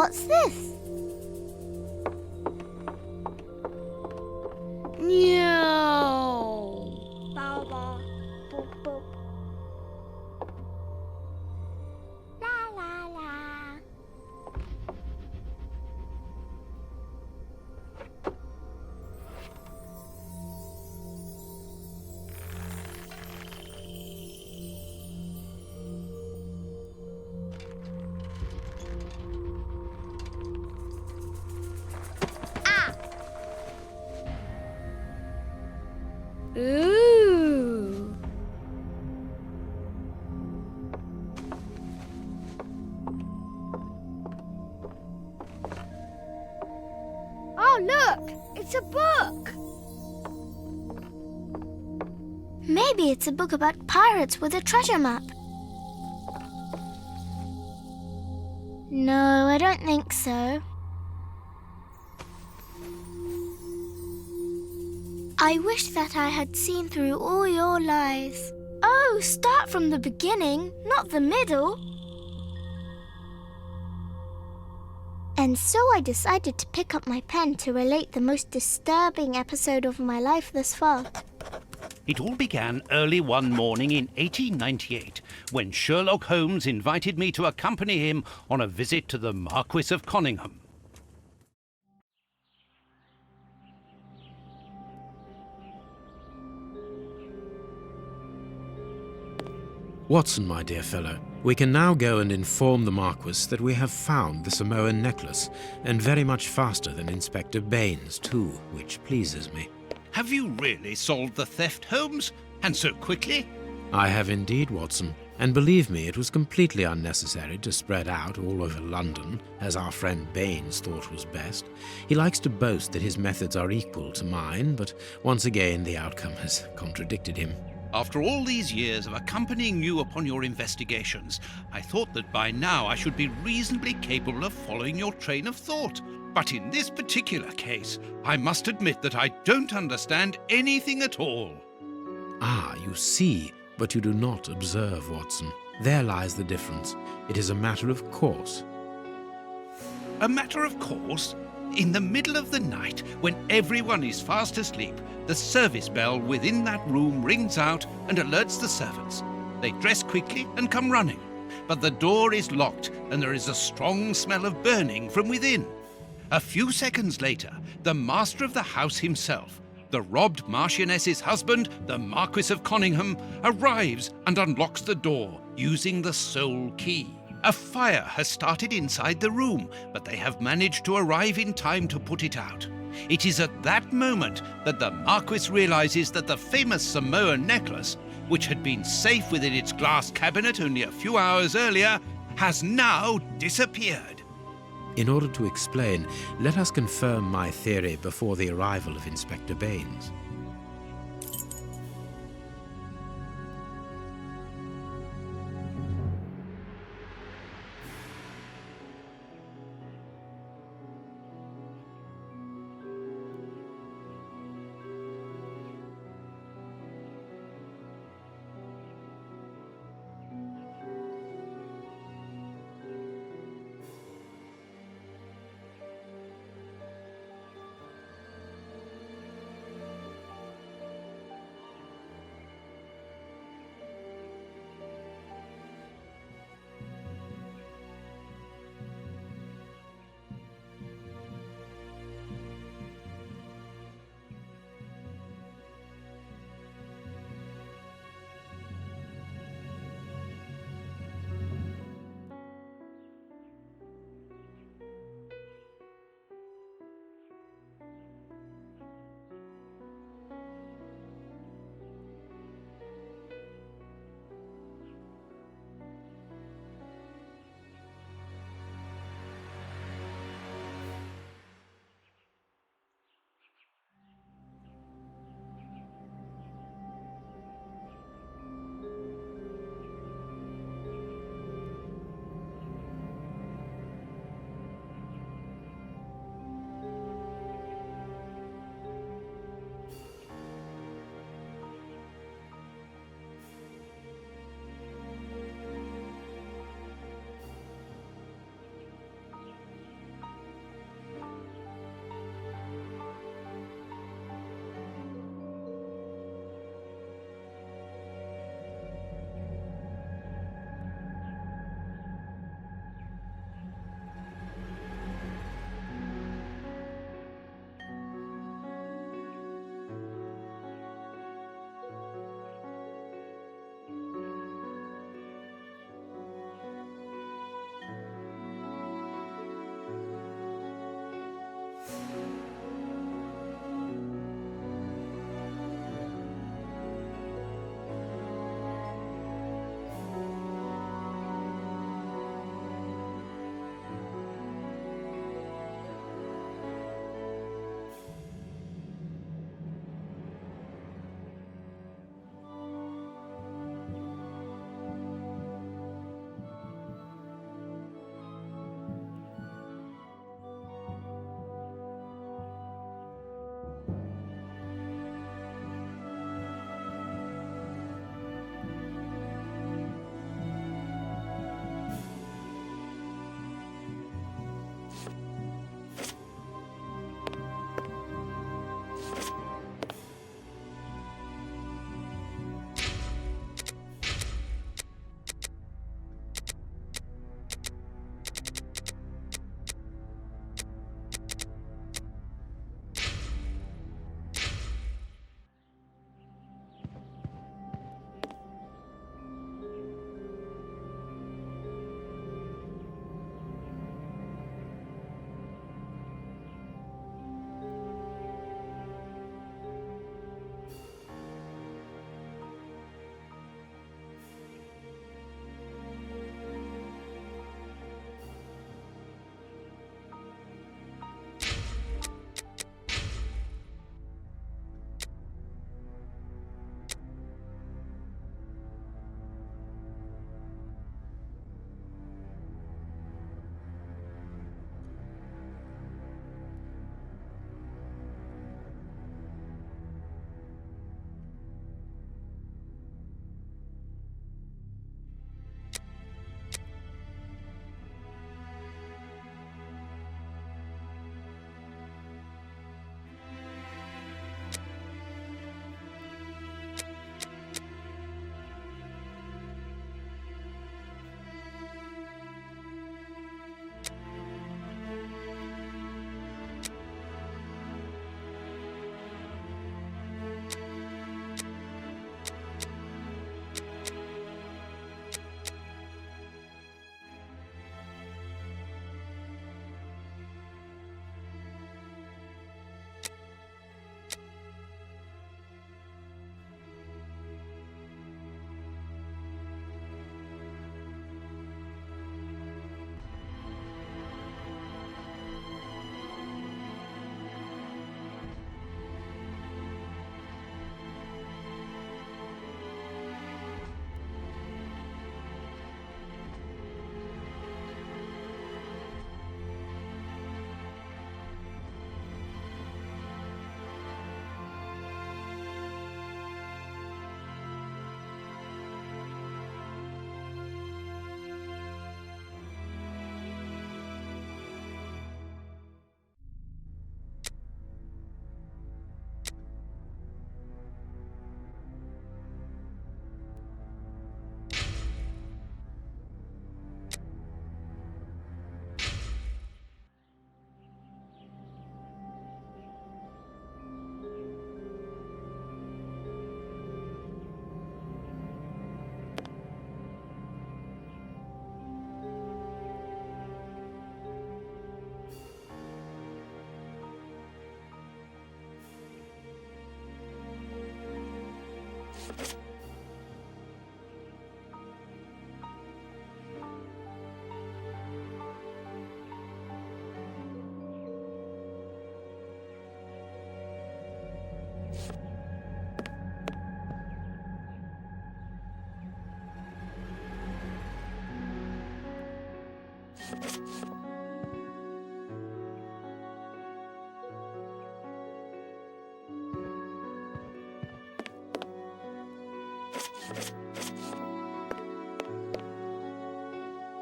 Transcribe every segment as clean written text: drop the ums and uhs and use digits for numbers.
What's this? Meow. Bow, bow. Boop, boop. La, la, la. Ooh. Oh, look! It's a book! Maybe it's a book about pirates with a treasure map. No, I don't think so. I wish that I had seen through all your lies. Oh, start from the beginning, not the middle. And so I decided to pick up my pen to relate the most disturbing episode of my life thus far. It all began early one morning in 1898 when Sherlock Holmes invited me to accompany him on a visit to the Marquis of Conyngham. Watson, my dear fellow, we can now go and inform the Marquis that we have found the Samoan necklace, and very much faster than Inspector Baines, too, which pleases me. Have you really solved the theft, Holmes? And so quickly? I have indeed, Watson, and believe me, it was completely unnecessary to spread out all over London, as our friend Baines thought was best. He likes to boast that his methods are equal to mine, but once again the outcome has contradicted him. After all these years of accompanying you upon your investigations, I thought that by now I should be reasonably capable of following your train of thought. But in this particular case, I must admit that I don't understand anything at all. Ah, you see, but you do not observe, Watson. There lies the difference. It is a matter of course. A matter of course? In the middle of the night, when everyone is fast asleep, the service bell within that room rings out and alerts the servants. They dress quickly and come running, but the door is locked and there is a strong smell of burning from within. A few seconds later, the master of the house himself, the robbed Marchioness's husband, the Marquis of Conyngham, arrives and unlocks the door using the sole key. A fire has started inside the room, but they have managed to arrive in time to put it out. It is at that moment that the Marquis realizes that the famous Samoan necklace, which had been safe within its glass cabinet only a few hours earlier, has now disappeared. In order to explain, let us confirm my theory before the arrival of Inspector Baines.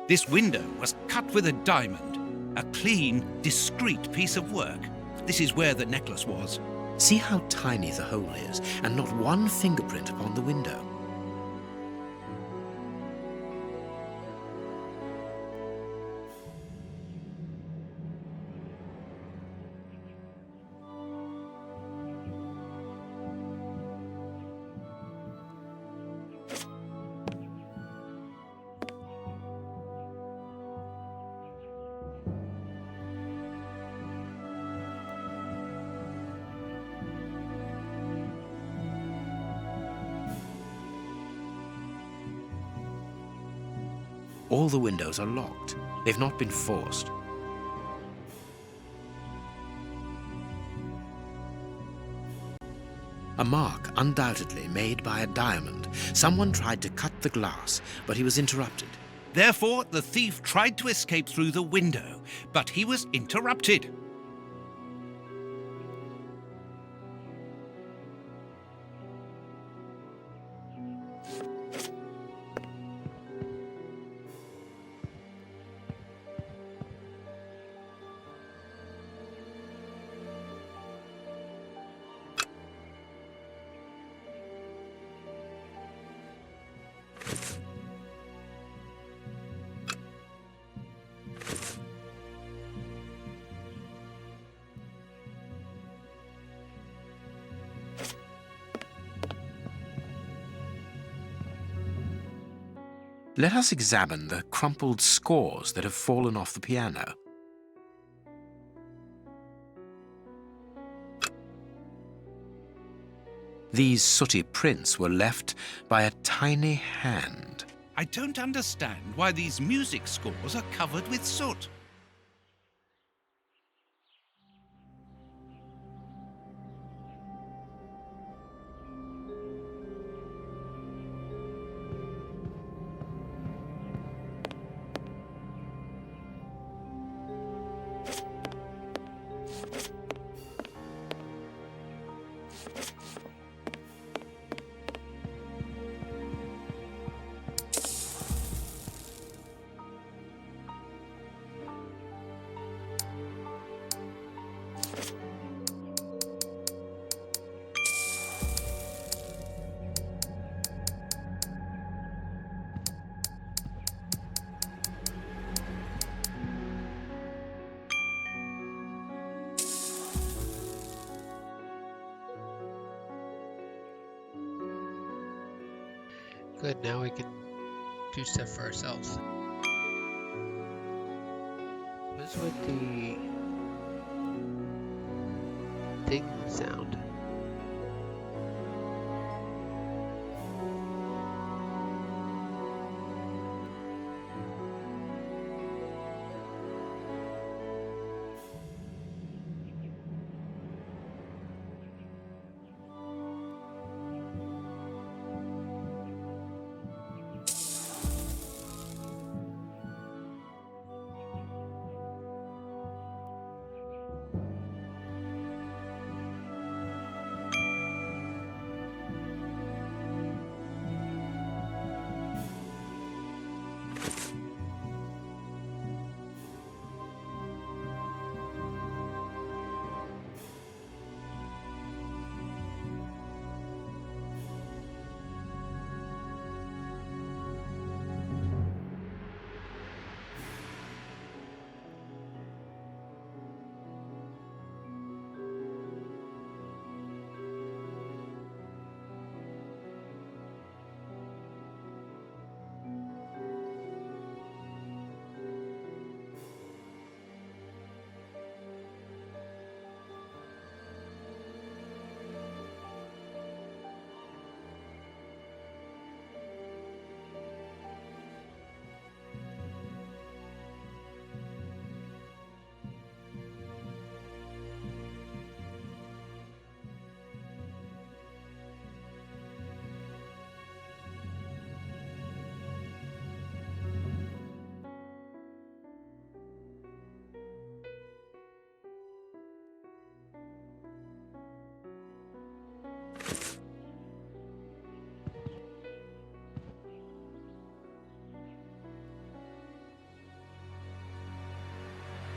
This window was cut with a diamond, a clean, discreet piece of work. This is where the necklace was. See how tiny the hole is, and not one fingerprint upon the window. All the windows are locked. They've not been forced. A mark, undoubtedly made by a diamond. Someone tried to cut the glass, but he was interrupted. Therefore, the thief tried to escape through the window, but he was interrupted. Let us examine the crumpled scores that have fallen off the piano. These sooty prints were left by a tiny hand. I don't understand why these music scores are covered with soot. Good, now we can do stuff for ourselves. What's with the ding sound?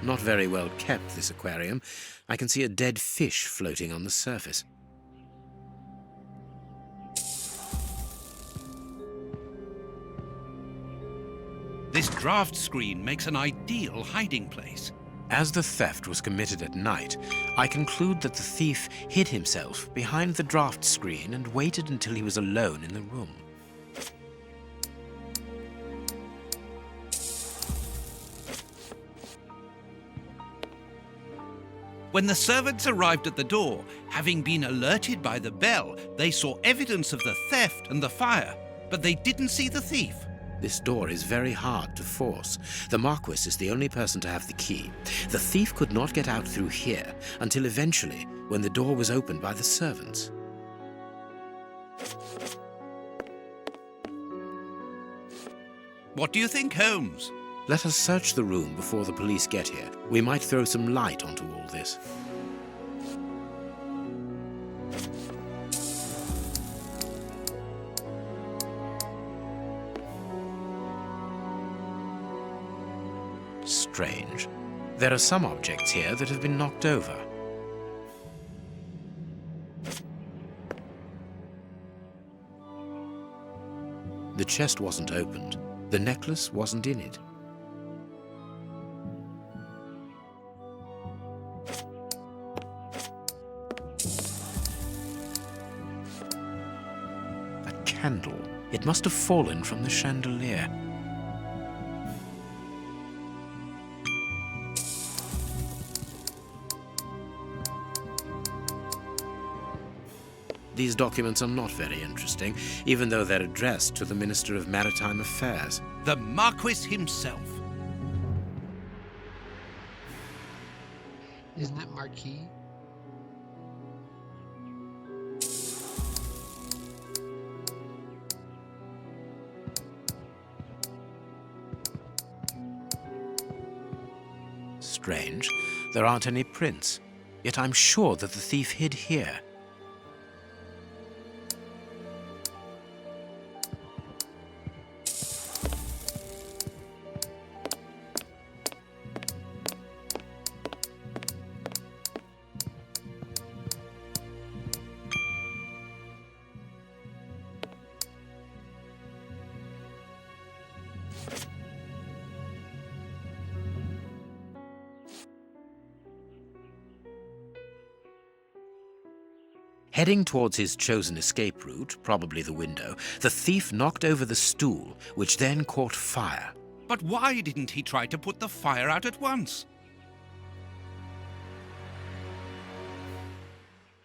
Not very well kept, this aquarium. I can see a dead fish floating on the surface. This draft screen makes an ideal hiding place. As the theft was committed at night, I conclude that the thief hid himself behind the draft screen and waited until he was alone in the room. When the servants arrived at the door, having been alerted by the bell, they saw evidence of the theft and the fire, but they didn't see the thief. This door is very hard to force. The Marquis is the only person to have the key. The thief could not get out through here until eventually, when the door was opened by the servants. What do you think, Holmes? Let us search the room before the police get here. We might throw some light onto all this. Strange. There are some objects here that have been knocked over. The chest wasn't opened. The necklace wasn't in it. A candle. It must have fallen from the chandelier. These documents are not very interesting, even though they're addressed to the Minister of Maritime Affairs. The Marquis himself. Isn't it Marquis? Strange. There aren't any prints. Yet I'm sure that the thief hid here. Heading towards his chosen escape route, probably the window, the thief knocked over the stool, which then caught fire. But why didn't he try to put the fire out at once?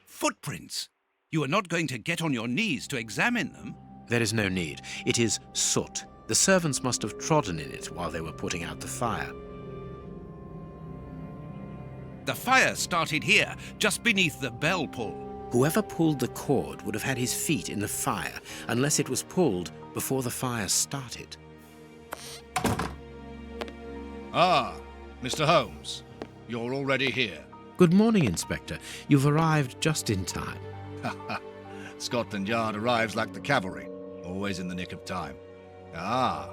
Footprints. You are not going to get on your knees to examine them. There is no need. It is soot. The servants must have trodden in it while they were putting out the fire. The fire started here, just beneath the bell pull. Whoever pulled the cord would have had his feet in the fire, unless it was pulled before the fire started. Ah, Mr. Holmes, you're already here. Good morning, Inspector. You've arrived just in time. Scotland Yard arrives like the cavalry, always in the nick of time. Ah,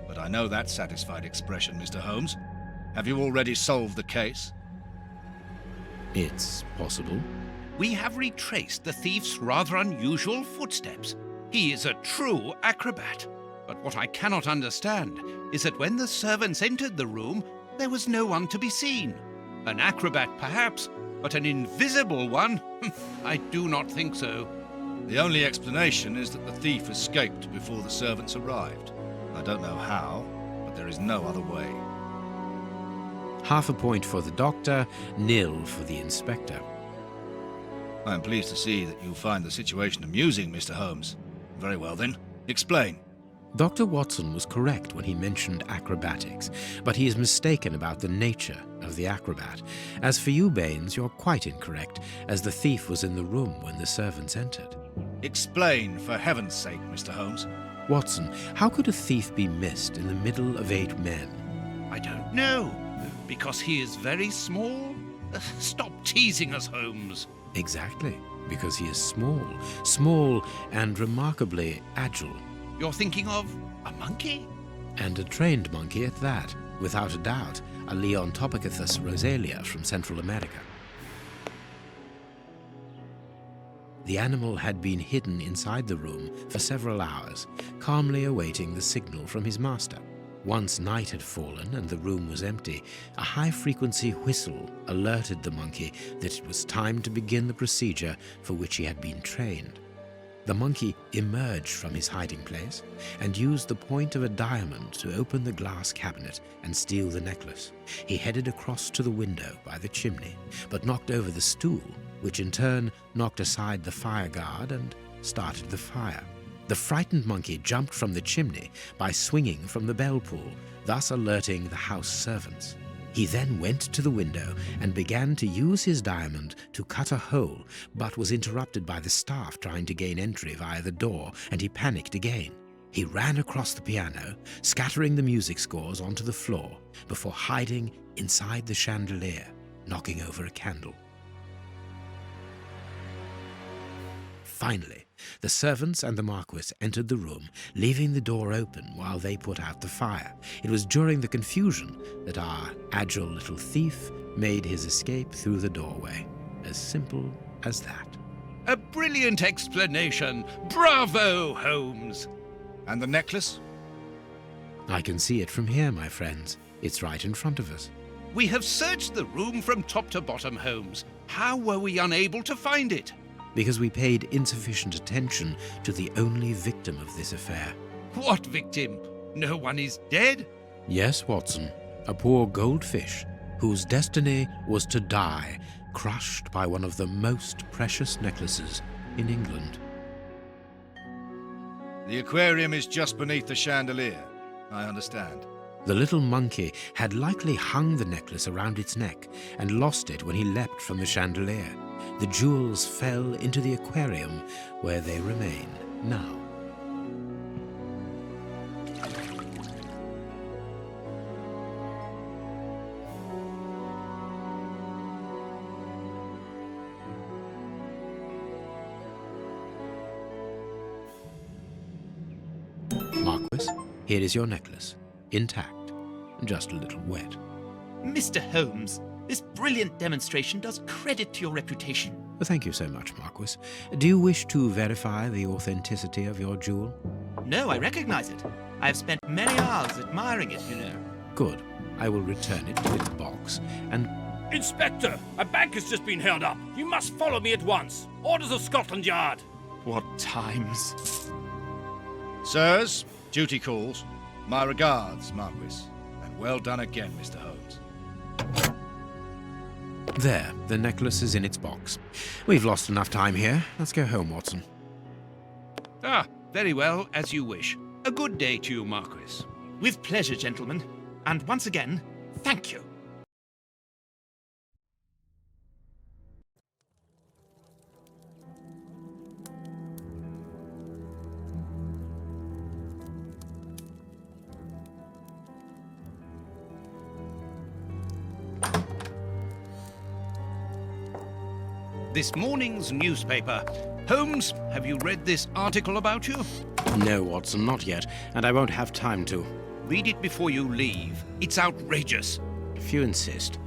but I know that satisfied expression, Mr. Holmes. Have you already solved the case? It's possible. We have retraced the thief's rather unusual footsteps. He is a true acrobat. But what I cannot understand is that when the servants entered the room, there was no one to be seen. An acrobat, perhaps, but an invisible one? I do not think so. The only explanation is that the thief escaped before the servants arrived. I don't know how, but there is no other way. Half a point for the doctor, nil for the inspector. I am pleased to see that you find the situation amusing, Mr. Holmes. Very well then, explain. Dr. Watson was correct when he mentioned acrobatics, but he is mistaken about the nature of the acrobat. As for you, Baines, you're quite incorrect, as the thief was in the room when the servants entered. Explain, for heaven's sake, Mr. Holmes. Watson, how could a thief be missed in the middle of 8 men? I don't know. Because he is very small? Stop teasing us, Holmes. Exactly, because he is small and remarkably agile. You're thinking of a monkey? And a trained monkey at that, without a doubt, a Leontopithecus rosalia from Central America. The animal had been hidden inside the room for several hours, calmly awaiting the signal from his master. Once night had fallen and the room was empty, a high-frequency whistle alerted the monkey that it was time to begin the procedure for which he had been trained. The monkey emerged from his hiding place and used the point of a diamond to open the glass cabinet and steal the necklace. He headed across to the window by the chimney, but knocked over the stool, which in turn knocked aside the fire guard and started the fire. The frightened monkey jumped from the chimney by swinging from the bell pull, thus alerting the house servants. He then went to the window and began to use his diamond to cut a hole, but was interrupted by the staff trying to gain entry via the door, and he panicked again. He ran across the piano, scattering the music scores onto the floor, before hiding inside the chandelier, knocking over a candle. Finally, the servants and the Marquis entered the room, leaving the door open while they put out the fire. It was during the confusion that our agile little thief made his escape through the doorway. As simple as that. A brilliant explanation. Bravo, Holmes. And the necklace? I can see it from here, my friends. It's right in front of us. We have searched the room from top to bottom, Holmes. How were we unable to find it? Because we paid insufficient attention to the only victim of this affair. What victim? No one is dead? Yes, Watson, a poor goldfish whose destiny was to die, crushed by one of the most precious necklaces in England. The aquarium is just beneath the chandelier. I understand. The little monkey had likely hung the necklace around its neck and lost it when he leapt from the chandelier. The jewels fell into the aquarium, where they remain now. Marquis, here is your necklace, intact, just a little wet. Mr. Holmes, this brilliant demonstration does credit to your reputation. Thank you so much, Marquis. Do you wish to verify the authenticity of your jewel? No, I recognize it. I have spent many hours admiring it, you know. Good. I will return it to its box and... Inspector, a bank has just been held up. You must follow me at once. Orders of Scotland Yard. What times? Sirs, duty calls. My regards, Marquis. And well done again, Mr. Holmes. There, the necklace is in its box. We've lost enough time here. Let's go home, Watson. Ah, very well, as you wish. A good day to you, Marquis. With pleasure, gentlemen. And once again, thank you. This morning's newspaper. Holmes, have you read this article about you? No, Watson, not yet, and I won't have time to. Read it before you leave. It's outrageous. If you insist.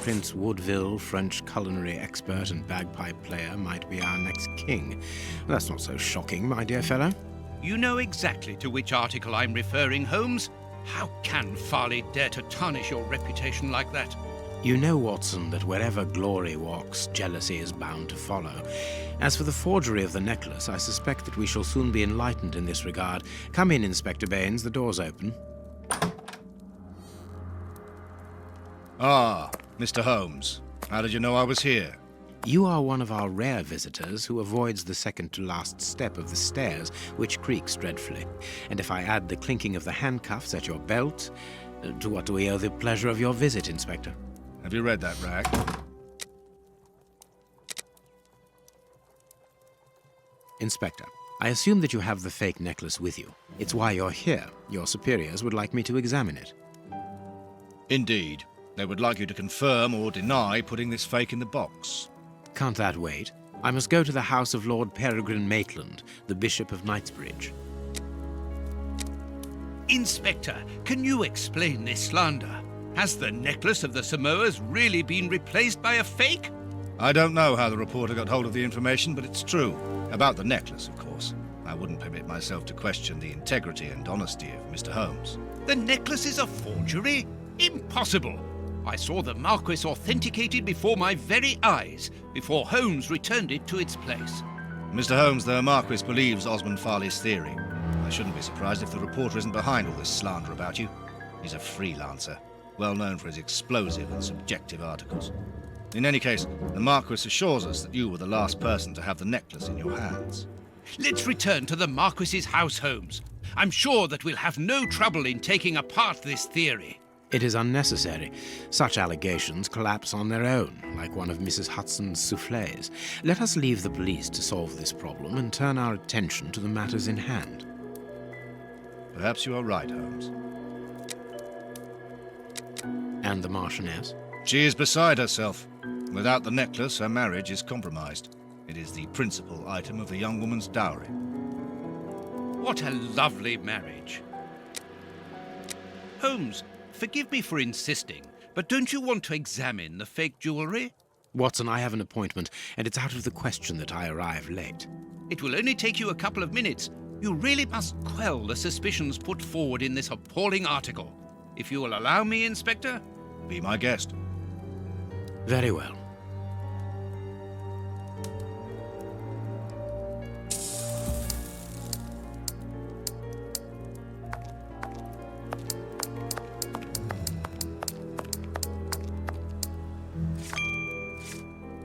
Prince Woodville, French culinary expert and bagpipe player, might be our next king. That's not so shocking, my dear fellow. You know exactly to which article I'm referring, Holmes. How can Farley dare to tarnish your reputation like that? You know, Watson, that wherever glory walks, jealousy is bound to follow. As for the forgery of the necklace, I suspect that we shall soon be enlightened in this regard. Come in, Inspector Baines. The door's open. Ah, Mr. Holmes. How did you know I was here? You are one of our rare visitors who avoids the second-to-last step of the stairs, which creaks dreadfully. And if I add the clinking of the handcuffs at your belt, to what do we owe the pleasure of your visit, Inspector? Have you read that rag? Inspector, I assume that you have the fake necklace with you. It's why you're here. Your superiors would like me to examine it. Indeed. They would like you to confirm or deny putting this fake in the box. Can't that wait? I must go to the house of Lord Peregrine Maitland, the Bishop of Knightsbridge. Inspector, can you explain this slander? Has the necklace of the Samoas really been replaced by a fake? I don't know how the reporter got hold of the information, but it's true. About the necklace, of course. I wouldn't permit myself to question the integrity and honesty of Mr. Holmes. The necklace is a forgery? Impossible! I saw the Marquis authenticated before my very eyes, before Holmes returned it to its place. Mr. Holmes, the Marquis believes Osmond Farley's theory. I shouldn't be surprised if the reporter isn't behind all this slander about you. He's a freelancer, well known for his explosive and subjective articles. In any case, the Marquis assures us that you were the last person to have the necklace in your hands. Let's return to the Marquis's house, Holmes. I'm sure that we'll have no trouble in taking apart this theory. It is unnecessary. Such allegations collapse on their own, like one of Mrs. Hudson's soufflés. Let us leave the police to solve this problem and turn our attention to the matters in hand. Perhaps you are right, Holmes. And the Marchioness? She is beside herself. Without the necklace, her marriage is compromised. It is the principal item of the young woman's dowry. What a lovely marriage. Holmes, forgive me for insisting, but don't you want to examine the fake jewellery? Watson, I have an appointment, and it's out of the question that I arrive late. It will only take you a couple of minutes. You really must quell the suspicions put forward in this appalling article. If you will allow me, Inspector? Be my guest. Very well.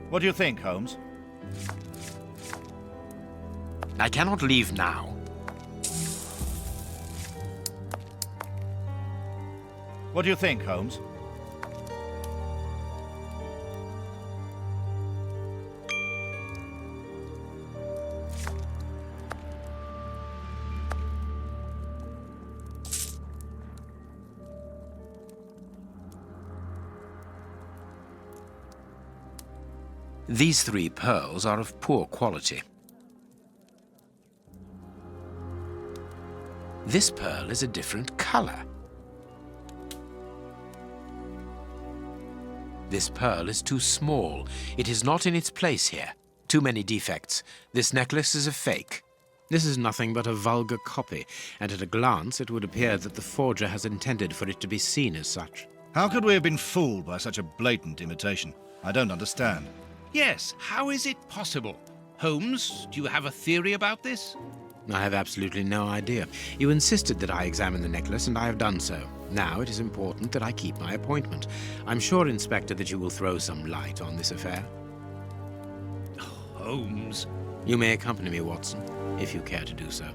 What do you think, Holmes? I cannot leave now. What do you think, Holmes? These 3 pearls are of poor quality. This pearl is a different color. This pearl is too small. It is not in its place here. Too many defects. This necklace is a fake. This is nothing but a vulgar copy, and at a glance it would appear that the forger has intended for it to be seen as such. How could we have been fooled by such a blatant imitation? I don't understand. Yes, how is it possible? Holmes, do you have a theory about this? I have absolutely no idea. You insisted that I examine the necklace, and I have done so. Now it is important that I keep my appointment. I'm sure, Inspector, that you will throw some light on this affair. Holmes. You may accompany me, Watson, if you care to do so.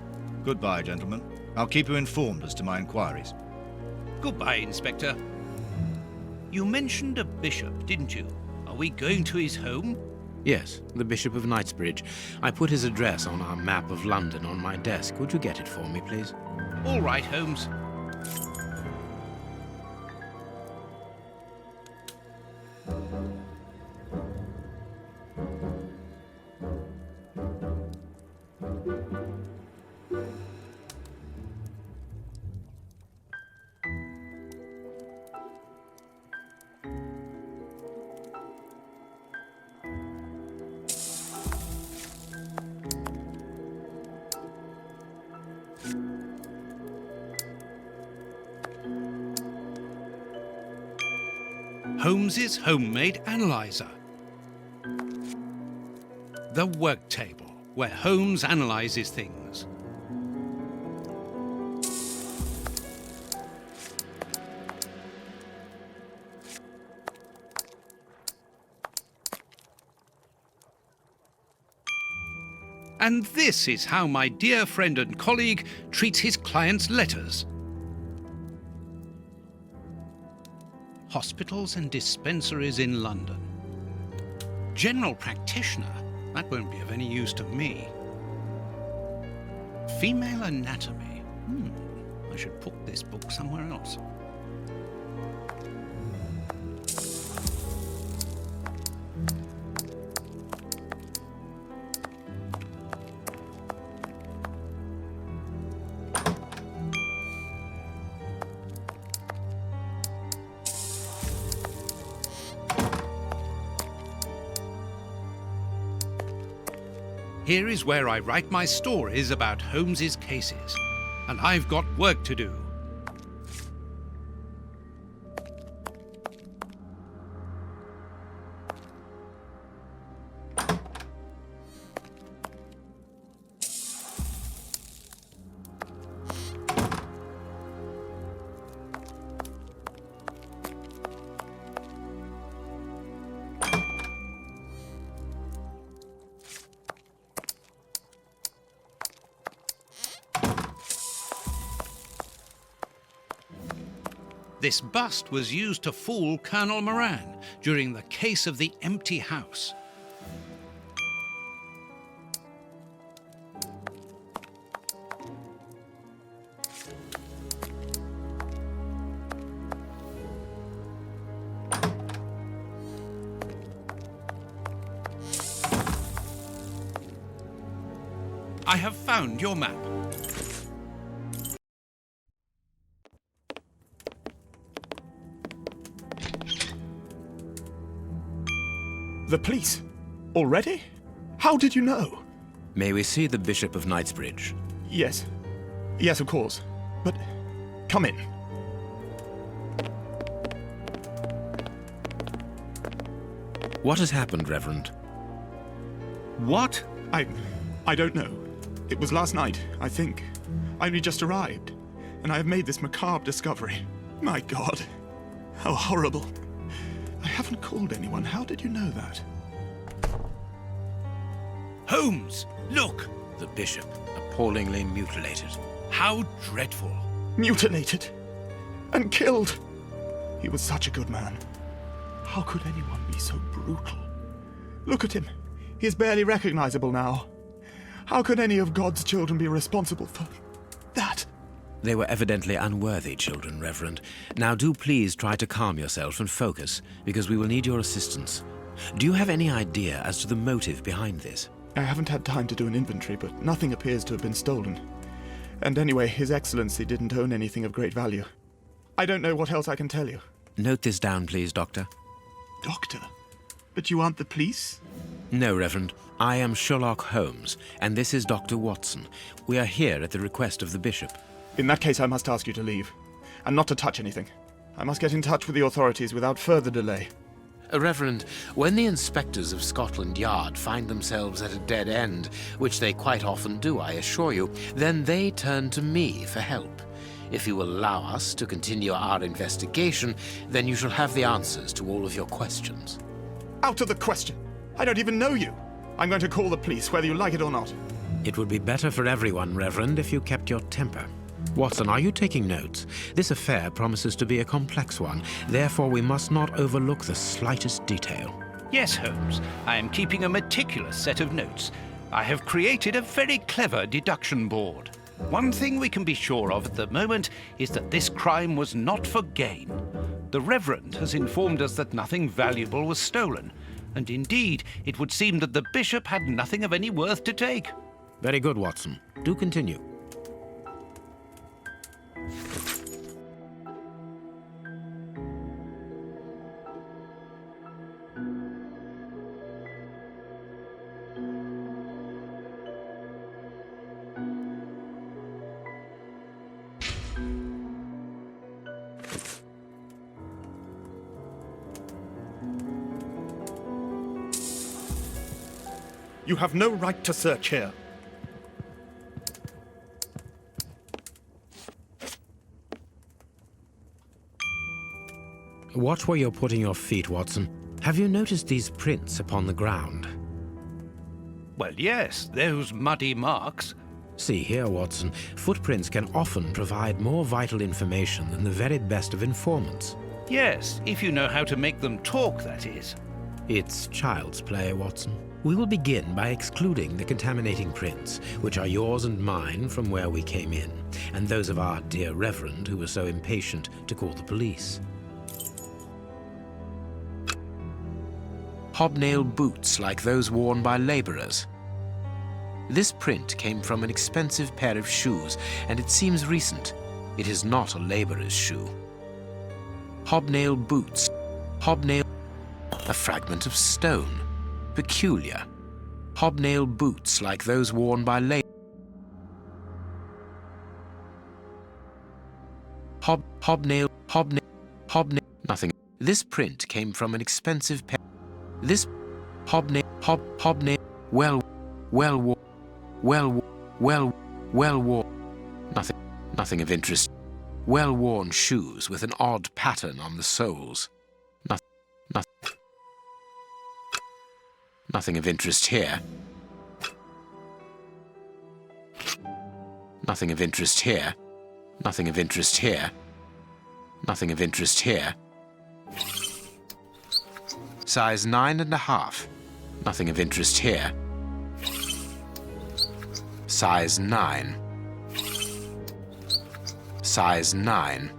Goodbye, gentlemen. I'll keep you informed as to my inquiries. Goodbye, Inspector. You mentioned a bishop, didn't you? Are we going to his home? Yes, the Bishop of Knightsbridge. I put his address on our map of London on my desk. Would you get it for me, please? All right, Holmes. Holmes's homemade analyzer. The work table, where Holmes analyzes things. And this is how my dear friend and colleague treats his clients' letters. Hospitals and dispensaries in London. General practitioner? That won't be of any use to me. Female anatomy? I should put this book somewhere else. Here is where I write my stories about Holmes's cases, and I've got work to do. This bust was used to fool Colonel Moran during the case of the empty house. I have found your map. The police? Already? How did you know? May we see the Bishop of Knightsbridge? Yes. Yes, of course. But come in. What has happened, Reverend? What? I don't know. It was last night, I think. I only just arrived, and I have made this macabre discovery. My God. How horrible. I haven't called anyone. How did you know that? Holmes, look! The Bishop, appallingly mutilated. How dreadful. Mutilated. And killed. He was such a good man. How could anyone be so brutal? Look at him. He is barely recognizable now. How could any of God's children be responsible for that? They were evidently unworthy children, Reverend. Now do please try to calm yourself and focus, because we will need your assistance. Do you have any idea as to the motive behind this? I haven't had time to do an inventory, but nothing appears to have been stolen. And anyway, His Excellency didn't own anything of great value. I don't know what else I can tell you. Note this down, please, Doctor. Doctor? But you aren't the police? No, Reverend. I am Sherlock Holmes, and this is Dr. Watson. We are here at the request of the Bishop. In that case, I must ask you to leave, and not to touch anything. I must get in touch with the authorities without further delay. Reverend, when the inspectors of Scotland Yard find themselves at a dead end, which they quite often do, I assure you, then they turn to me for help. If you will allow us to continue our investigation, then you shall have the answers to all of your questions. Out of the question! I don't even know you! I'm going to call the police, whether you like it or not. It would be better for everyone, Reverend, if you kept your temper. Watson, are you taking notes? This affair promises to be a complex one. Therefore, we must not overlook the slightest detail. Yes, Holmes. I am keeping a meticulous set of notes. I have created a very clever deduction board. One thing we can be sure of at the moment is that this crime was not for gain. The Reverend has informed us that nothing valuable was stolen, and indeed, it would seem that the Bishop had nothing of any worth to take. Very good, Watson. Do continue. You have no right to search here. Watch where you're putting your feet, Watson. Have you noticed these prints upon the ground? Well, yes, those muddy marks. See here, Watson, footprints can often provide more vital information than the very best of informants. Yes, if you know how to make them talk, that is. It's child's play, Watson. We will begin by excluding the contaminating prints, which are yours and mine from where we came in, and those of our dear Reverend who was so impatient to call the police. Hobnail boots like those worn by laborers. This print came from an expensive pair of shoes, and it seems recent. It is not a laborer's shoe. Hobnail boots. Hobnail... A fragment of stone. Peculiar. Hobnail boots like those worn by laborers. Hobnail... Nothing. This print came from an expensive pair... This hobnail, well worn, nothing of interest. Well-worn shoes with an odd pattern on the soles. Nothing of interest here. Nothing of interest here. Nothing of interest here. Nothing of interest here. Size 9.5. Nothing of interest here. Size 9. Size 9.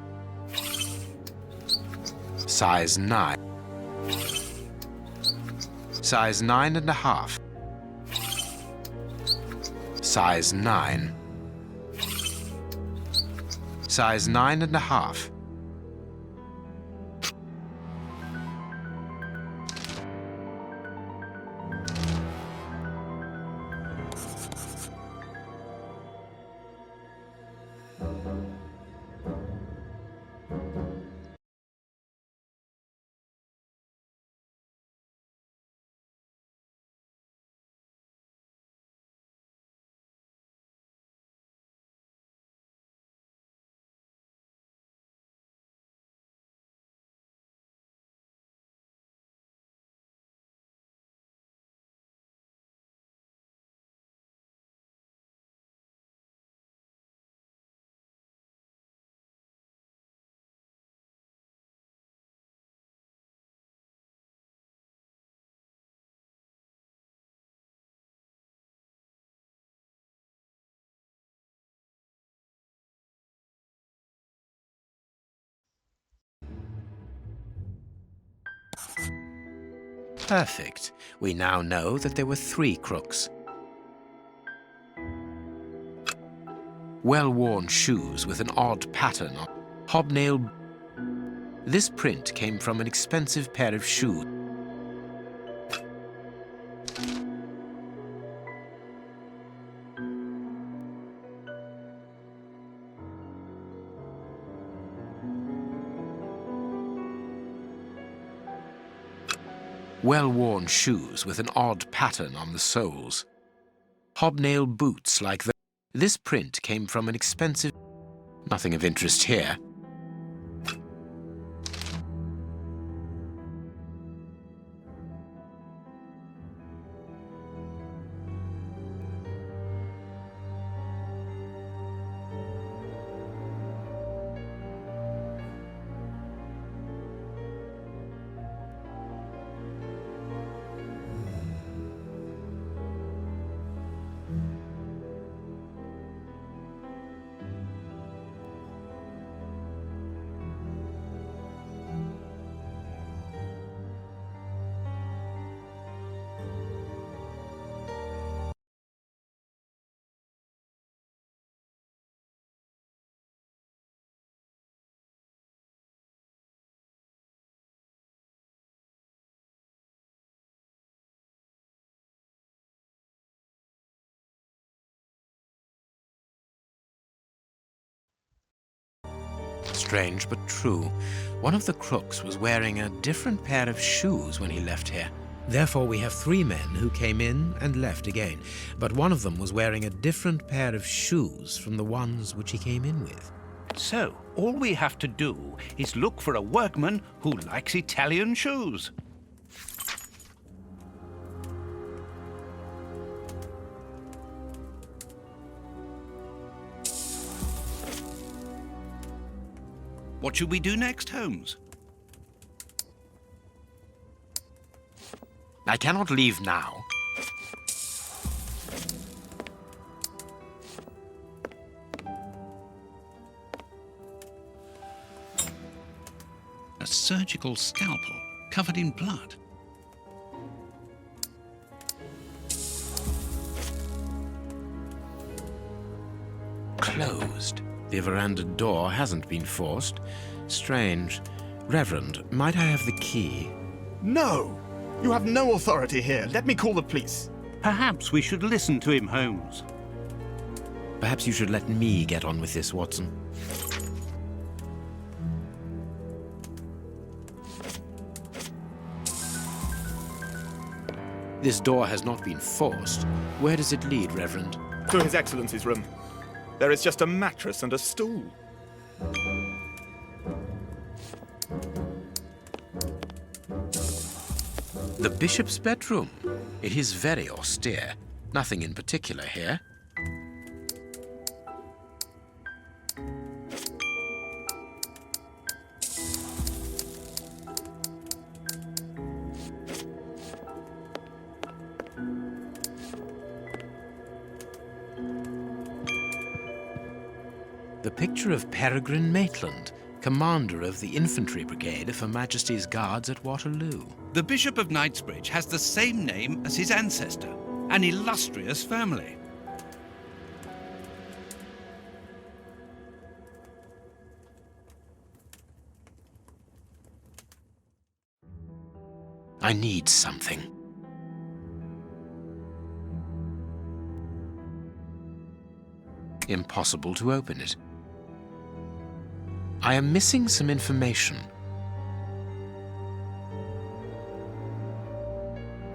Size 9. Size 9.5. Size 9. Size 9.5. Perfect. We now know that there were 3 crooks. Well-worn shoes with an odd pattern on hobnail. This print came from an expensive pair of shoes. Well-worn shoes with an odd pattern on the soles. Hobnail boots like the... This print came from an expensive... Nothing of interest here. Strange but true. One of the crooks was wearing a different pair of shoes when he left here. Therefore, we have 3 men who came in and left again, but one of them was wearing a different pair of shoes from the ones which he came in with. So, all we have to do is look for a workman who likes Italian shoes. What should we do next, Holmes? I cannot leave now. A surgical scalpel covered in blood. Closed. The veranda door hasn't been forced. Strange. Reverend, might I have the key? No! You have no authority here. Let me call the police. Perhaps we should listen to him, Holmes. Perhaps you should let me get on with this, Watson. This door has not been forced. Where does it lead, Reverend? To His Excellency's room. There is just a mattress and a stool. The bishop's bedroom. It is very austere. Nothing in particular here. The picture of Peregrine Maitland, commander of the infantry brigade of Her Majesty's Guards at Waterloo. The Bishop of Knightsbridge has the same name as his ancestor, an illustrious family. I need something. Impossible to open it. I am missing some information.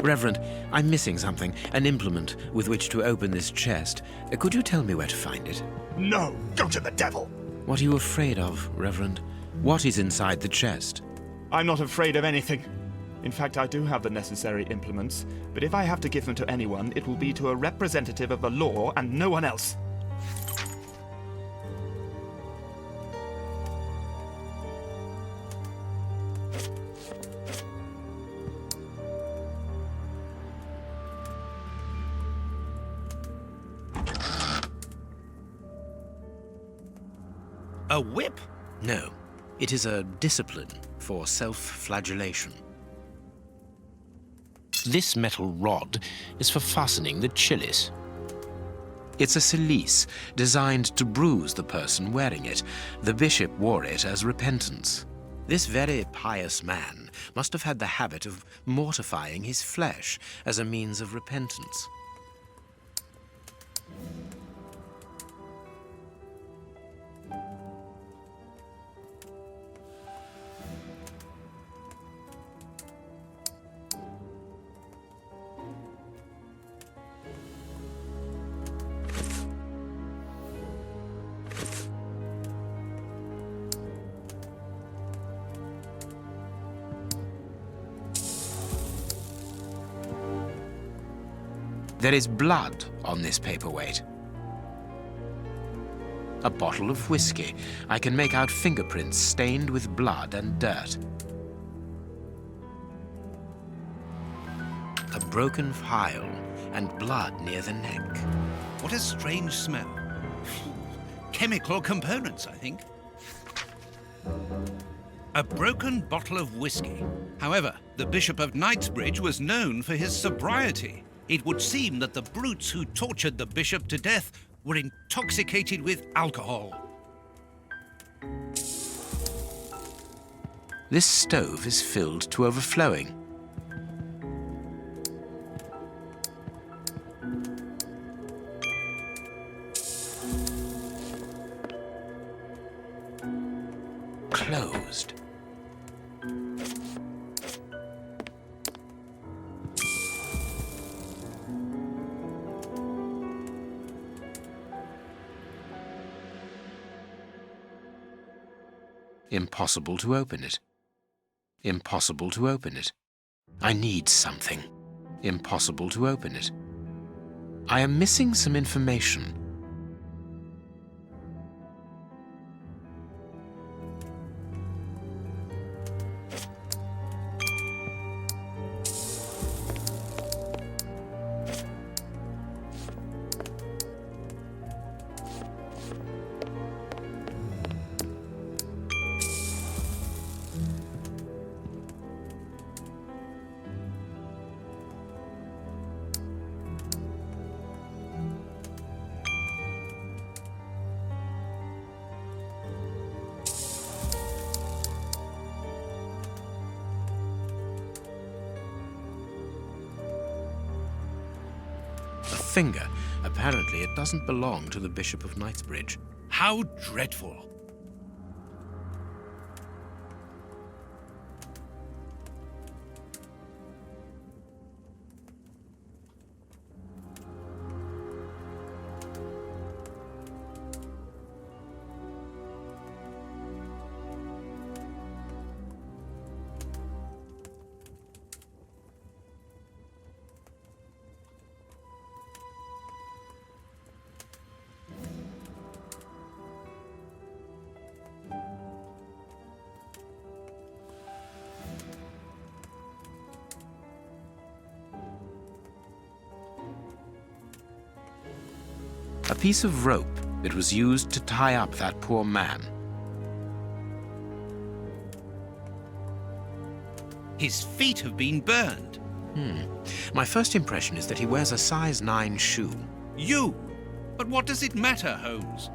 Reverend, I'm missing something, an implement with which to open this chest. Could you tell me where to find it? No! Go to the devil! What are you afraid of, Reverend? What is inside the chest? I'm not afraid of anything. In fact, I do have the necessary implements, but if I have to give them to anyone, it will be to a representative of the law and no one else. A whip? No, it is a discipline for self-flagellation. This metal rod is for fastening the chilice. It's a cilice designed to bruise the person wearing it. The bishop wore it as repentance. This very pious man must have had the habit of mortifying his flesh as a means of repentance. There is blood on this paperweight. A bottle of whiskey. I can make out fingerprints stained with blood and dirt. A broken phial and blood near the neck. What a strange smell. Chemical components, I think. A broken bottle of whiskey. However, the Bishop of Knightsbridge was known for his sobriety. It would seem that the brutes who tortured the bishop to death were intoxicated with alcohol. This stove is filled to overflowing. Closed. Impossible to open it. Impossible to open it. I need something. Impossible to open it. I am missing some information. A finger. Apparently it doesn't belong to the Bishop of Knightsbridge. How dreadful! A piece of rope that was used to tie up that poor man. His feet have been burned. My first impression is that he wears a size 9 shoe. You! But what does it matter, Holmes?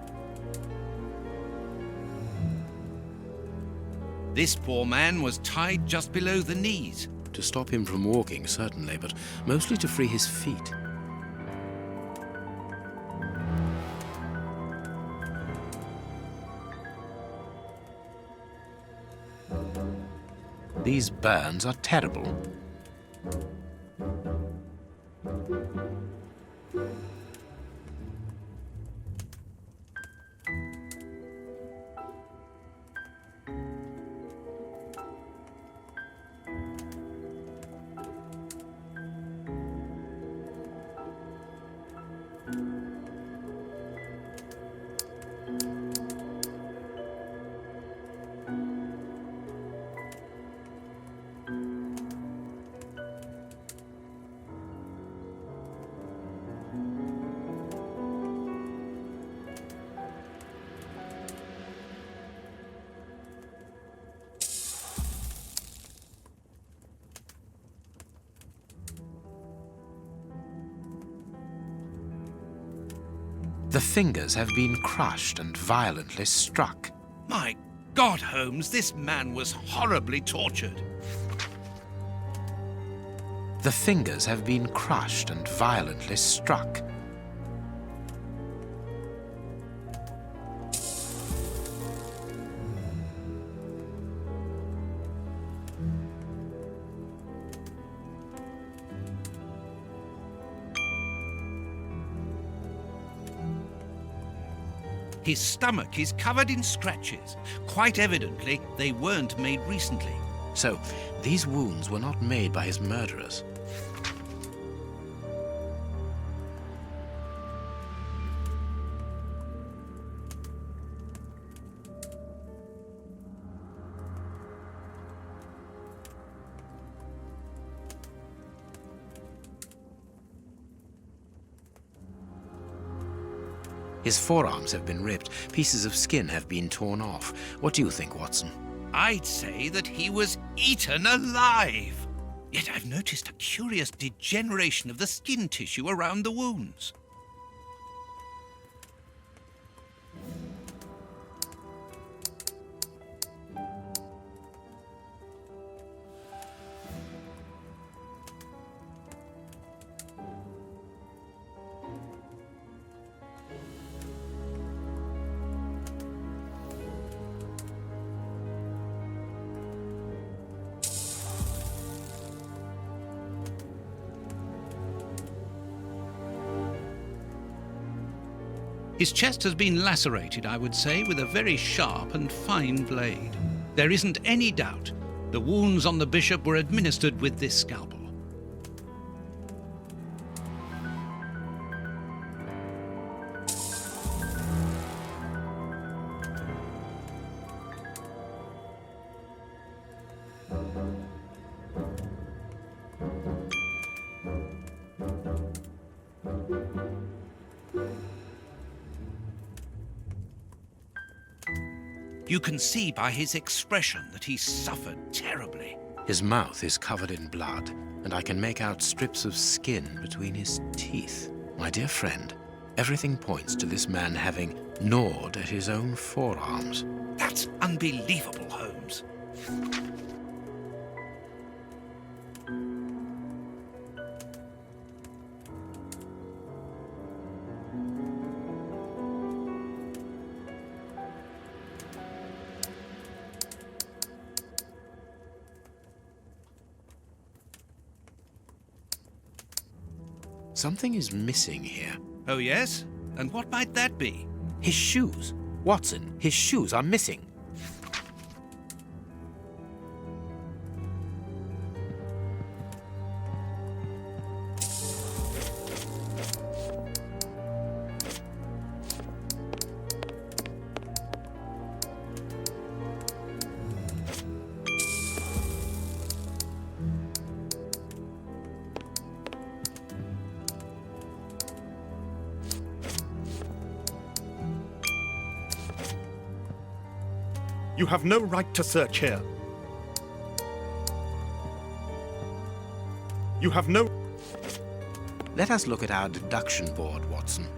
This poor man was tied just below the knees. To stop him from walking, certainly, but mostly to free his feet. These burns are terrible. The fingers have been crushed and violently struck. My God, Holmes, this man was horribly tortured. The fingers have been crushed and violently struck. His stomach is covered in scratches. Quite evidently, they weren't made recently. So, these wounds were not made by his murderers. His forearms have been ripped, pieces of skin have been torn off. What do you think, Watson? I'd say that he was eaten alive. Yet I've noticed a curious degeneration of the skin tissue around the wounds. His chest has been lacerated, I would say, with a very sharp and fine blade. There isn't any doubt the wounds on the bishop were administered with this scalpel. You can see by his expression that he suffered terribly. His mouth is covered in blood, and I can make out strips of skin between his teeth. My dear friend, everything points to this man having gnawed at his own forearms. That's unbelievable, Holmes. Something is missing here. Oh, yes? And what might that be? His shoes. Watson, his shoes are missing. You have no right to search here. You have no... Let us look at our deduction board, Watson.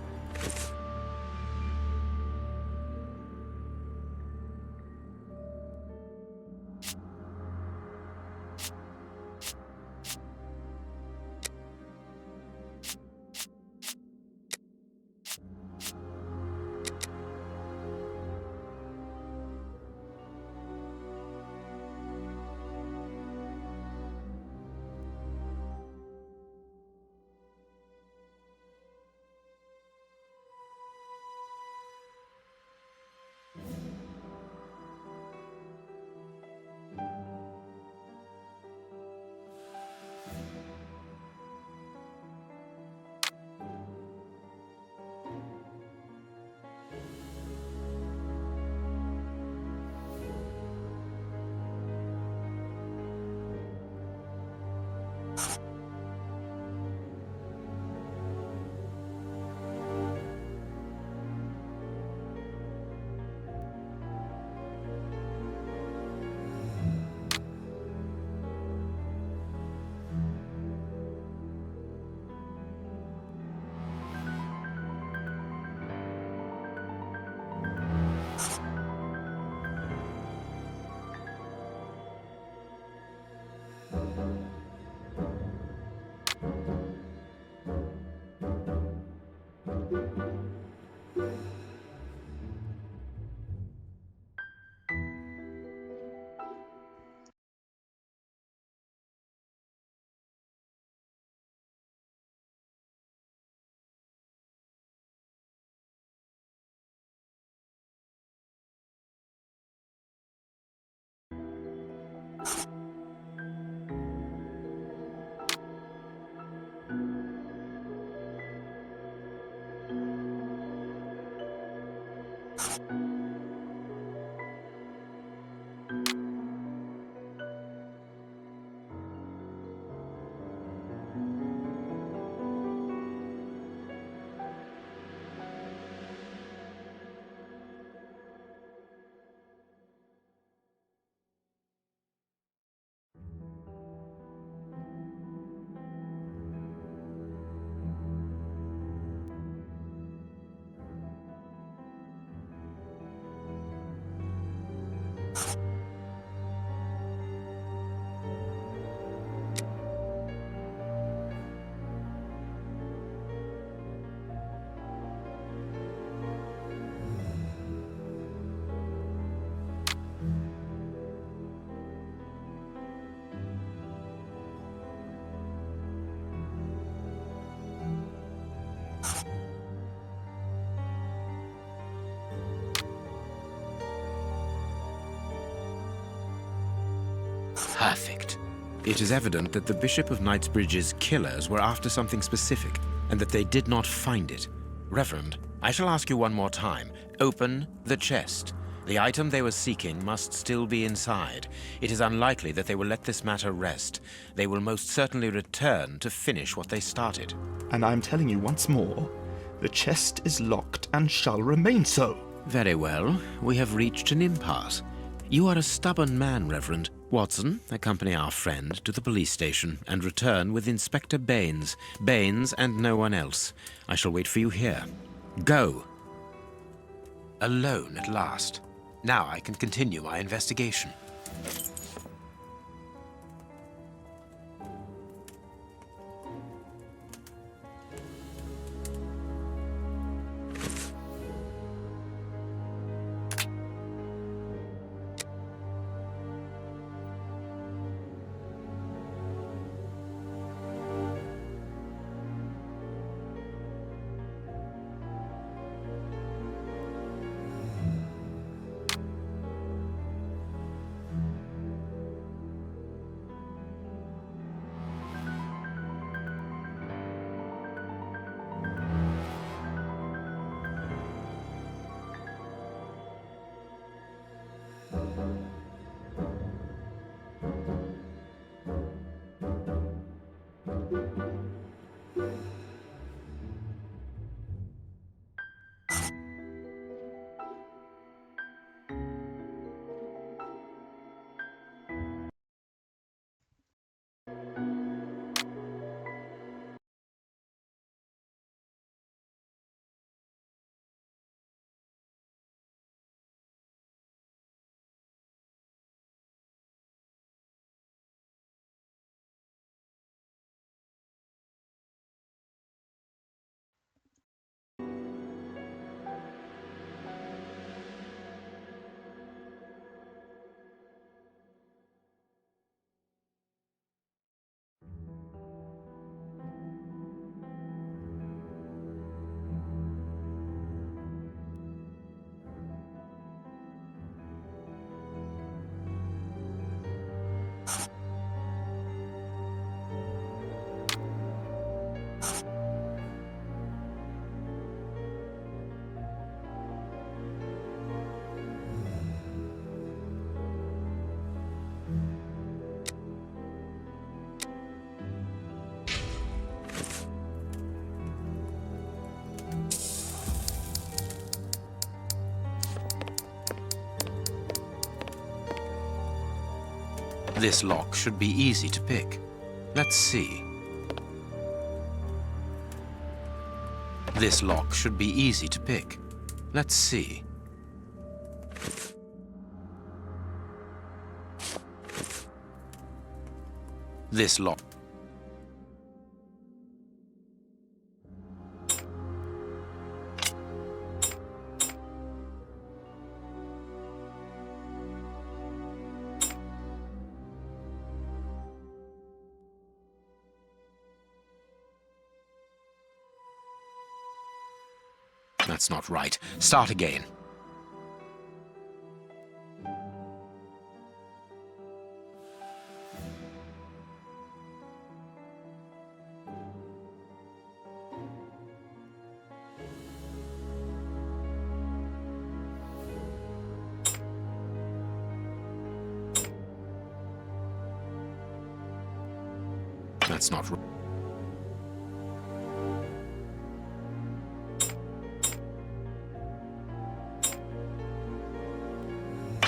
Perfect. It is evident that the Bishop of Knightsbridge's killers were after something specific, and that they did not find it. Reverend, I shall ask you one more time. Open the chest. The item they were seeking must still be inside. It is unlikely that they will let this matter rest. They will most certainly return to finish what they started. And I am telling you once more, the chest is locked and shall remain so. Very well. We have reached an impasse. You are a stubborn man, Reverend. Watson, accompany our friend to the police station and return with Inspector Baines. Baines and no one else. I shall wait for you here. Go. Alone at last. Now I can continue my investigation. This lock should be easy to pick. Let's see. This lock should be easy to pick. Let's see. This lock. That's not right. Start again. That's not right.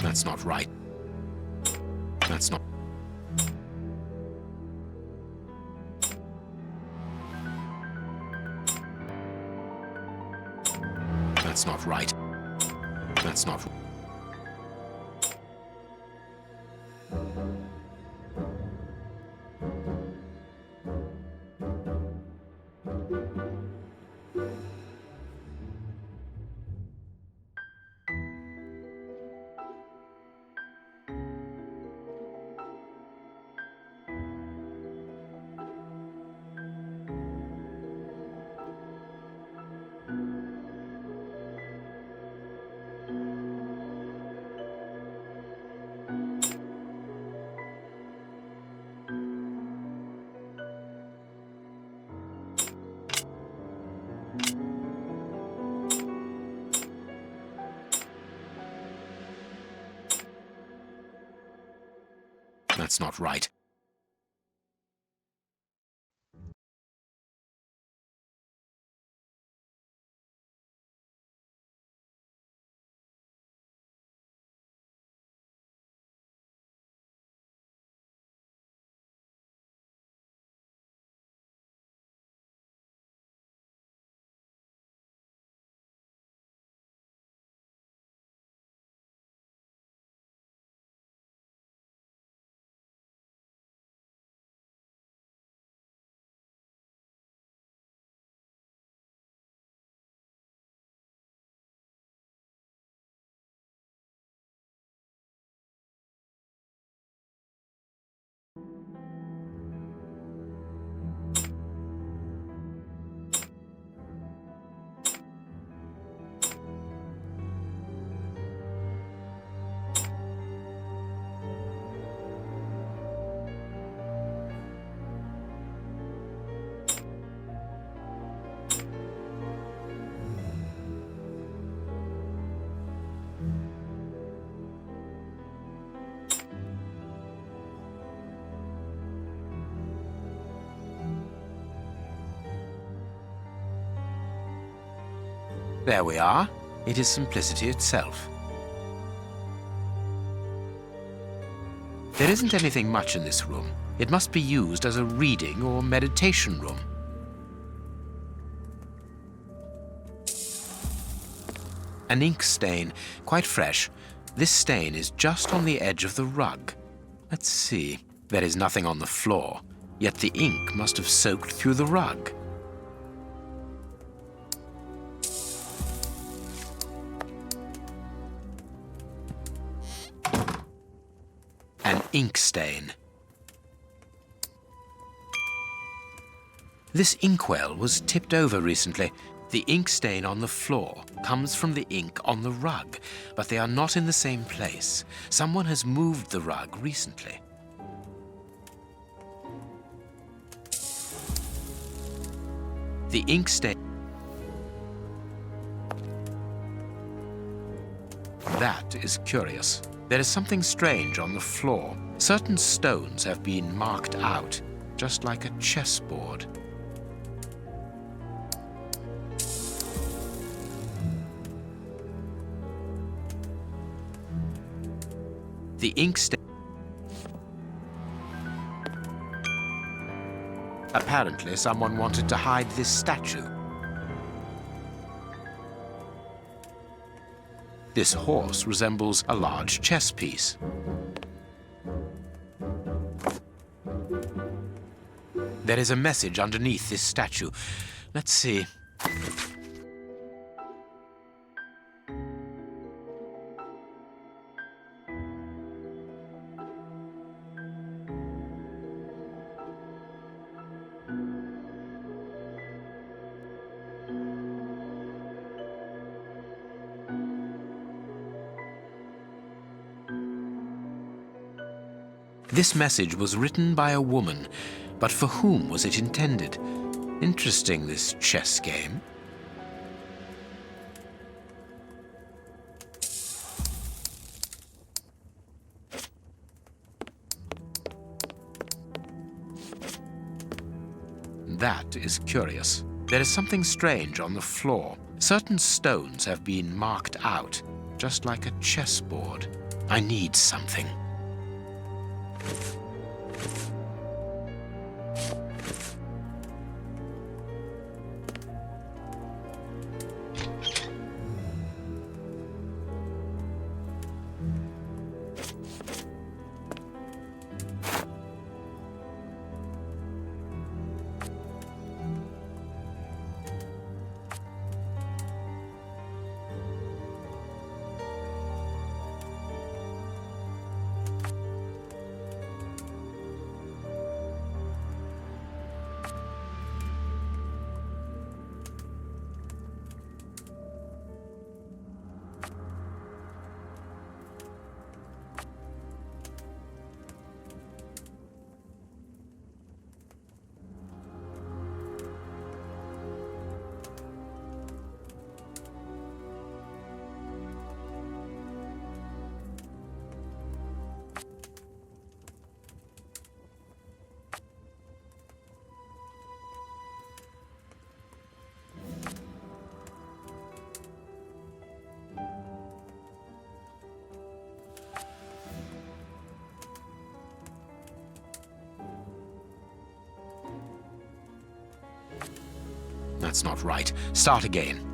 That's not right. That's not... That's not right. That's not... That's not right. There we are. It is simplicity itself. There isn't anything much in this room. It must be used as a reading or meditation room. An ink stain, quite fresh. This stain is just on the edge of the rug. Let's see. There is nothing on the floor, yet the ink must have soaked through the rug. An ink stain. This inkwell was tipped over recently. The ink stain on the floor comes from the ink on the rug, but they are not in the same place. Someone has moved the rug recently. The ink stain... That is curious. There is something strange on the floor. Certain stones have been marked out, just like a chessboard. The ink stain... Apparently, someone wanted to hide this statue. This horse resembles a large chess piece. There is a message underneath this statue. Let's see. This message was written by a woman, but for whom was it intended? Interesting, this chess game. That is curious. There is something strange on the floor. Certain stones have been marked out, just like a chessboard. I need something. That's not right. Start again.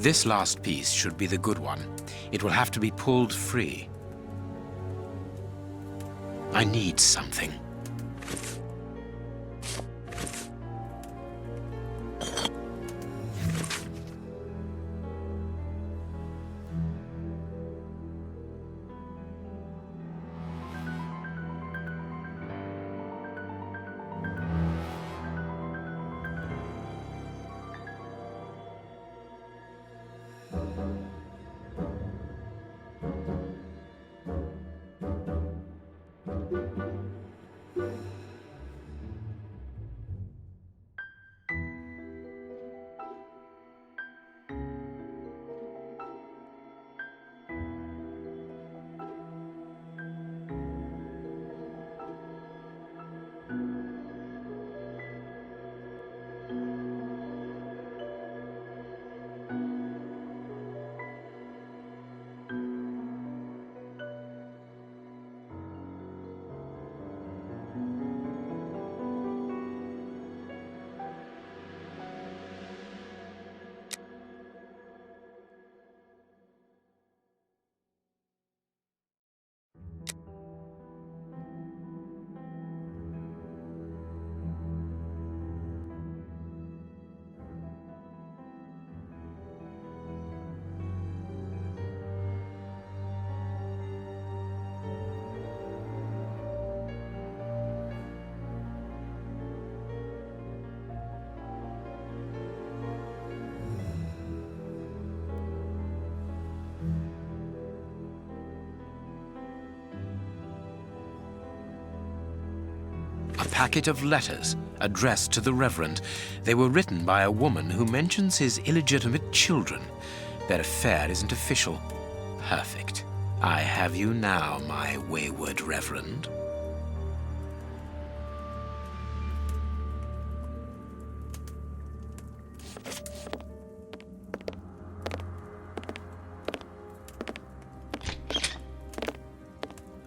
This last piece should be the good one. It will have to be pulled free. I need something. packet of letters addressed to the Reverend. They were written by a woman who mentions his illegitimate children. Their affair isn't official. Perfect. I have you now, my wayward Reverend.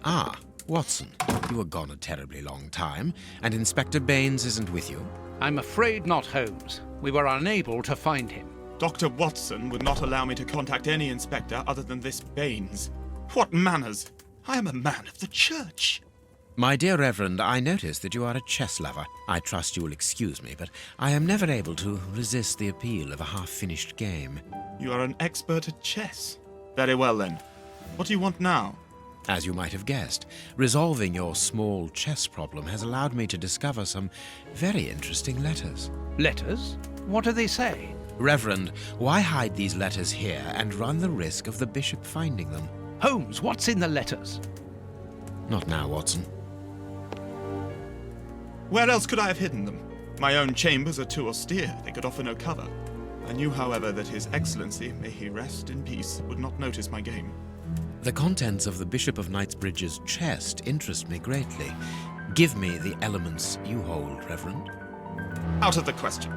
Ah, Watson, you were gone a terribly long time, and Inspector Baines isn't with you. I'm afraid not, Holmes. We were unable to find him. Dr. Watson would not allow me to contact any inspector other than this Baines. What manners! I am a man of the church. My dear Reverend, I notice that you are a chess lover. I trust you will excuse me, but I am never able to resist the appeal of a half-finished game. You are an expert at chess. Very well, then. What do you want now? As you might have guessed, resolving your small chess problem has allowed me to discover some very interesting letters. Letters? What do they say? Reverend, why hide these letters here and run the risk of the bishop finding them? Holmes, what's in the letters? Not now, Watson. Where else could I have hidden them? My own chambers are too austere. They could offer no cover. I knew, however, that His Excellency, may he rest in peace, would not notice my game. The contents of the Bishop of Knightsbridge's chest interest me greatly. Give me the elements you hold, Reverend. Out of the question.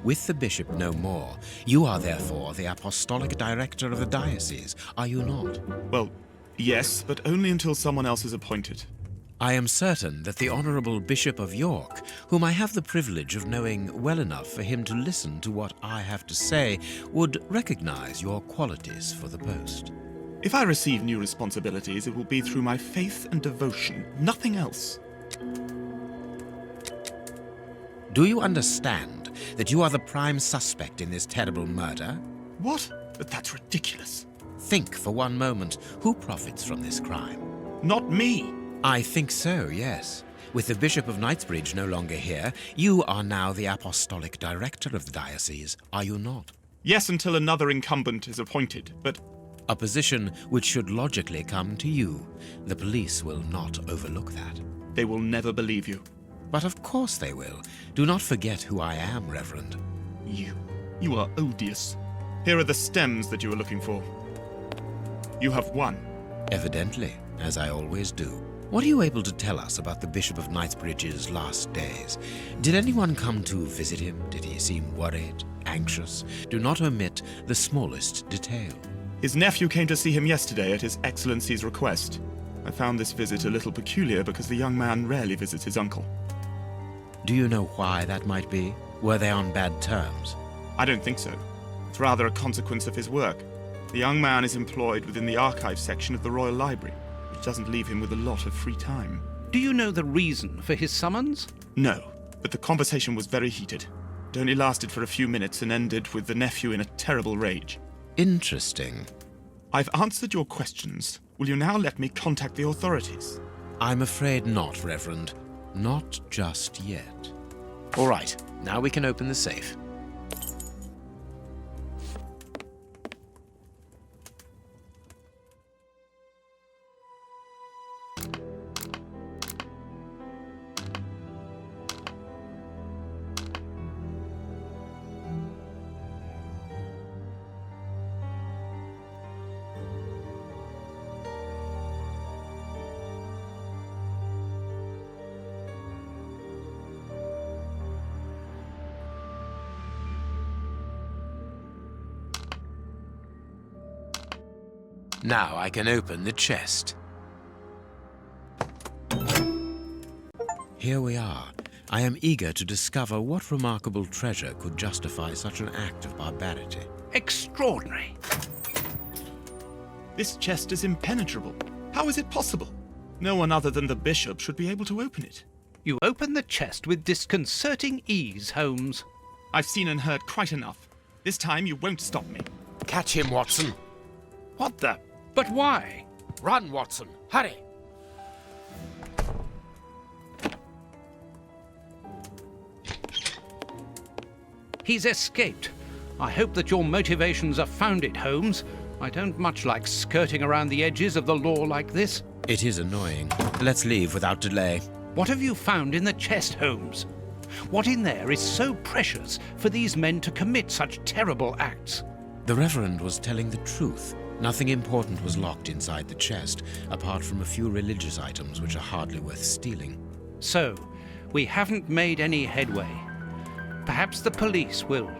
With the bishop no more, you are therefore the apostolic director of the diocese, are you not? Well, yes, but only until someone else is appointed. I am certain that the Honourable Bishop of York, whom I have the privilege of knowing well enough for him to listen to what I have to say, would recognise your qualities for the post. If I receive new responsibilities, it will be through my faith and devotion, nothing else. Do you understand that you are the prime suspect in this terrible murder? What? But that's ridiculous. Think for one moment, who profits from this crime? Not me. I think so, yes. With the Bishop of Knightsbridge no longer here, you are now the apostolic director of the diocese, are you not? Yes, until another incumbent is appointed, but... A position which should logically come to you. The police will not overlook that. They will never believe you. But of course they will. Do not forget who I am, Reverend. You are odious. Here are the stems that you were looking for. You have won. Evidently, as I always do. What are you able to tell us about the Bishop of Knightsbridge's last days? Did anyone come to visit him? Did he seem worried, anxious? Do not omit the smallest detail. His nephew came to see him yesterday at His Excellency's request. I found this visit a little peculiar because the young man rarely visits his uncle. Do you know why that might be? Were they on bad terms? I don't think so. It's rather a consequence of his work. The young man is employed within the archive section of the Royal Library, which doesn't leave him with a lot of free time. Do you know the reason for his summons? No, but the conversation was very heated. It only lasted for a few minutes and ended with the nephew in a terrible rage. Interesting. I've answered your questions. Will you now let me contact the authorities? I'm afraid not, Reverend. Not just yet. All right, now we can open the safe. Now I can open the chest. Here we are. I am eager to discover what remarkable treasure could justify such an act of barbarity. Extraordinary. This chest is impenetrable. How is it possible? No one other than the bishop should be able to open it. You open the chest with disconcerting ease, Holmes. I've seen and heard quite enough. This time you won't stop me. Catch him, Watson. What the? But why? Run, Watson. Hurry. He's escaped. I hope that your motivations are founded, Holmes. I don't much like skirting around the edges of the law like this. It is annoying. Let's leave without delay. What have you found in the chest, Holmes? What in there is so precious for these men to commit such terrible acts? The Reverend was telling the truth. Nothing important was locked inside the chest, apart from a few religious items which are hardly worth stealing. So, we haven't made any headway. Perhaps the police will.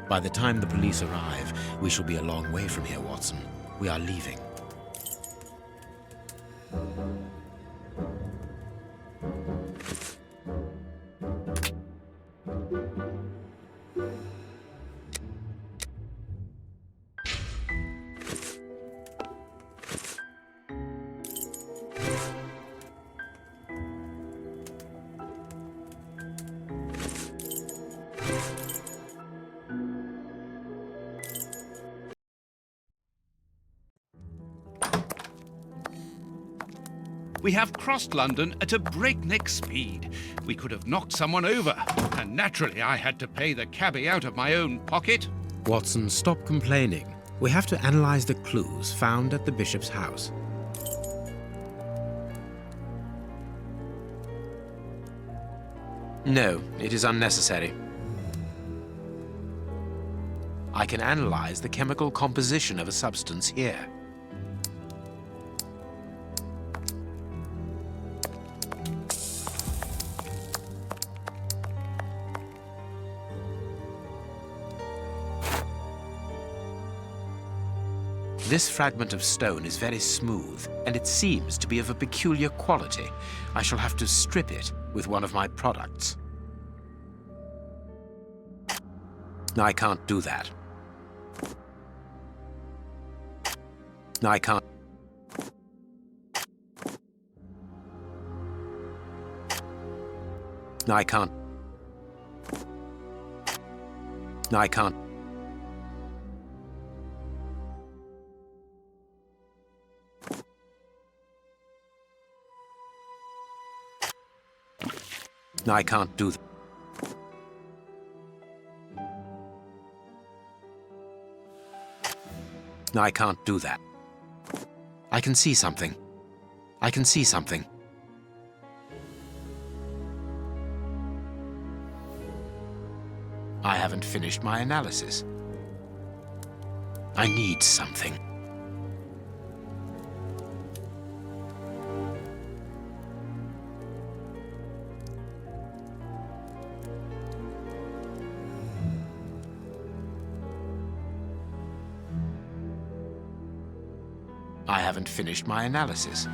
By the time the police arrive, we shall be a long way from here, Watson. We are leaving. We have crossed London at a breakneck speed. We could have knocked someone over, and naturally I had to pay the cabbie out of my own pocket. Watson, stop complaining. We have to analyze the clues found at the bishop's house. No, it is unnecessary. I can analyze the chemical composition of a substance here. This fragment of stone is very smooth, and it seems to be of a peculiar quality. I shall have to strip it with one of my products. I can't do that. I can't. I can't. I can't. I can't do that. I can't do that. I can see something. I can see something. I haven't finished my analysis. I need something. I haven't finished my analysis.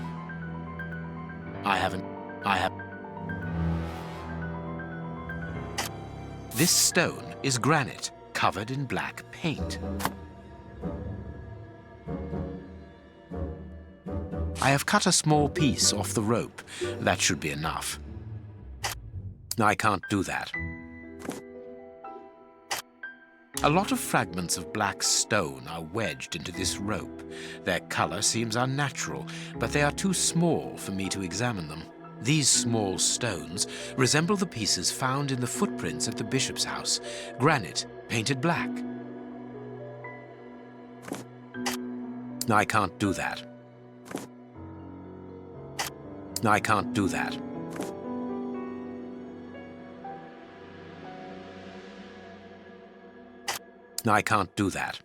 I have. This stone is granite, covered in black paint. I have cut a small piece off the rope. That should be enough. I can't do that. A lot of fragments of black stone are wedged into this rope. Their color seems unnatural, but they are too small for me to examine them. These small stones resemble the pieces found in the footprints at the bishop's house. Granite, painted black. I can't do that. I can't do that. I can't do that.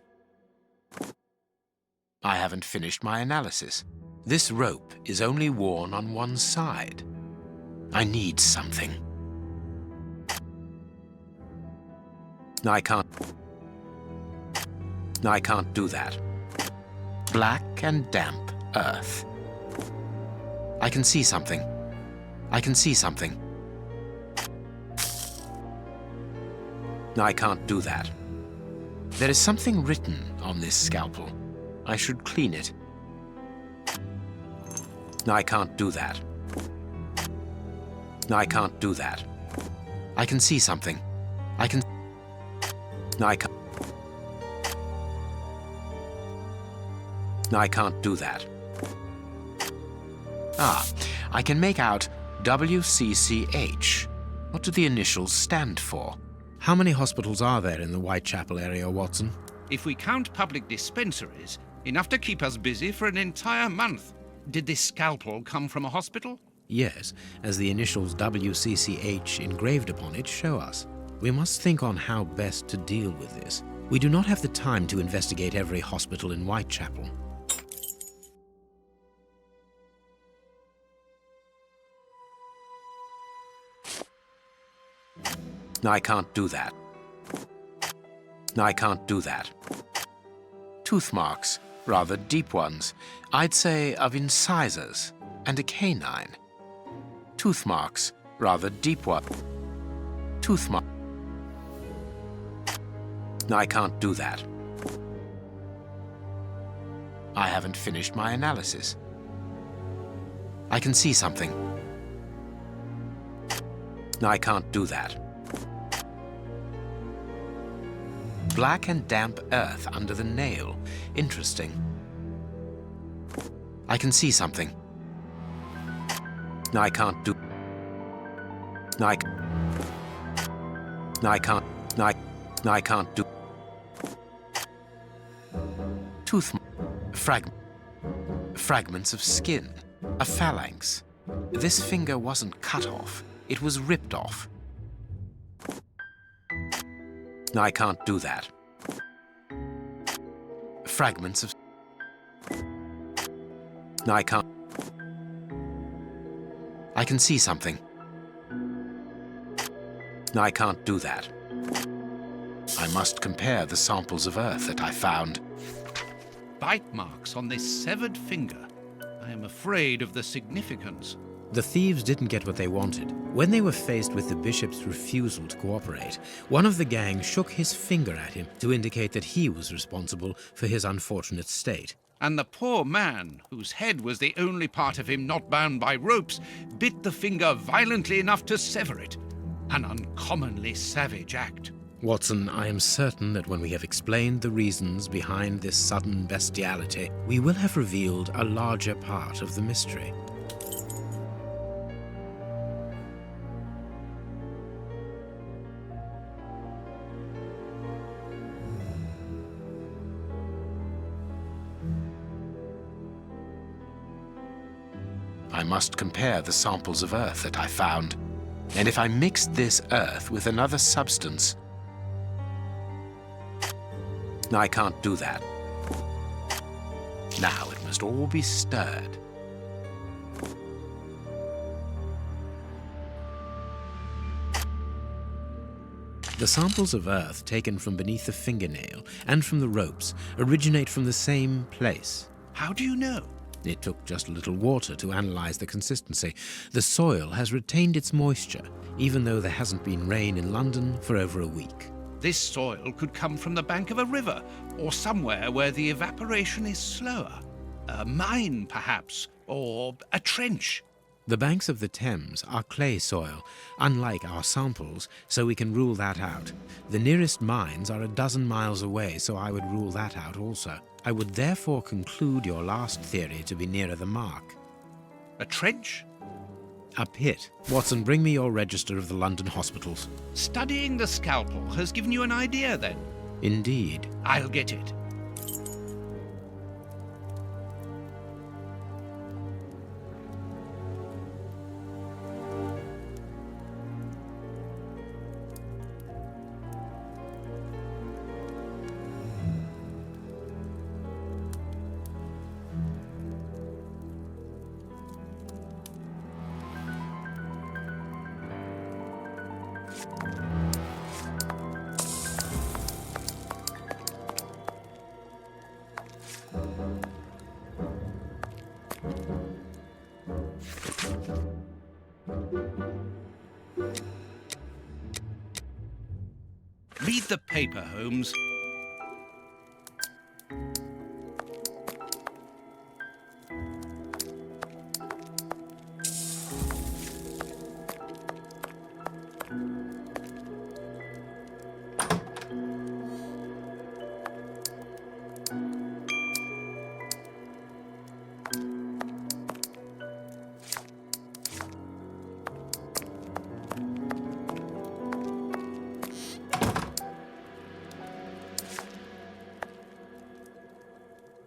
I haven't finished my analysis. This rope is only worn on one side. I need something. I can't do that. Black and damp earth. I can see something. I can see something. I can't do that. There is something written on this scalpel. I should clean it. I can't do that. I can't do that. I can see something. I can't. I can't do that. Ah, I can make out WCCH. What do the initials stand for? How many hospitals are there in the Whitechapel area, Watson? If we count public dispensaries, Enough to keep us busy for an entire month. Did this scalpel come from a hospital? Yes, as the initials WCCH engraved upon it show us. We must think on how best to deal with this. We do not have the time to investigate every hospital in Whitechapel. I can't do that. I can't do that. Tooth marks, rather deep ones. I'd say of incisors and a canine. Tooth marks, rather deep one. Tooth mark. I can't do that. I haven't finished my analysis. I can see something. I can't do that. Black and damp earth under the nail. Interesting. I can see something. I can't do... I can't do... Fragments of skin. A phalanx. This finger wasn't cut off. It was ripped off. I can't do that. Fragments of... I can't... I can see something. I can't do that. I must compare the samples of earth that I found. Bite marks on this severed finger. I am afraid of the significance. The thieves didn't get what they wanted. When they were faced with the bishop's refusal to cooperate, one of the gang shook his finger at him to indicate that he was responsible for his unfortunate state. And the poor man, whose head was the only part of him not bound by ropes, bit the finger violently enough to sever it. An uncommonly savage act. Watson, I am certain that when we have explained the reasons behind this sudden bestiality, we will have revealed a larger part of the mystery. I must compare the samples of earth that I found. And if I mixed this earth with another substance... I can't do that. Now it must all be stirred. The samples of earth taken from beneath the fingernail and from the ropes originate from the same place. How do you know? It took just a little water to analyze the consistency. The soil has retained its moisture, even though there hasn't been rain in London for over a week. This soil could come from the bank of a river, or somewhere where the evaporation is slower. A mine, perhaps, or a trench. The banks of the Thames are clay soil, unlike our samples, so we can rule that out. The nearest mines are 12 miles away, so I would rule that out also. I would therefore conclude your last theory to be nearer the mark. A trench? A pit. Watson, bring me your register of the London hospitals. Studying the scalpel has given you an idea, then? Indeed. I'll get it. Read the paper, Holmes.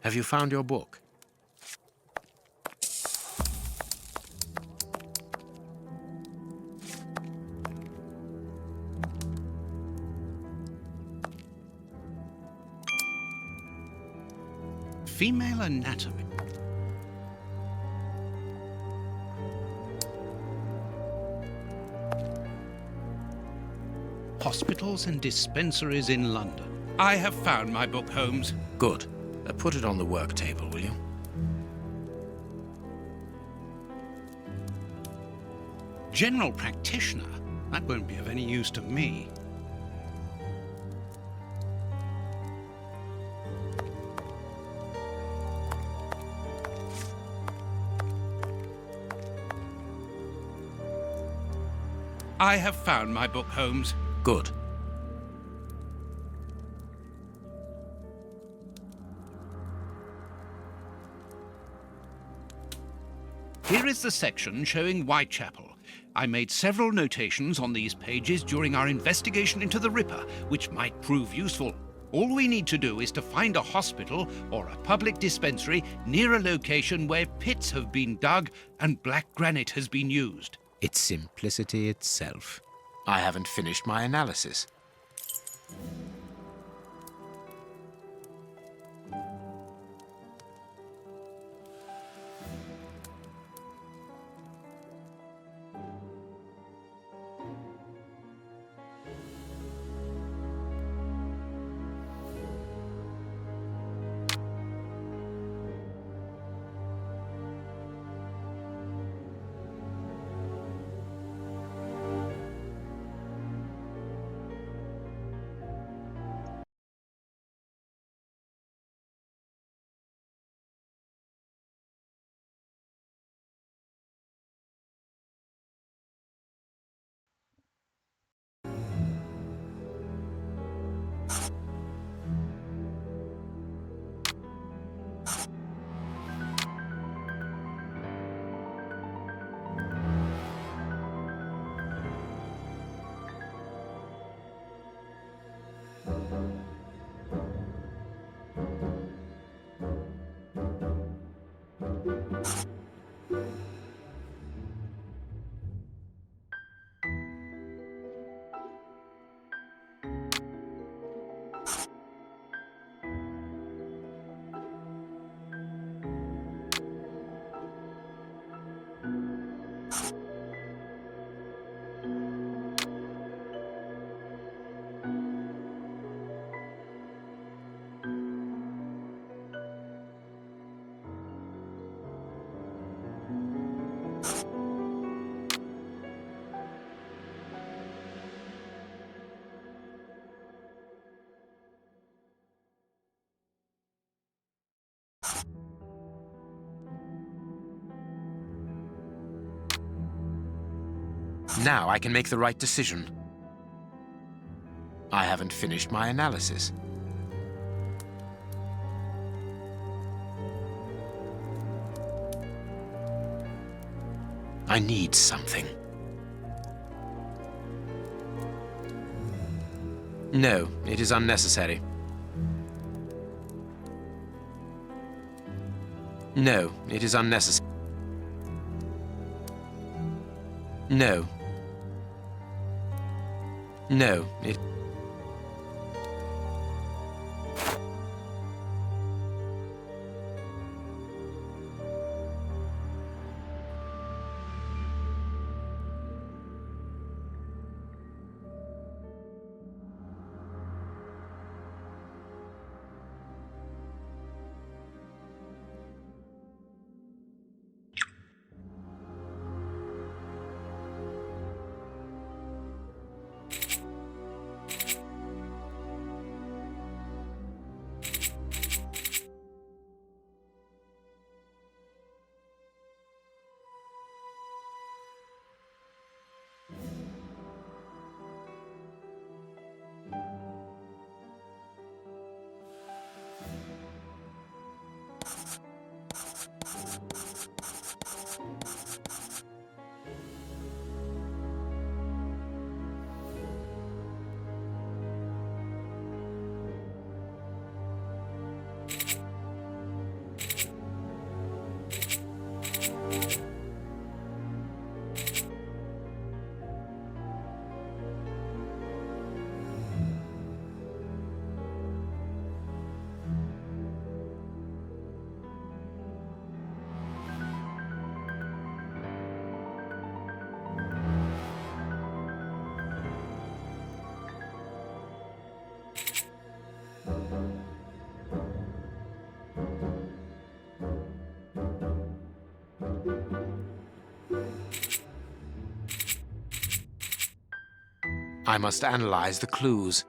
Have you found your book? Female anatomy. Hospitals and dispensaries in London. I have found my book, Holmes. Good. Put it on the work table, will you? General practitioner? That won't be of any use to me. I have found my book, Holmes. Good. Here is the section showing Whitechapel. I made several notations on these pages during our investigation into the Ripper, which might prove useful. All we need to do is to find a hospital or a public dispensary near a location where pits have been dug and black granite has been used. It's simplicity itself. I haven't finished my analysis. Now I can make the right decision. I haven't finished my analysis. I need something. No, it is unnecessary. No, it is unnecessary. No. No, it... I must analyze the clues.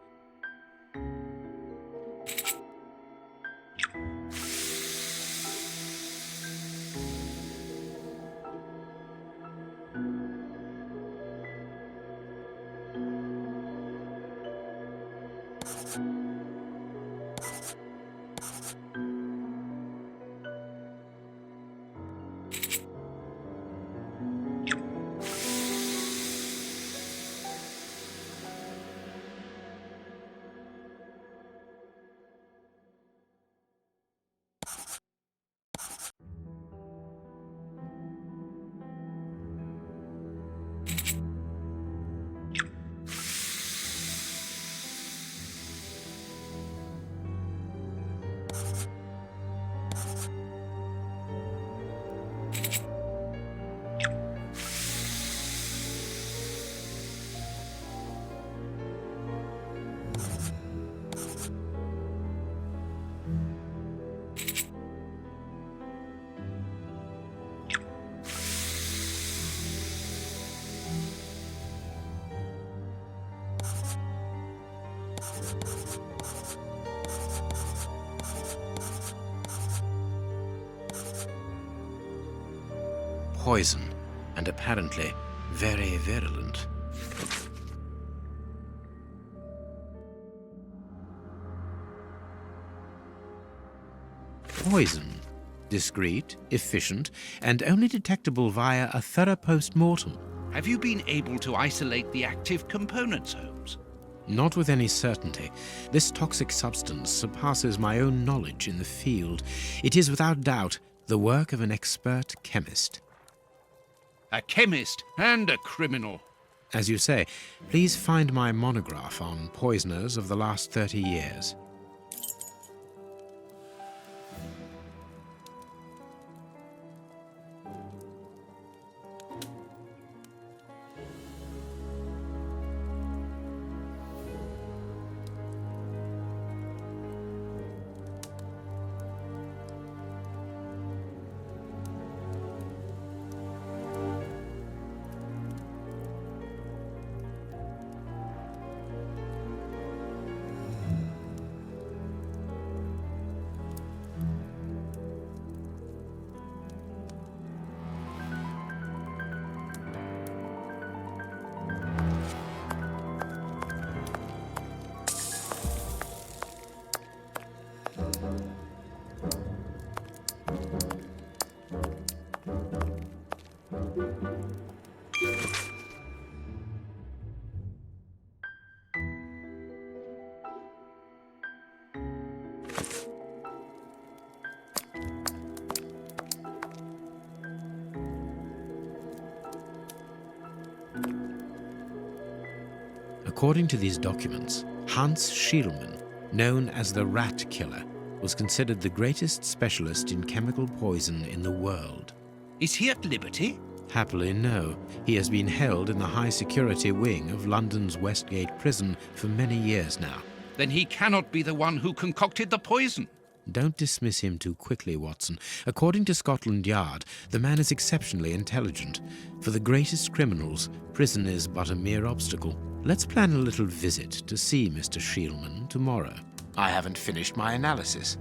Poison, and apparently very virulent. Poison. Discreet, efficient, and only detectable via a thorough post-mortem. Have you been able to isolate the active components, Holmes? Not with any certainty. This toxic substance surpasses my own knowledge in the field. It is without doubt the work of an expert chemist. A chemist and a criminal. As you say, please find my monograph on poisoners of the last 30 years. According to these documents, Hans Schielmann, known as the Rat Killer, was considered the greatest specialist in chemical poison in the world. Is he at liberty? Happily, no. He has been held in the high-security wing of London's Westgate prison for many years now. Then he cannot be the one who concocted the poison. Don't dismiss him too quickly, Watson. According to Scotland Yard, the man is exceptionally intelligent. For the greatest criminals, prison is but a mere obstacle. Let's plan a little visit to see Mr. Schielmann tomorrow. I haven't finished my analysis.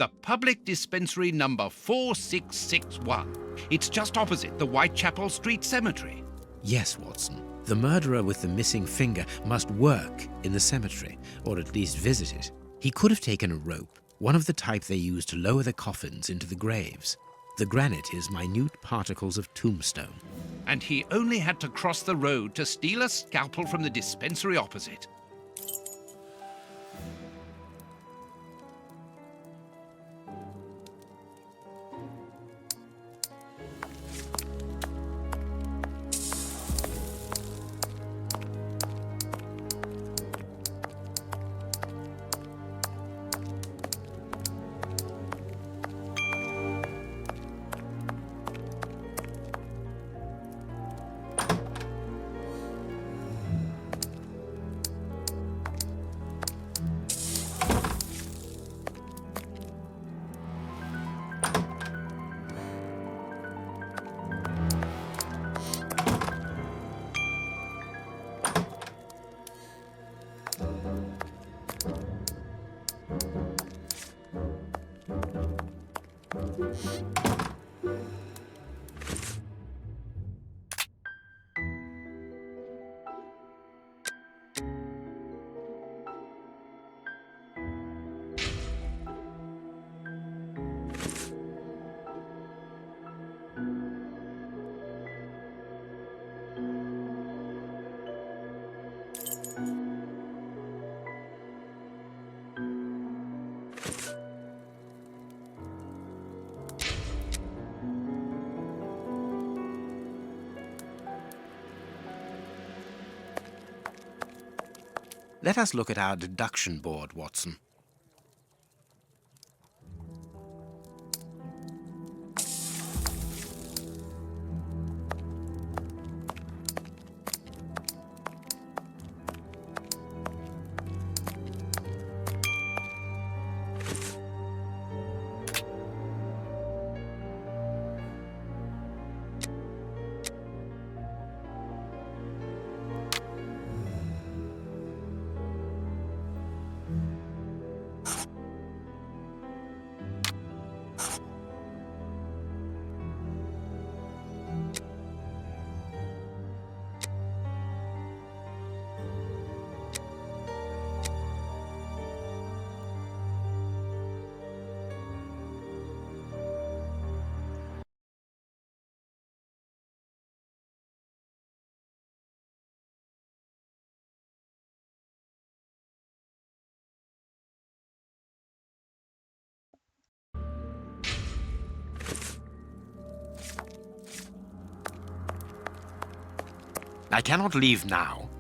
The public dispensary number 4661. It's just opposite the Whitechapel Street Cemetery. Yes, Watson. The murderer with the missing finger must work in the cemetery, or at least visit it. He could have taken a rope, one of the type they use to lower the coffins into the graves. The granite is minute particles of tombstone. And he only had to cross the road to steal a scalpel from the dispensary opposite. Let us look at our deduction board, Watson. I cannot leave now.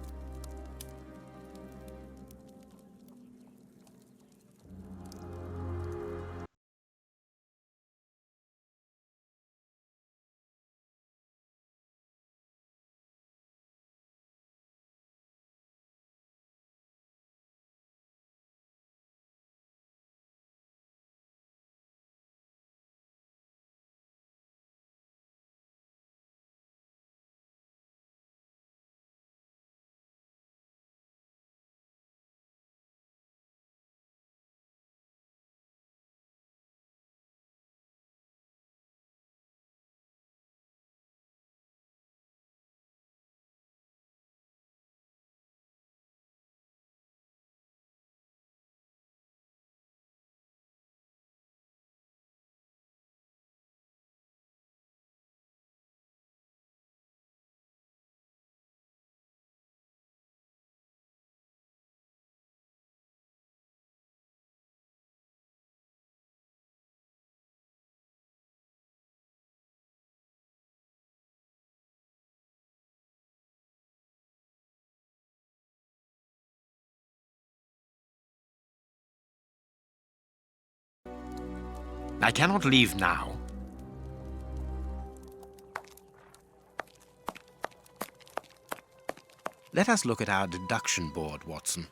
I cannot leave now. Let us look at our deduction board, Watson.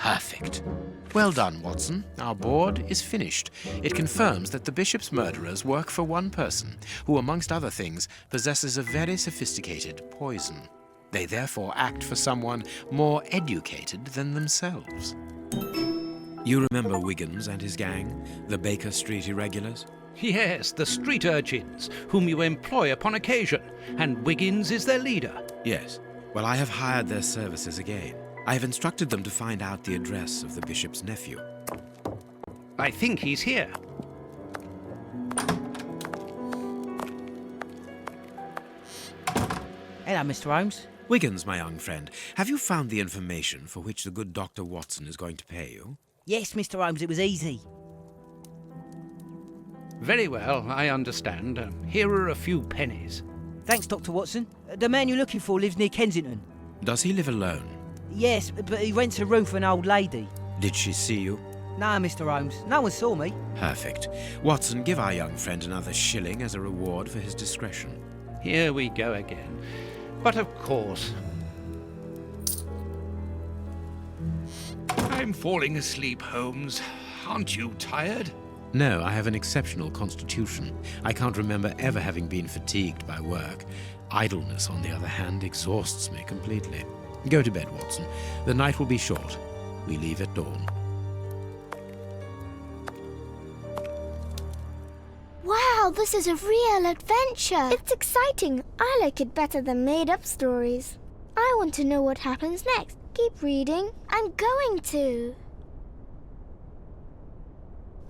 Perfect. Well done, Watson. Our board is finished. It confirms that the bishop's murderers work for one person, who, amongst other things, possesses a very sophisticated poison. They therefore act for someone more educated than themselves. You remember Wiggins and his gang, the Baker Street Irregulars? Yes, the street urchins, whom you employ upon occasion, and Wiggins is their leader. Yes. Well, I have hired their services again. I have instructed them to find out the address of the bishop's nephew. I think he's here. Hello, Mr. Holmes. Wiggins, my young friend, have you found the information for which the good Dr. Watson is going to pay you? Yes, Mr. Holmes, it was easy. Very well, I understand. Here are a few pennies. Thanks, Dr. Watson. The man you're looking for lives near Kensington. Does he live alone? Yes, but he rents a room for an old lady. Did she see you? No, Mr. Holmes, no one saw me. Perfect. Watson, give our young friend another shilling as a reward for his discretion. Here we go again. But of course... I'm falling asleep, Holmes. Aren't you tired? No, I have an exceptional constitution. I can't remember ever having been fatigued by work. Idleness, on the other hand, exhausts me completely. Go to bed, Watson. The night will be short. We leave at dawn. Wow, this is a real adventure. It's exciting. I like it better than made-up stories. I want to know what happens next. Keep reading. I'm going to.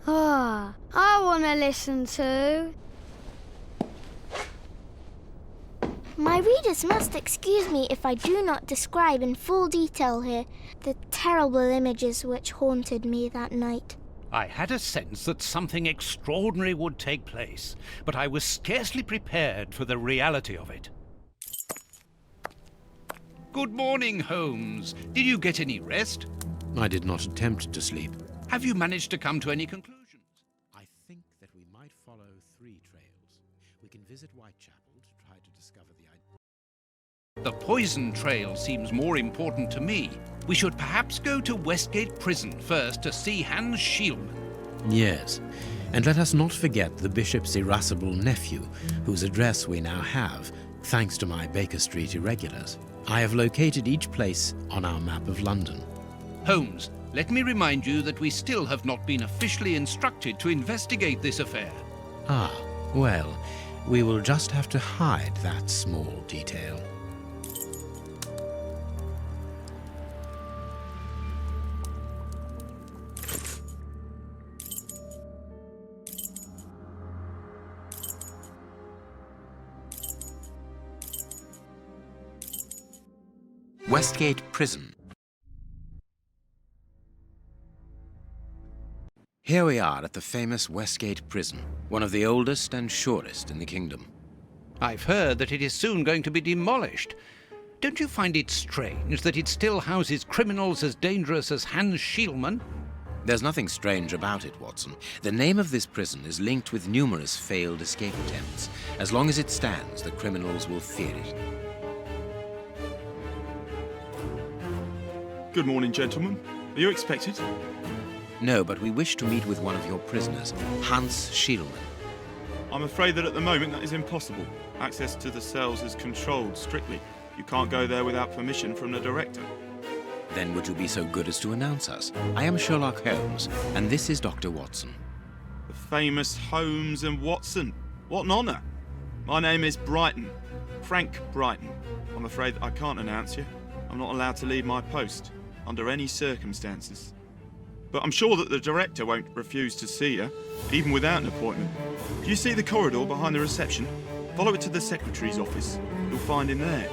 Ah, I want to listen to. My readers must excuse me if I do not describe in full detail here the terrible images which haunted me that night. I had a sense that something extraordinary would take place, but I was scarcely prepared for the reality of it. Good morning, Holmes. Did you get any rest? I did not attempt to sleep. Have you managed to come to any conclusions? I think that we might follow 3 trails. We can visit Whitechapel to try to discover the idea. The poison trail seems more important to me. We should perhaps go to Westgate Prison first to see Hans Schielman. Yes, and let us not forget the bishop's irascible nephew, whose address we now have, thanks to my Baker Street Irregulars. I have located each place on our map of London. Holmes, let me remind you that we still have not been officially instructed to investigate this affair. Ah, well, we will just have to hide that small detail. Westgate Prison. Here we are at the famous Westgate Prison, one of the oldest and surest in the kingdom. I've heard that it is soon going to be demolished. Don't you find it strange that it still houses criminals as dangerous as Hans Schielman? There's nothing strange about it, Watson. The name of this prison is linked with numerous failed escape attempts. As long as it stands, the criminals will fear it. Good morning, gentlemen. Are you expected? No, but we wish to meet with one of your prisoners, Hans Schielman. I'm afraid that at the moment that is impossible. Access to the cells is controlled strictly. You can't go there without permission from the director. Then would you be so good as to announce us? I am Sherlock Holmes, and this is Dr. Watson. The famous Holmes and Watson. What an honour. My name is Brighton. Frank Brighton. I'm afraid I can't announce you. I'm not allowed to leave my post, under any circumstances. But I'm sure that the director won't refuse to see you, even without an appointment. Do you see the corridor behind the reception? Follow it to the secretary's office. You'll find him there.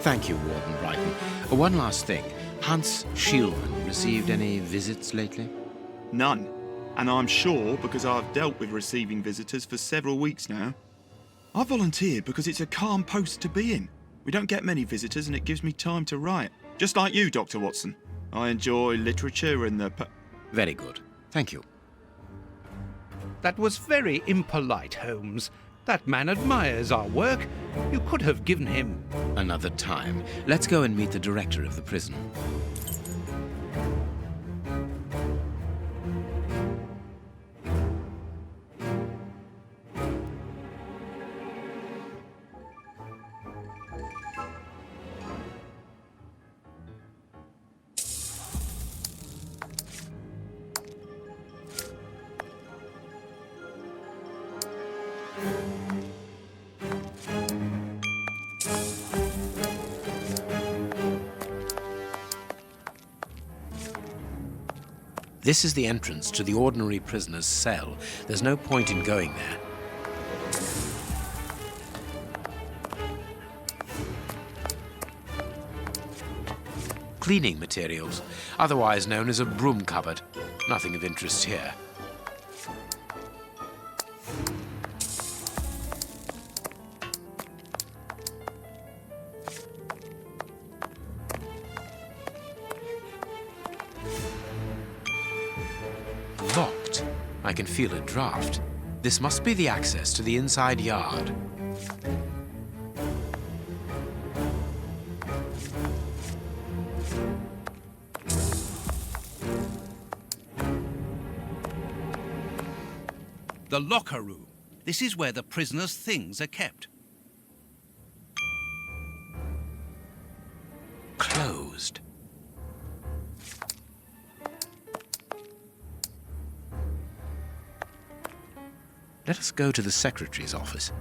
Thank you, Warden Brighton. One last thing. Hans Schielman received any visits lately? None. And I'm sure because I've dealt with receiving visitors for several weeks now. I volunteered because it's a calm post to be in. We don't get many visitors and it gives me time to write. Just like you, Dr. Watson. I enjoy literature and the... Very good. Thank you. That was very impolite, Holmes. That man admires our work. You could have given him... Another time. Let's go and meet the director of the prison. This is the entrance to the ordinary prisoner's cell. There's no point in going there. Cleaning materials, otherwise known as a broom cupboard. Nothing of interest here. Locked. I can feel a draft. This must be the access to the inside yard. The locker room. This is where the prisoner's things are kept. Closed. Let us go to the secretary's office.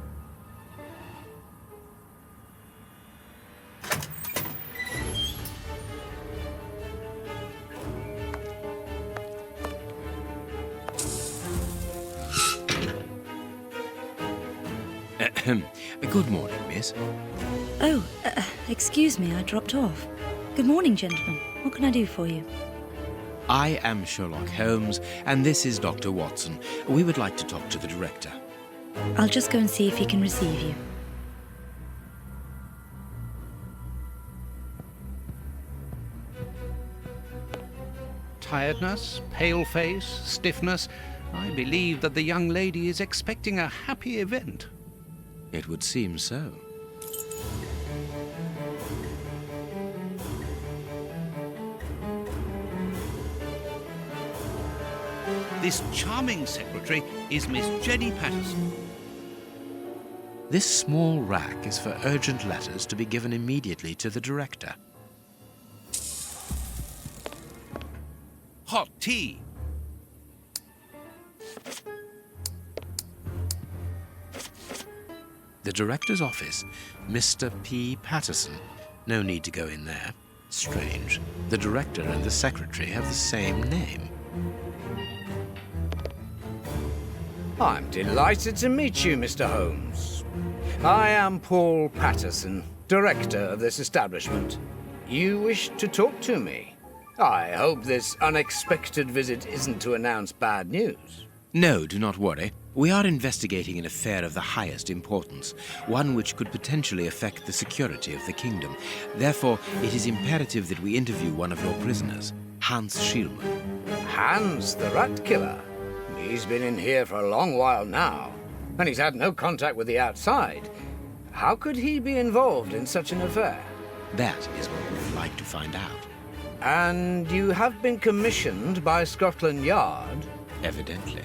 Good morning, miss. Oh, excuse me, I dropped off. Good morning, gentlemen. What can I do for you? I am Sherlock Holmes, and this is Dr. Watson. We would like to talk to the director. I'll just go and see if he can receive you. Tiredness, pale face, stiffness. I believe that the young lady is expecting a happy event. It would seem so. This charming secretary is Miss Jenny Patterson. This small rack is for urgent letters to be given immediately to the director. Hot tea. The director's office, Mr. P. Patterson. No need to go in there. Strange. The director and the secretary have the same name. I'm delighted to meet you, Mr. Holmes. I am Paul Patterson, director of this establishment. You wish to talk to me? I hope this unexpected visit isn't to announce bad news. No, do not worry. We are investigating an affair of the highest importance, one which could potentially affect the security of the kingdom. Therefore, it is imperative that we interview one of your prisoners, Hans Schielmann. Hans, the rat killer? He's been in here for a long while now, and he's had no contact with the outside. How could he be involved in such an affair? That is what we would like to find out. And you have been commissioned by Scotland Yard? Evidently.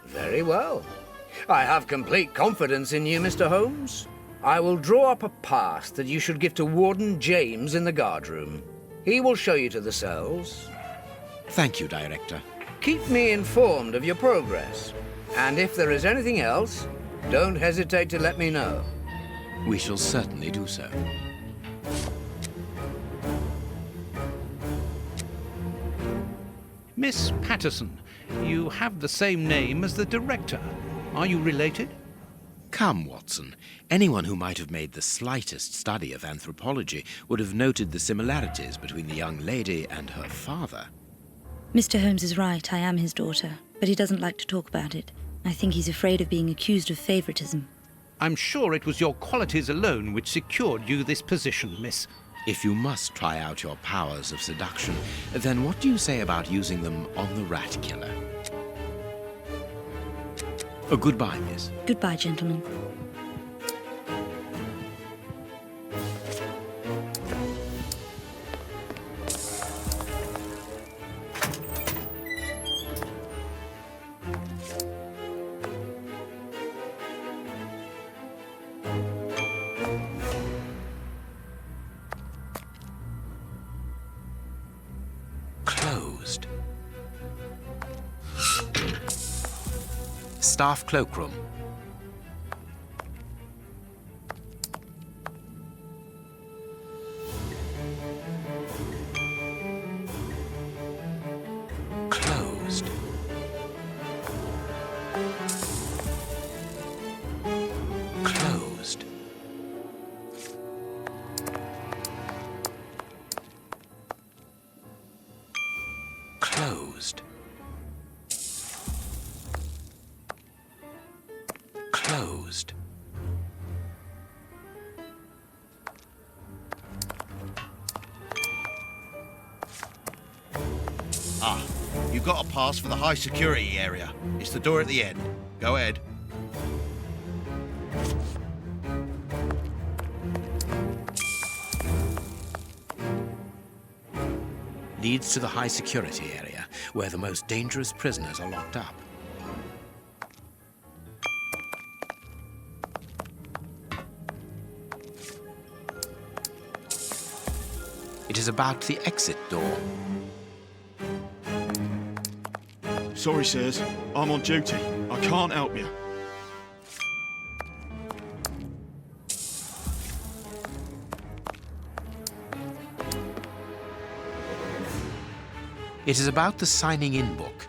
Very well. I have complete confidence in you, Mr. Holmes. I will draw up a pass that you should give to Warden James in the guardroom. He will show you to the cells. Thank you, Director. Keep me informed of your progress. And if there is anything else, don't hesitate to let me know. We shall certainly do so. Miss Patterson, you have the same name as the director. Are you related? Come, Watson. Anyone who might have made the slightest study of anthropology would have noted the similarities between the young lady and her father. Mr. Holmes is right, I am his daughter, but he doesn't like to talk about it. I think he's afraid of being accused of favoritism. I'm sure it was your qualities alone which secured you this position, miss. If you must try out your powers of seduction, then what do you say about using them on the rat killer? Goodbye, miss. Goodbye, gentlemen. Closed. Staff cloakroom. Closed. Closed. Closed. Ah, you've got a pass for the high security area. It's the door at the end. Go ahead. Leads to the high security area, where the most dangerous prisoners are locked up. It is about the exit door. Sorry, sirs. I'm on duty. I can't help you. It is about the signing in book.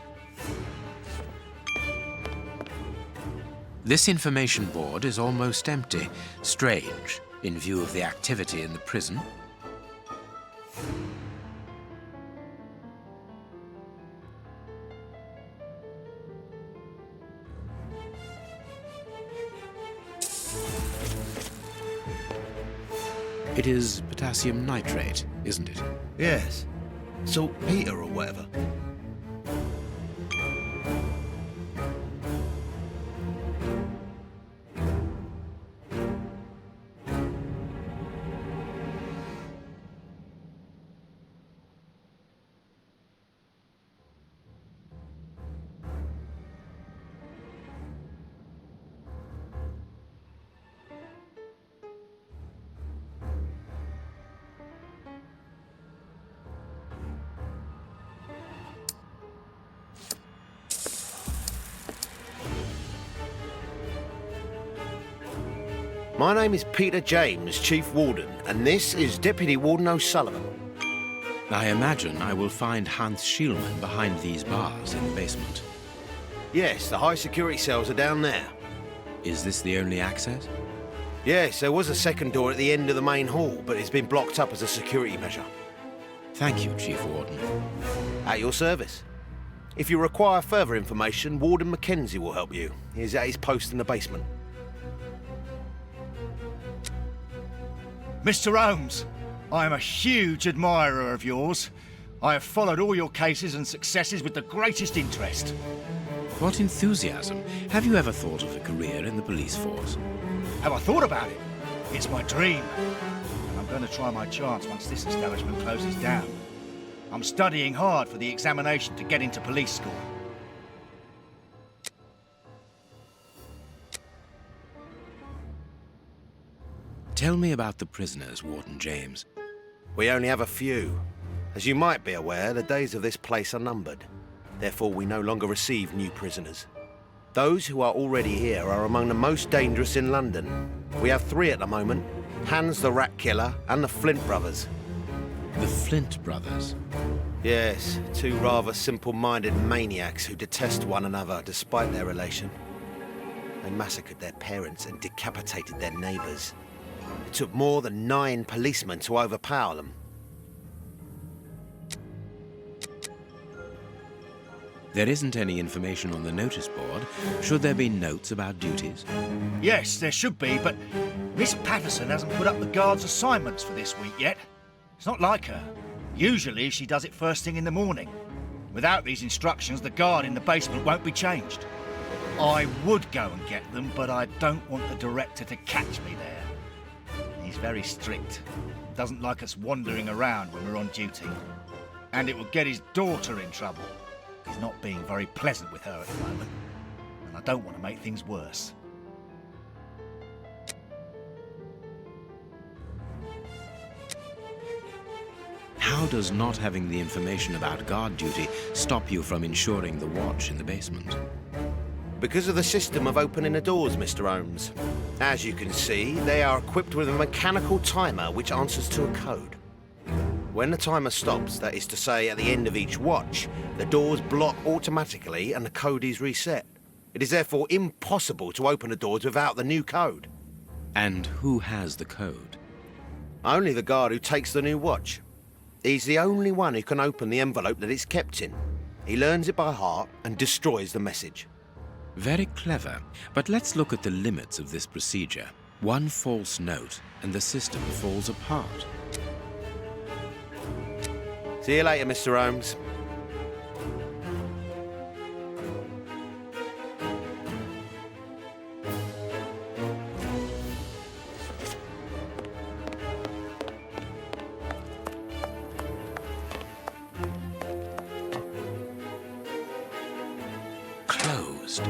This information board is almost empty. Strange, in view of the activity in the prison. It is potassium nitrate, isn't it? Yes. Saltpeter or whatever. My name is Peter James, Chief Warden, and this is Deputy Warden O'Sullivan. I imagine I will find Hans Schielmann behind these bars in the basement. Yes, the high security cells are down there. Is this the only access? Yes, there was a second door at the end of the main hall, but it's been blocked up as a security measure. Thank you, Chief Warden. At your service. If you require further information, Warden Mackenzie will help you. He's at his post in the basement. Mr. Holmes, I am a huge admirer of yours. I have followed all your cases and successes with the greatest interest. What enthusiasm. Have you ever thought of a career in the police force? Have I thought about it? It's my dream. And I'm going to try my chance once this establishment closes down. I'm studying hard for the examination to get into police school. Tell me about the prisoners, Warden James. We only have a few. As you might be aware, the days of this place are numbered. Therefore, we no longer receive new prisoners. Those who are already here are among the most dangerous in London. We have 3 at the moment, Hans the Rat Killer and the Flint Brothers. The Flint Brothers? Yes, 2 rather simple-minded maniacs who detest one another despite their relation. They massacred their parents and decapitated their neighbours. It took more than 9 policemen to overpower them. There isn't any information on the notice board. Should there be notes about duties? Yes, there should be, but Miss Patterson hasn't put up the guard's assignments for this week yet. It's not like her. Usually she does it first thing in the morning. Without these instructions, the guard in the basement won't be changed. I would go and get them, but I don't want the director to catch me there. He's very strict. Doesn't like us wandering around when we're on duty. And it would get his daughter in trouble. He's not being very pleasant with her at the moment. And I don't want to make things worse. How does not having the information about guard duty stop you from ensuring the watch in the basement? Because of the system of opening the doors, Mr. Holmes. As you can see, they are equipped with a mechanical timer which answers to a code. When the timer stops, that is to say at the end of each watch, the doors block automatically and the code is reset. It is therefore impossible to open the doors without the new code. And who has the code? Only the guard who takes the new watch. He's the only one who can open the envelope that it's kept in. He learns it by heart and destroys the message. Very clever, but let's look at the limits of this procedure. One false note, and the system falls apart. See you later, Mr. Holmes. Closed.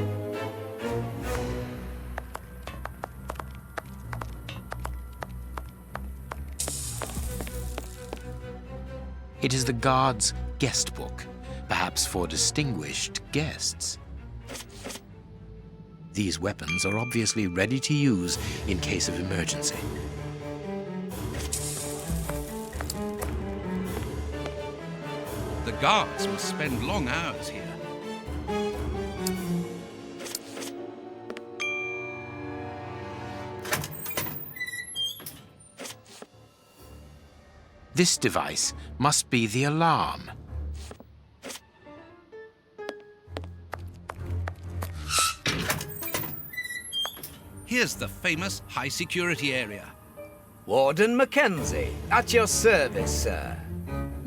It is the guard's guest book, perhaps for distinguished guests. These weapons are obviously ready to use in case of emergency. The guards must spend long hours here. This device must be the alarm. Here's the famous high-security area. Warden Mackenzie, at your service, sir.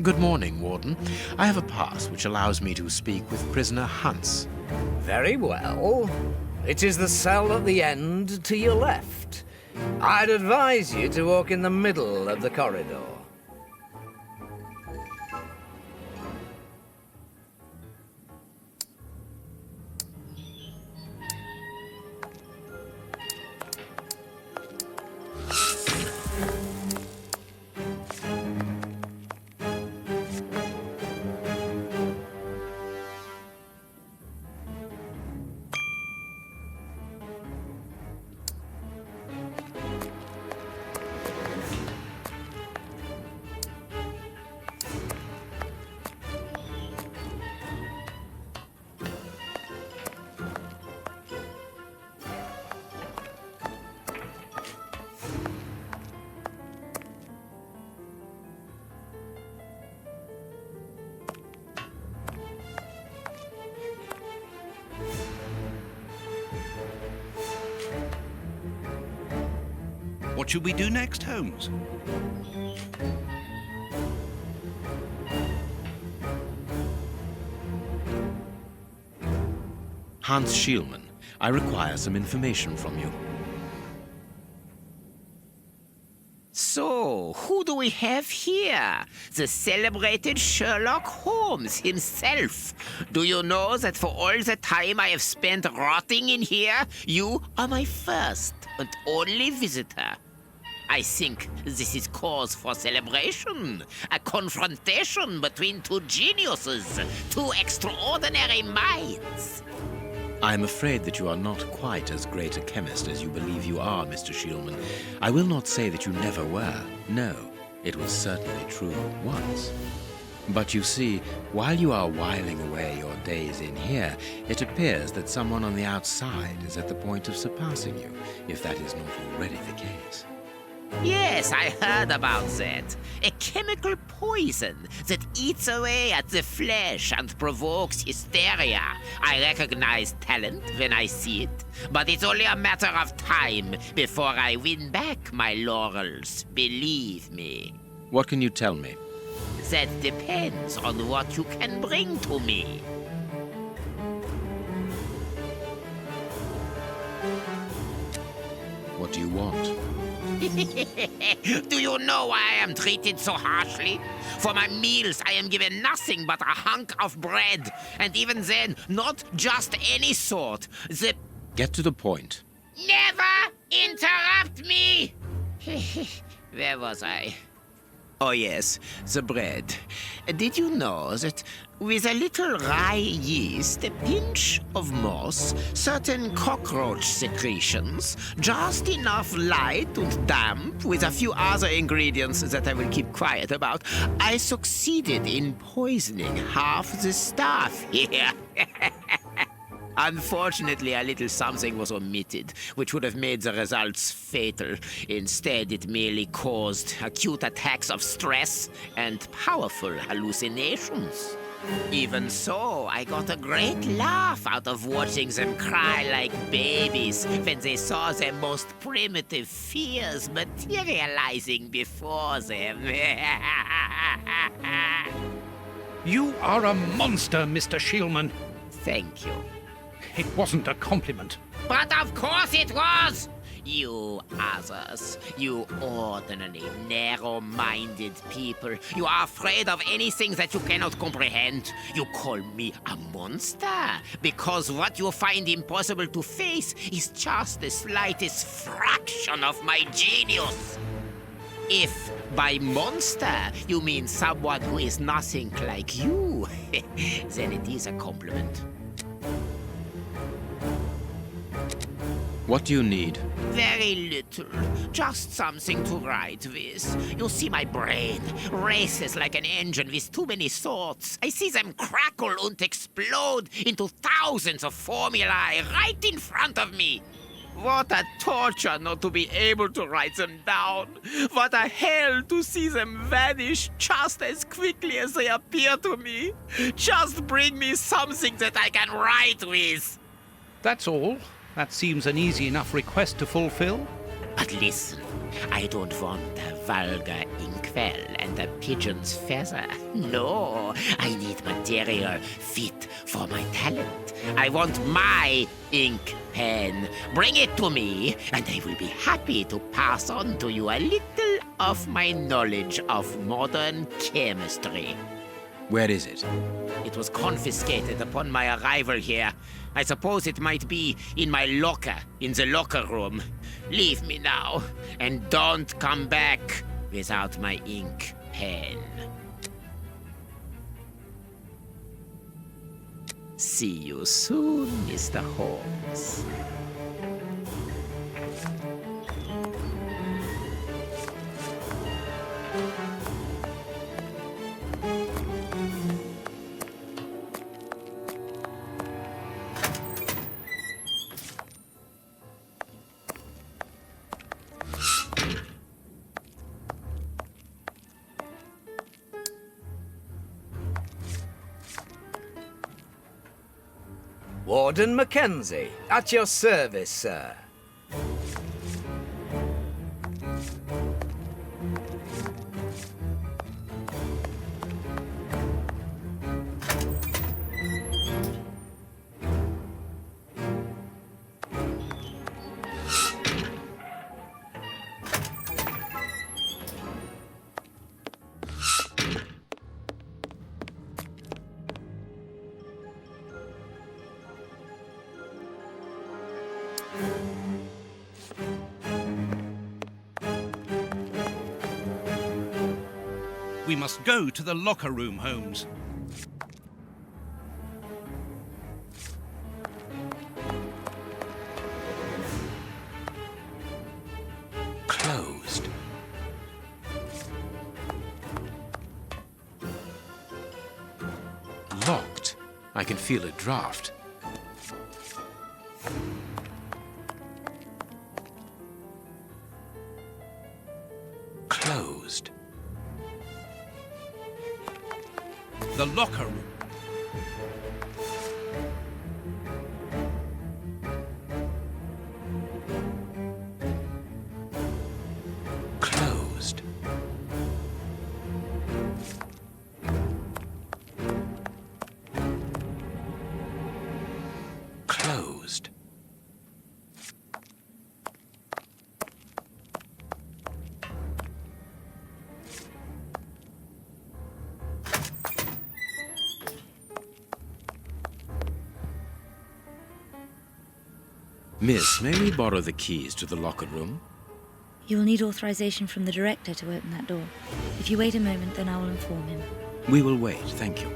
Good morning, Warden. I have a pass which allows me to speak with prisoner Hunts. Very well. It is the cell at the end to your left. I'd advise you to walk in the middle of the corridor. What should we do next, Holmes? Hans Schielman, I require some information from you. So, who do we have here? The celebrated Sherlock Holmes himself. Do you know that for all the time I have spent rotting in here, you are my first and only visitor? I think this is cause for celebration. A confrontation between two geniuses, two extraordinary minds. I'm afraid that you are not quite as great a chemist as you believe you are, Mr. Schielman. I will not say that you never were. No, it was certainly true once. But you see, while you are whiling away your days in here, it appears that someone on the outside is at the point of surpassing you, if that is not already the case. Yes, I heard about that. A chemical poison that eats away at the flesh and provokes hysteria. I recognize talent when I see it, but it's only a matter of time before I win back my laurels, believe me. What can you tell me? That depends on what you can bring to me. What do you want? Do you know why I am treated so harshly? For my meals, I am given nothing but a hunk of bread. And even then, not just any sort. Get to the point. Never interrupt me! Where was I? Oh, yes, the bread. Did you know that with a little rye yeast, a pinch of moss, certain cockroach secretions, just enough light and damp, with a few other ingredients that I will keep quiet about, I succeeded in poisoning half the staff here. Unfortunately, a little something was omitted, which would have made the results fatal. Instead, it merely caused acute attacks of stress and powerful hallucinations. Even so, I got a great laugh out of watching them cry like babies when they saw their most primitive fears materializing before them. You are a monster, Mr. Shieldman. Thank you. It wasn't a compliment. But of course it was! You others, you ordinary, narrow-minded people, you are afraid of anything that you cannot comprehend. You call me a monster because what you find impossible to face is just the slightest fraction of my genius. If by monster you mean someone who is nothing like you, then it is a compliment. What do you need? Very little. Just something to write with. You see, my brain races like an engine with too many thoughts. I see them crackle and explode into thousands of formulae right in front of me. What a torture not to be able to write them down. What a hell to see them vanish just as quickly as they appear to me. Just bring me something that I can write with. That's all. That seems an easy enough request to fulfill. But listen, I don't want a vulgar inkwell and a pigeon's feather. No, I need material fit for my talent. I want my ink pen. Bring it to me, and I will be happy to pass on to you a little of my knowledge of modern chemistry. Where is it? It was confiscated upon my arrival here. I suppose it might be in my locker, in the locker room. Leave me now, and don't come back without my ink pen. See you soon, Mr. Holmes. Warden Mackenzie, at your service, sir. We must go to the locker room, Holmes. Closed. Locked. I can feel a draft. Closed. The locker room. Closed. Closed. Miss, may we borrow the keys to the locker room? You will need authorization from the director to open that door. If you wait a moment, then I will inform him. We will wait, thank you.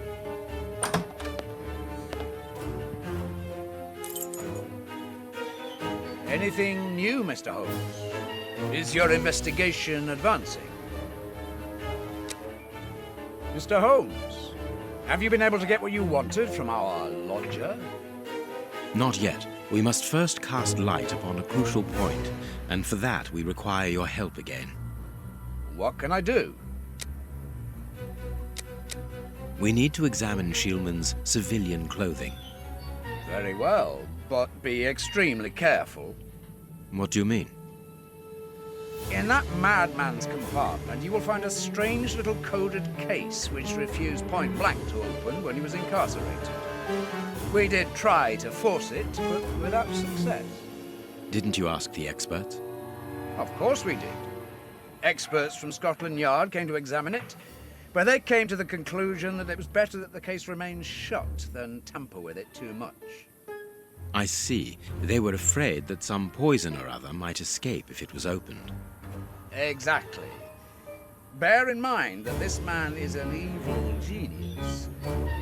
Anything new, Mr. Holmes? Is your investigation advancing? Mr. Holmes, have you been able to get what you wanted from our lodger? Not yet. We must first cast light upon a crucial point, and for that we require your help again. What can I do? We need to examine Shieldman's civilian clothing. Very well, but be extremely careful. What do you mean? In that madman's compartment, you will find a strange little coded case which refused point blank to open when he was incarcerated. We did try to force it, but without success. Didn't you ask the experts? Of course we did. Experts from Scotland Yard came to examine it, but they came to the conclusion that it was better that the case remained shut than tamper with it too much. I see. They were afraid that some poison or other might escape if it was opened. Exactly. Bear in mind that this man is an evil genius,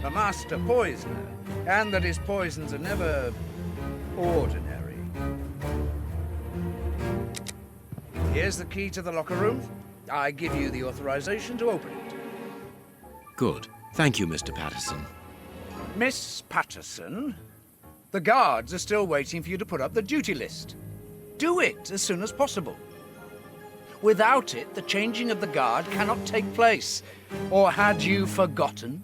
a master poisoner, and that his poisons are never ordinary. Here's the key to the locker room. I give you the authorization to open it. Good. Thank you, Mr. Patterson. Miss Patterson, the guards are still waiting for you to put up the duty list. Do it as soon as possible. Without it, the changing of the guard cannot take place. Or had you forgotten?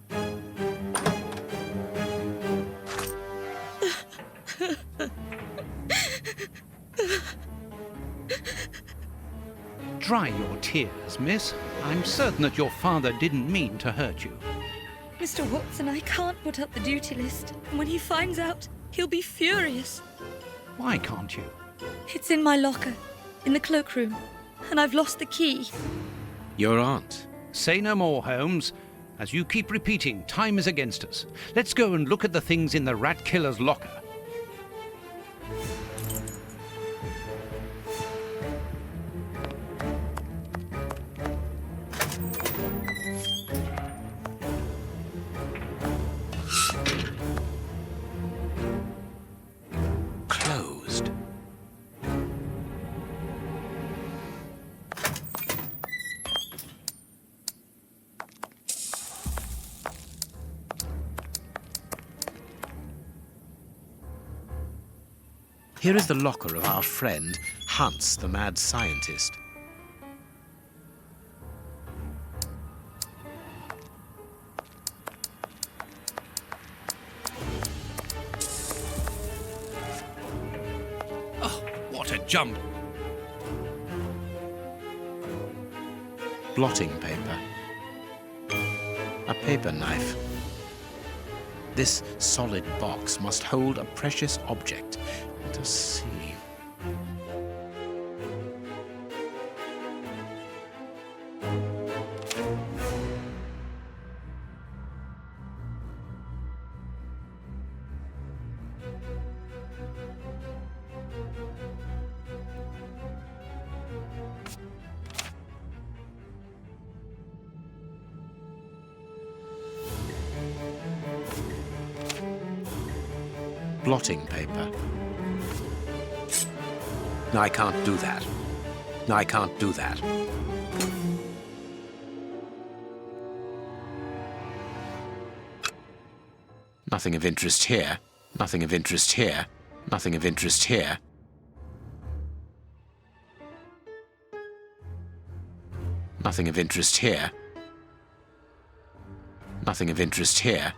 Dry your tears, miss. I'm certain that your father didn't mean to hurt you. Mr. Watson, I can't put up the duty list. And when he finds out, he'll be furious. Why can't you? It's in my locker, in the cloakroom, and I've lost the key. Your aunt. Say no more, Holmes. As you keep repeating, time is against us. Let's go and look at the things in the rat killer's locker. Closed. Here is the locker of our friend, Hans, the mad scientist. Oh, what a jump! Blotting paper. A paper knife. This solid box must hold a precious object. Let us see. Blotting paper. I can't do that. I can't do that. Nothing of interest here. Nothing of interest here. Nothing of interest here. Nothing of interest here. Nothing of interest here.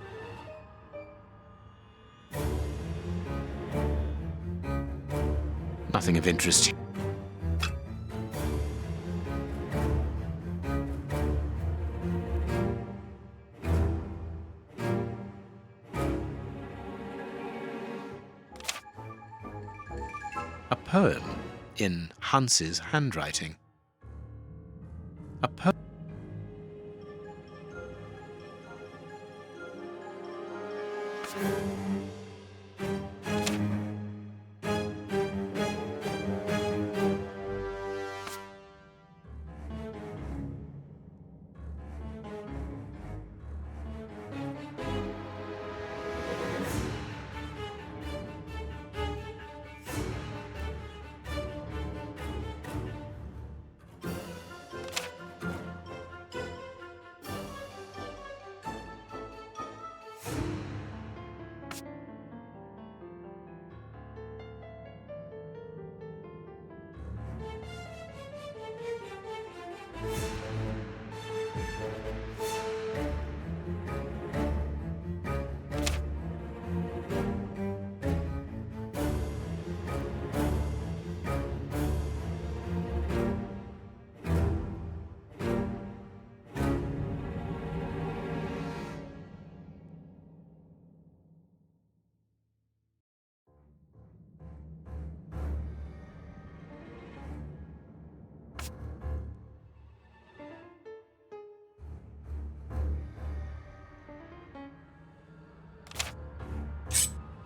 Nothing of interest. A poem in Hans's handwriting. A poem.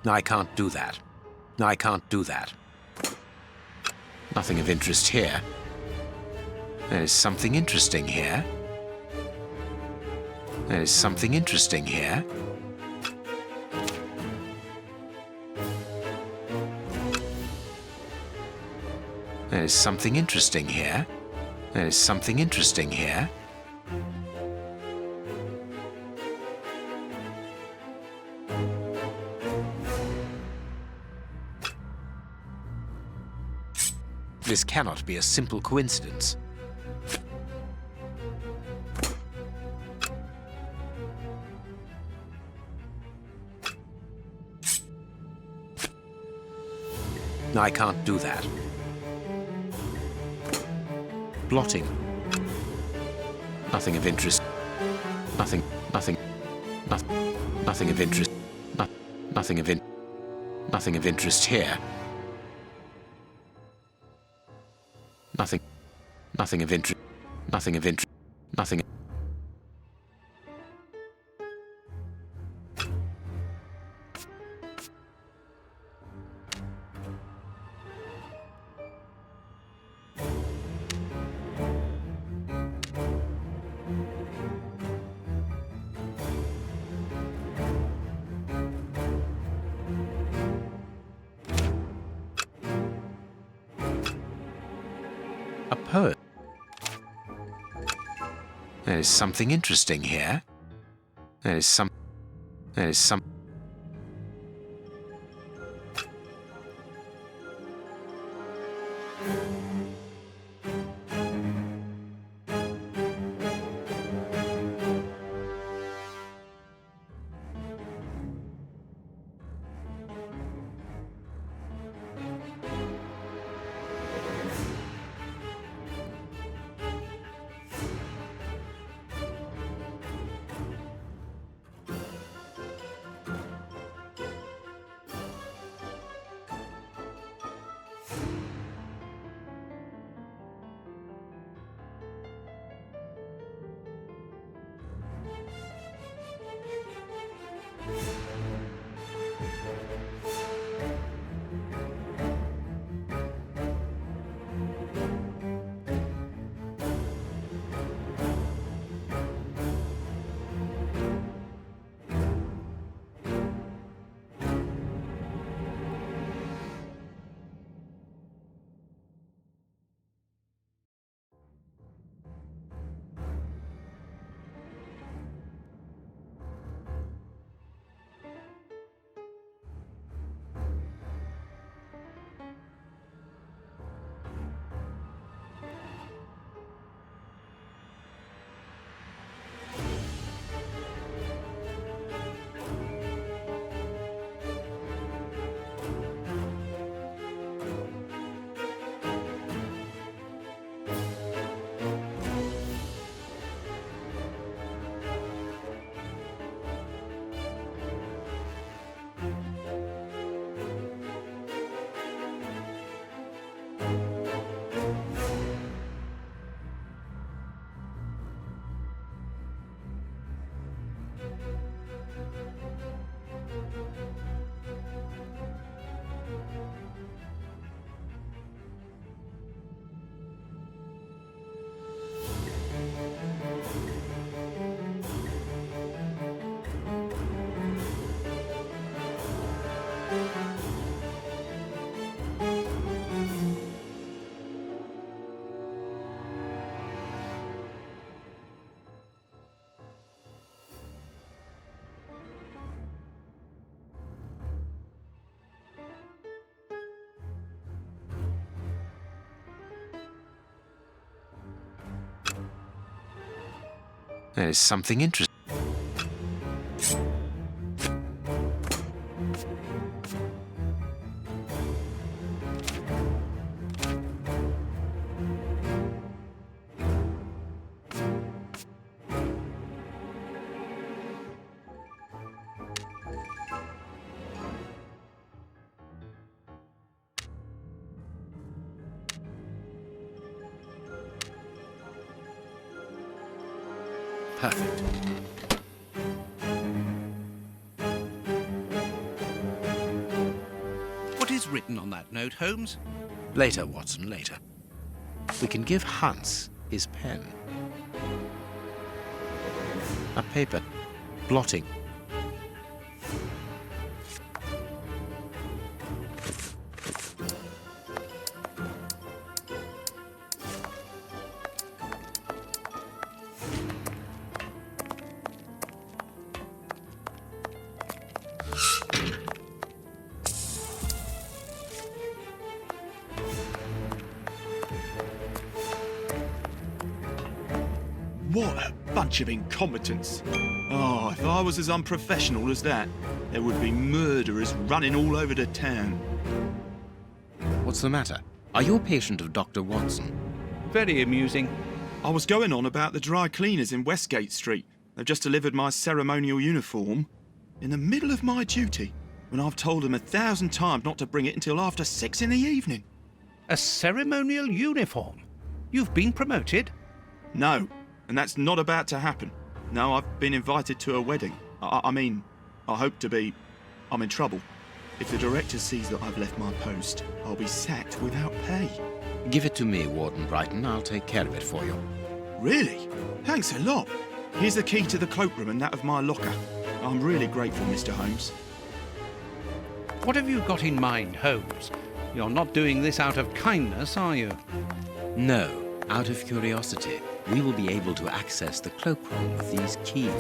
I can't do that. I can't do that. Nothing of interest here. There is something interesting here. There is something interesting here. There is something interesting here. There is something interesting here. This cannot be a simple coincidence. I can't do that. Blotting. Nothing of interest. Nothing of interest. Nothing of interest here. Nothing of interest. Nothing of interest. Nothing. A poet. There is something interesting here. There is some. There is something interesting. Perfect. written on that note, Holmes? Later, Watson, later. We can give Hans his pen. A paper. Blotting. What a bunch of incompetents. Oh, if I was as unprofessional as that, there would be murderers running all over the town. What's the matter? Are you a patient of Dr. Watson? Very amusing. I was going on about the dry cleaners in Westgate Street. They've just delivered my ceremonial uniform in the middle of my duty, when I've told them 1,000 times not to bring it until after 6 in the evening. A ceremonial uniform? You've been promoted? No, and that's not about to happen. No, I've been invited to a wedding. I mean, I hope to be. I'm in trouble. If the director sees that I've left my post, I'll be sacked without pay. Give it to me, Warden Brighton. I'll take care of it for you. Really? Thanks a lot. Here's the key to the cloakroom and that of my locker. I'm really grateful, Mr. Holmes. What have you got in mind, Holmes? You're not doing this out of kindness, are you? No, out of curiosity. We will be able to access the cloakroom with these keys.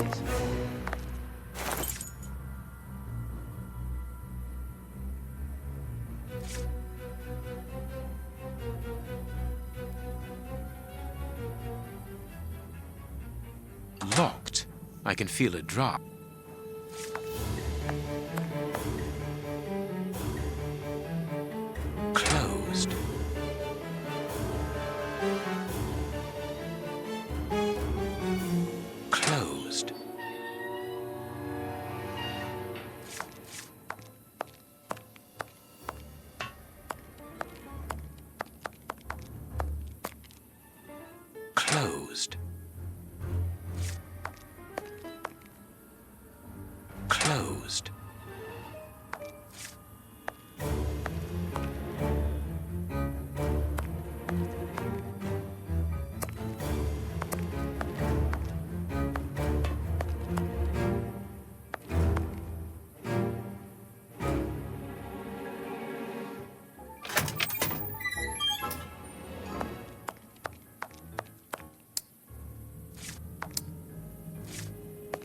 Locked. I can feel a drop. Closed. Closed. Closed. Closed.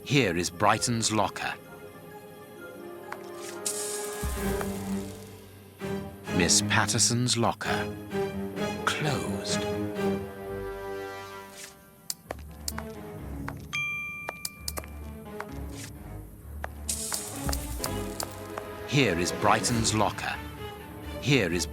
Here is Brighton's locker. Miss Patterson's locker. Closed. Here is Brighton's locker. Here is...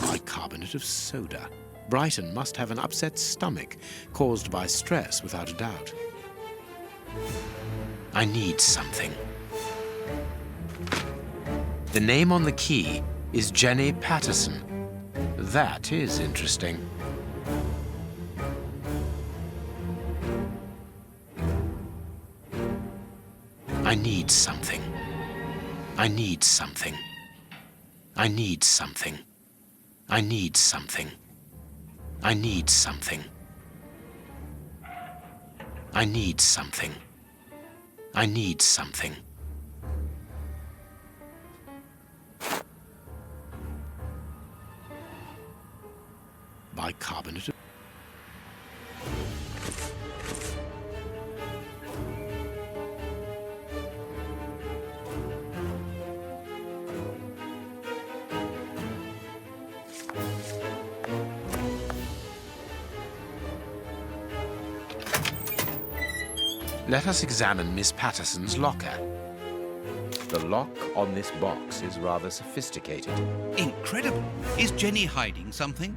bicarbonate of soda. Brighton must have an upset stomach, caused by stress without a doubt. I need something. The name on the key is Jenny Patterson. That is interesting. I need something. I need something. I need something. I need something. I need something. I need something. I need something. Bicarbonate. Let us examine Miss Patterson's locker. The lock on this box is rather sophisticated. Incredible. Is Jenny hiding something?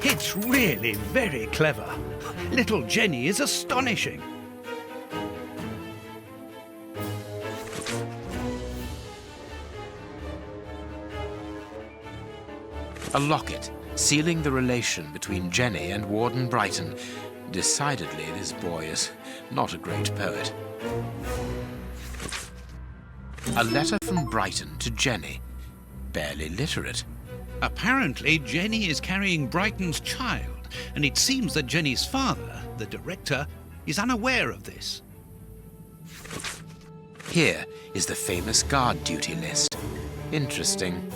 It's really very clever. Little Jenny is astonishing. A locket, sealing the relation between Jenny and Warden Brighton. Decidedly, this boy is not a great poet. A letter from Brighton to Jenny. Barely literate. Apparently, Jenny is carrying Brighton's child, and it seems that Jenny's father, the director, is unaware of this. Here is the famous guard duty list. Interesting.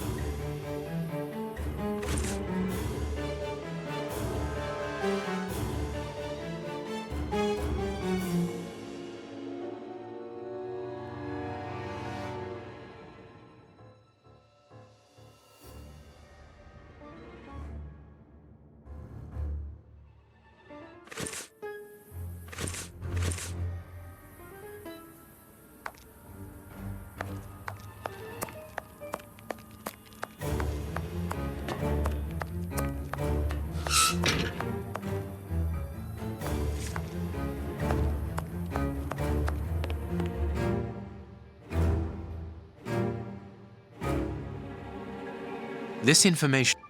This information...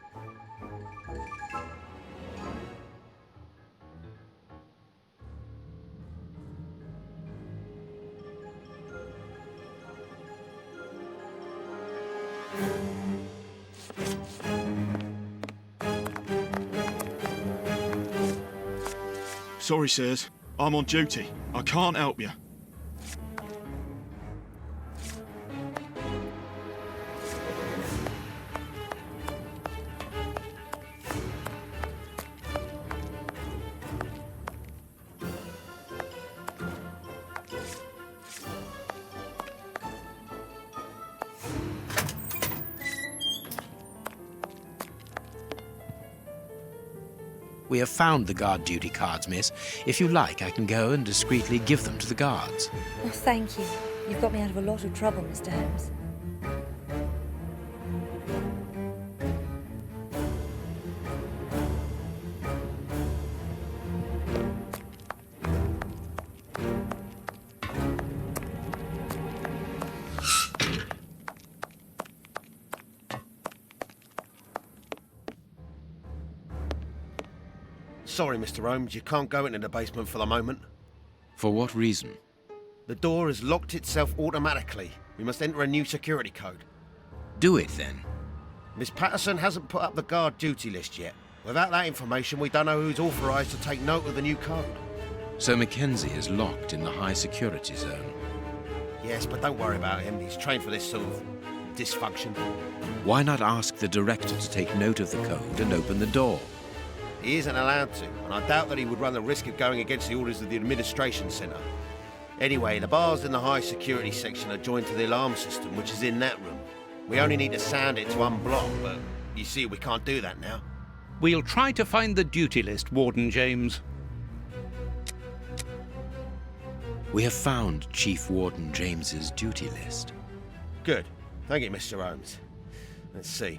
Sorry, sirs. I'm on duty. I can't help you. We have found the guard duty cards, miss. If you like, I can go and discreetly give them to the guards. Oh, thank you. You've got me out of a lot of trouble, Mr. Holmes. Sorry, Mr. Holmes, you can't go into the basement for the moment. For what reason? The door has locked itself automatically. We must enter a new security code. Do it, then. Miss Patterson hasn't put up the guard duty list yet. Without that information, we don't know who's authorised to take note of the new code. So Mackenzie is locked in the high security zone. Yes, but don't worry about him. He's trained for this sort of dysfunction. Why not ask the director to take note of the code and open the door? He isn't allowed to, and I doubt that he would run the risk of going against the orders of the administration centre. Anyway, the bars in the high security section are joined to the alarm system, which is in that room. We only need to sound it to unblock, but you see, we can't do that now. We'll try to find the duty list, Warden James. We have found Chief Warden James's duty list. Good. Thank you, Mr. Holmes. Let's see.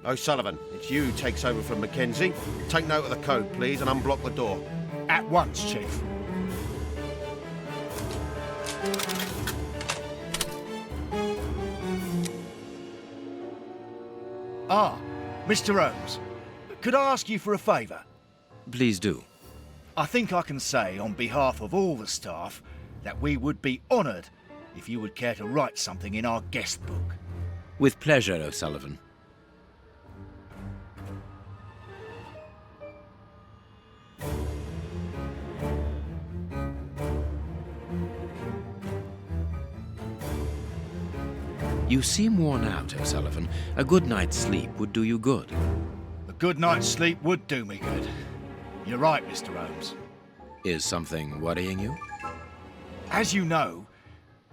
O'Sullivan, it's you who takes over from Mackenzie. Take note of the code, please, and unblock the door. At once, Chief. Ah, Mr. Holmes, could I ask you for a favour? Please do. I think I can say on behalf of all the staff that we would be honoured if you would care to write something in our guest book. With pleasure, O'Sullivan. You seem worn out, O'Sullivan. A good night's sleep would do you good. A good night's sleep would do me good. You're right, Mr. Holmes. Is something worrying you? As you know,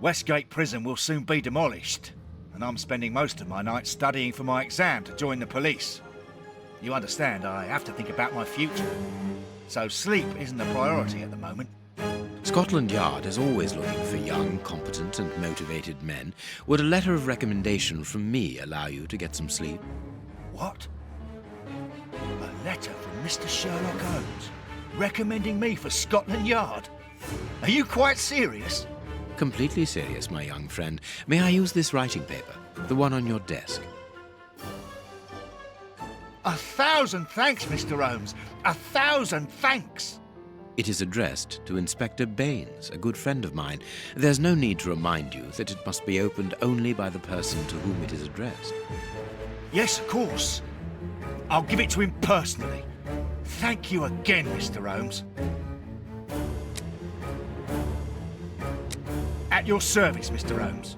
Westgate Prison will soon be demolished, and I'm spending most of my nights studying for my exam to join the police. You understand, I have to think about my future. So sleep isn't a priority at the moment. Scotland Yard is always looking for young, competent and motivated men. Would a letter of recommendation from me allow you to get some sleep? What? A letter from Mr. Sherlock Holmes recommending me for Scotland Yard? Are you quite serious? Completely serious, my young friend. May I use this writing paper? The one on your desk. 1,000 thanks, Mr. Holmes. 1,000 thanks. It is addressed to Inspector Baines, a good friend of mine. There's no need to remind you that it must be opened only by the person to whom it is addressed. Yes, of course. I'll give it to him personally. Thank you again, Mr. Holmes. At your service, Mr. Holmes.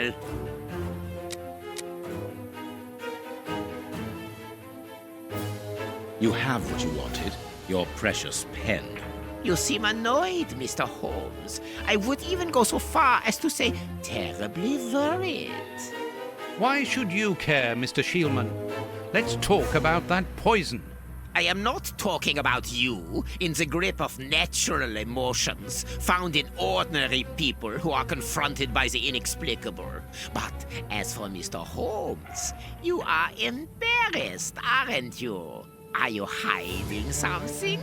Well, You have what you wanted, your precious pen. you seem annoyed, Mr. Holmes. I would even go so far as to say terribly worried. Why should you care, Mr. Shielman? Let's talk about that poison. I am not talking about you in the grip of natural emotions found in ordinary people who are confronted by the inexplicable. But as for Mr. Holmes, you are embarrassed, aren't you? Are you hiding something?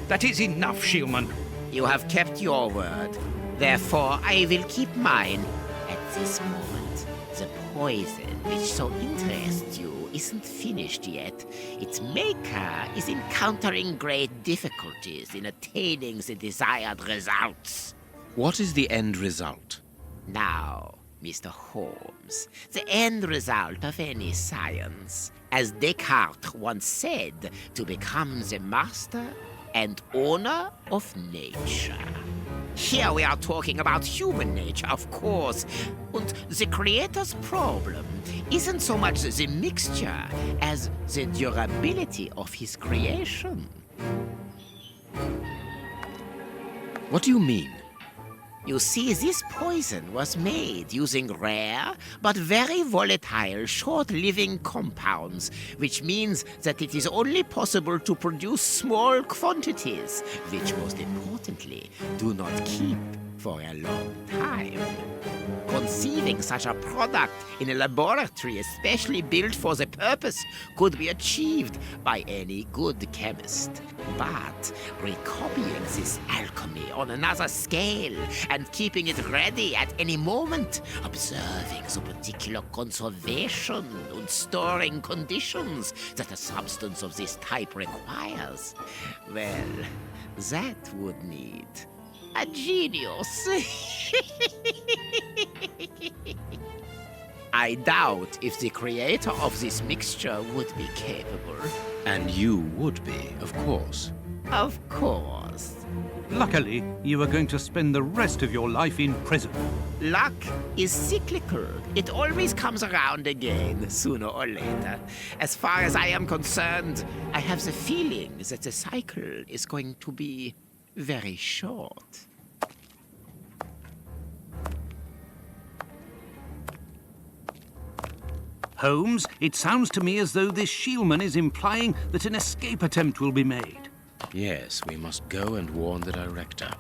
That is enough, Shielman. You have kept your word. Therefore, I will keep mine. At this moment, the poison which so interests you isn't finished yet. Its maker is encountering great difficulties in attaining the desired results. What is the end result? Now, Mr. Holmes, the end result of any science, as Descartes once said, to become the master and owner of nature. Here we are talking about human nature, of course. And the creator's problem isn't so much the mixture as the durability of his creation. What do you mean? You see, this poison was made using rare but very volatile short-living compounds, which means that it is only possible to produce small quantities, which most importantly do not keep for a long time. Conceiving such a product in a laboratory especially built for the purpose could be achieved by any good chemist. But recopying this alchemy on another scale and keeping it ready at any moment, observing the particular conservation and storing conditions that a substance of this type requires, well, that would need a genius. I doubt if the creator of this mixture would be capable. And you would be, of course. Of course. Luckily, you are going to spend the rest of your life in prison. Luck is cyclical. It always comes around again, sooner or later. As far as I am concerned, I have the feeling that the cycle is going to be very short. Holmes, it sounds to me as though this Shieldman is implying that an escape attempt will be made. Yes, we must go and warn the director.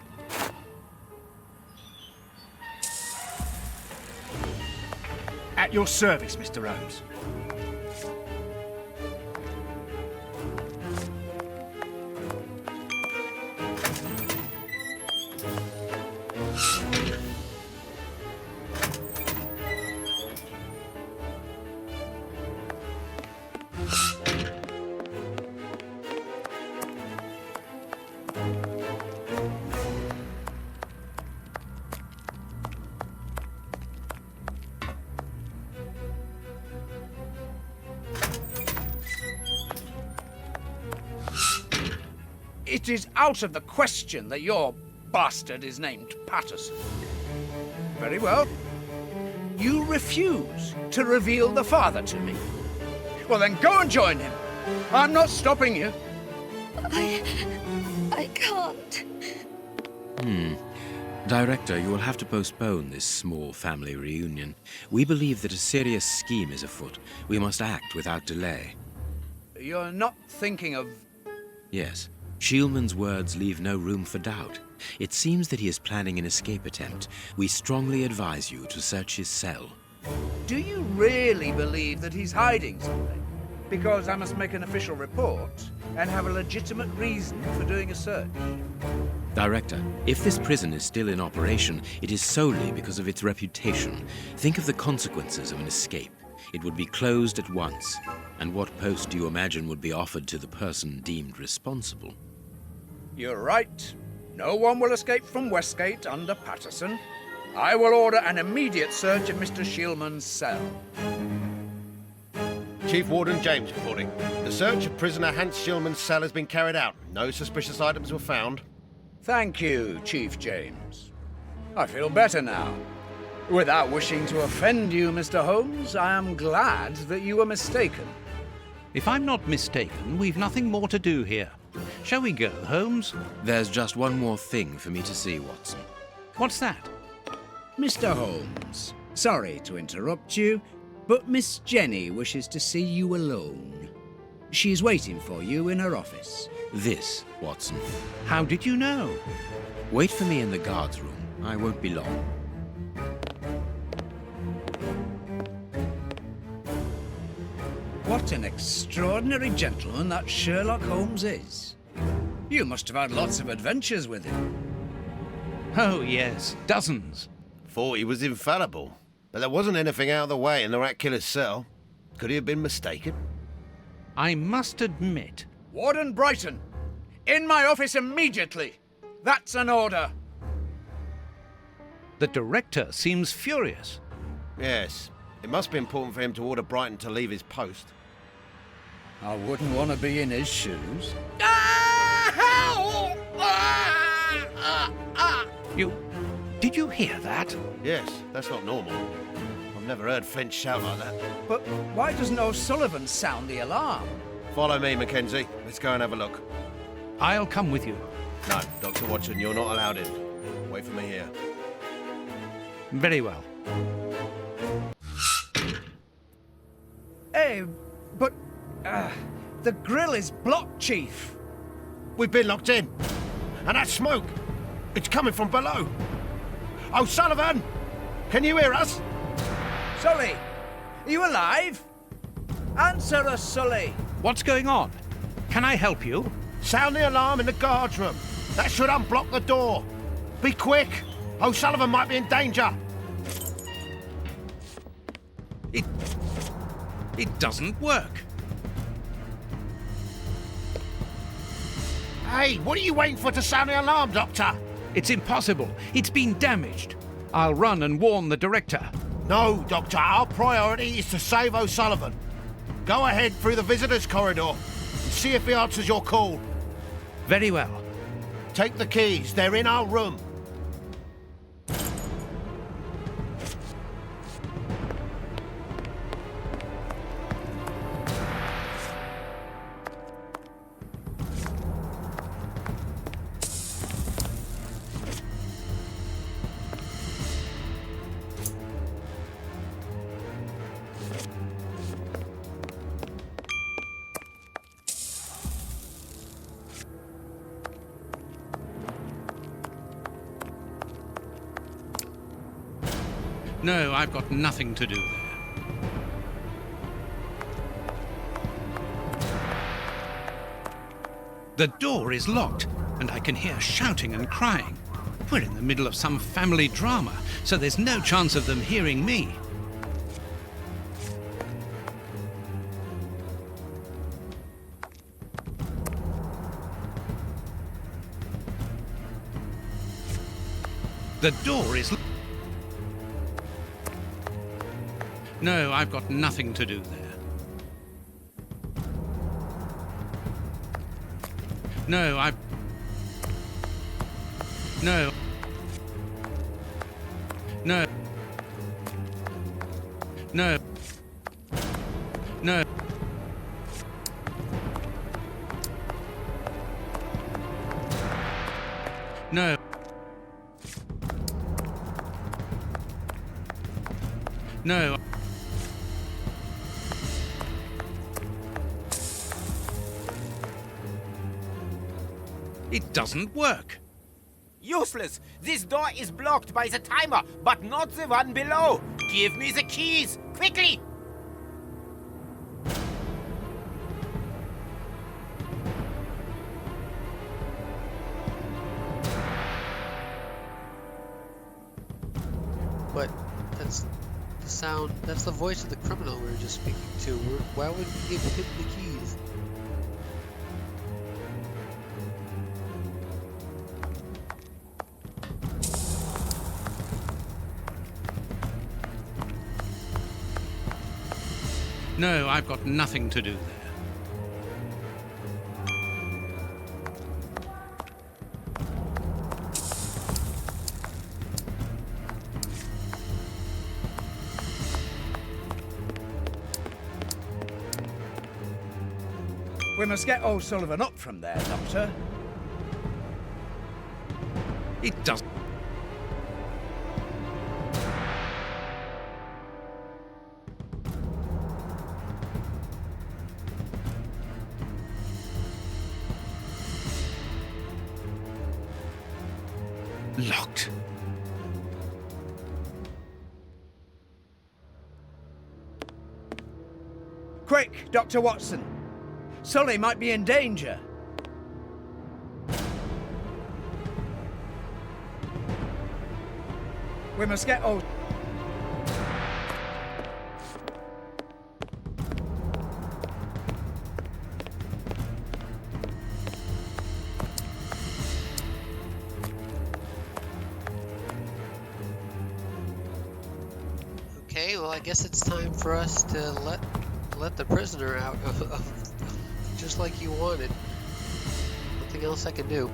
At your service, Mr. Holmes. It is out of the question that your bastard is named Patterson. Very well. You refuse to reveal the father to me. Well, then go and join him. I'm not stopping you. I can't. Director, you will have to postpone this small family reunion. We believe that a serious scheme is afoot. We must act without delay. You're not thinking of... Yes. Shieldman's words leave no room for doubt. It seems that he is planning an escape attempt. We strongly advise you to search his cell. Do you really believe that he's hiding something? Because I must make an official report and have a legitimate reason for doing a search. Director, if this prison is still in operation, it is solely because of its reputation. Think of the consequences of an escape. It would be closed at once. And what post do you imagine would be offered to the person deemed responsible? You're right. No one will escape from Westgate under Patterson. I will order an immediate search of Mr. Shieldman's cell. Chief Warden James reporting. The search of prisoner Hans Shieldman's cell has been carried out. No suspicious items were found. Thank you, Chief James. I feel better now. Without wishing to offend you, Mr. Holmes, I am glad that you were mistaken. If I'm not mistaken, we've nothing more to do here. Shall we go, Holmes? There's just one more thing for me to see, Watson. What's that? Mr. Holmes, sorry to interrupt you, but Miss Jenny wishes to see you alone. She's waiting for you in her office. This, Watson. How did you know? Wait for me in the guard's room. I won't be long. What an extraordinary gentleman that Sherlock Holmes is. You must have had lots of adventures with him. Oh, yes, dozens. Thought he was infallible, but there wasn't anything out of the way in the rat killer's cell. Could he have been mistaken? I must admit... Warden Brighton, in my office immediately. That's an order. The director seems furious. Yes, it must be important for him to order Brighton to leave his post. I wouldn't want to be in his shoes. Did you hear that? Yes, that's not normal. I've never heard Flint shout like that. But why doesn't O'Sullivan sound the alarm? Follow me, Mackenzie. Let's go and have a look. I'll come with you. No, Dr. Watson, you're not allowed in. Wait for me here. Very well. Hey, but... the grill is blocked, Chief. We've been locked in. And that smoke, it's coming from below. O'Sullivan! Can you hear us? Sully, are you alive? Answer us, Sully. What's going on? Can I help you? Sound the alarm in the guard's room. That should unblock the door. Be quick. O'Sullivan might be in danger. It doesn't work. Hey, what are you waiting for to sound the alarm, Doctor? It's impossible. It's been damaged. I'll run and warn the director. No, Doctor. Our priority is to save O'Sullivan. Go ahead through the visitors' corridor and see if he answers your call. Very well. Take the keys. They're in our room. No, I've got nothing to do there. The door is locked, and I can hear shouting and crying. We're in the middle of some family drama, so there's no chance of them hearing me. The door is... No, I've got nothing to do there. No, I've... No. No. No. No. No. No. It doesn't work. Useless! This door is blocked by the timer, but not the one below. Give me the keys, quickly! But that's the sound, that's the voice of the criminal we were just speaking to. Why would we give him the keys? No, I've got nothing to do there. We must get old Sullivan up from there, Doctor. It doesn't. Locked. Quick, Dr. Watson. Sully might be in danger. We must get old... Okay, well I guess it's time for us to let the prisoner out just like you wanted. Nothing else I can do.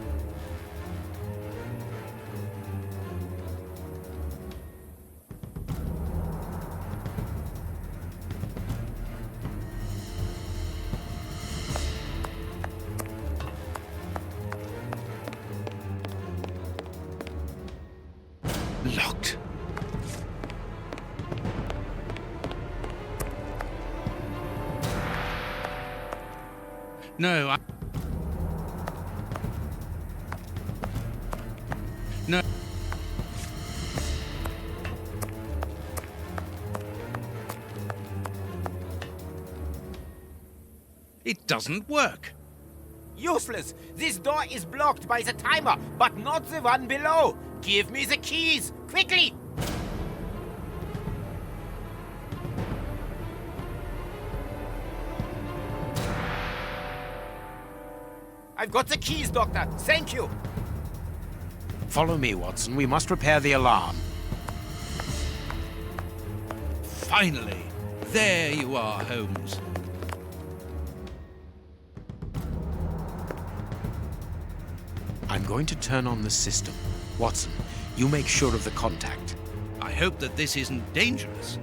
Locked. No, I... No. It doesn't work. Useless! This door is blocked by the timer, but not the one below. Give me the keys, quickly! I've got the keys, Doctor. Thank you. Follow me, Watson. We must repair the alarm. Finally! There you are, Holmes. I'm going to turn on the system. Watson, you make sure of the contact. I hope that this isn't dangerous.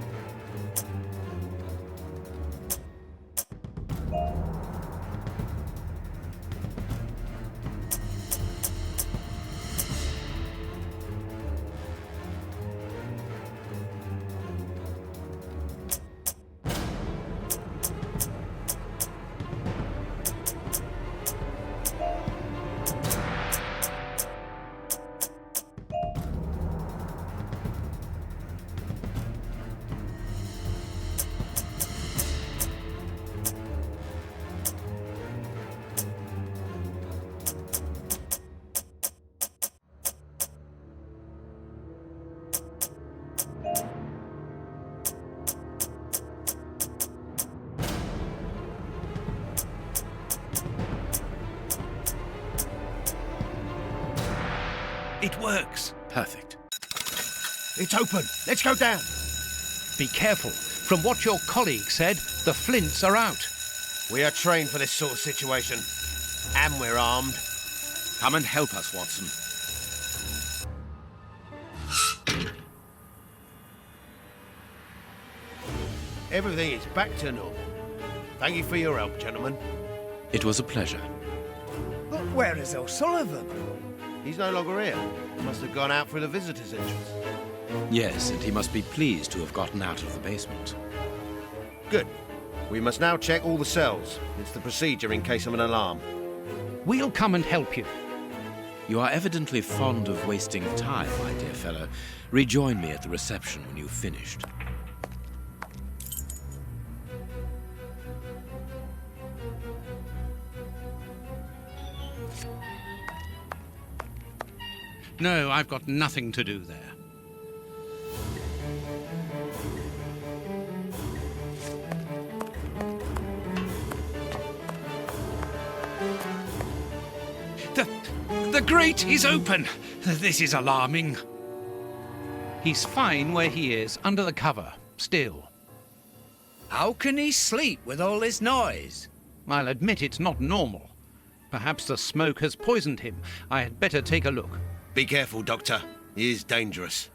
It works. Perfect. It's open. Let's go down. Be careful. From what your colleague said, the flints are out. We are trained for this sort of situation. And we're armed. Come and help us, Watson. Everything is back to normal. Thank you for your help, gentlemen. It was a pleasure. But where is O'Sullivan? He's no longer here. He must have gone out through the visitor's entrance. Yes, and he must be pleased to have gotten out of the basement. Good. We must now check all the cells. It's the procedure in case of an alarm. We'll come and help you. You are evidently fond of wasting time, my dear fellow. Rejoin me at the reception when you've finished. No, I've got nothing to do there. The grate is open. This is alarming. He's fine where he is, under the cover, still. How can he sleep with all this noise? I'll admit it's not normal. Perhaps the smoke has poisoned him. I had better take a look. Be careful, Doctor. He is dangerous.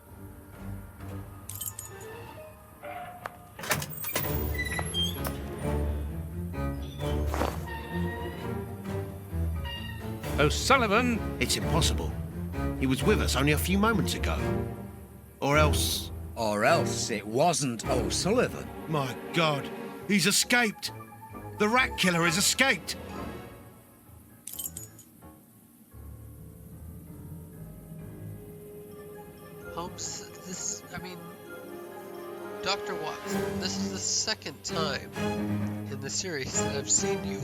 O'Sullivan! It's impossible. He was with us only a few moments ago. Or else... Or else it wasn't O'Sullivan. My God, he's escaped! The rat killer has escaped! Holmes, Dr. Watson, this is the second time in the series that I've seen you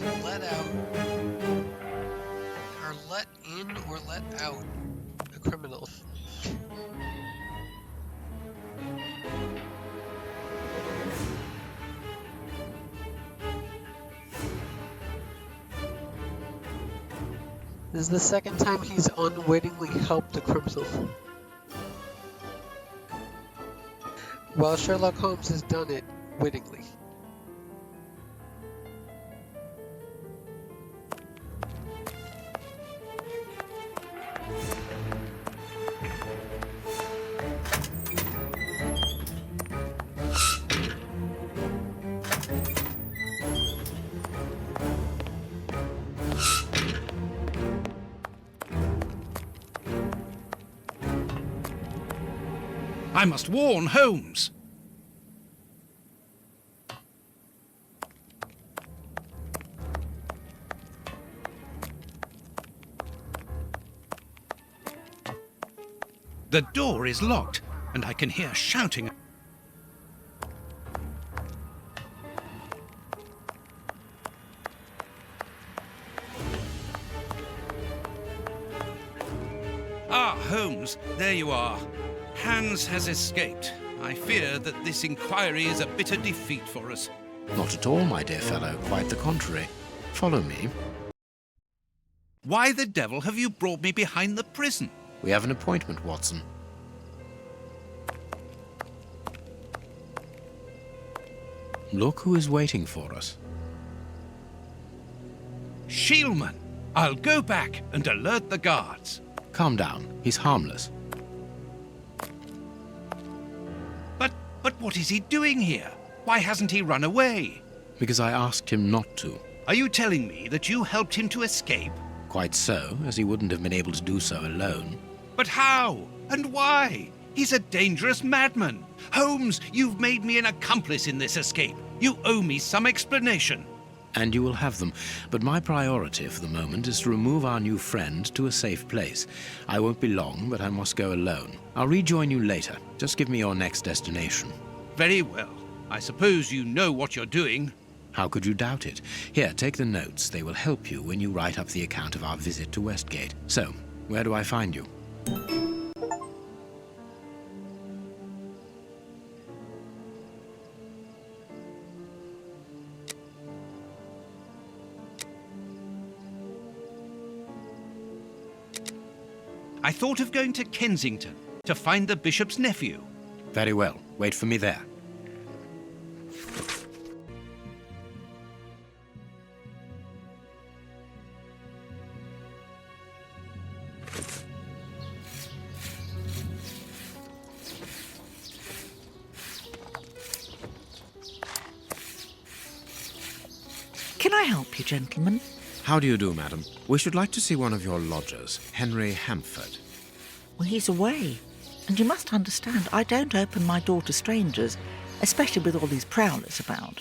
let in or let out a criminal. This is the second time he's unwittingly helped a criminal. While Sherlock Holmes has done it wittingly. I must warn Holmes. The door is locked, and I can hear shouting. Ah, Holmes, there you are. Hans has escaped. I fear that this inquiry is a bitter defeat for us. Not at all, my dear fellow. Quite the contrary. Follow me. Why the devil have you brought me behind the prison? We have an appointment, Watson. Look who is waiting for us. Shielman! I'll go back and alert the guards. Calm down. He's harmless. But what is he doing here? Why hasn't he run away? Because I asked him not to. Are you telling me that you helped him to escape? Quite so, as he wouldn't have been able to do so alone. But how? And why? He's a dangerous madman. Holmes, you've made me an accomplice in this escape. You owe me some explanation. And you will have them. But my priority for the moment is to remove our new friend to a safe place. I won't be long, but I must go alone. I'll rejoin you later. Just give me your next destination. Very well. I suppose you know what you're doing. How could you doubt it? Here, take the notes. They will help you when you write up the account of our visit to Westgate. So, where do I find you? I thought of going to Kensington to find the bishop's nephew. Very well. Wait for me there. Can I help you, gentlemen? How do you do, madam? We should like to see one of your lodgers, Henry Hampford. Well, he's away. And you must understand, I don't open my door to strangers, especially with all these prowlers about.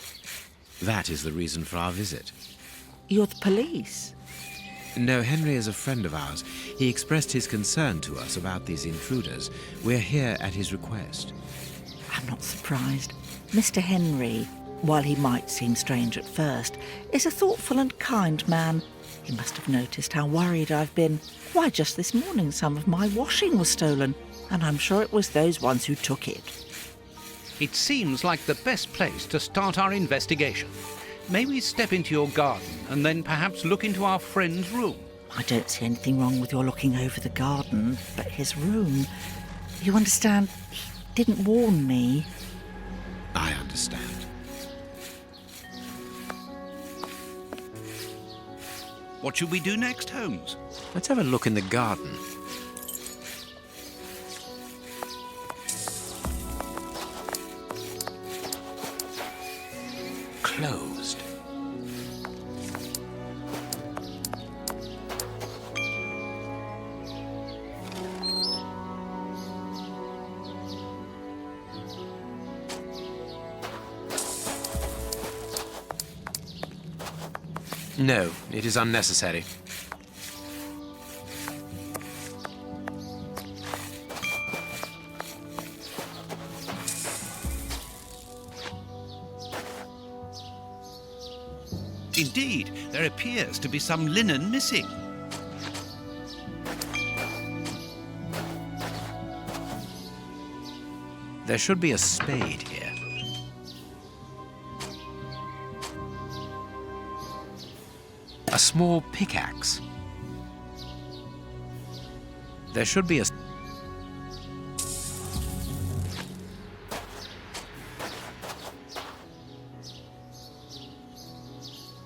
That is the reason for our visit. You're the police? No, Henry is a friend of ours. He expressed his concern to us about these intruders. We're here at his request. I'm not surprised. Mr. Henry, while he might seem strange at first, is a thoughtful and kind man. He must have noticed how worried I've been. Why, just this morning some of my washing was stolen, and I'm sure it was those ones who took it. It seems like the best place to start our investigation. May we step into your garden and then perhaps look into our friend's room? I don't see anything wrong with your looking over the garden, but his room... You understand, he didn't warn me. I understand. What should we do next, Holmes? Let's have a look in the garden. Closed. No, it is unnecessary. Indeed, there appears to be some linen missing. There should be a spade here. A small pickaxe. There should be a...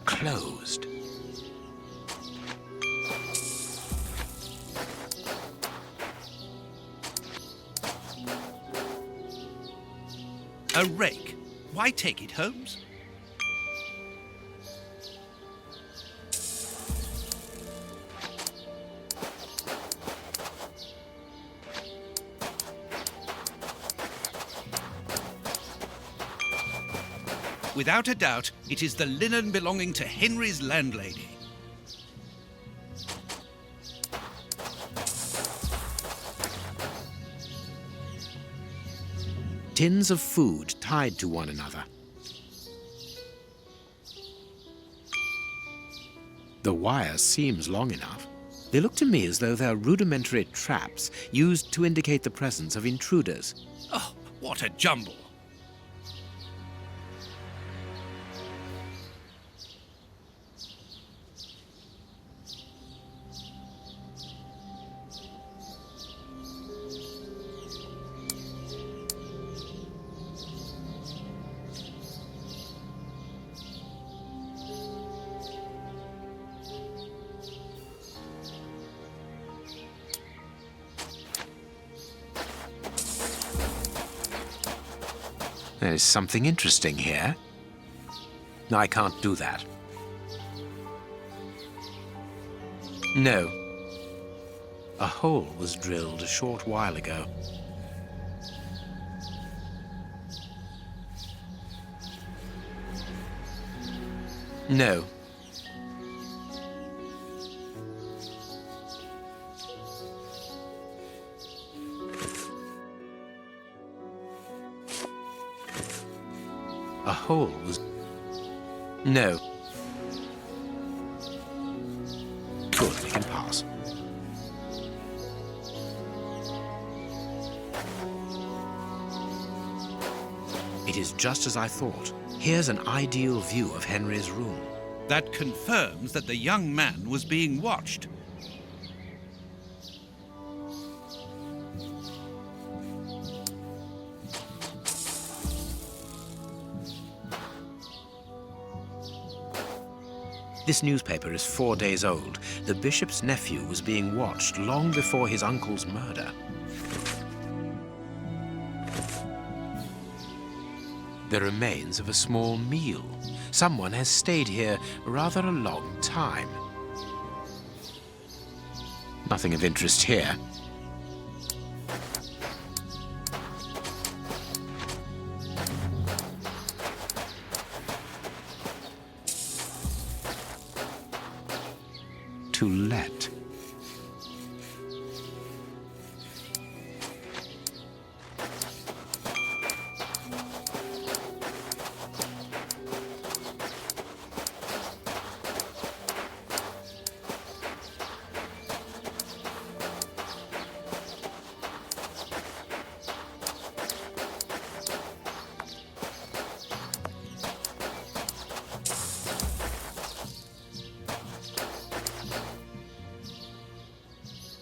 Closed. A rake. Why take it, Holmes? Without a doubt, it is the linen belonging to Henry's landlady. Tins of food tied to one another. The wire seems long enough. They look to me as though they're rudimentary traps used to indicate the presence of intruders. Oh, what a jumble! There is something interesting here. I can't do that. No. A hole was drilled a short while ago. No. A hole was... No. Good, we can pass. It is just as I thought. Here's an ideal view of Henry's room. That confirms that the young man was being watched. This newspaper is 4 days old. The bishop's nephew was being watched long before his uncle's murder. The remains of a small meal. Someone has stayed here rather a long time. Nothing of interest here. To let.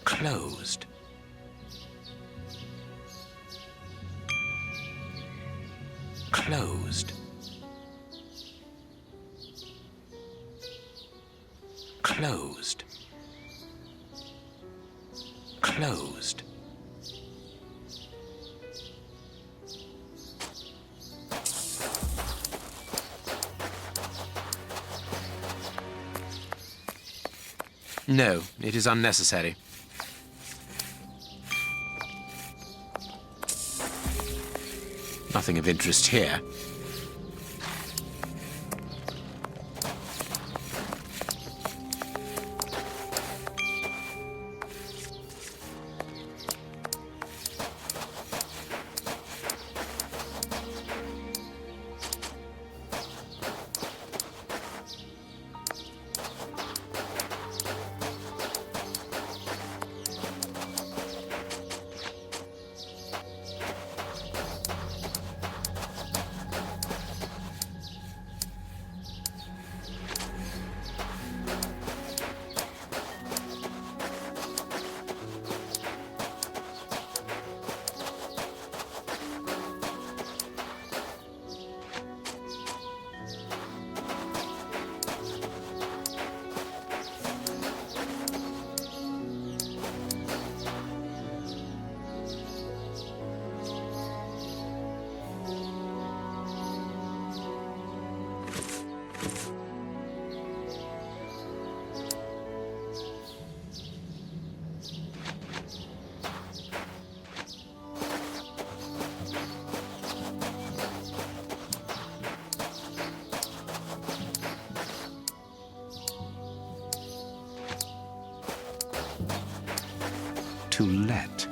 Closed. Closed. Closed. Closed. No, it is unnecessary. Nothing of interest here. To let.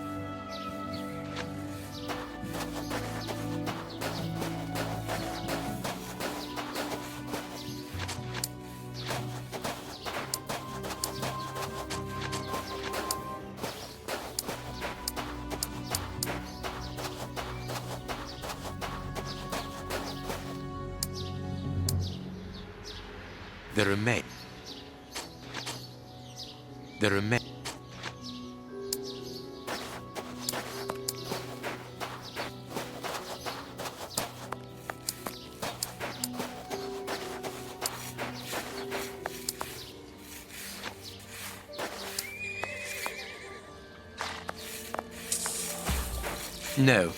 The remain. The remain. No.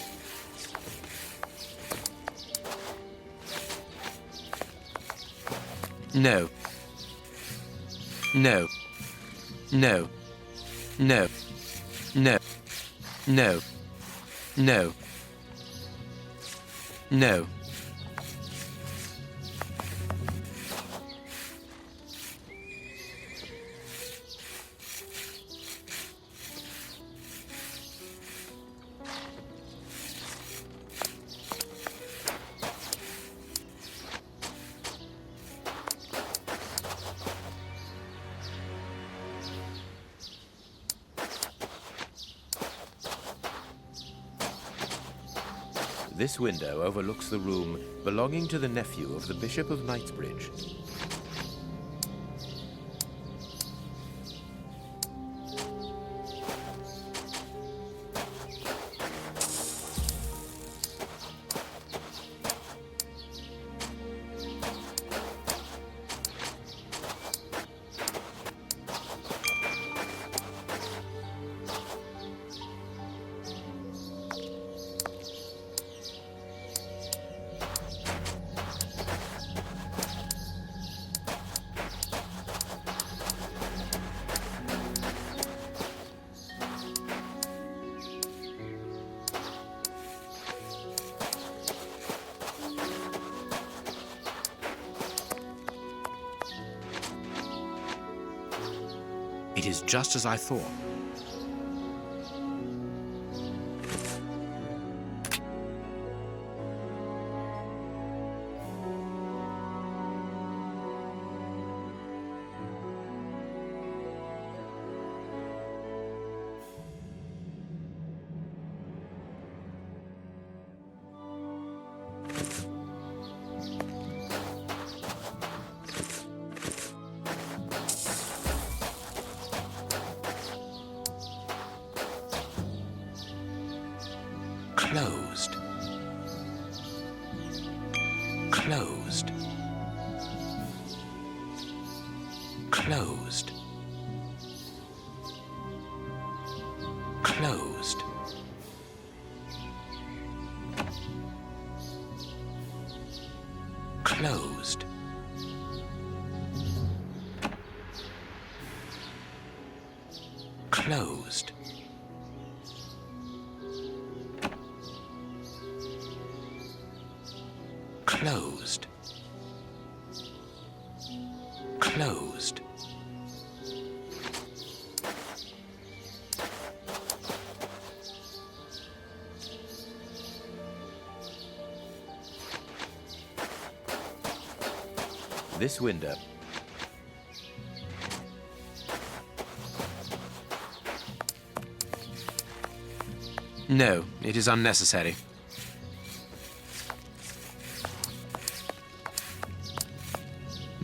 No. No. No. No. No. No. No. No. This window overlooks the room belonging to the nephew of the Bishop of Knightsbridge. It is just as I thought. Closed. Closed. Closed. Closed. Closed. Closed. Closed. Closed. This window. No, it is unnecessary.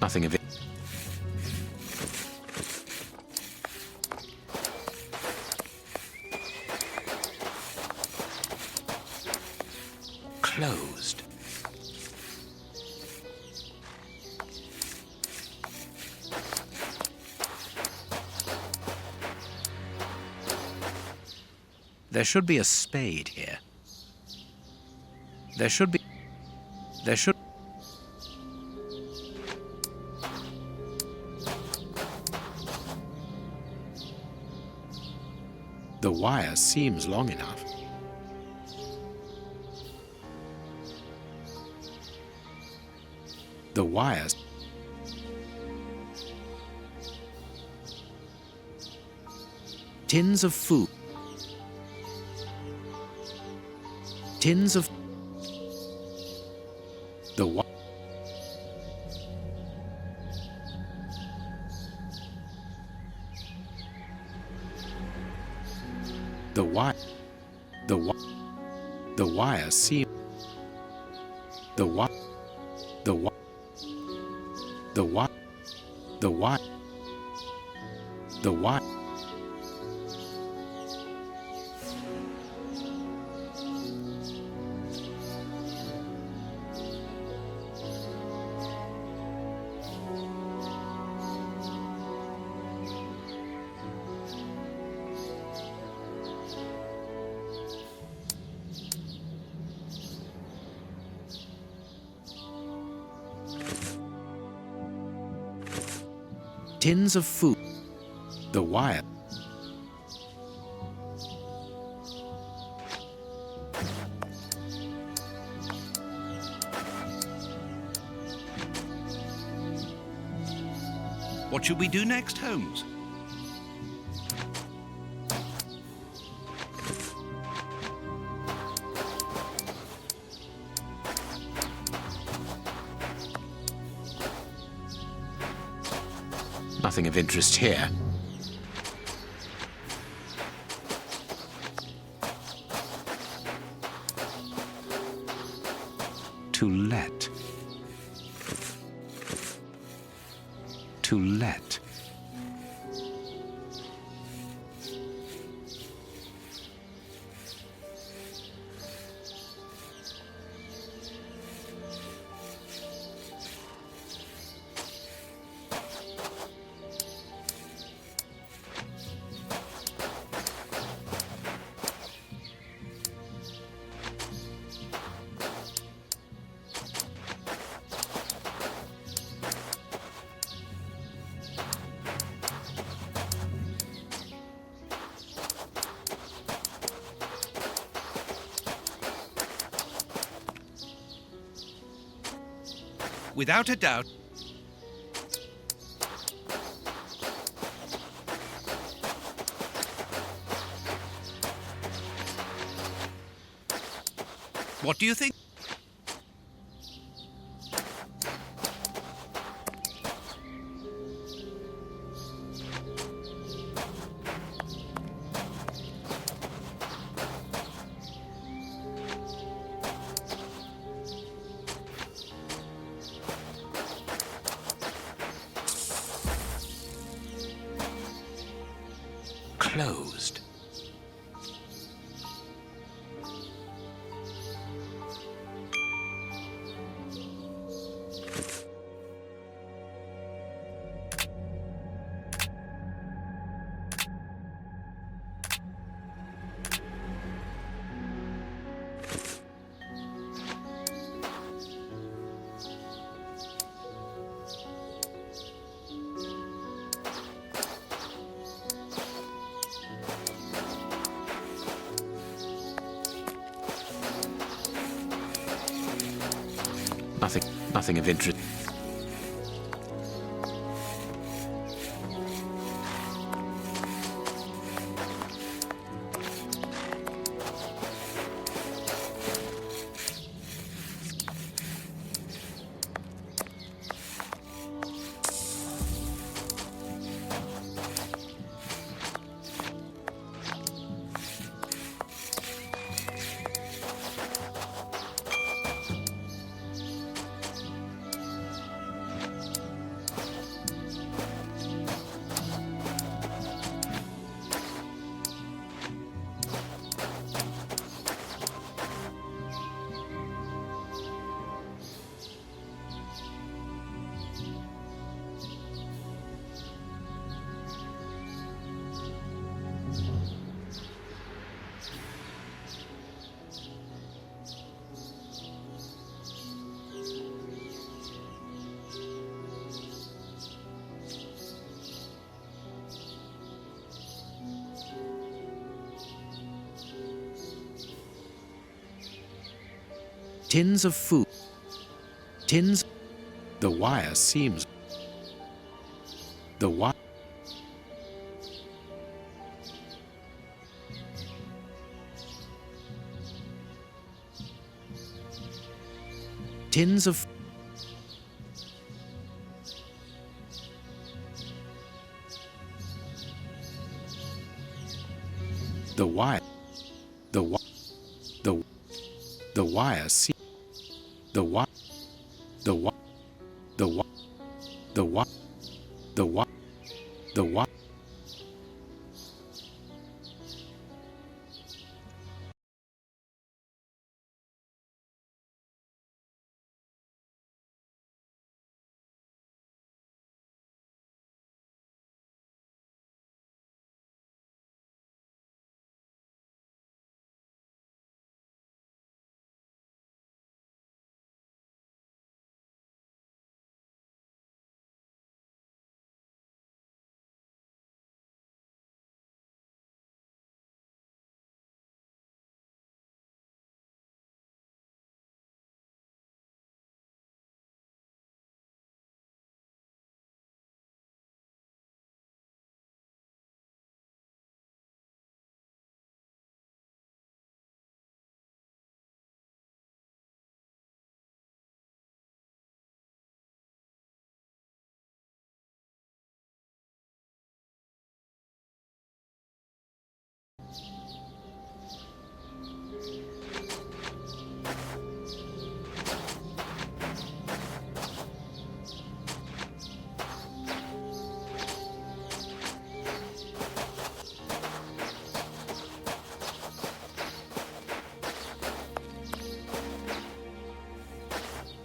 Nothing of it. Closed. There should be a spade here. There should be... There should... The wire seems long enough. The wires... Tins of food. Tins of... The wire... The wire... The wire seems... The wire... The wire... The wire... The wire... The wire... Tins of food. The wire. What should we do next, Holmes? Nothing of interest here. To let. To let. Without a doubt. What do you think? Closed. Nothing of interest. Tins of food. Tins. The wire seems. The wire. Tins of. The wire. The wire. The wire seems. The wire. The wire. The wire. The wire. The wire. The wire.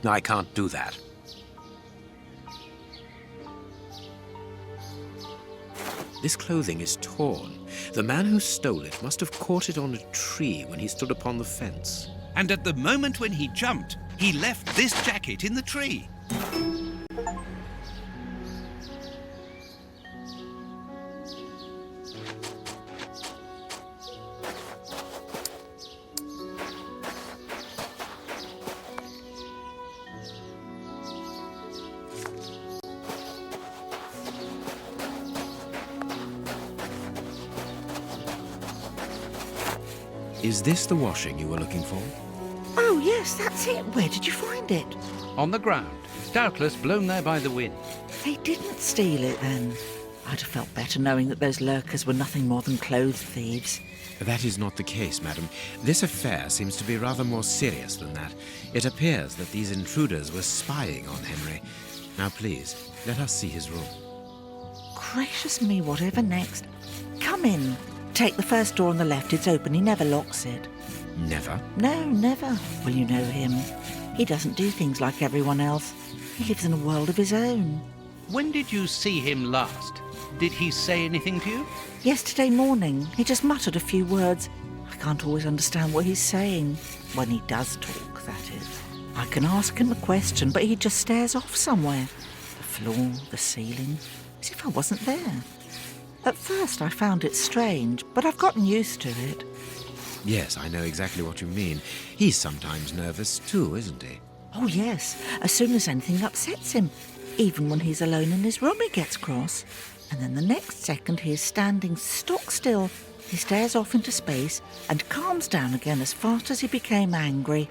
I can't do that. This clothing is torn. The man who stole it must have caught it on a tree when he stood upon the fence. And at the moment when he jumped, he left this jacket in the tree. Is this the washing you were looking for? Oh, yes, that's it. Where did you find it? On the ground, doubtless blown there by the wind. They didn't steal it, then. I'd have felt better knowing that those lurkers were nothing more than clothes thieves. That is not the case, madam. This affair seems to be rather more serious than that. It appears that these intruders were spying on Henry. Now, please, let us see his room. Gracious me, whatever next? Come in. Take the first door on the left. It's open. He never locks it. Never? No, never. Well, you know him. He doesn't do things like everyone else. He lives in a world of his own. When did you see him last? Did he say anything to you? Yesterday morning, he just muttered a few words. I can't always understand what he's saying. When he does talk, that is. I can ask him a question, but he just stares off somewhere. The floor, the ceiling, as if I wasn't there. At first I found it strange, but I've gotten used to it. Yes, I know exactly what you mean. He's sometimes nervous too, isn't he? Oh, yes. As soon as anything upsets him. Even when he's alone in his room, he gets cross. And then the next second he is standing stock still. He stares off into space and calms down again as fast as he became angry.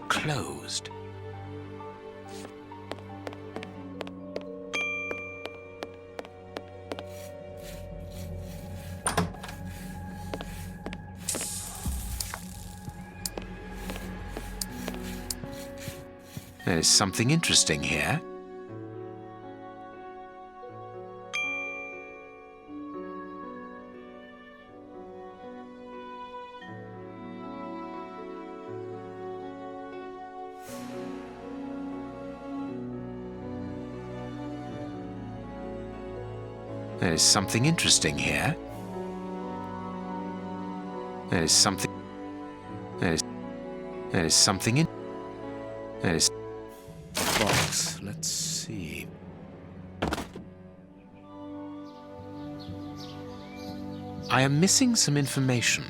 Closed. There's something interesting here. There's something interesting here. There's something in... There's... Box. Let's see. I am missing some information.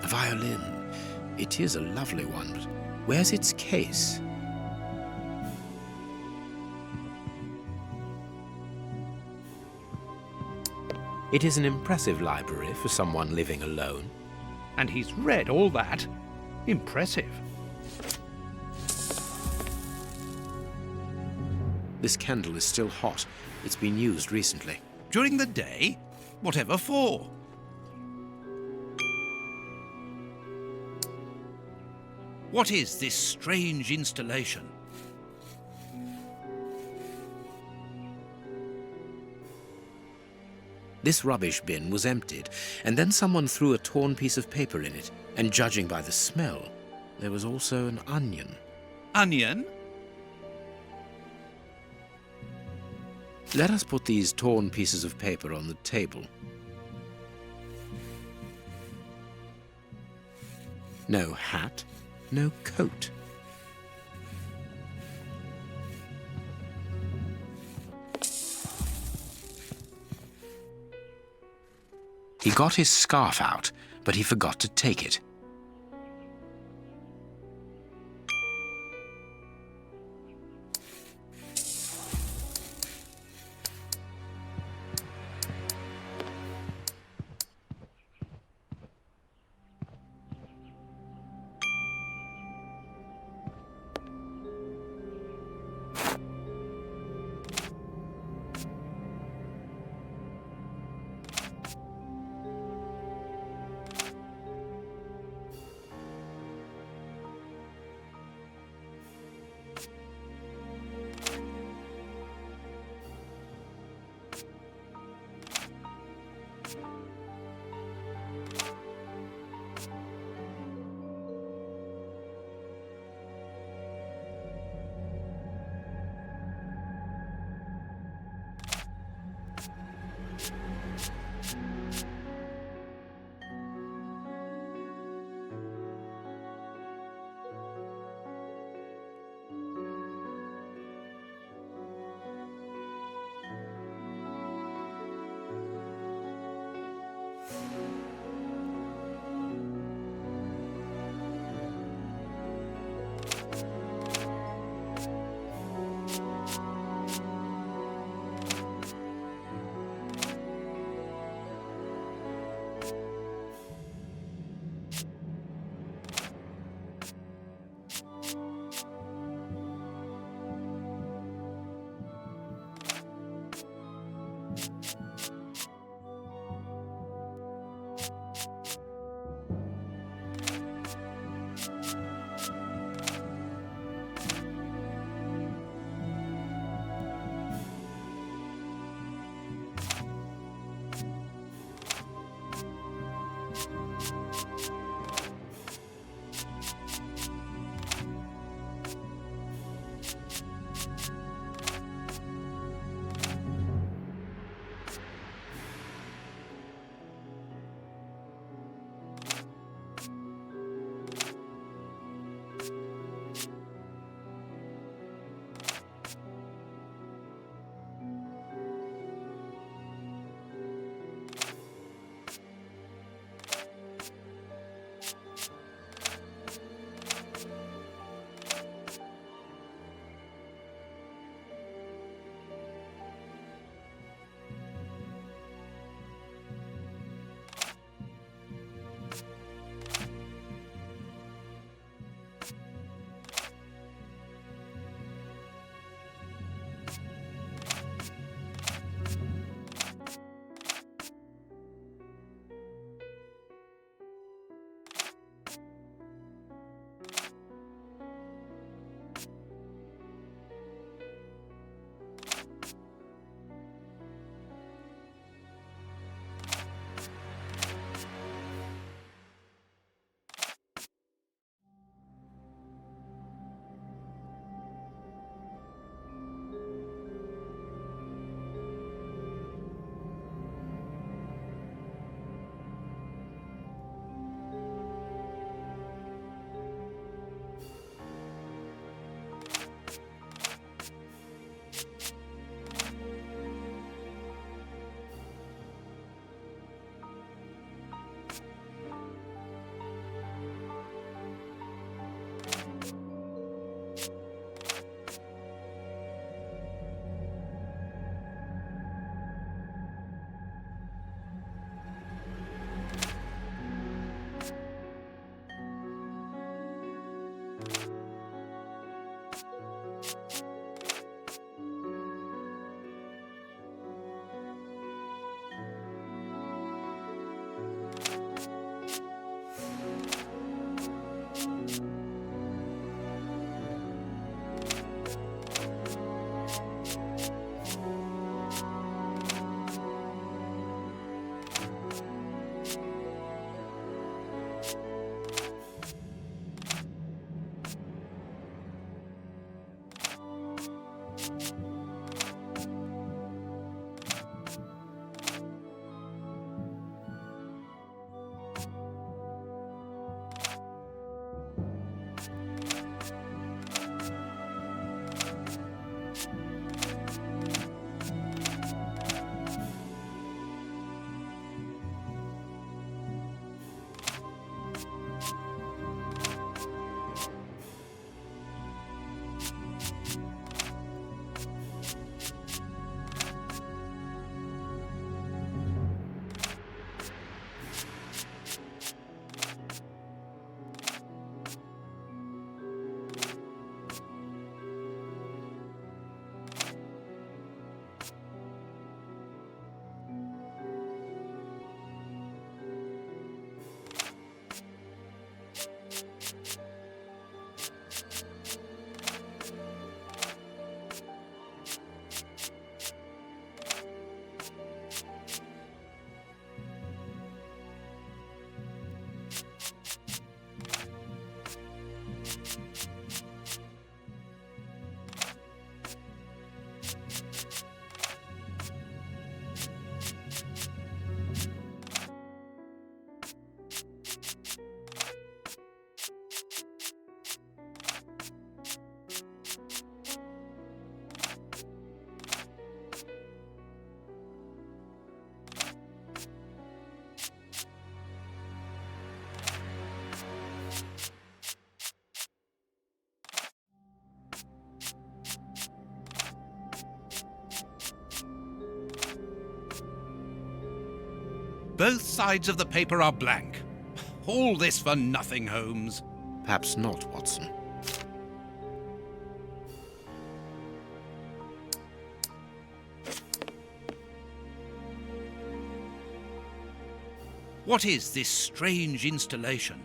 A violin. It is a lovely one, but where's its case? It is an impressive library for someone living alone. And he's read all that? Impressive. This candle is still hot. It's been used recently. During the day? Whatever for? What is this strange installation? This rubbish bin was emptied, and then someone threw a torn piece of paper in it, and judging by the smell, there was also an onion. onion. Let us put these torn pieces of paper on the table. No hat, no coat. He got his scarf out, but he forgot to take it. Both sides of the paper are blank. All this for nothing, Holmes. Perhaps not, Watson. What is this strange installation?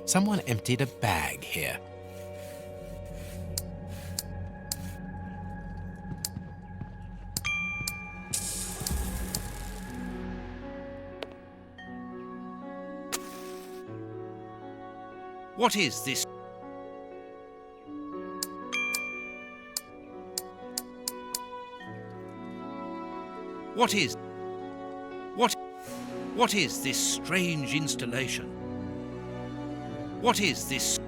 Someone emptied a bag here. What is this? What is this strange installation? What is this?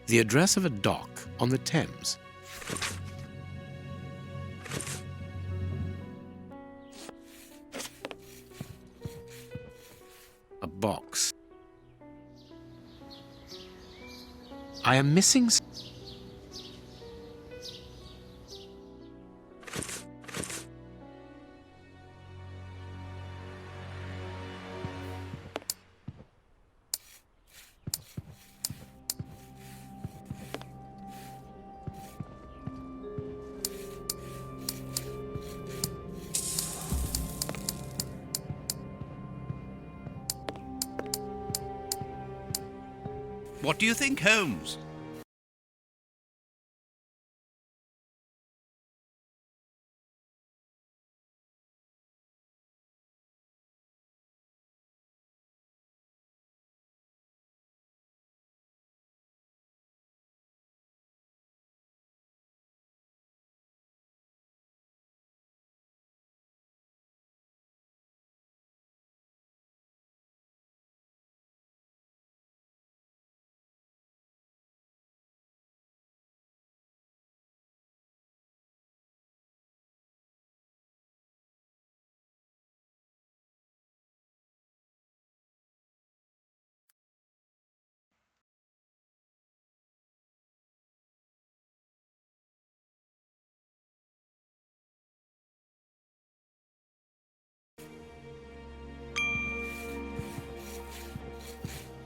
The address of a dock on the Thames. A box. I am missing. What do you think, Holmes?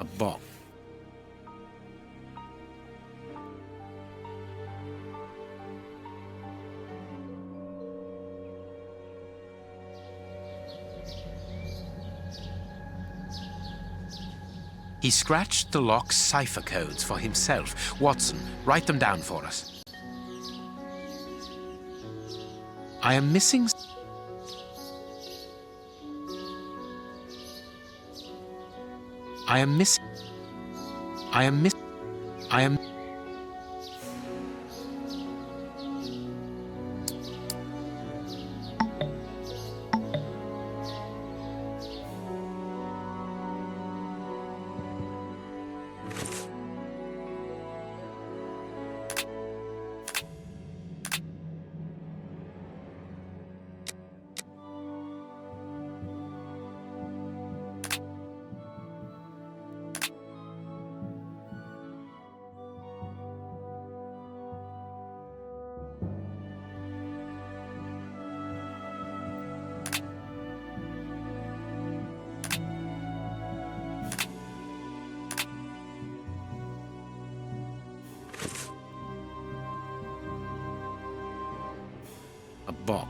A box. He scratched the lock's cipher codes for himself. Watson, write them down for us. I am missing... I am missing... I am miss... I am... A box.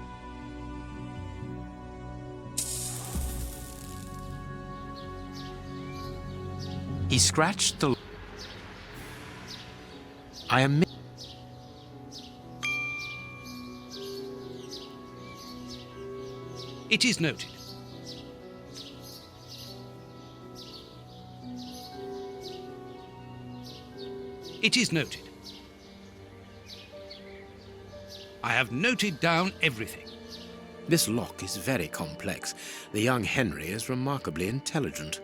He scratched the... I am... It is noted. It is noted. I have noted down everything. This lock is very complex. The young Henry is remarkably intelligent.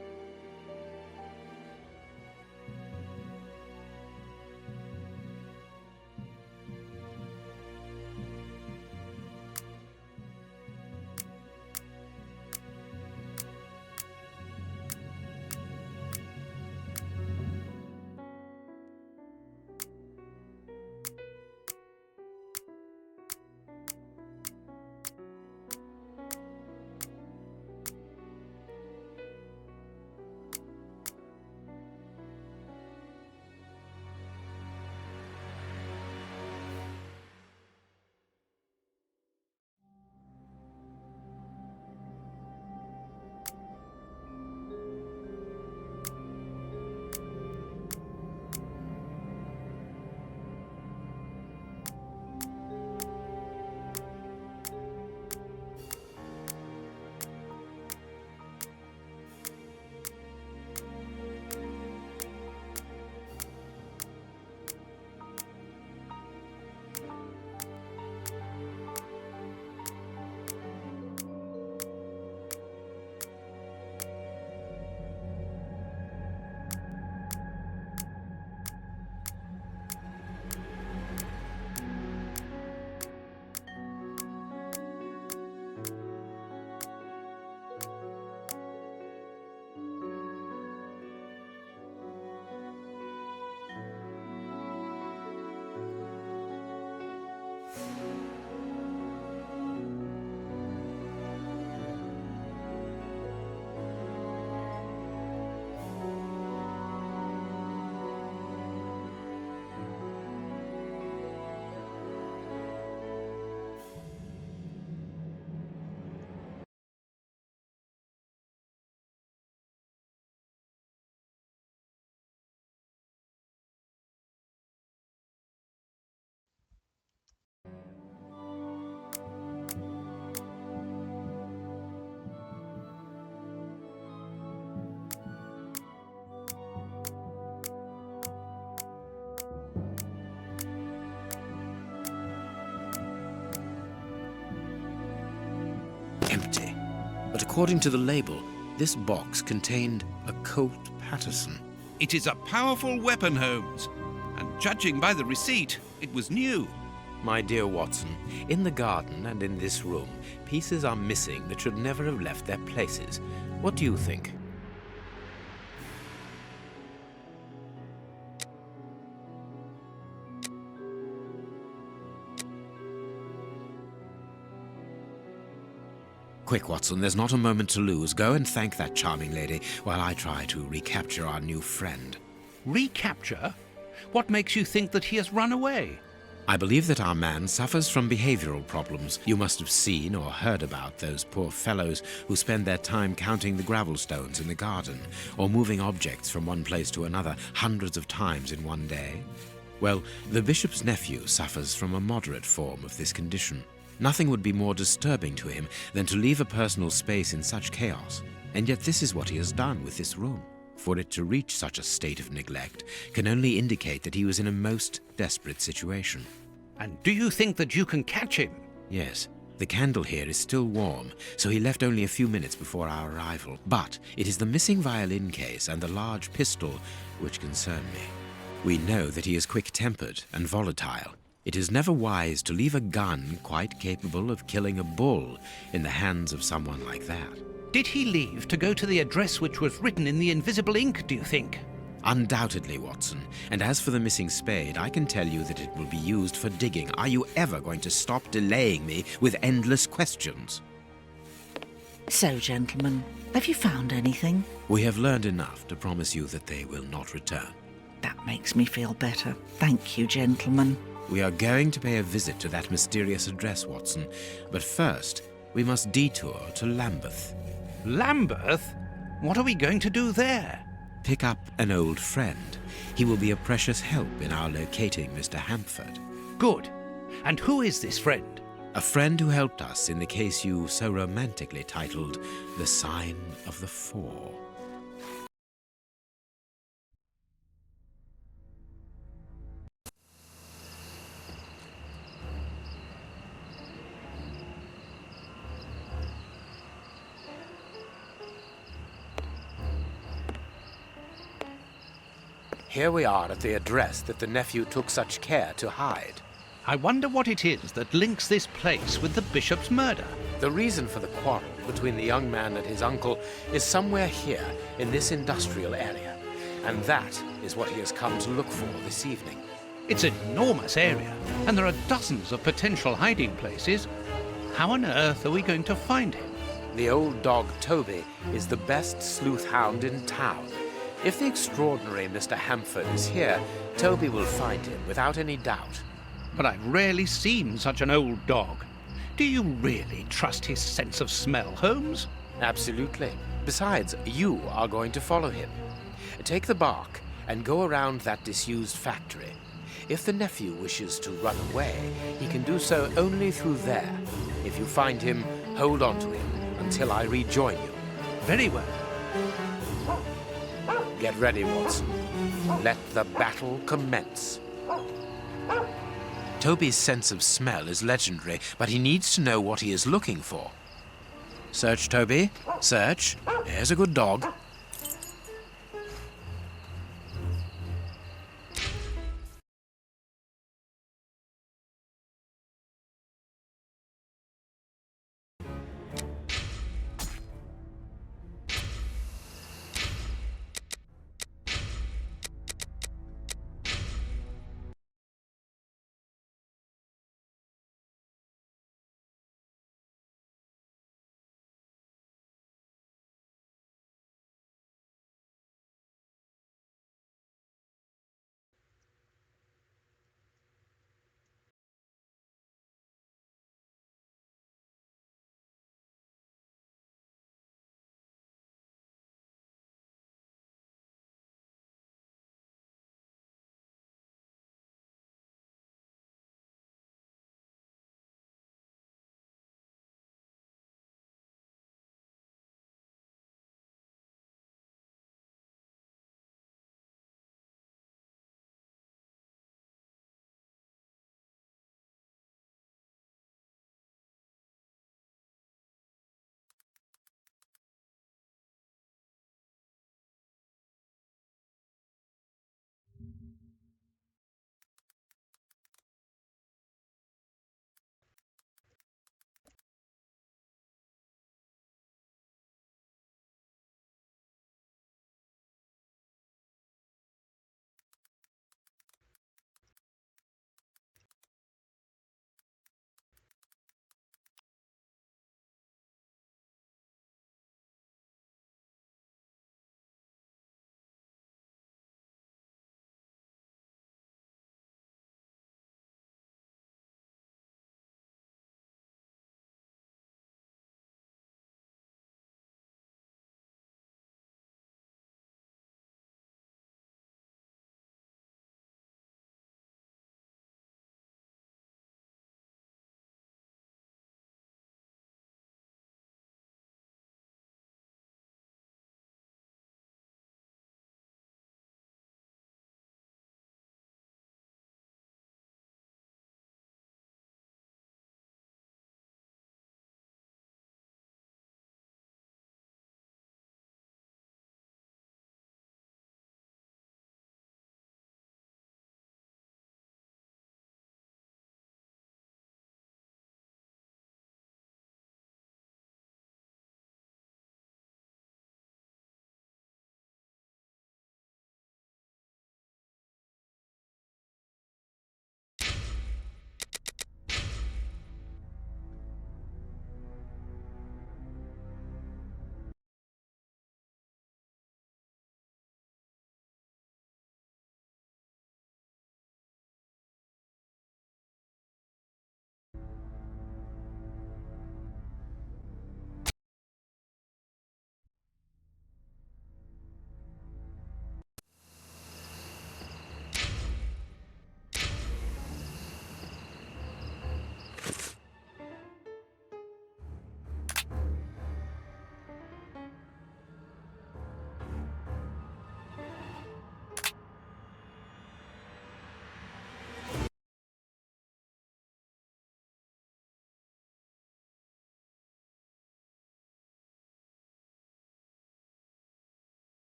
Empty. But according to the label, this box contained a Colt Patterson. It is a powerful weapon, Holmes. And judging by the receipt, it was new. My dear Watson, in the garden and in this room, pieces are missing that should never have left their places. What do you think? Quick, Watson, there's not a moment to lose. Go and thank that charming lady while I try to recapture our new friend. Recapture? What makes you think that he has run away? I believe that our man suffers from behavioral problems. You must have seen or heard about those poor fellows who spend their time counting the gravel stones in the garden or moving objects from one place to another hundreds of times in one day. Well, the bishop's nephew suffers from a moderate form of this condition. Nothing would be more disturbing to him than to leave a personal space in such chaos, and yet this is what he has done with this room. For it to reach such a state of neglect can only indicate that he was in a most desperate situation. And do you think that you can catch him? Yes. The candle here is still warm, so he left only a few minutes before our arrival. But it is the missing violin case and the large pistol which concern me. We know that he is quick-tempered and volatile. It is never wise to leave a gun quite capable of killing a bull in the hands of someone like that. Did he leave to go to the address which was written in the invisible ink, do you think? Undoubtedly, Watson. And as for the missing spade, I can tell you that it will be used for digging. Are you ever going to stop delaying me with endless questions? So, gentlemen, have you found anything? We have learned enough to promise you that they will not return. That makes me feel better. Thank you, gentlemen. We are going to pay a visit to that mysterious address, Watson. But first, we must detour to Lambeth. Lambeth? What are we going to do there? Pick up an old friend. He will be a precious help in our locating Mr. Hampford. Good. And who is this friend? A friend who helped us in the case you so romantically titled The Sign of the Four. Here we are at the address that the nephew took such care to hide. I wonder what it is that links this place with the bishop's murder. The reason for the quarrel between the young man and his uncle is somewhere here in this industrial area, and that is what he has come to look for this evening. It's an enormous area, and there are dozens of potential hiding places. How on earth are we going to find him? The old dog Toby is the best sleuth hound in town. If the extraordinary Mr. Hampford is here, Toby will find him without any doubt. But I've rarely seen such an old dog. Do you really trust his sense of smell, Holmes? Absolutely. Besides, you are going to follow him. Take the bark and go around that disused factory. If the nephew wishes to run away, he can do so only through there. If you find him, hold on to him until I rejoin you. Very well. Get ready, Watson. Let the battle commence. Toby's sense of smell is legendary, but he needs to know what he is looking for. Search, Toby. Search. There's a good dog.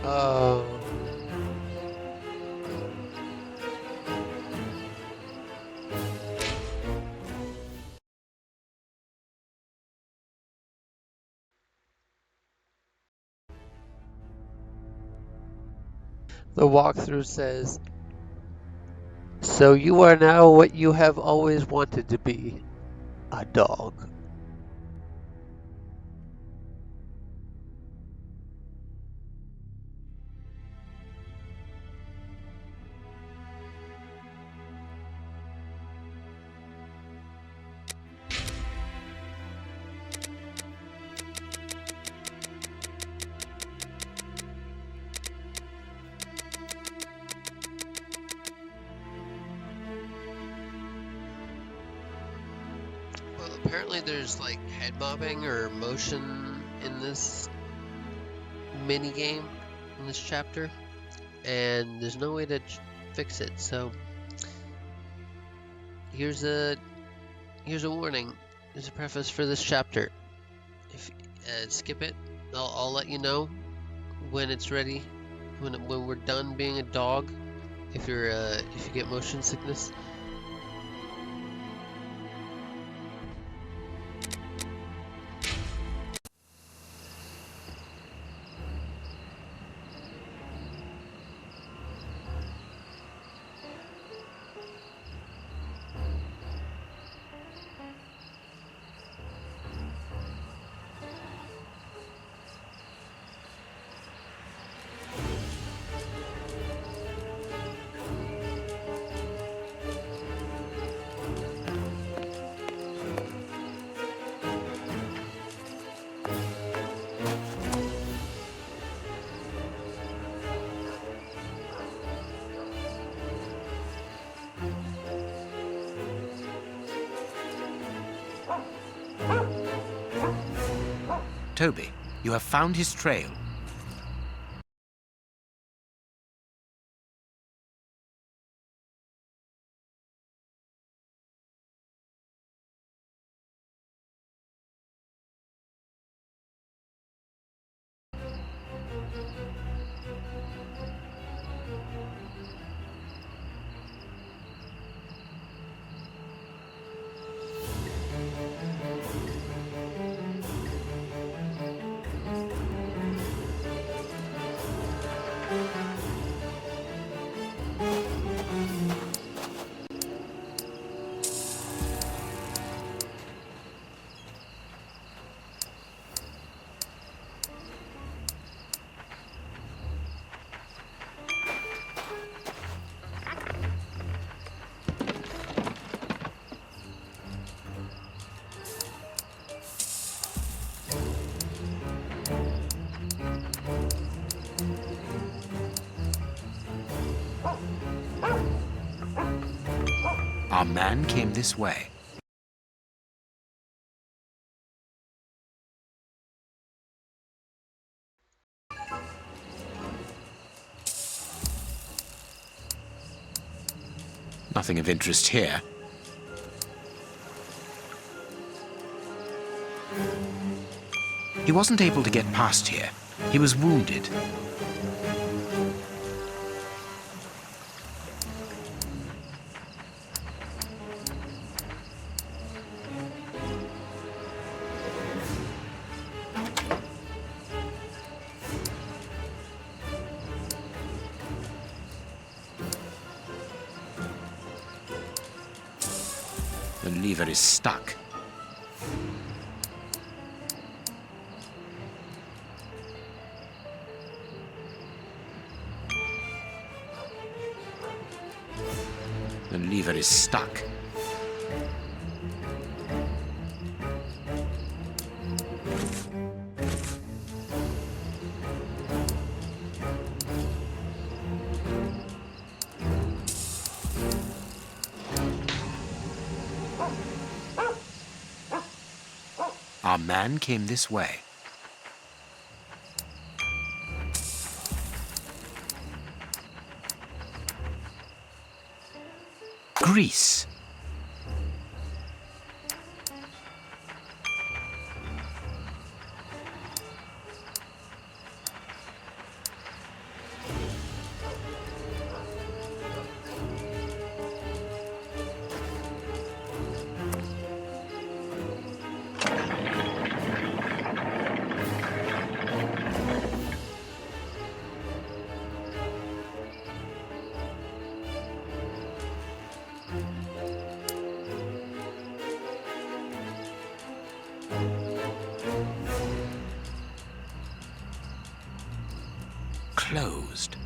Oh. The walkthrough says, "So you are now what you have always wanted to be, a dog." Well, apparently there's like head bobbing or motion in this mini game in this chapter, and there's no way to fix it. So here's a warning. Here's a preface for this chapter. If skip it, I'll let you know when it's ready. When we're done being a dog, if you get motion sickness. Toby, you have found his trail. Our man came this way. Nothing of interest here. He wasn't able to get past here. He was wounded. The lever is stuck. The lever is stuck. Our man came this way. Grease. closed.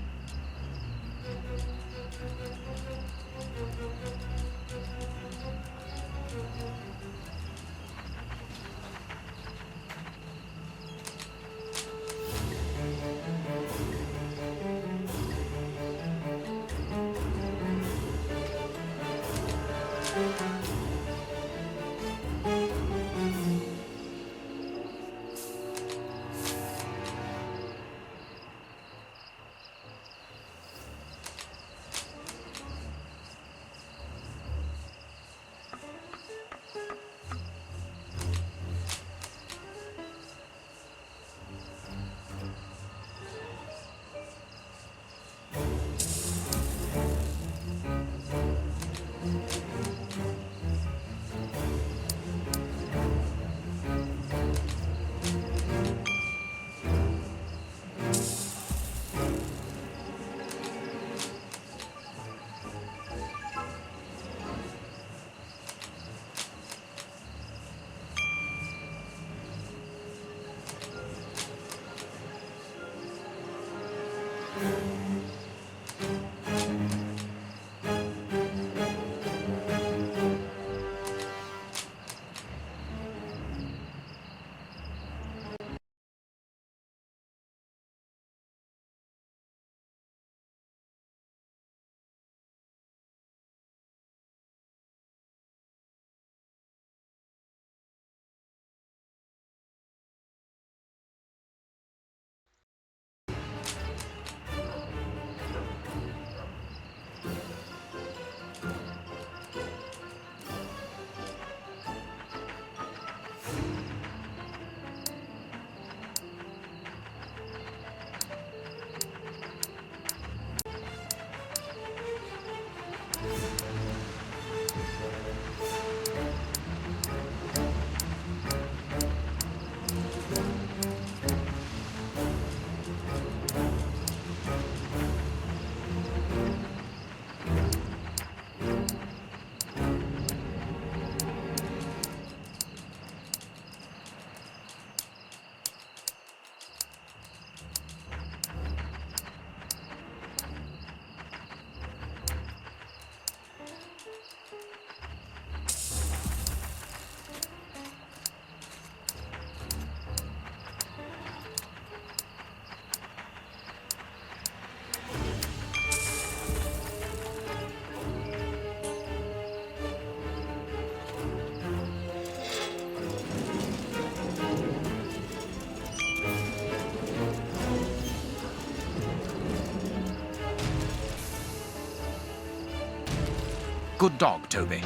Good dog, Toby.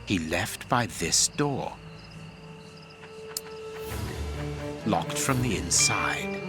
He left by this door. Locked from the inside.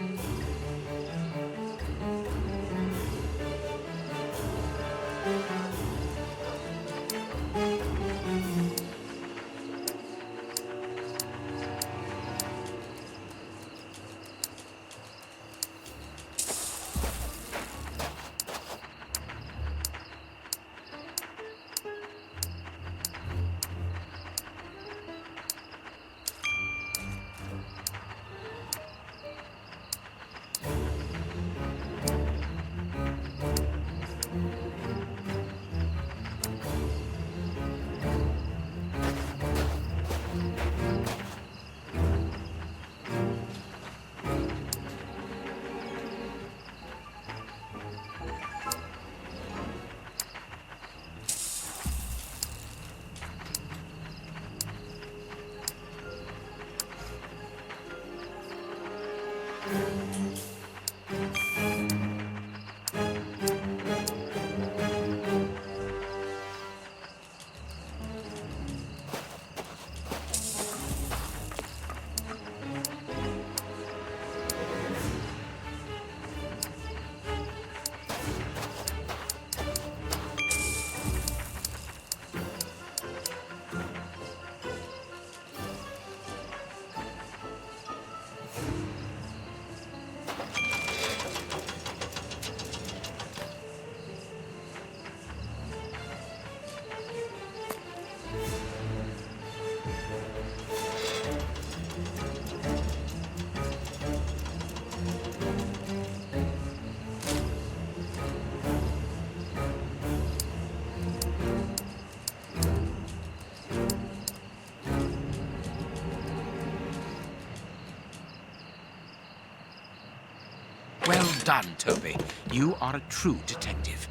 Well done, Toby. You are a true detective.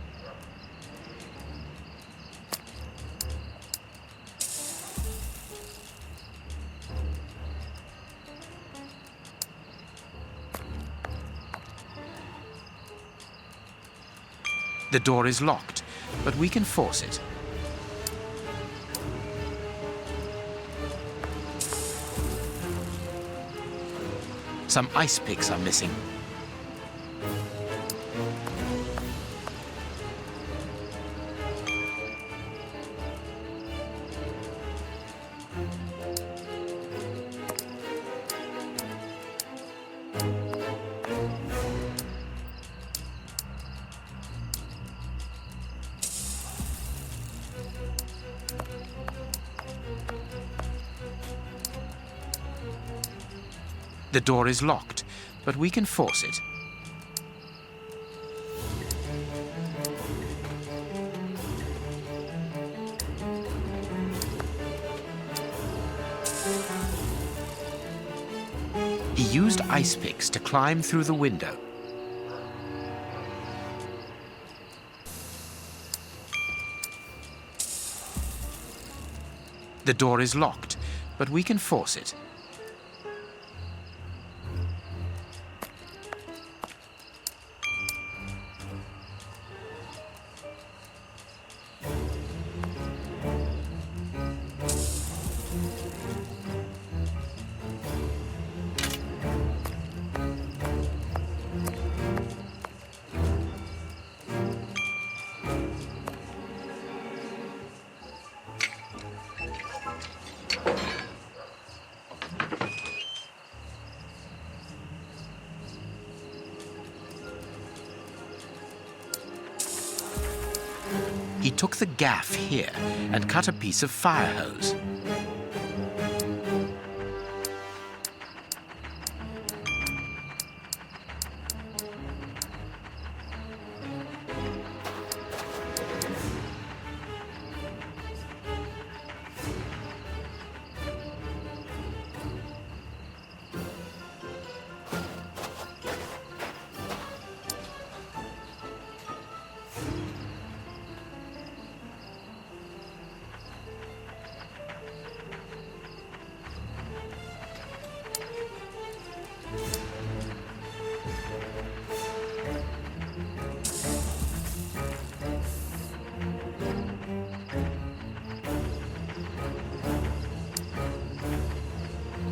The door is locked, but we can force it. Some ice picks are missing. The door is locked, but we can force it. He used ice picks to climb through the window. The door is locked, but we can force it. He took the gaff here and cut a piece of fire hose.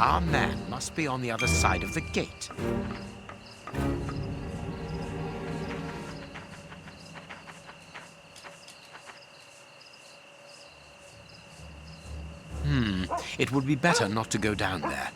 Our man must be on the other side of the gate. It would be better not to go down there.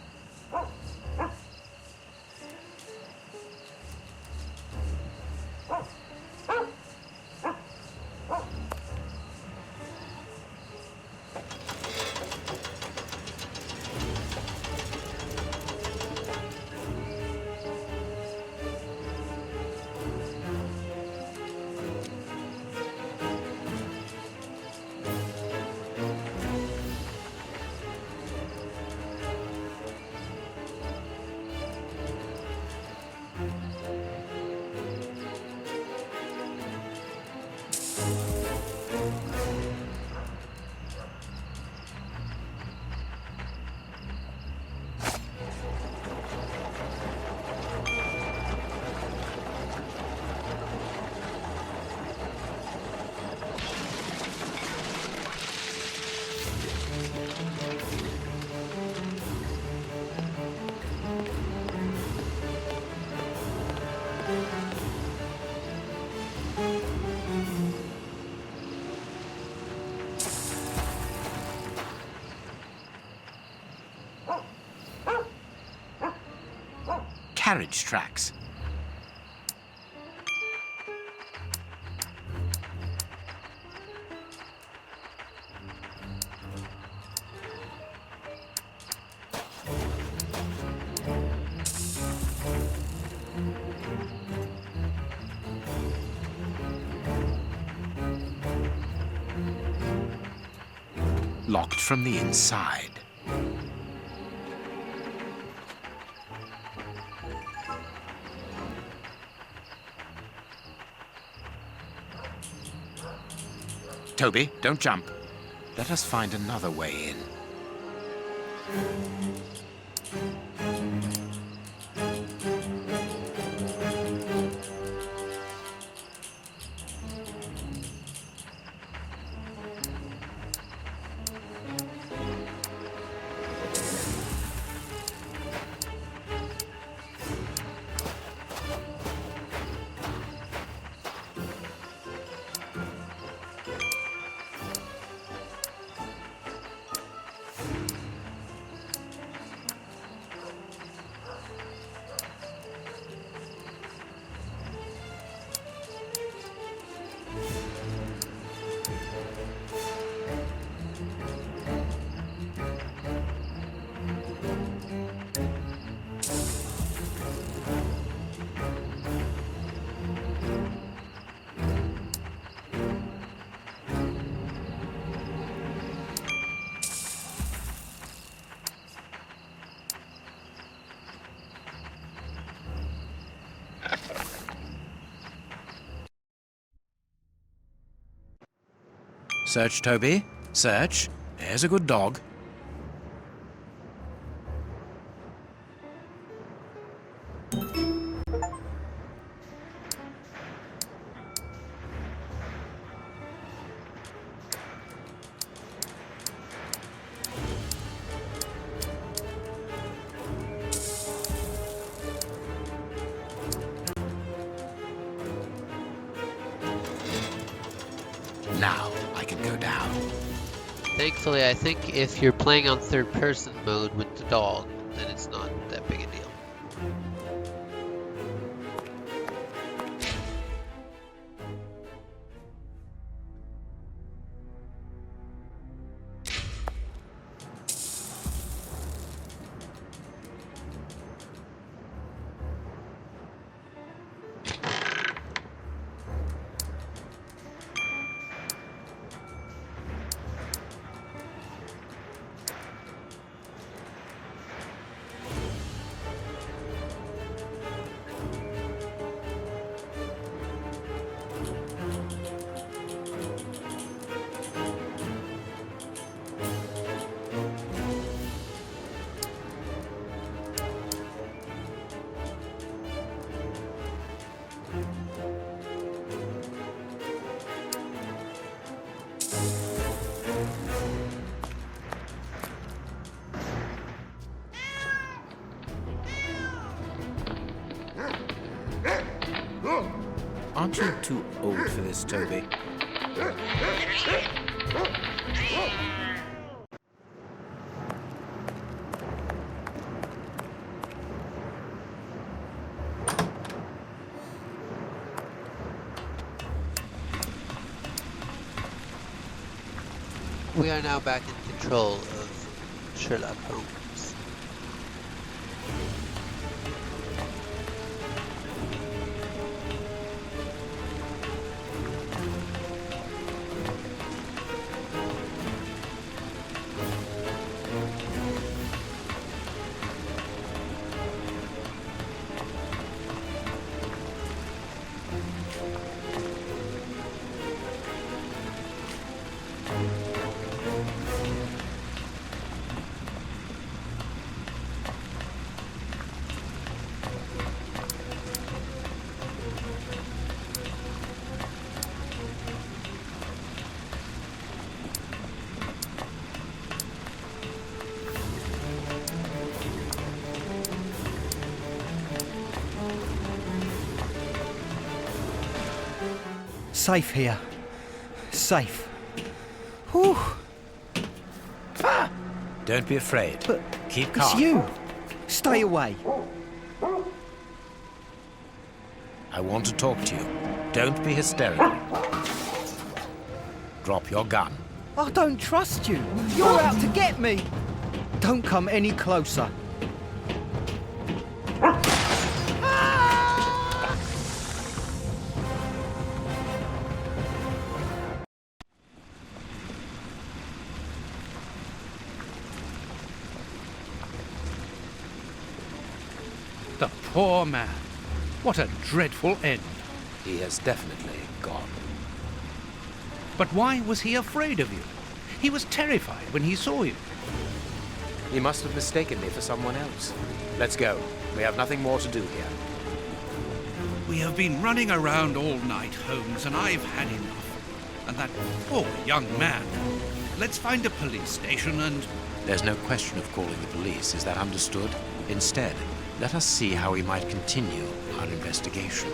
Carriage tracks. Locked from the inside. Toby, don't jump. Let us find another way in. Search, Toby. Search. There's a good dog. Now I can go down. Thankfully, I think if you're playing on third-person mode with the dog, then it's not that big a deal. Aren't you too old for this, Toby? We are now back in control of Sherlock Holmes. Safe here. Safe. Whew. Ah! Don't be afraid. But keep calm. It's you. Stay away. I want to talk to you. Don't be hysterical. Drop your gun. I don't trust you. You're out to get me. Don't come any closer. The poor man. What a dreadful end. He has definitely gone. But why was he afraid of you? He was terrified when he saw you. He must have mistaken me for someone else. Let's go. We have nothing more to do here. We have been running around all night, Holmes, and I've had enough. And that poor young man. Let's find a police station and... There's no question of calling the police, is that understood? Instead, let us see how we might continue our investigation.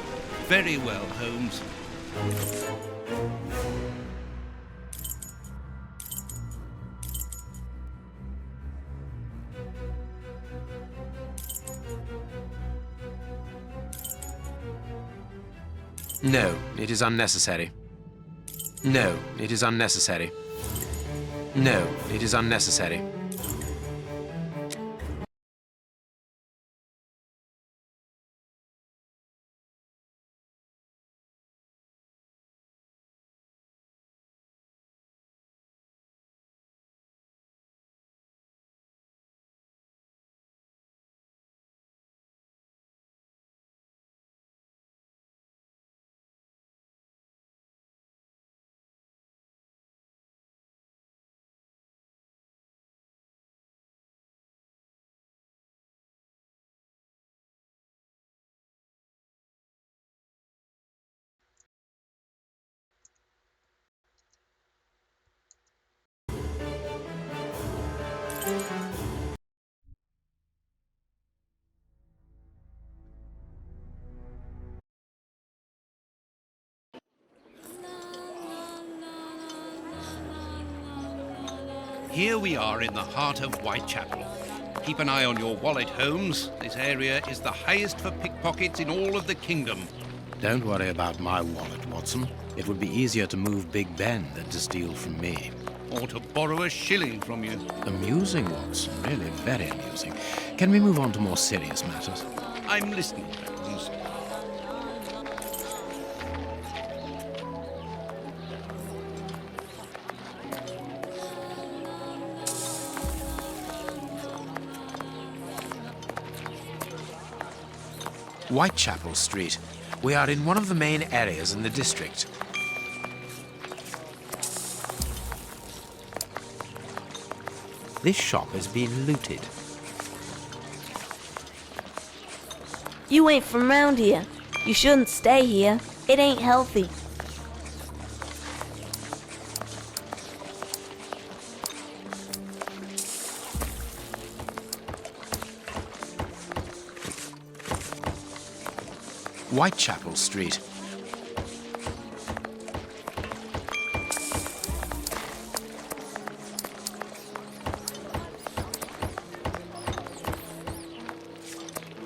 Very well, Holmes. No, it is unnecessary. No, it is unnecessary. No, it is unnecessary. Here we are in the heart of Whitechapel. Keep an eye on your wallet, Holmes. This area is the highest for pickpockets in all of the kingdom. Don't worry about my wallet, Watson. It would be easier to move Big Ben than to steal from me. Or to borrow a shilling from you. Amusing, Watson. Really very amusing. Can we move on to more serious matters? I'm listening, Holmes. Whitechapel Street. We are in one of the main areas in the district. This shop has been looted. You ain't from round here. You shouldn't stay here. It ain't healthy. Whitechapel Street.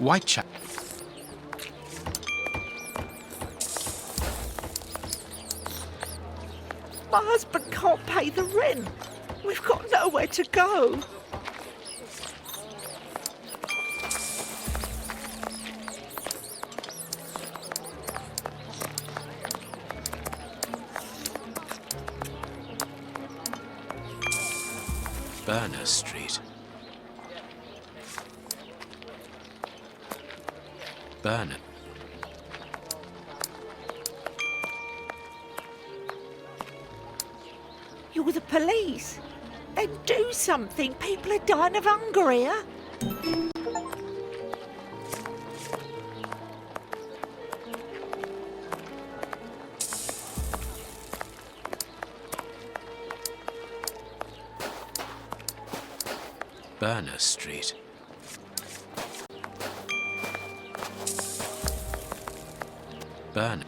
Whitechapel. My husband can't pay the rent. We've got nowhere to go. Berners Street. Bernard. You're the police. Then do something. People are dying of hunger here. Berners Street. Berners.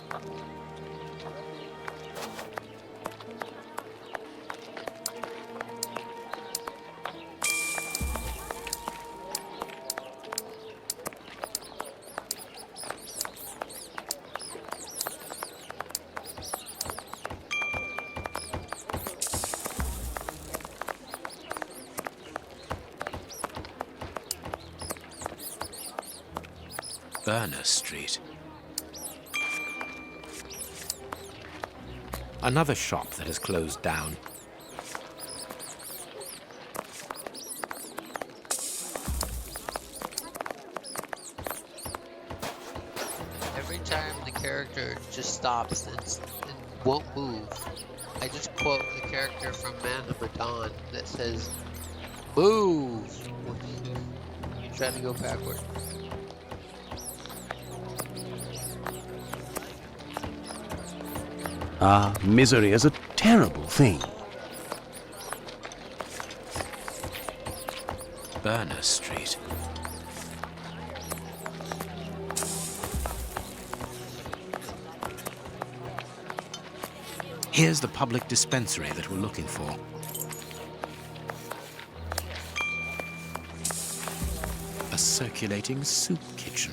Berners Street. Another shop that has closed down. Every time the character just stops and won't move, I I just quote the character from Man of Medan that says, "Move!" when you try to go backward. Misery is a terrible thing. Berners Street. Here's the public dispensary that we're looking for. A circulating soup kitchen.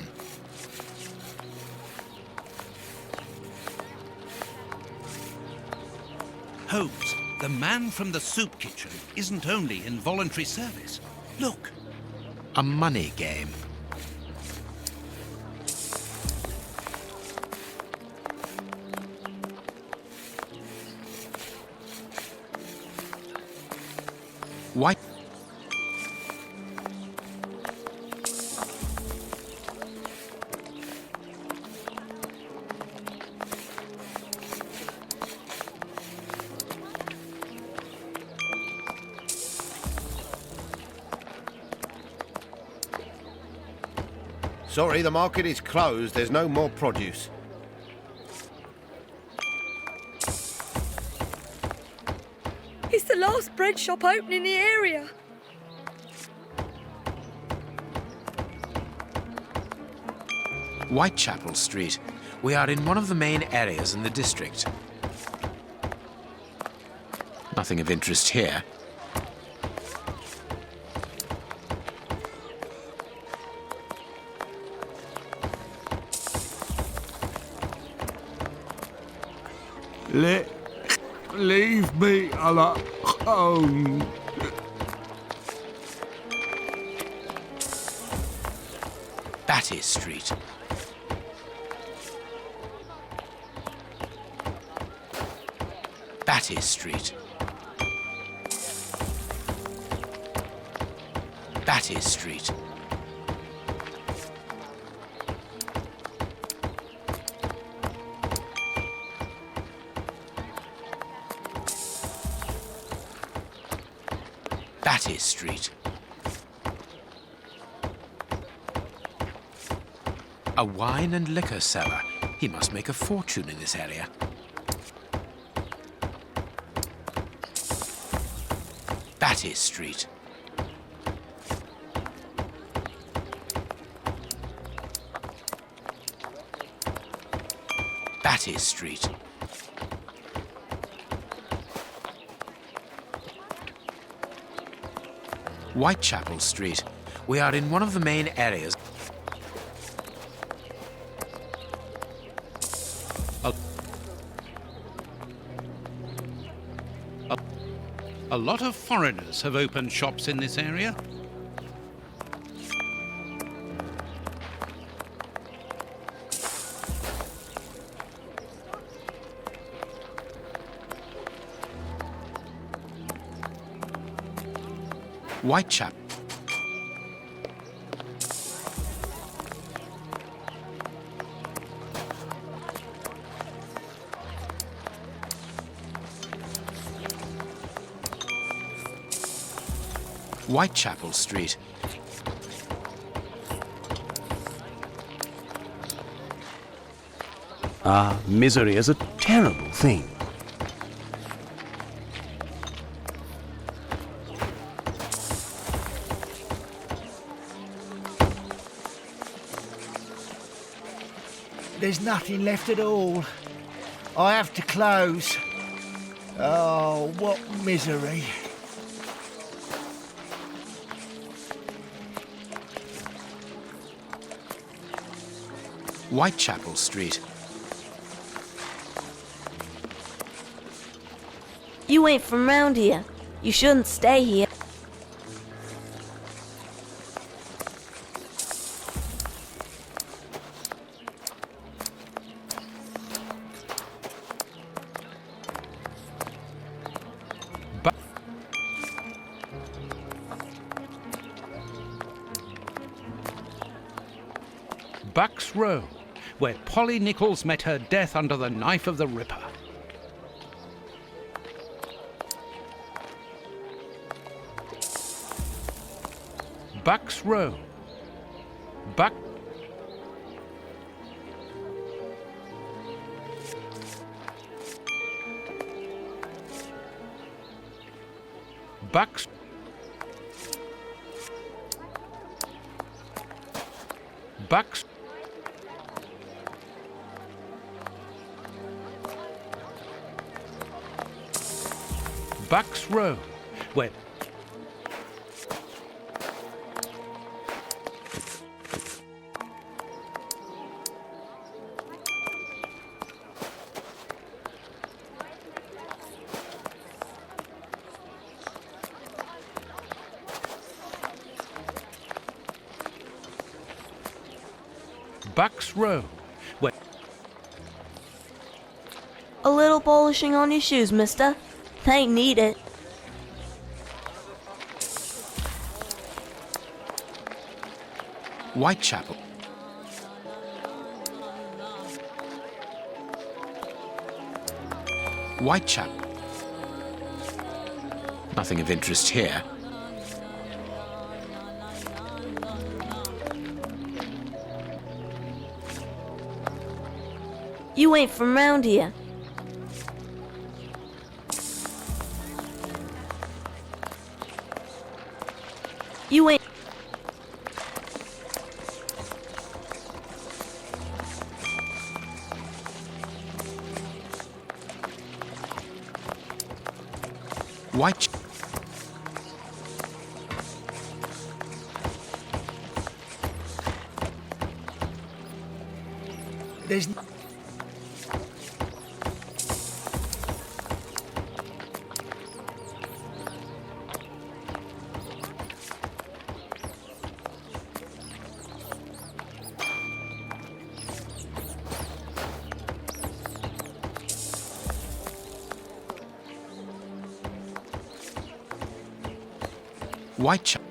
Holmes, the man from the soup kitchen isn't only in voluntary service. Look. A money game. White. Sorry, the market is closed. There's no more produce. It's the last bread shop open in the area. Whitechapel Street. We are in one of the main areas in the district. Nothing of interest here. Leave me alone. Batty Street. Batty Street. Batty Street. Batty Street. A wine and liquor cellar. He must make a fortune in this area. Batty Street. Batty Street. Whitechapel Street. We are in one of the main areas. A lot of foreigners have opened shops in this area. Whitechapel. Whitechapel Street. Misery is a terrible thing. There's nothing left at all. I have to close. Oh, what misery. Whitechapel Street. You ain't from round here. You shouldn't stay here. Bucks Row, where Polly Nichols met her death under the knife of the Ripper. Bucks Row. Buck. Bucks. Bucks. Bucks Row. Where? Bucks Row. Where? A little polishing on your shoes, mister. They ain't need it. Whitechapel. Whitechapel. Nothing of interest here. You ain't from round here. You ain't. White. There's. Whitechapel.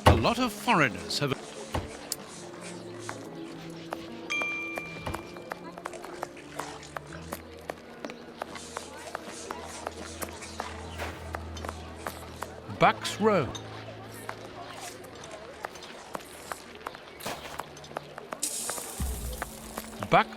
A lot of foreigners have. Bucks Row. Buck.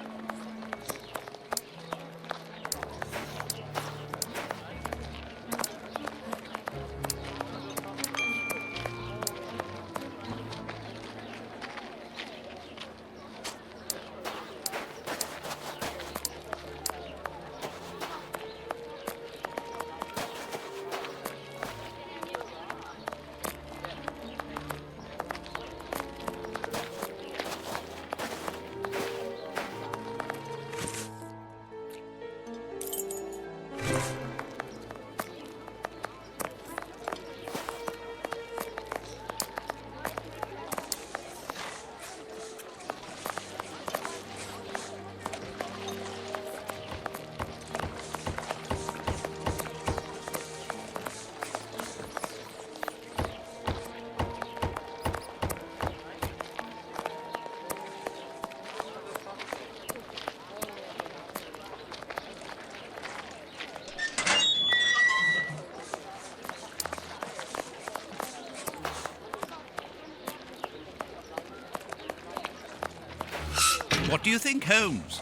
What do you think, Holmes?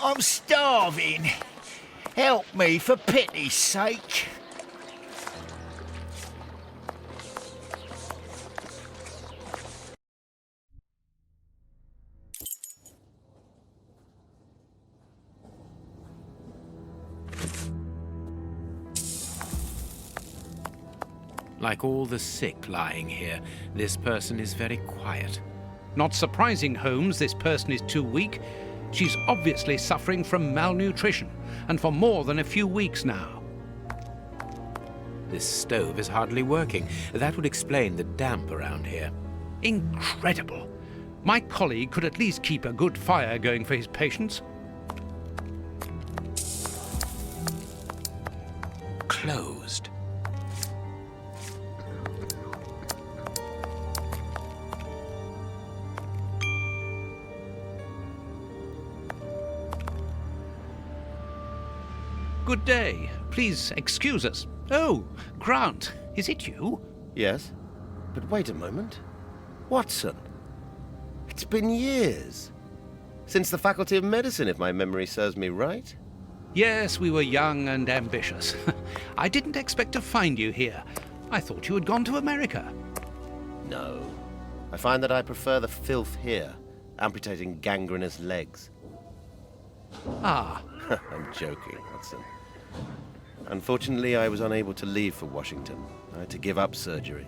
I'm starving. Help me, for pity's sake. Like all the sick lying here, this person is very quiet. Not surprising, Holmes, this person is too weak. She's obviously suffering from malnutrition, and for more than a few weeks now. This stove is hardly working. That would explain the damp around here. Incredible. My colleague could at least keep a good fire going for his patients. closed. Good day. Please excuse us. Oh, Grant, is it you? Yes, but wait a moment. Watson, it's been years. Since the Faculty of Medicine, if my memory serves me right. Yes, we were young and ambitious. I didn't expect to find you here. I thought you had gone to America. No. I find that I prefer the filth here, amputating gangrenous legs. Ah. I'm joking, Watson. Unfortunately, I was unable to leave for Washington. I had to give up surgery.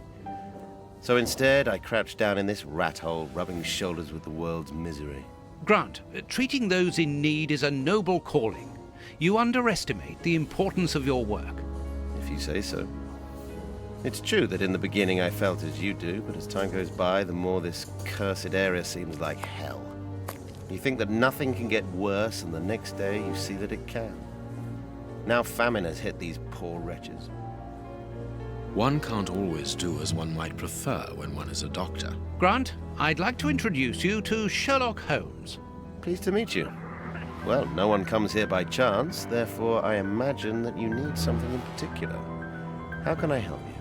So instead, I crouched down in this rat hole, rubbing shoulders with the world's misery. Grant, treating those in need is a noble calling. You underestimate the importance of your work. If you say so. It's true that in the beginning I felt as you do, but as time goes by, the more this cursed area seems like hell. You think that nothing can get worse, and the next day you see that it can. Now famine has hit these poor wretches. One can't always do as one might prefer when one is a doctor. Grant, I'd like to introduce you to Sherlock Holmes. Pleased to meet you. Well, no one comes here by chance, therefore I imagine that you need something in particular. How can I help you?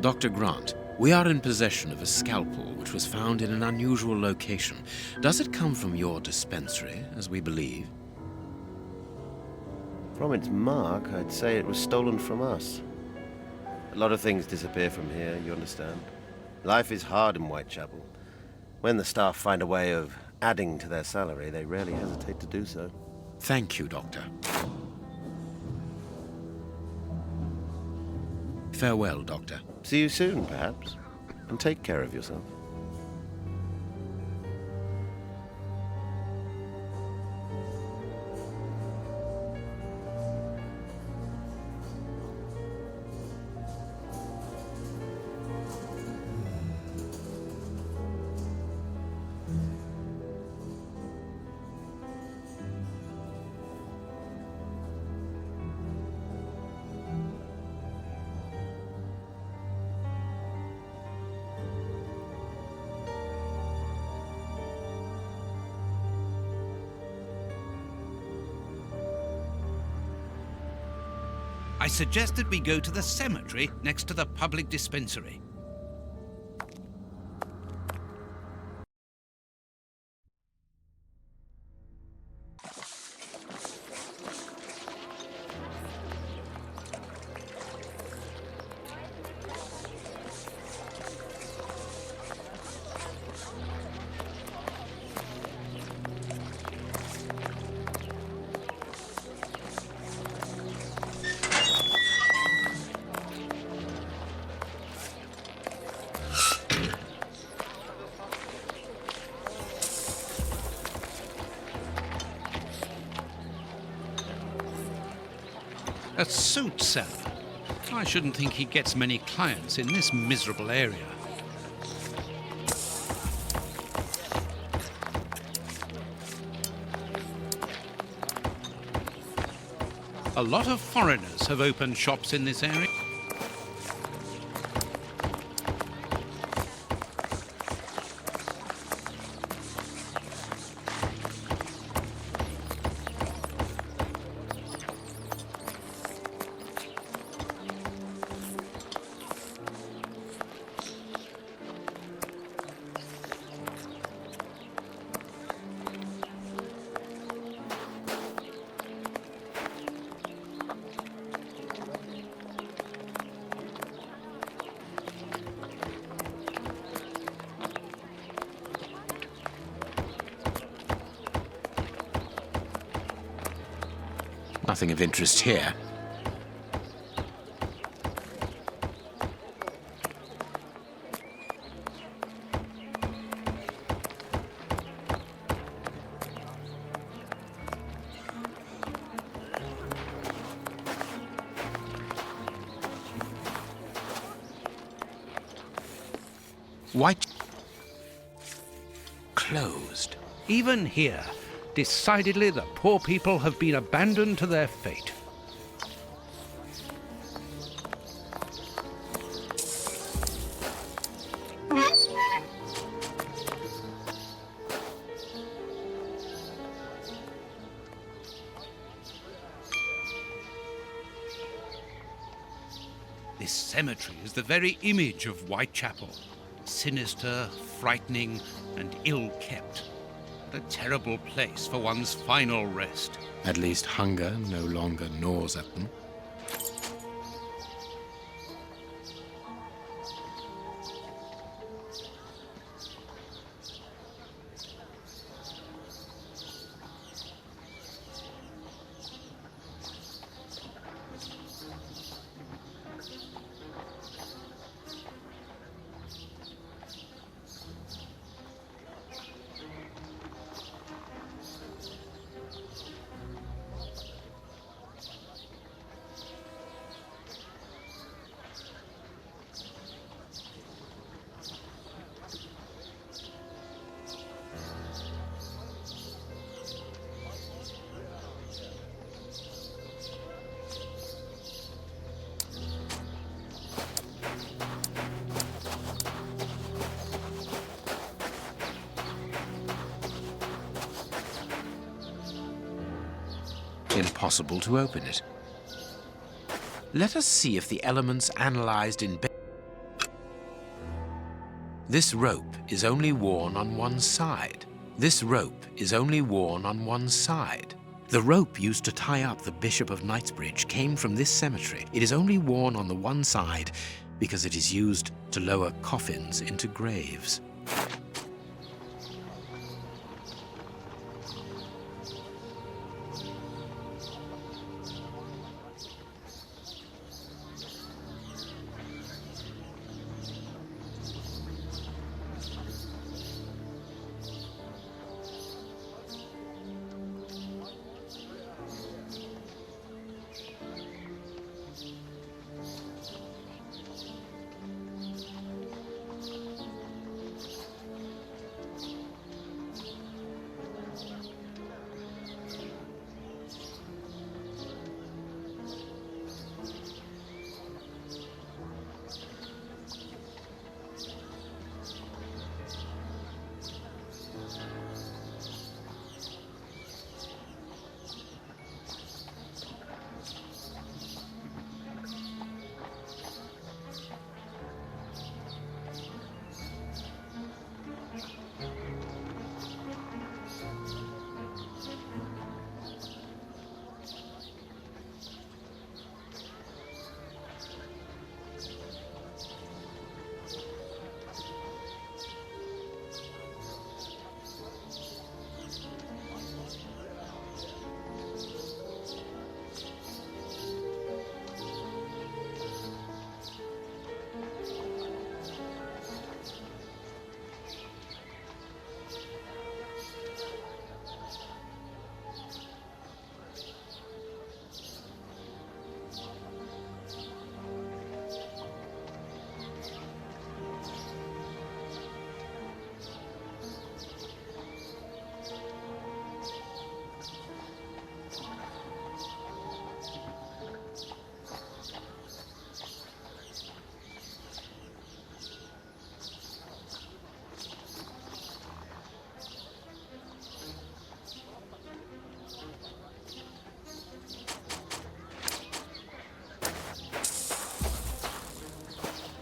Dr. Grant, we are in possession of a scalpel which was found in an unusual location. Does it come from your dispensary, as we believe? From its mark, I'd say it was stolen from us. A lot of things disappear from here, you understand. Life is hard in Whitechapel. When the staff find a way of adding to their salary, they rarely hesitate to do so. Thank you, Doctor. Farewell, Doctor. See you soon, perhaps. And take care of yourself. I suggest that we go to the cemetery next to the public dispensary. A suit seller. I shouldn't think he gets many clients in this miserable area. A lot of foreigners have opened shops in this area. Nothing of interest here. White... closed. Even here, decidedly the poor people have been abandoned to their fate. This cemetery is the very image of Whitechapel. Sinister, frightening, and ill-kept. What a terrible place for one's final rest. At least hunger no longer gnaws at them. Impossible to open it. Let us see if the elements analyzed in... This rope is only worn on one side. This rope is only worn on one side. The rope used to tie up the Bishop of Knightsbridge came from this cemetery. It is only worn on the one side because it is used to lower coffins into graves.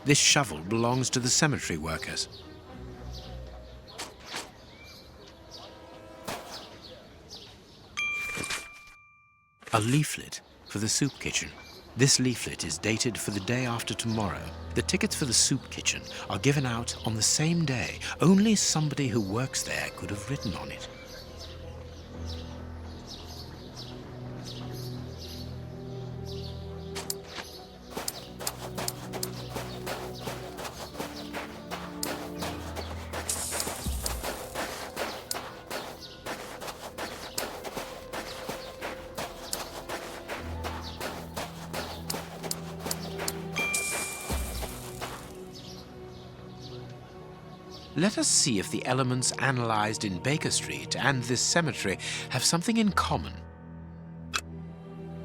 This shovel belongs to the cemetery workers. A leaflet for the soup kitchen. This leaflet is dated for the day after tomorrow. The tickets for the soup kitchen are given out on the same day. Only somebody who works there could have written on it. Let us see if the elements analyzed in Baker Street and this cemetery have something in common.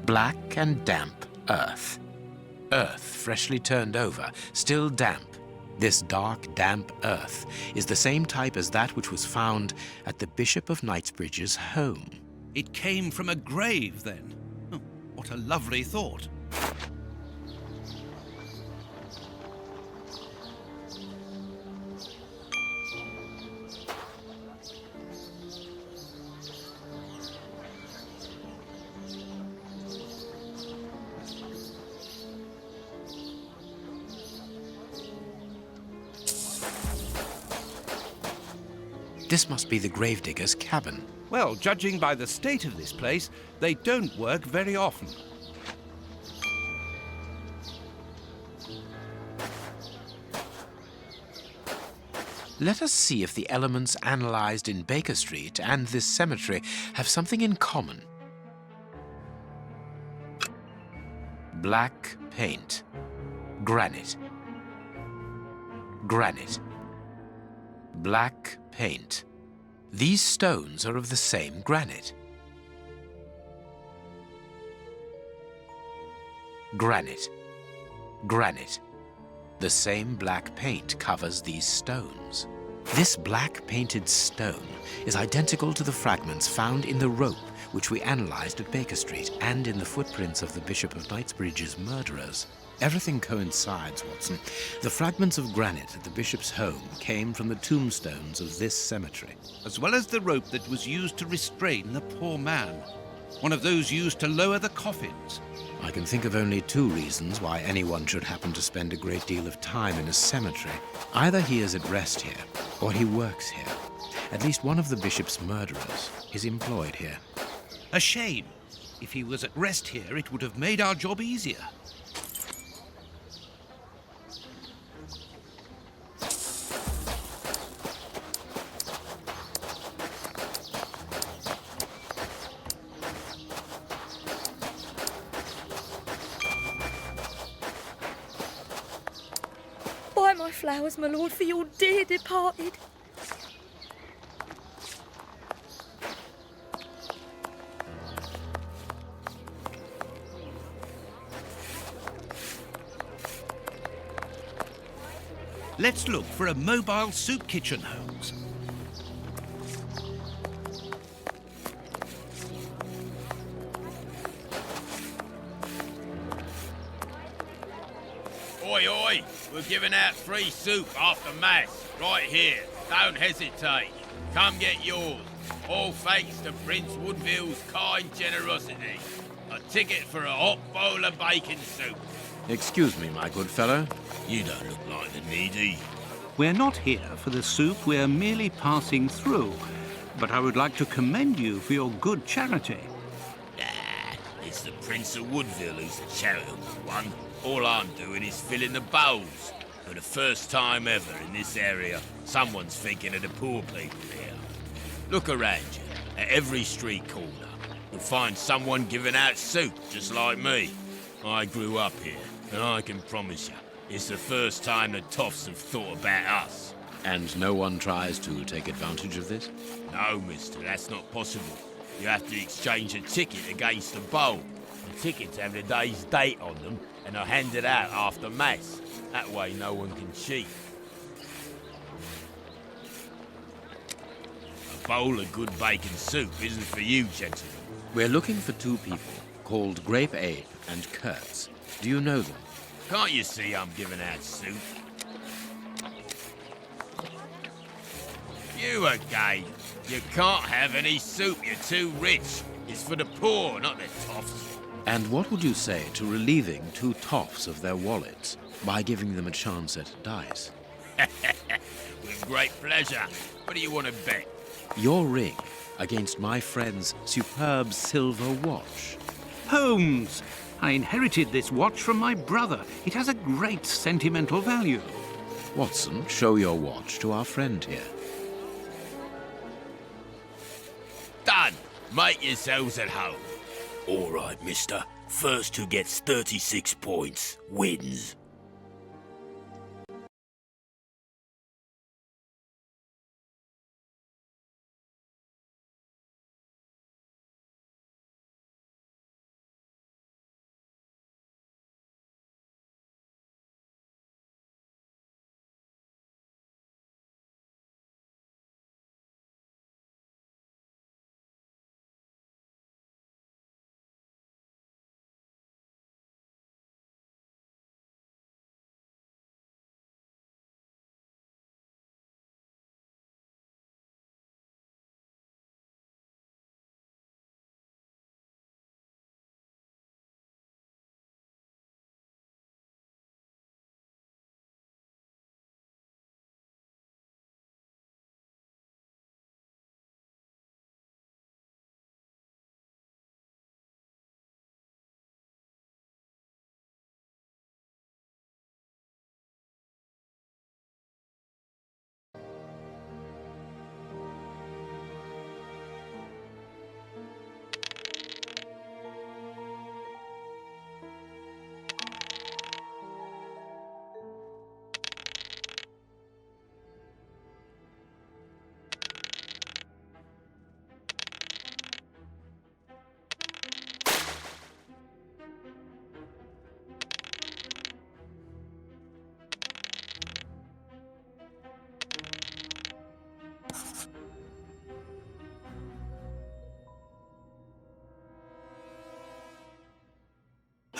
Black and damp earth. Earth freshly turned over, still damp. This dark, damp earth is the same type as that which was found at the Bishop of Knightsbridge's home. It came from a grave, then. Oh, what a lovely thought. This must be the gravedigger's cabin. Well, judging by the state of this place, they don't work very often. Let us see if the elements analyzed in Baker Street and this cemetery have something in common. Black paint. Granite. Granite. Black paint. These stones are of the same granite. Granite. Granite. The same black paint covers these stones. This black painted stone is identical to the fragments found in the rope which we analyzed at Baker Street and in the footprints of the Bishop of Knightsbridge's murderers. Everything coincides, Watson. The fragments of granite at the bishop's home came from the tombstones of this cemetery. As well as the rope that was used to restrain the poor man. One of those used to lower the coffins. I can think of only two reasons why anyone should happen to spend a great deal of time in a cemetery. Either he is at rest here, or he works here. At least one of the bishop's murderers is employed here. A shame. If he was at rest here, it would have made our job easier. Buy my flowers, my lord, for your dear departed. Let's look for a mobile soup kitchen, Holmes. Oi, oi! We're giving out free soup after Mass, right here. Don't hesitate. Come get yours. All thanks to Prince Woodville's kind generosity. A ticket for a hot bowl of bacon soup. Excuse me, my good fellow. You don't look like the needy. We're not here for the soup, we're merely passing through. But I would like to commend you for your good charity. It's the Prince of Woodville who's the charitable one. All I'm doing is filling the bowls. For the first time ever in this area, someone's thinking of the poor people here. Look around you. At every street corner, you'll find someone giving out soup just like me. I grew up here, and I can promise you, it's the first time the toffs have thought about us. And no one tries to take advantage of this? No, mister, that's not possible. You have to exchange a ticket against a bowl. The tickets have the day's date on them, and are handed out after Mass. That way no one can cheat. A bowl of good bacon soup isn't for you, gentlemen. We're looking for two people called Grape Ape and Kurtz. Do you know them? Can't you see I'm giving out soup? You again. You can't have any soup, you're too rich. It's for the poor, not the toffs. And what would you say to relieving two toffs of their wallets by giving them a chance at dice? With great pleasure. What do you want to bet? Your ring against my friend's superb silver watch. Holmes! I inherited this watch from my brother. It has a great sentimental value. Watson, show your watch to our friend here. Done! Make yourselves at home. All right, mister. First who gets 36 points wins.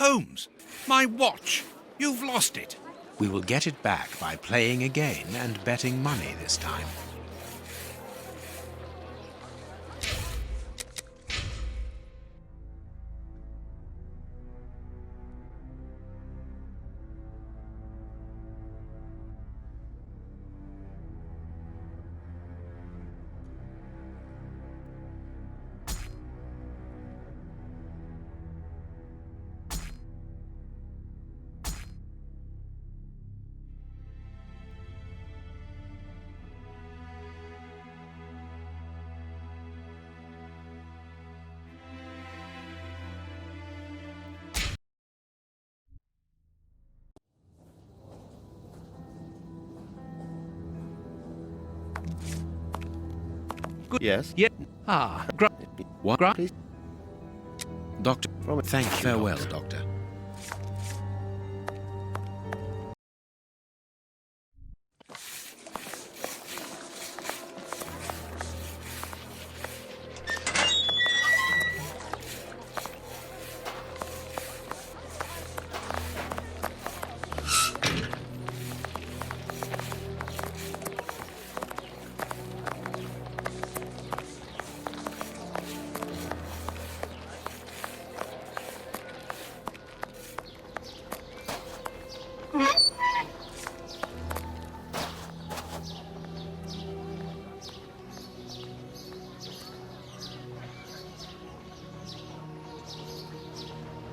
Holmes, my watch! You've lost it! We will get it back by playing again and betting money this time. Yes? Yeah. What? Please? Doctor, thank you. Farewell, Doctor.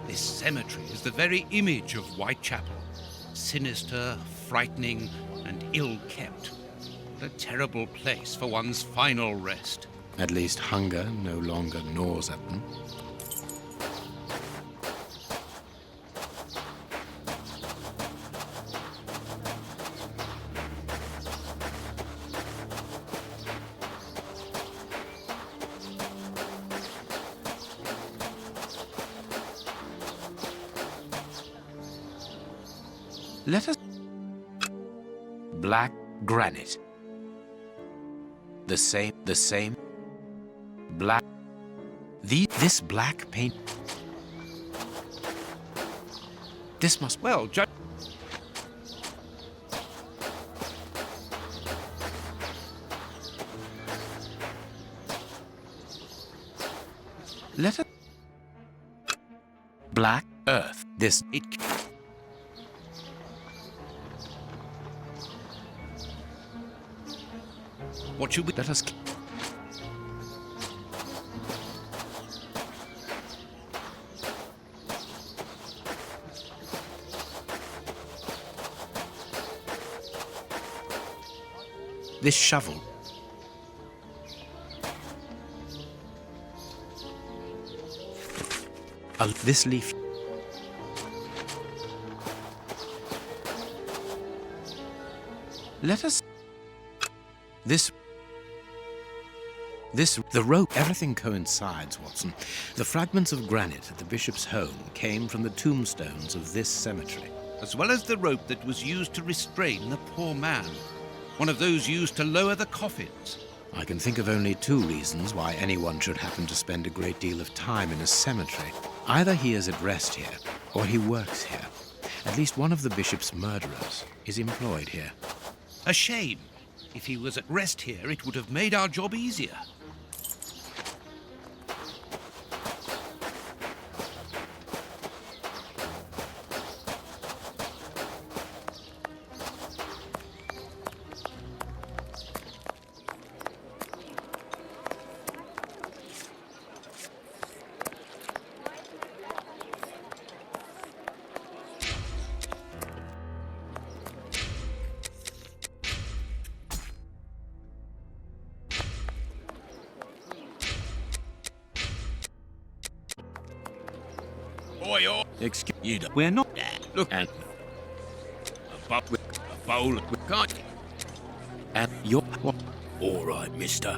This cemetery is the very image of Whitechapel. Sinister, frightening, and ill-kept. What a terrible place for one's final rest. At least hunger no longer gnaws at them. Let us... Black granite. The same. Black... This black paint... This must... Well, Let us... Black earth. This... It... What should we... Let us... This shovel. This leaf. Let us... The rope, everything coincides, Watson. The fragments of granite at the bishop's home came from the tombstones of this cemetery. As well as the rope that was used to restrain the poor man. One of those used to lower the coffins. I can think of only two reasons why anyone should happen to spend a great deal of time in a cemetery. Either he is at rest here, or he works here. At least one of the bishop's murderers is employed here. A shame. If he was at rest here, it would have made our job easier. Excuse you. We're not. Look at a bowl. We can't. And you're what? All right, mister.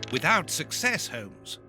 Without success, Holmes.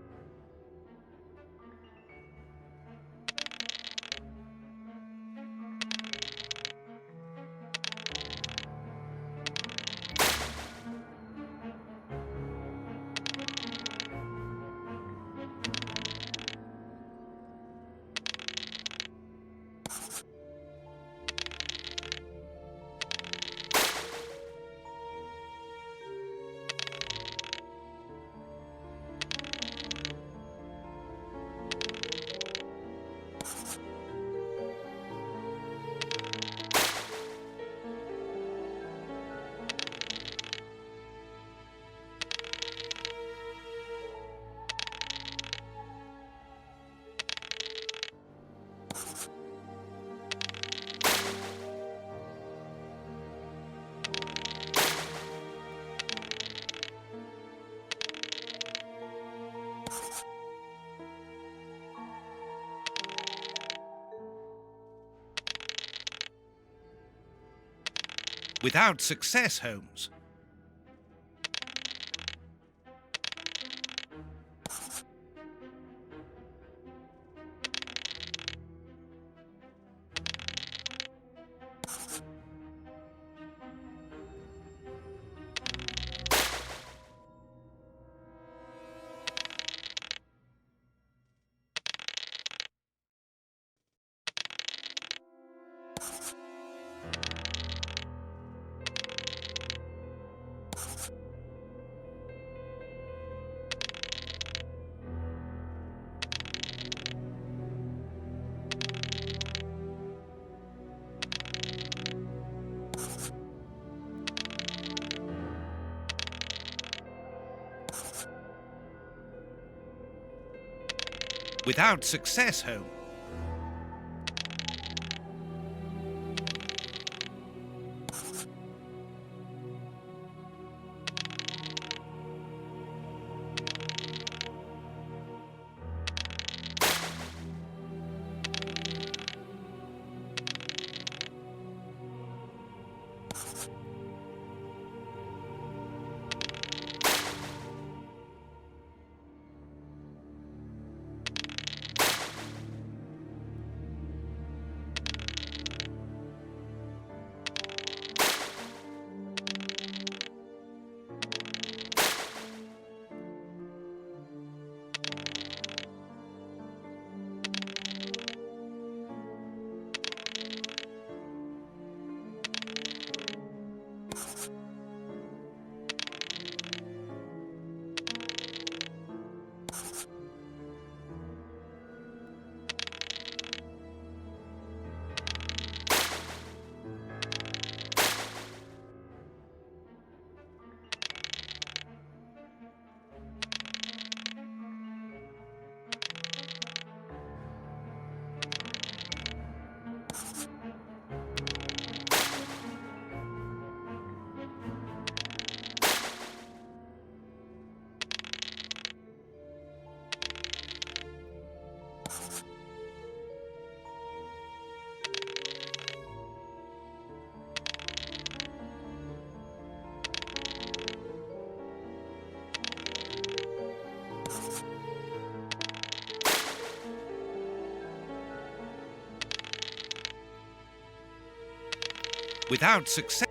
Without success, Holmes. Without success, Holmes. Without success.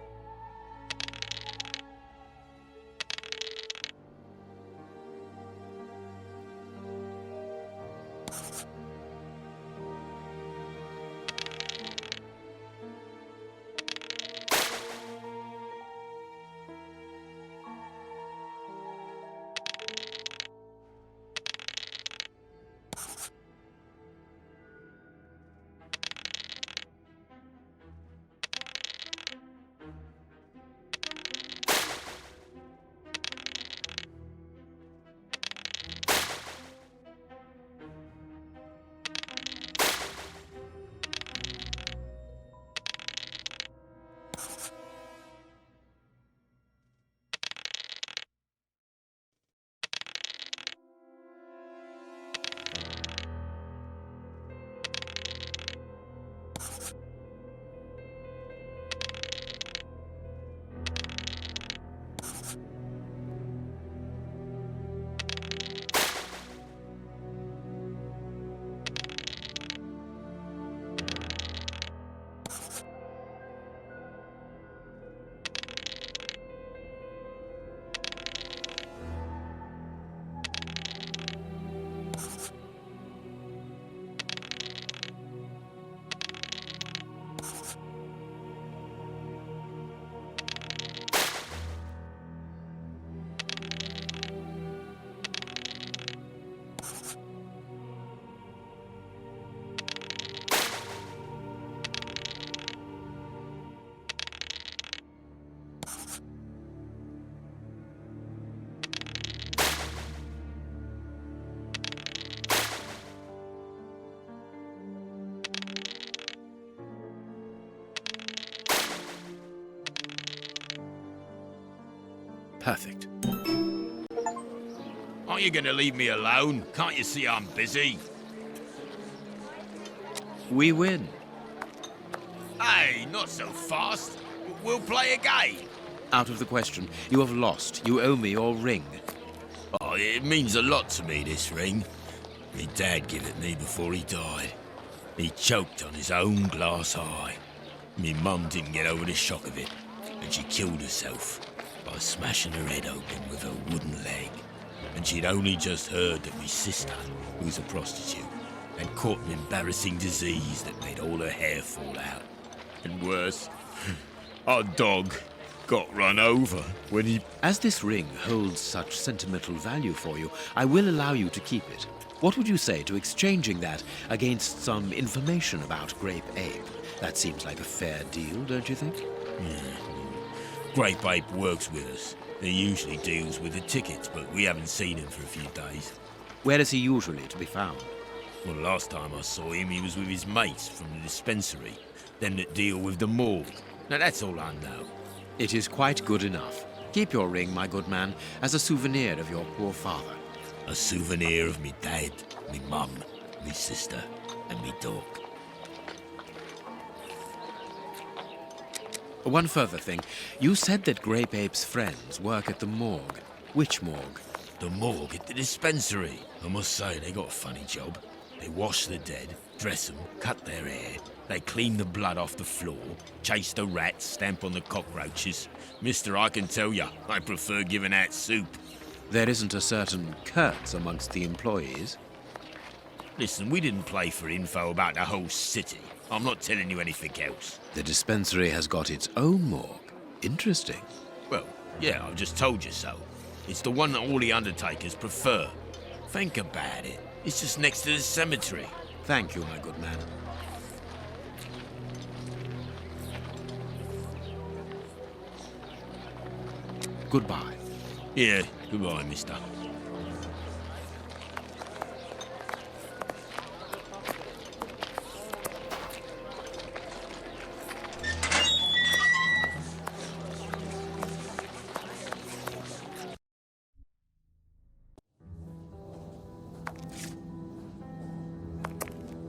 Perfect. Aren't you gonna leave me alone? Can't you see I'm busy? We win. Hey, not so fast. We'll play again. Out of the question. You have lost. You owe me your ring. Oh, it means a lot to me, this ring. Me dad gave it me before he died. He choked on his own glass eye. Me mum didn't get over the shock of it, and she killed herself by smashing her head open with her wooden leg. And she'd only just heard that me sister, who's a prostitute, had caught an embarrassing disease that made all her hair fall out. And worse, our dog got run over when he... As this ring holds such sentimental value for you, I will allow you to keep it. What would you say to exchanging that against some information about Grape Ape? That seems like a fair deal, don't you think? Yeah. Grape Ape works with us. He usually deals with the tickets, but we haven't seen him for a few days. Where is he usually to be found? Well, last time I saw him, he was with his mates from the dispensary, them that deal with the morgue. Now, that's all I know. It is quite good enough. Keep your ring, my good man, as a souvenir of your poor father. A souvenir of me dad, me mum, me sister, and me dog. One further thing. You said that Grape Ape's friends work at the morgue. Which morgue? The morgue at the dispensary. I must say, they got a funny job. They wash the dead, dress them, cut their hair. They clean the blood off the floor, chase the rats, stamp on the cockroaches. Mister, I can tell ya, I prefer giving out soup. There isn't a certain Kurtz amongst the employees? Listen, we didn't play for info about the whole city. I'm not telling you anything else. The dispensary has got its own morgue. Interesting. Well, yeah, I've just told you so. It's the one that all the undertakers prefer. Think about it. It's just next to the cemetery. Thank you, my good man. Goodbye. Yeah, goodbye, mister.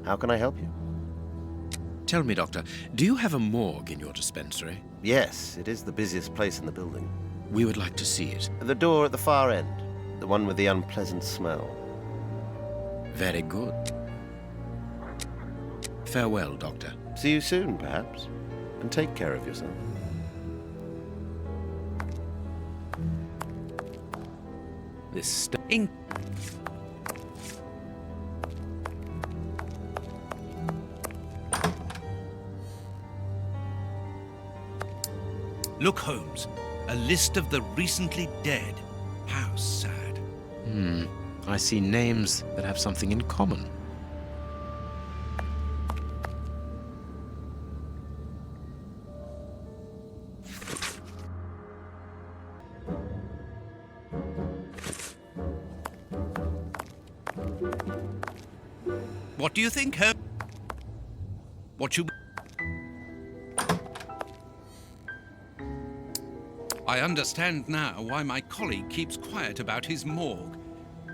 How can I help you? Tell me, Doctor, do you have a morgue in your dispensary? Yes, it is the busiest place in the building. We would like to see it. The door at the far end. The one with the unpleasant smell. Very good. Farewell, Doctor. See you soon, perhaps. And take care of yourself. This Look, Holmes. A list of the recently dead. How sad. I see names that have something in common. What do you think, Herb? What you... I understand now why my colleague keeps quiet about his morgue.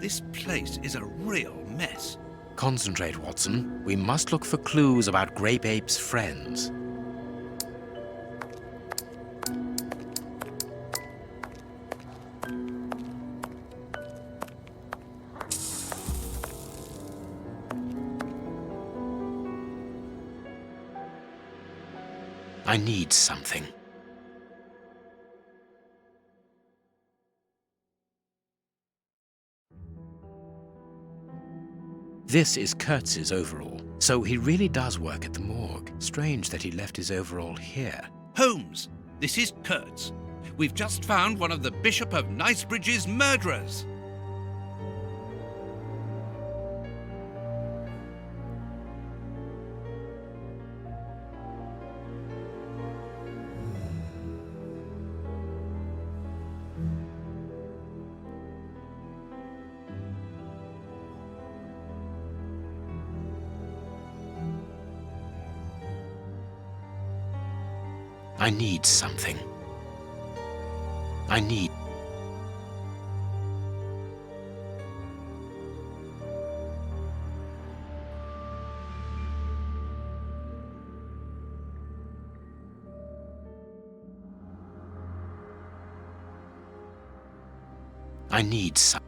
This place is a real mess. Concentrate, Watson. We must look for clues about Grape Ape's friends. I need something. This is Kurtz's overall, so he really does work at the morgue. Strange that he left his overall here. Holmes, this is Kurtz. We've just found one of the Bishop of Knightsbridge's murderers. I need something. I need... I need some.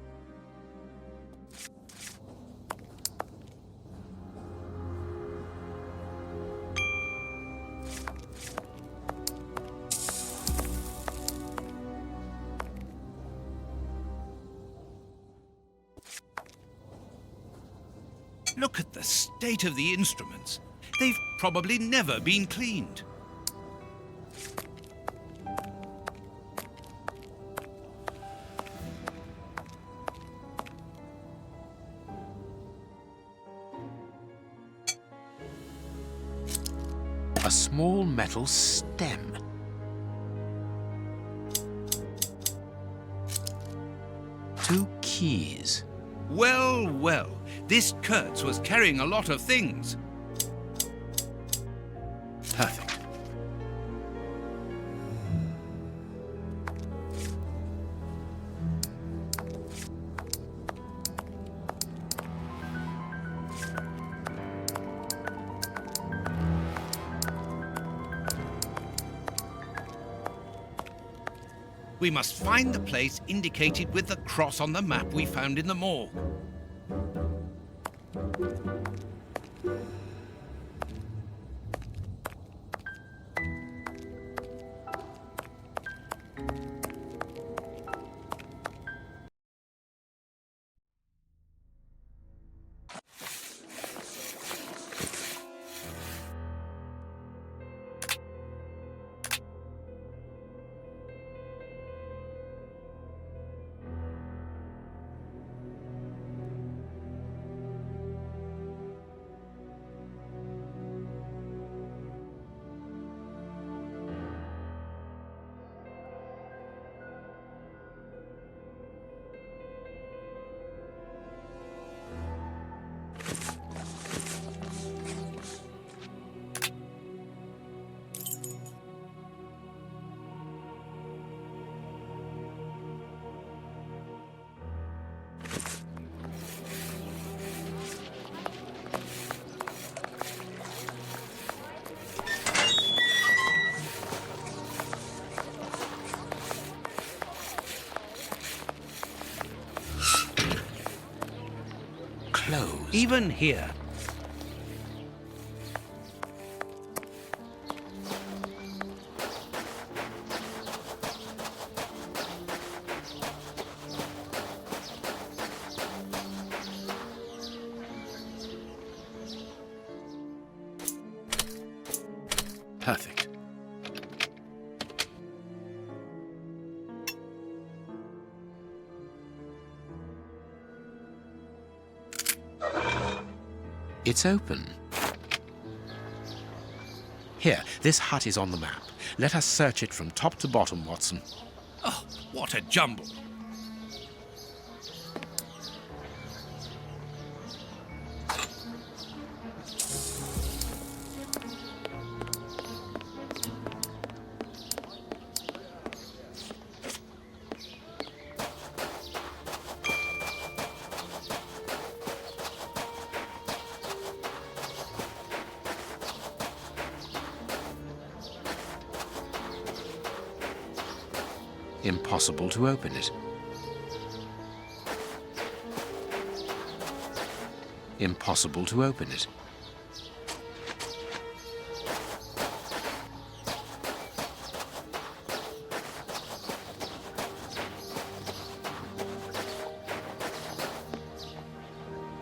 Look at the state of the instruments. They've probably never been cleaned. A small metal stem. Two keys. Well, well, this Kurtz was carrying a lot of things. Perfect. We must find the place indicated with the cross on the map we found in the morgue. Closed. Even here. Perfect. It's open. Here, this hut is on the map. Let us search it from top to bottom, Watson. Oh, what a jumble. Impossible to open it. Impossible to open it.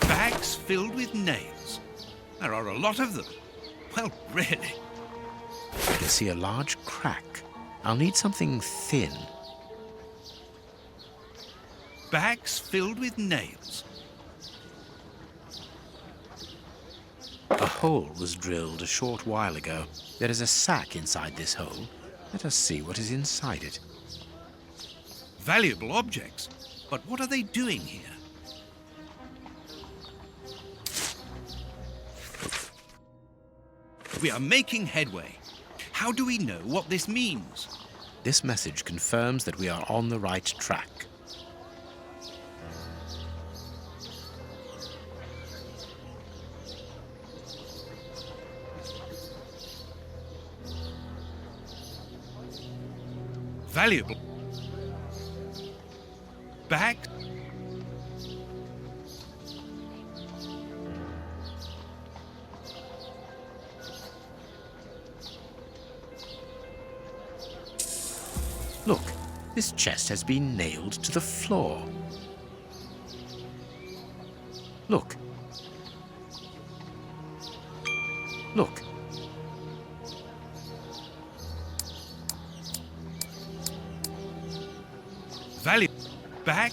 Bags filled with nails. There are a lot of them. Well, really. I can see a large crack. I'll need something thin. Bags filled with nails. A hole was drilled a short while ago. There is a sack inside this hole. Let us see what is inside it. Valuable objects. But what are they doing here? We are making headway. How do we know what this means? This message confirms that we are on the right track. Valuable. back. Look, this chest has been nailed to the floor. Look. Look. Value. Back.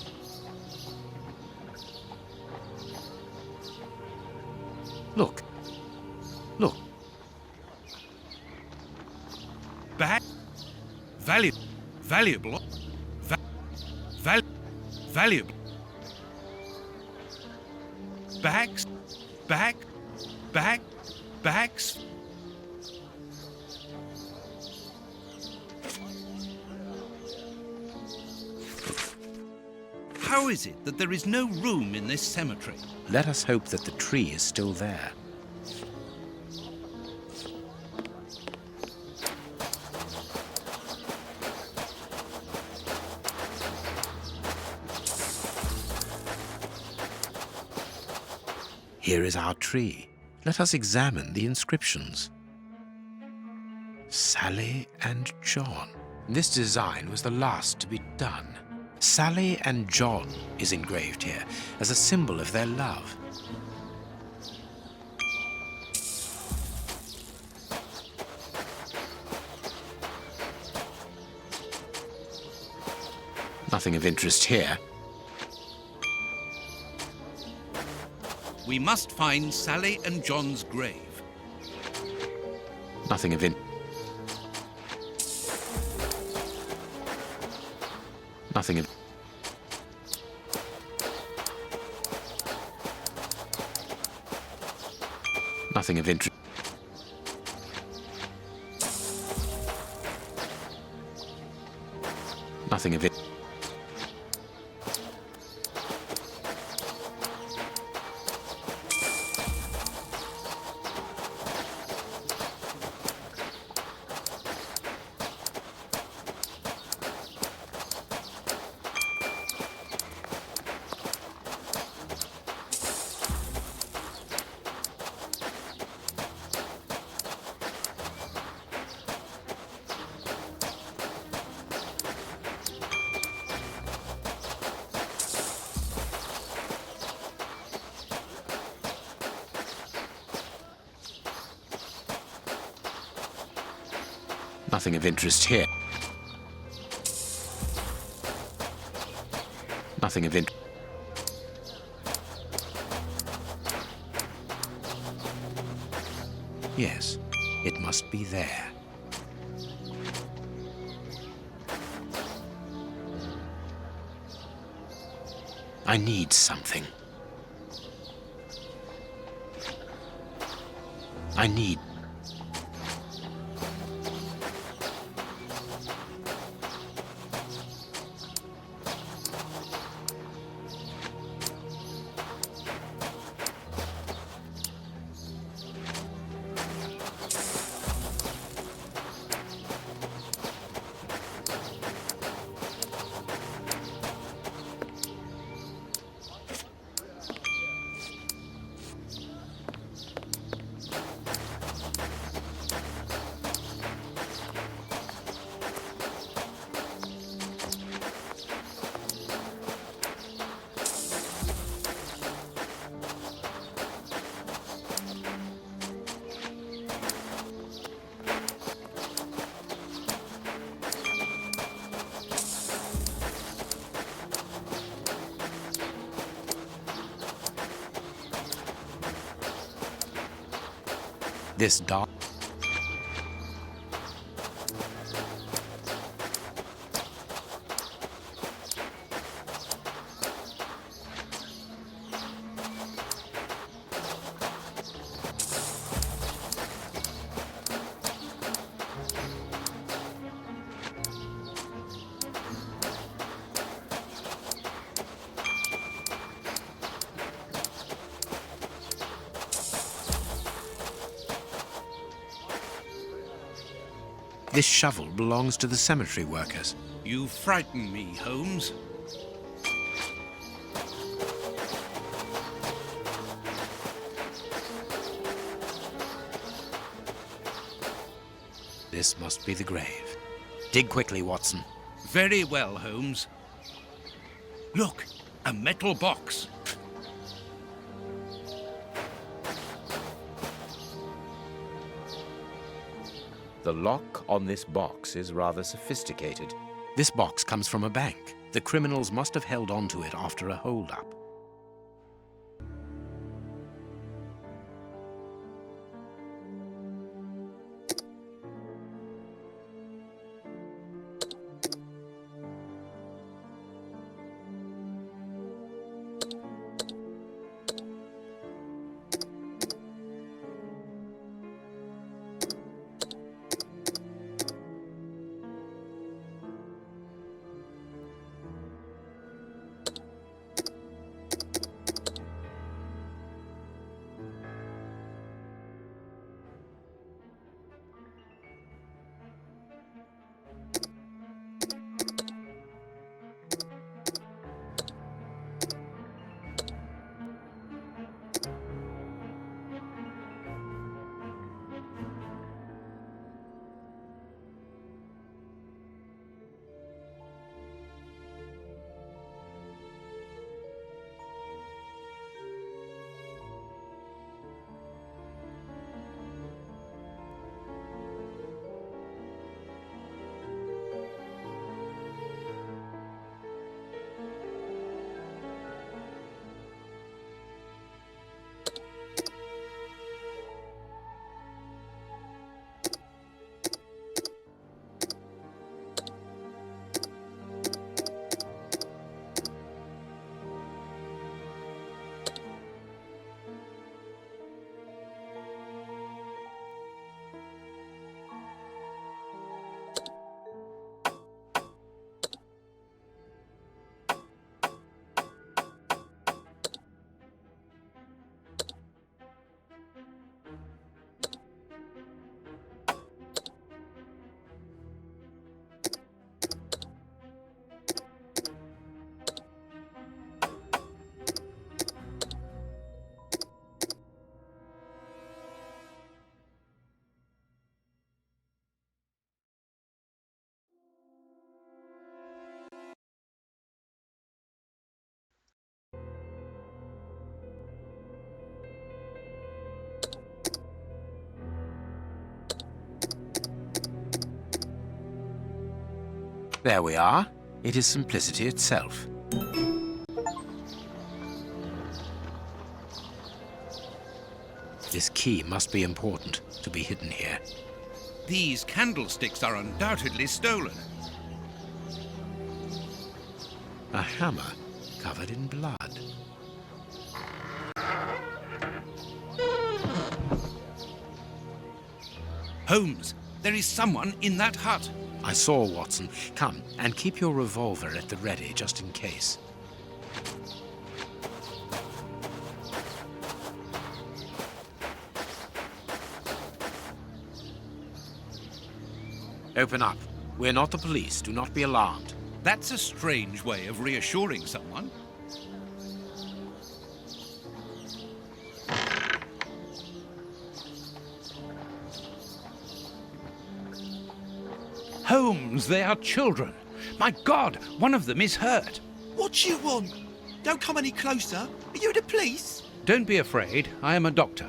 Look. Look. Back. Value. Valuable. Valuable. Backs. Backs. How is it that there is no room in this cemetery? Let us hope that the tree is still there. Here is our tree. Let us examine the inscriptions. Sally and John. This design was the last to be done. Sally and John is engraved here as a symbol of their love. Nothing of interest here. We must find Sally and John's grave. Nothing of interest. Nothing of... Nothing of interest. Nothing of it. Nothing of interest here. Nothing of interest. Yes, it must be there. I need something. I need... This dark... This shovel belongs to the cemetery workers. You frighten me, Holmes. This must be the grave. Dig quickly, Watson. Very well, Holmes. Look, a metal box. The lock on this box is rather sophisticated. This box comes from a bank. The criminals must have held on to it after a hold-up. There we are. It is simplicity itself. This key must be important to be hidden here. These candlesticks are undoubtedly stolen. A hammer covered in blood. Holmes, there is someone in that hut. I saw, Watson. Come, and keep your revolver at the ready, just in case. Open up. We're not the police. Do not be alarmed. That's a strange way of reassuring someone. Holmes, they are children. My God, one of them is hurt. What you want? Don't come any closer. Are you the police? Don't be afraid. I am a doctor.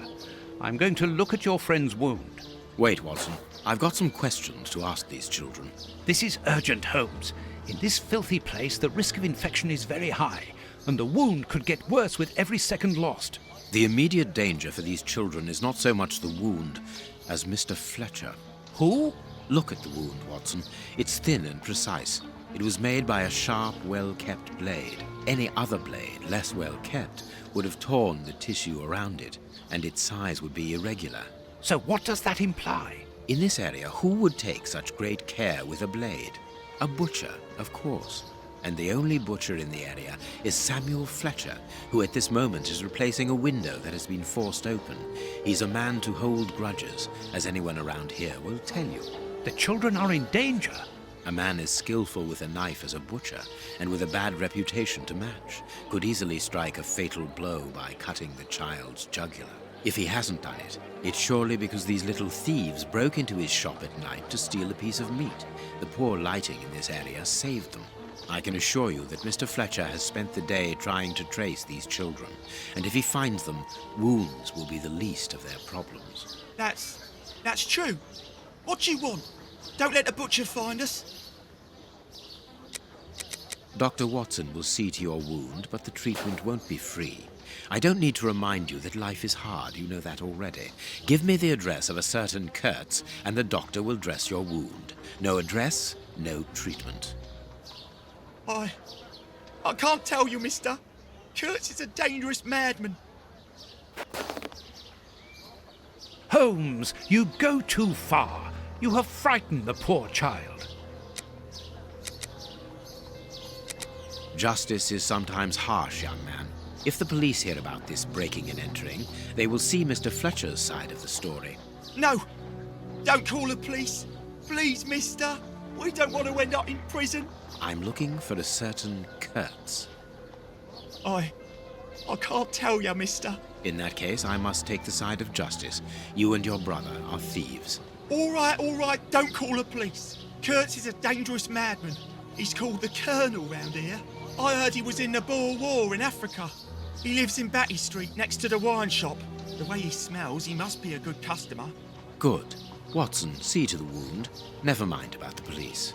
I'm going to look at your friend's wound. Wait, Watson. I've got some questions to ask these children. This is urgent, Holmes. In this filthy place, the risk of infection is very high, and the wound could get worse with every second lost. The immediate danger for these children is not so much the wound as Mr. Fletcher. Who? Look at the wound, Watson. It's thin and precise. It was made by a sharp, well-kept blade. Any other blade, less well-kept, would have torn the tissue around it, and its size would be irregular. So what does that imply? In this area, who would take such great care with a blade? A butcher, of course. And the only butcher in the area is Samuel Fletcher, who at this moment is replacing a window that has been forced open. He's a man to hold grudges, as anyone around here will tell you. The children are in danger. A man as skillful with a knife as a butcher, and with a bad reputation to match, could easily strike a fatal blow by cutting the child's jugular. If he hasn't done it, it's surely because these little thieves broke into his shop at night to steal a piece of meat. The poor lighting in this area saved them. I can assure you that Mr. Fletcher has spent the day trying to trace these children, and if he finds them, wounds will be the least of their problems. That's true. What do you want? Don't let the butcher find us. Dr. Watson will see to your wound, but the treatment won't be free. I don't need to remind you that life is hard, you know that already. Give me the address of a certain Kurtz, and the doctor will dress your wound. No address, no treatment. I can't tell you, mister. Kurtz is a dangerous madman. Holmes, you go too far. You have frightened the poor child. Justice is sometimes harsh, young man. If the police hear about this breaking and entering, they will see Mr. Fletcher's side of the story. No! Don't call the police. Please, mister. We don't want to end up in prison. I'm looking for a certain Kurtz. I can't tell you, mister. In that case, I must take the side of justice. You and your brother are thieves. All right, don't call the police. Kurtz is a dangerous madman. He's called the Colonel round here. I heard he was in the Boer War in Africa. He lives in Batty Street next to the wine shop. The way he smells, he must be a good customer. Good. Watson, see to the wound. Never mind about the police.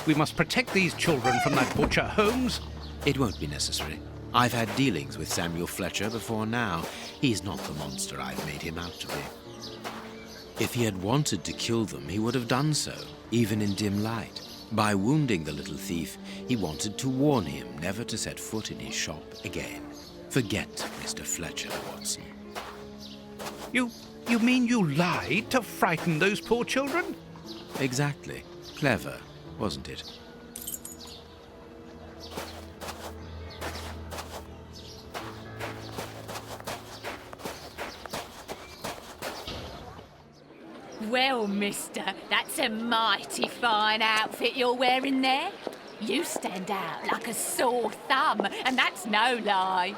We must protect these children from that butcher, Holmes. It won't be necessary. I've had dealings with Samuel Fletcher before now. He's not the monster I've made him out to be. If he had wanted to kill them, he would have done so, even in dim light. By wounding the little thief, he wanted to warn him never to set foot in his shop again. Forget Mr. Fletcher, Watson. You mean you lied to frighten those poor children? Exactly. Clever, wasn't it? Well, mister, that's a mighty fine outfit you're wearing there. You stand out like a sore thumb, and that's no lie.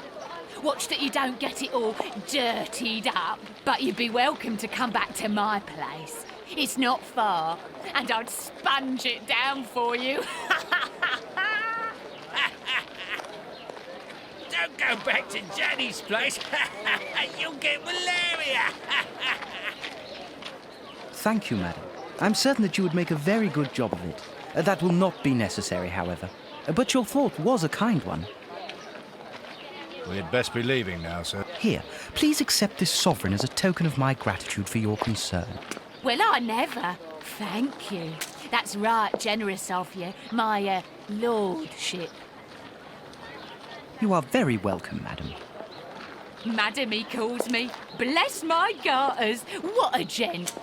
Watch that you don't get it all dirtied up, but you'd be welcome to come back to my place. It's not far, and I'd sponge it down for you. Don't go back to Johnny's place. You'll get malaria. Thank you, madam. I'm certain that you would make a very good job of it. That will not be necessary, however. But your thought was a kind one. We had best be leaving now, sir. Here, please accept this sovereign as a token of my gratitude for your concern. Well, I never. Thank you. That's right generous of you, my lordship. You are very welcome, madam. Madam, he calls me. Bless my garters. What a gent.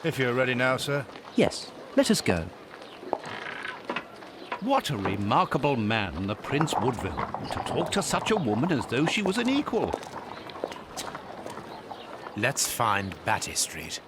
If you're ready now, sir. Yes, let us go. What a remarkable man, the Prince Woodville, to talk to such a woman as though she was an equal. Let's find Batty Street.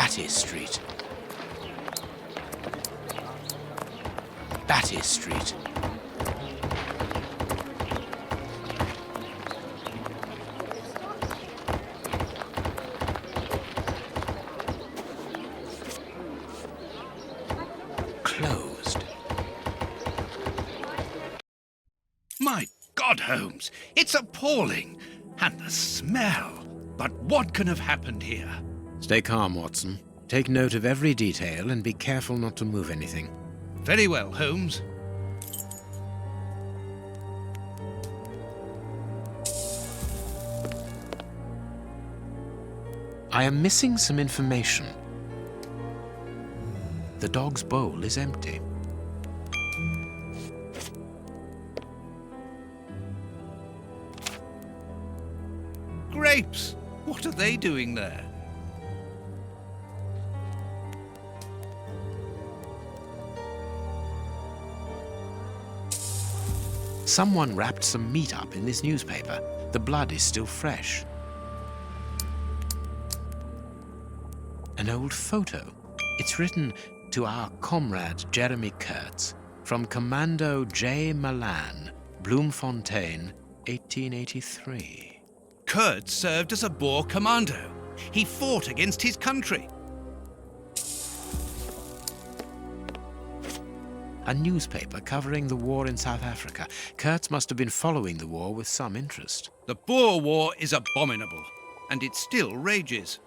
Batty Street. Batty Street. Closed. My God, Holmes, it's appalling. And the smell. But what can have happened here? Stay calm, Watson. Take note of every detail and be careful not to move anything. Very well, Holmes. I am missing some information. The dog's bowl is empty. Grapes! What are they doing there? Someone wrapped some meat up in this newspaper. The blood is still fresh. An old photo. It's written to our comrade Jeremy Kurtz from Commando J. Malan, Bloemfontein, 1883. Kurtz served as a Boer commando. He fought against his country. A newspaper covering the war in South Africa. Kurtz must have been following the war with some interest. The Boer War is abominable, and it still rages.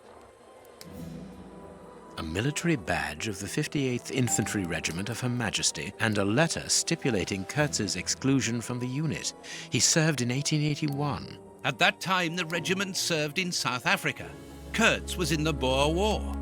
A military badge of the 58th Infantry Regiment of Her Majesty, and a letter stipulating Kurtz's exclusion from the unit. He served in 1881. At that time, the regiment served in South Africa. Kurtz was in the Boer War.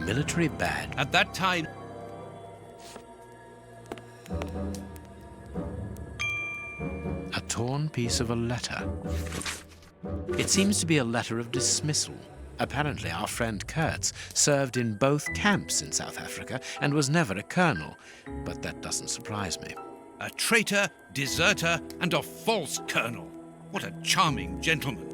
Military badge. At that time, a torn piece of a letter. It seems to be a letter of dismissal. Apparently our friend Kurtz served in both camps in South Africa and was never a colonel, but that doesn't surprise me. a traitor, deserter, and a false colonel. What a charming gentleman.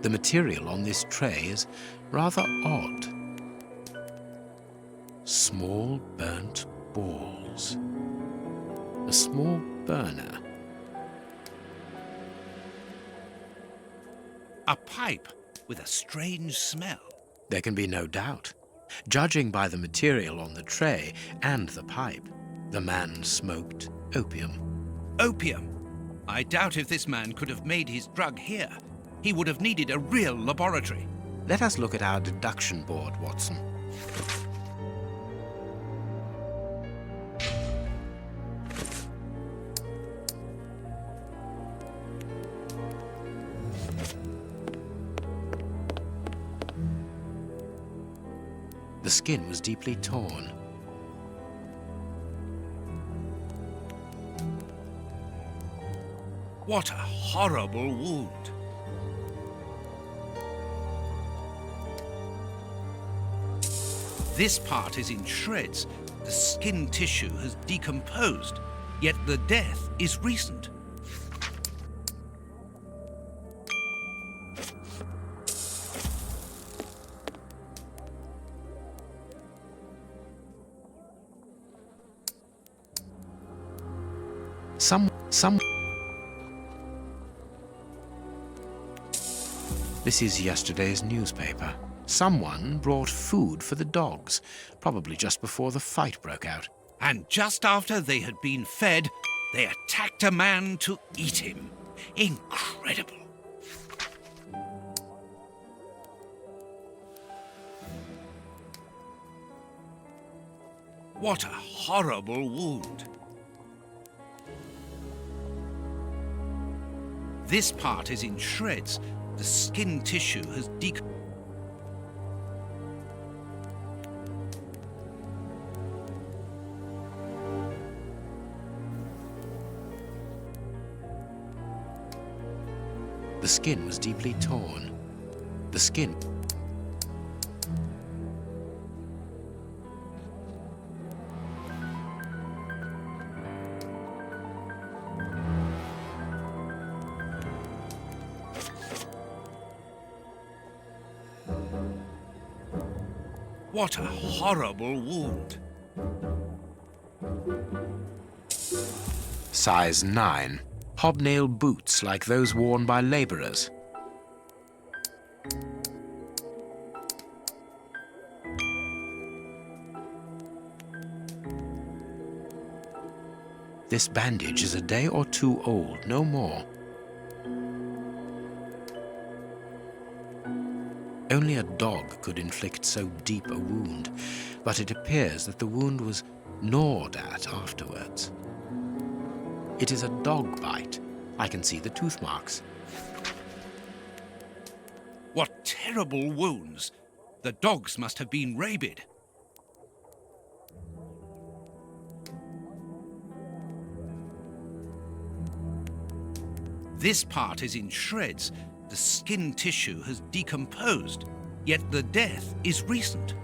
The material on this tray is rather odd. Small burnt balls. A small burner. A pipe with a strange smell. There can be no doubt. Judging by the material on the tray and the pipe, the man smoked opium. Opium? I doubt if this man could have made his drug here. He would have needed a real laboratory. Let us look at our deduction board, Watson. The skin was deeply torn. What a horrible wound. This part is in shreds. The skin tissue has decomposed, yet the death is recent. This is yesterday's newspaper. Someone brought food for the dogs, probably just before the fight broke out. And just after they had been fed, they attacked a man to eat him. Incredible. What a horrible wound. This part is in shreds. The skin tissue has decomposed. The skin was deeply torn. The skin... What a horrible wound. Size 9. Hobnail boots like those worn by labourers. This bandage is a day or two old, no more. Only a dog could inflict so deep a wound, but it appears that the wound was gnawed at afterwards. It is a dog bite. I can see the tooth marks. What terrible wounds! The dogs must have been rabid. This part is in shreds. The skin tissue has decomposed, yet the death is recent.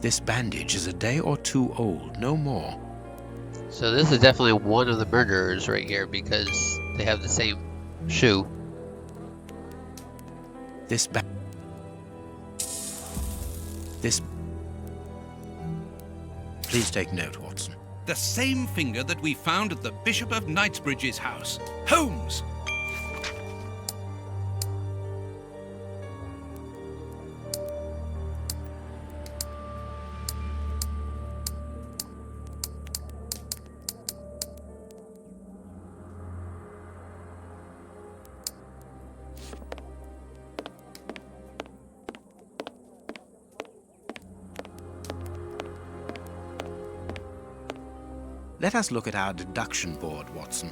This bandage is a day or two old, no more. So this is definitely one of the murderers right here because they have the same shoe. This Please take note, Watson. The same finger that we found at the Bishop of Knightsbridge's house. Holmes! Let us look at our deduction board, Watson.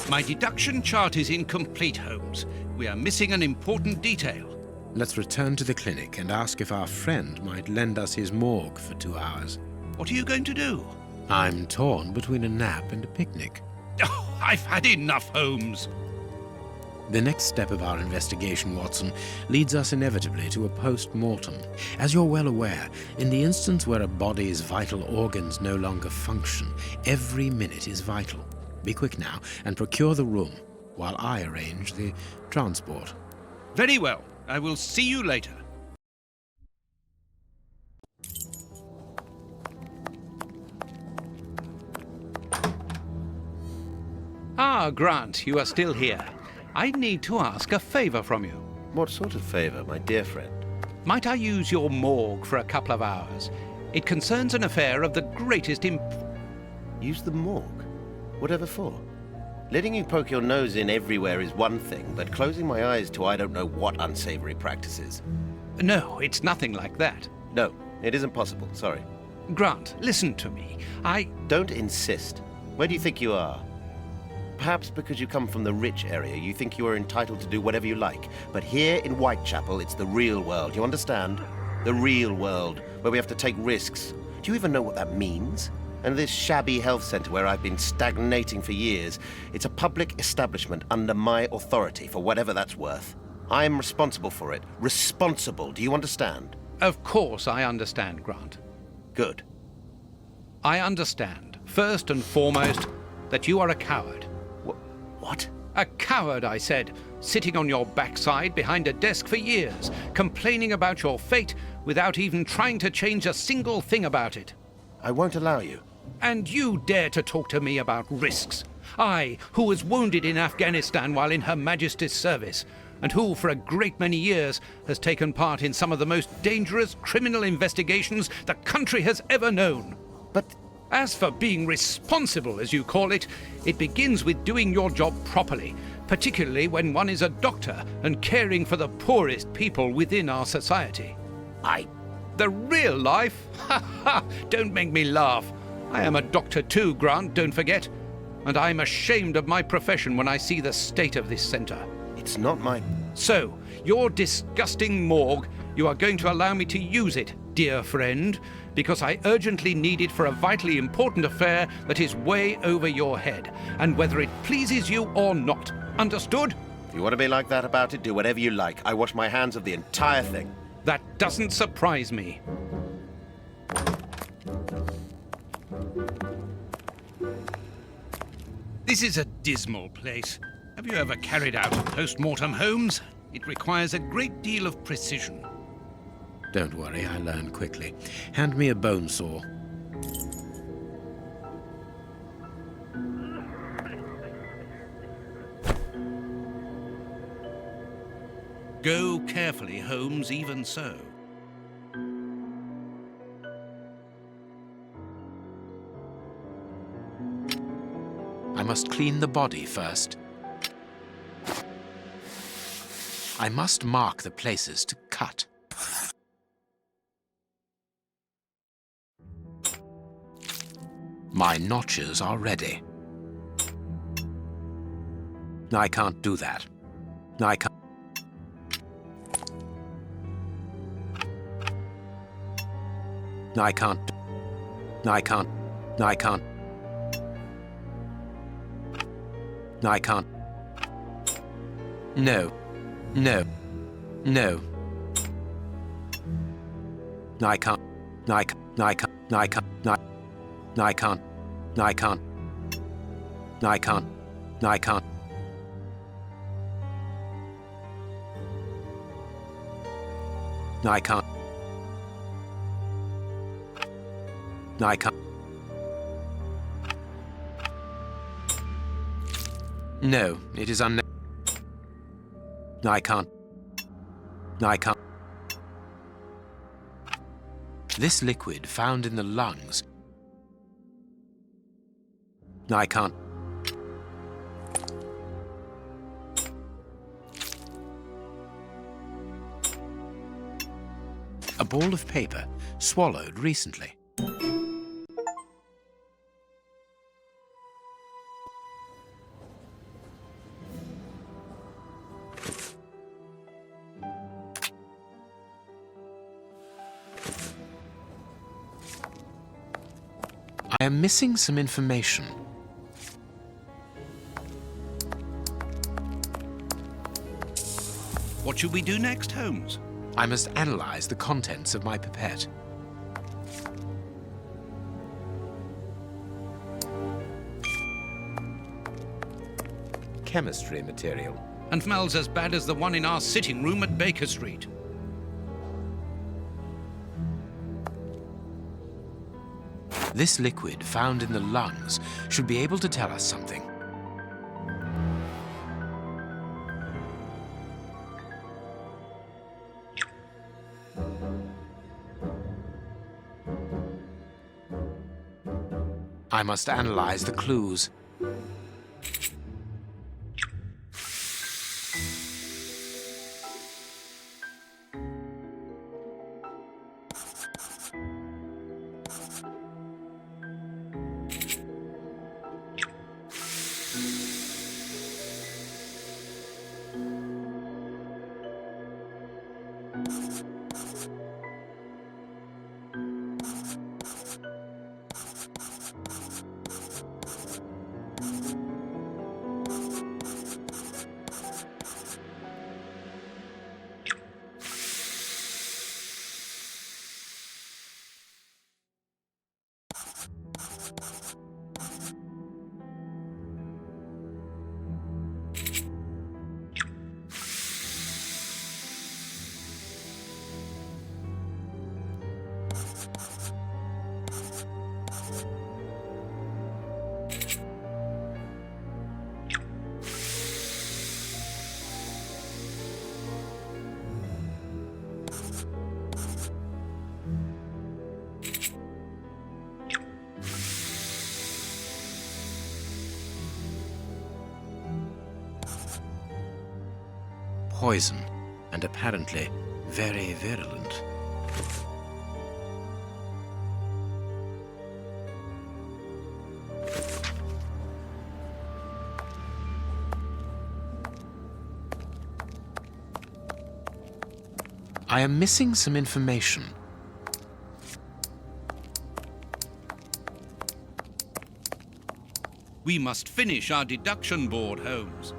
My deduction chart is incomplete, Holmes. We are missing an important detail. Let's return to the clinic and ask if our friend might lend us his morgue for 2 hours. What are you going to do? I'm torn between a nap and a picnic. Oh, I've had enough, Holmes. The next step of our investigation, Watson, leads us inevitably to a post-mortem. As you're well aware, in the instance where a body's vital organs no longer function, every minute is vital. Be quick now and procure the room while I arrange the transport. Very well. I will see you later. Ah, Grant, you are still here. I need to ask a favor from you. What sort of favor, my dear friend? Might I use your morgue for a couple of hours? It concerns an affair of the greatest Use the morgue? Whatever for? Letting you poke your nose in everywhere is one thing, but closing my eyes to I don't know what unsavory practices. No, it's nothing like that. No, it isn't possible, sorry. Grant, listen to me. Don't insist. Where do you think you are? Perhaps because you come from the rich area, you think you are entitled to do whatever you like. But here in Whitechapel, it's the real world, you understand? The real world, where we have to take risks. Do you even know what that means? And this shabby health centre where I've been stagnating for years, it's a public establishment under my authority, for whatever that's worth. I'm responsible for it. Responsible, do you understand? Of course I understand, Grant. Good. I understand, first and foremost, that you are a coward. What? A coward, I said, sitting on your backside behind a desk for years, complaining about your fate without even trying to change a single thing about it. I won't allow you. And you dare to talk to me about risks? I, who was wounded in Afghanistan while in Her Majesty's service, and who, for a great many years, has taken part in some of the most dangerous criminal investigations the country has ever known. But as for being responsible, as you call it, it begins with doing your job properly, particularly when one is a doctor and caring for the poorest people within our society. The real life? Ha ha! Don't make me laugh. I am a doctor too, Grant, don't forget. And I'm ashamed of my profession when I see the state of this centre. It's not my... So, your disgusting morgue, you are going to allow me to use it, dear friend, because I urgently need it for a vitally important affair that is way over your head, and whether it pleases you or not. Understood? If you want to be like that about it, do whatever you like. I wash my hands of the entire thing. That doesn't surprise me. This is a dismal place. Have you ever carried out a post-mortem, Holmes? It requires a great deal of precision. Don't worry, I learn quickly. Hand me a bone saw. Go carefully, Holmes, even so. I must clean the body first. I must mark the places to cut. My notches are ready. I can't do that. I can't. I can't. I can't. I can't. I can't. No. No. No. I can't. I can't. I can't. I can't. I can't. I can't. I can't. I can't. I can't. I can't. No, it is I can't. I can't. This liquid found in the lungs. I can't. A ball of paper swallowed recently. I am missing some information. What should we do next, Holmes? I must analyze the contents of my pipette. Chemistry material. And smells as bad as the one in our sitting room at Baker Street. This liquid found in the lungs should be able to tell us something. I must analyze the clues. Poison, and apparently very virulent. I am missing some information. We must finish our deduction board, Holmes.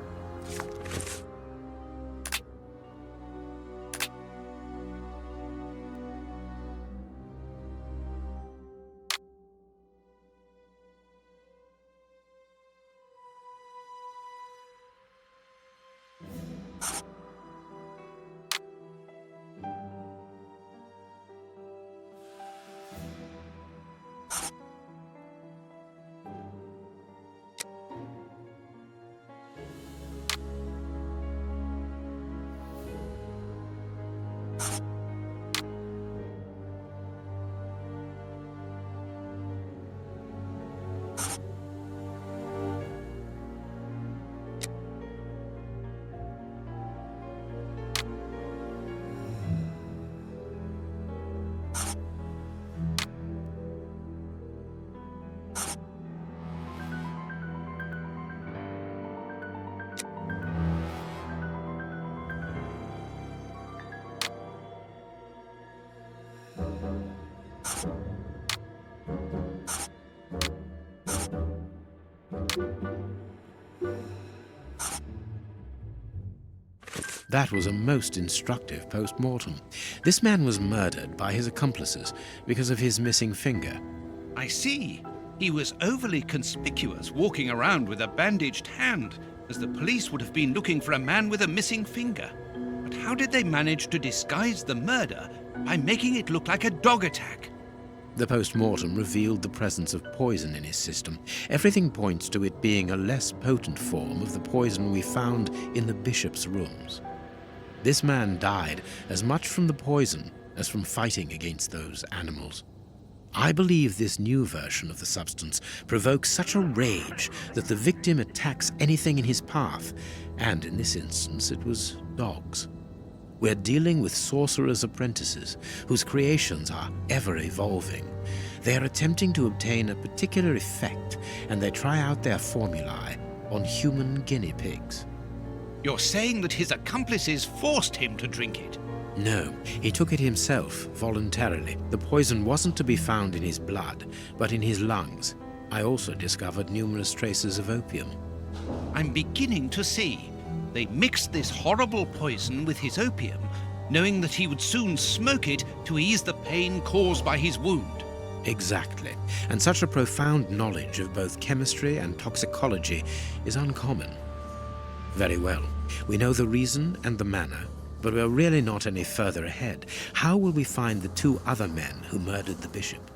That was a most instructive post-mortem. This man was murdered by his accomplices because of his missing finger. I see. He was overly conspicuous, walking around with a bandaged hand, as the police would have been looking for a man with a missing finger. But how did they manage to disguise the murder by making it look like a dog attack? The post-mortem revealed the presence of poison in his system. Everything points to it being a less potent form of the poison we found in the bishop's rooms. This man died as much from the poison as from fighting against those animals. I believe this new version of the substance provokes such a rage that the victim attacks anything in his path, and in this instance it was dogs. We're dealing with sorcerers' apprentices whose creations are ever evolving. They are attempting to obtain a particular effect, and they try out their formulae on human guinea pigs. You're saying that his accomplices forced him to drink it? No, he took it himself, voluntarily. The poison wasn't to be found in his blood, but in his lungs. I also discovered numerous traces of opium. I'm beginning to see. They mixed this horrible poison with his opium, knowing that he would soon smoke it to ease the pain caused by his wound. Exactly. And such a profound knowledge of both chemistry and toxicology is uncommon. Very well. We know the reason and the manner, but we're really not any further ahead. How will we find the two other men who murdered the bishop?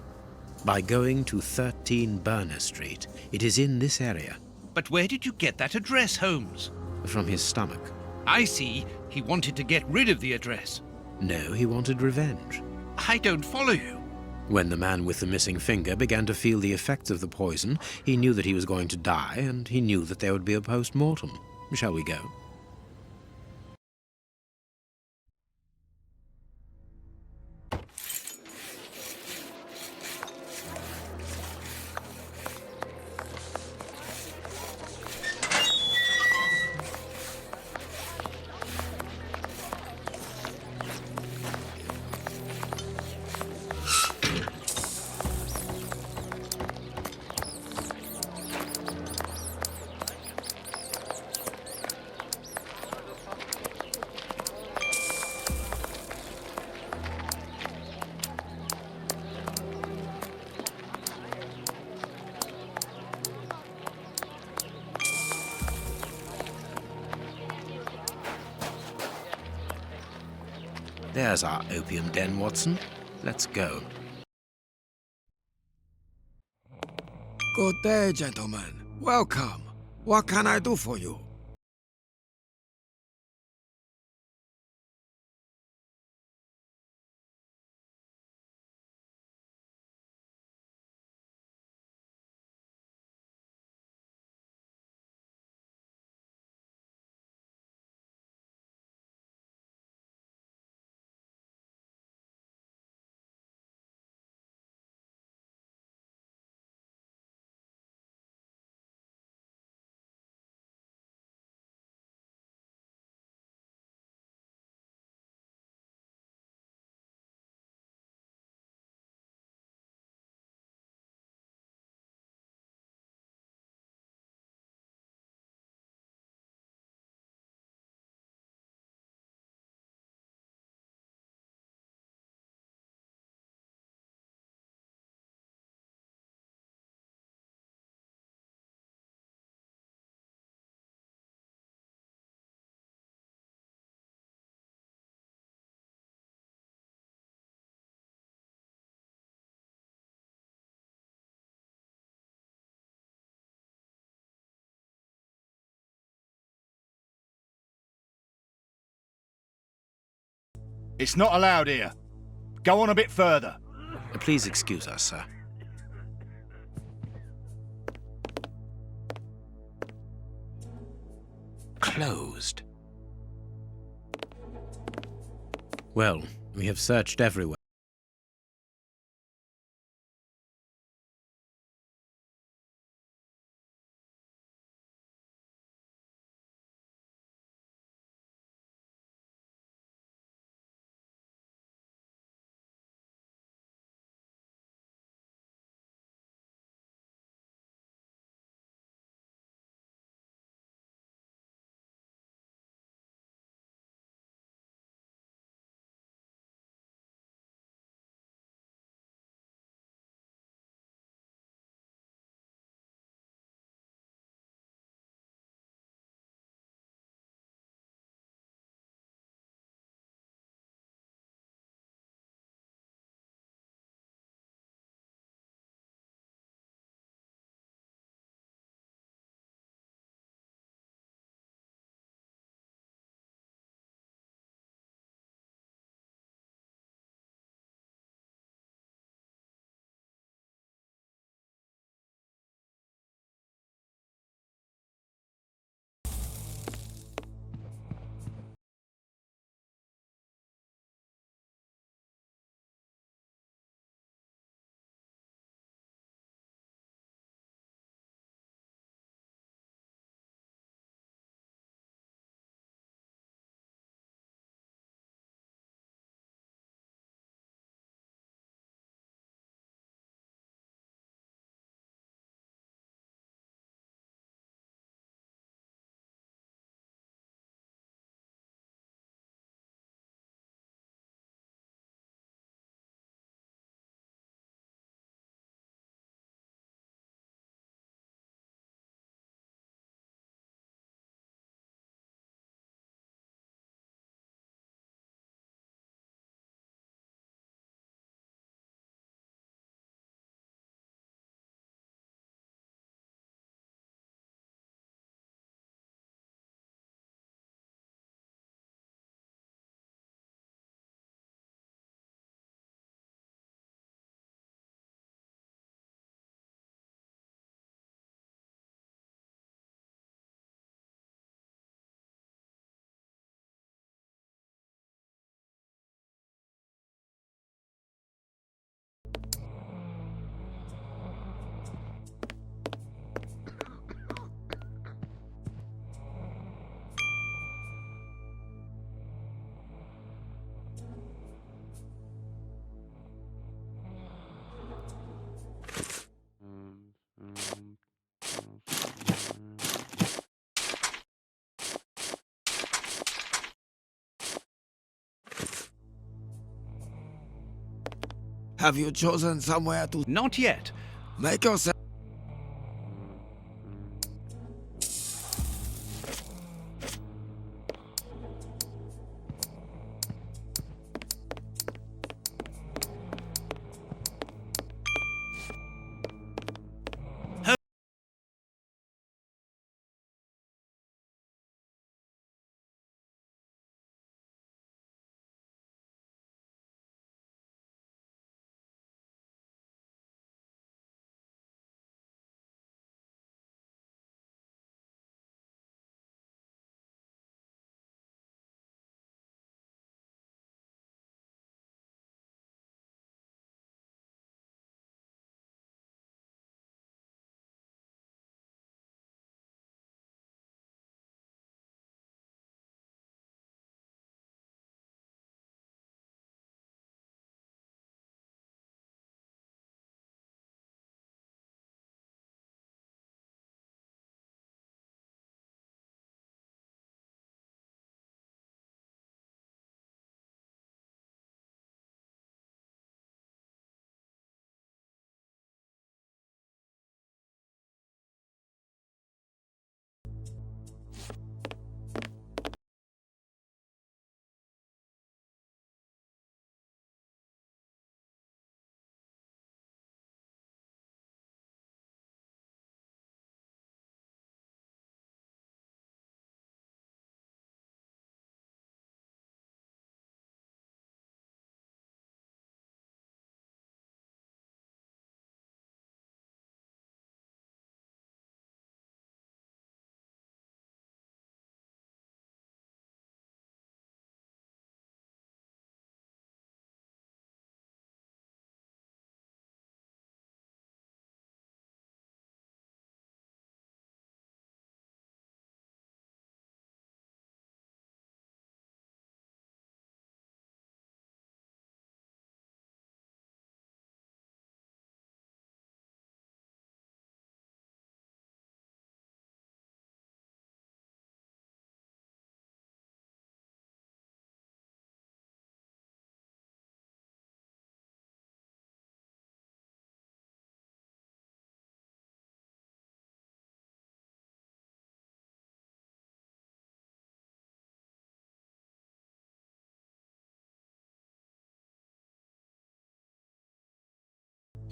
By going to 13 Burner Street. It is in this area. But where did you get that address, Holmes? From his stomach. I see. He wanted to get rid of the address. No, he wanted revenge. I don't follow you. When the man with the missing finger began to feel the effects of the poison, he knew that he was going to die, and he knew that there would be a post-mortem. Shall we go? There's our opium den, Watson. Let's go. Good day, gentlemen. Welcome. What can I do for you? It's not allowed here. Go on a bit further. Please excuse us, sir. Closed. Well, we have searched everywhere. Have you chosen somewhere to... Not yet. Make yourself...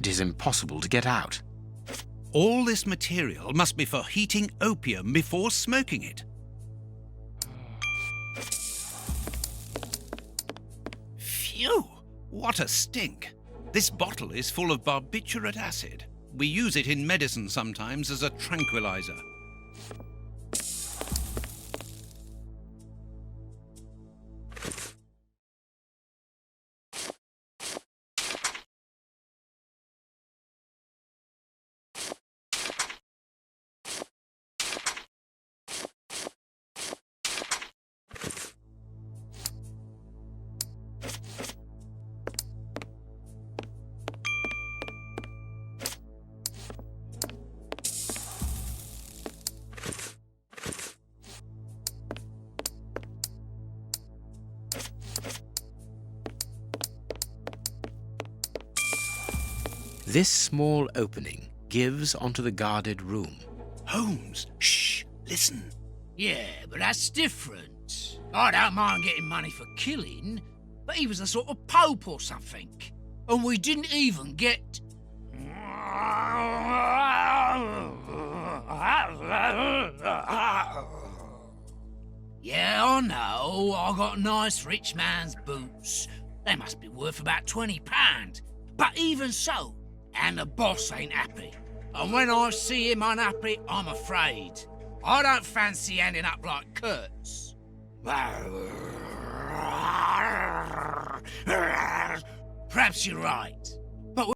It is impossible to get out. All this material must be for heating opium before smoking it. Phew! What a stink! This bottle is full of barbiturate acid. We use it in medicine sometimes as a tranquilizer. This small opening gives onto the guarded room. Holmes, shh, listen. Yeah, but that's different. I don't mind getting money for killing, but he was a sort of pope or something. And we didn't even get... Yeah, I know, I got nice rich man's boots. They must be worth about £20. But even so, and the boss ain't happy. And when I see him unhappy, I'm afraid. I don't fancy ending up like Kurtz. Perhaps you're right. But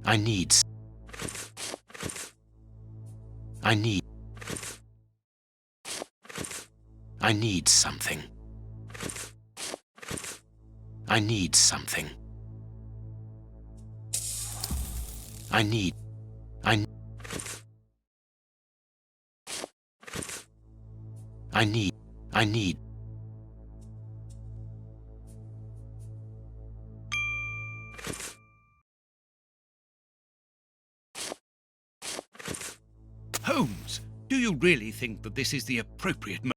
I need... I need... I need something. I need something. I need... I... I need... I need... Holmes, do you really think that this is the appropriate moment?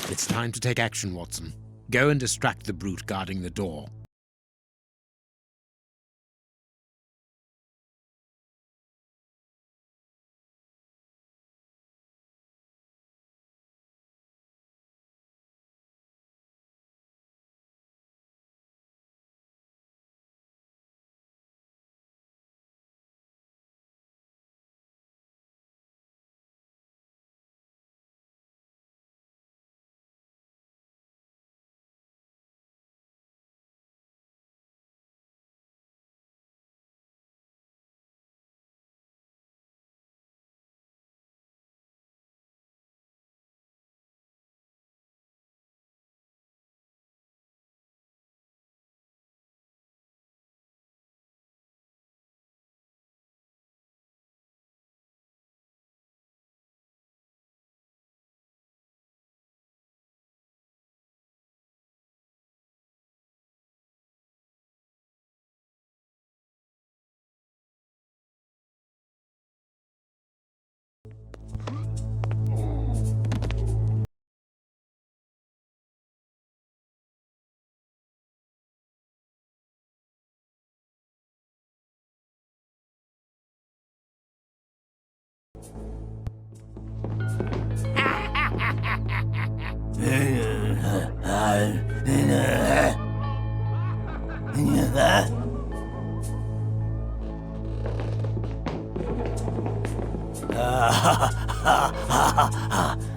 It's time to take action, Watson. Go and distract the brute guarding the door.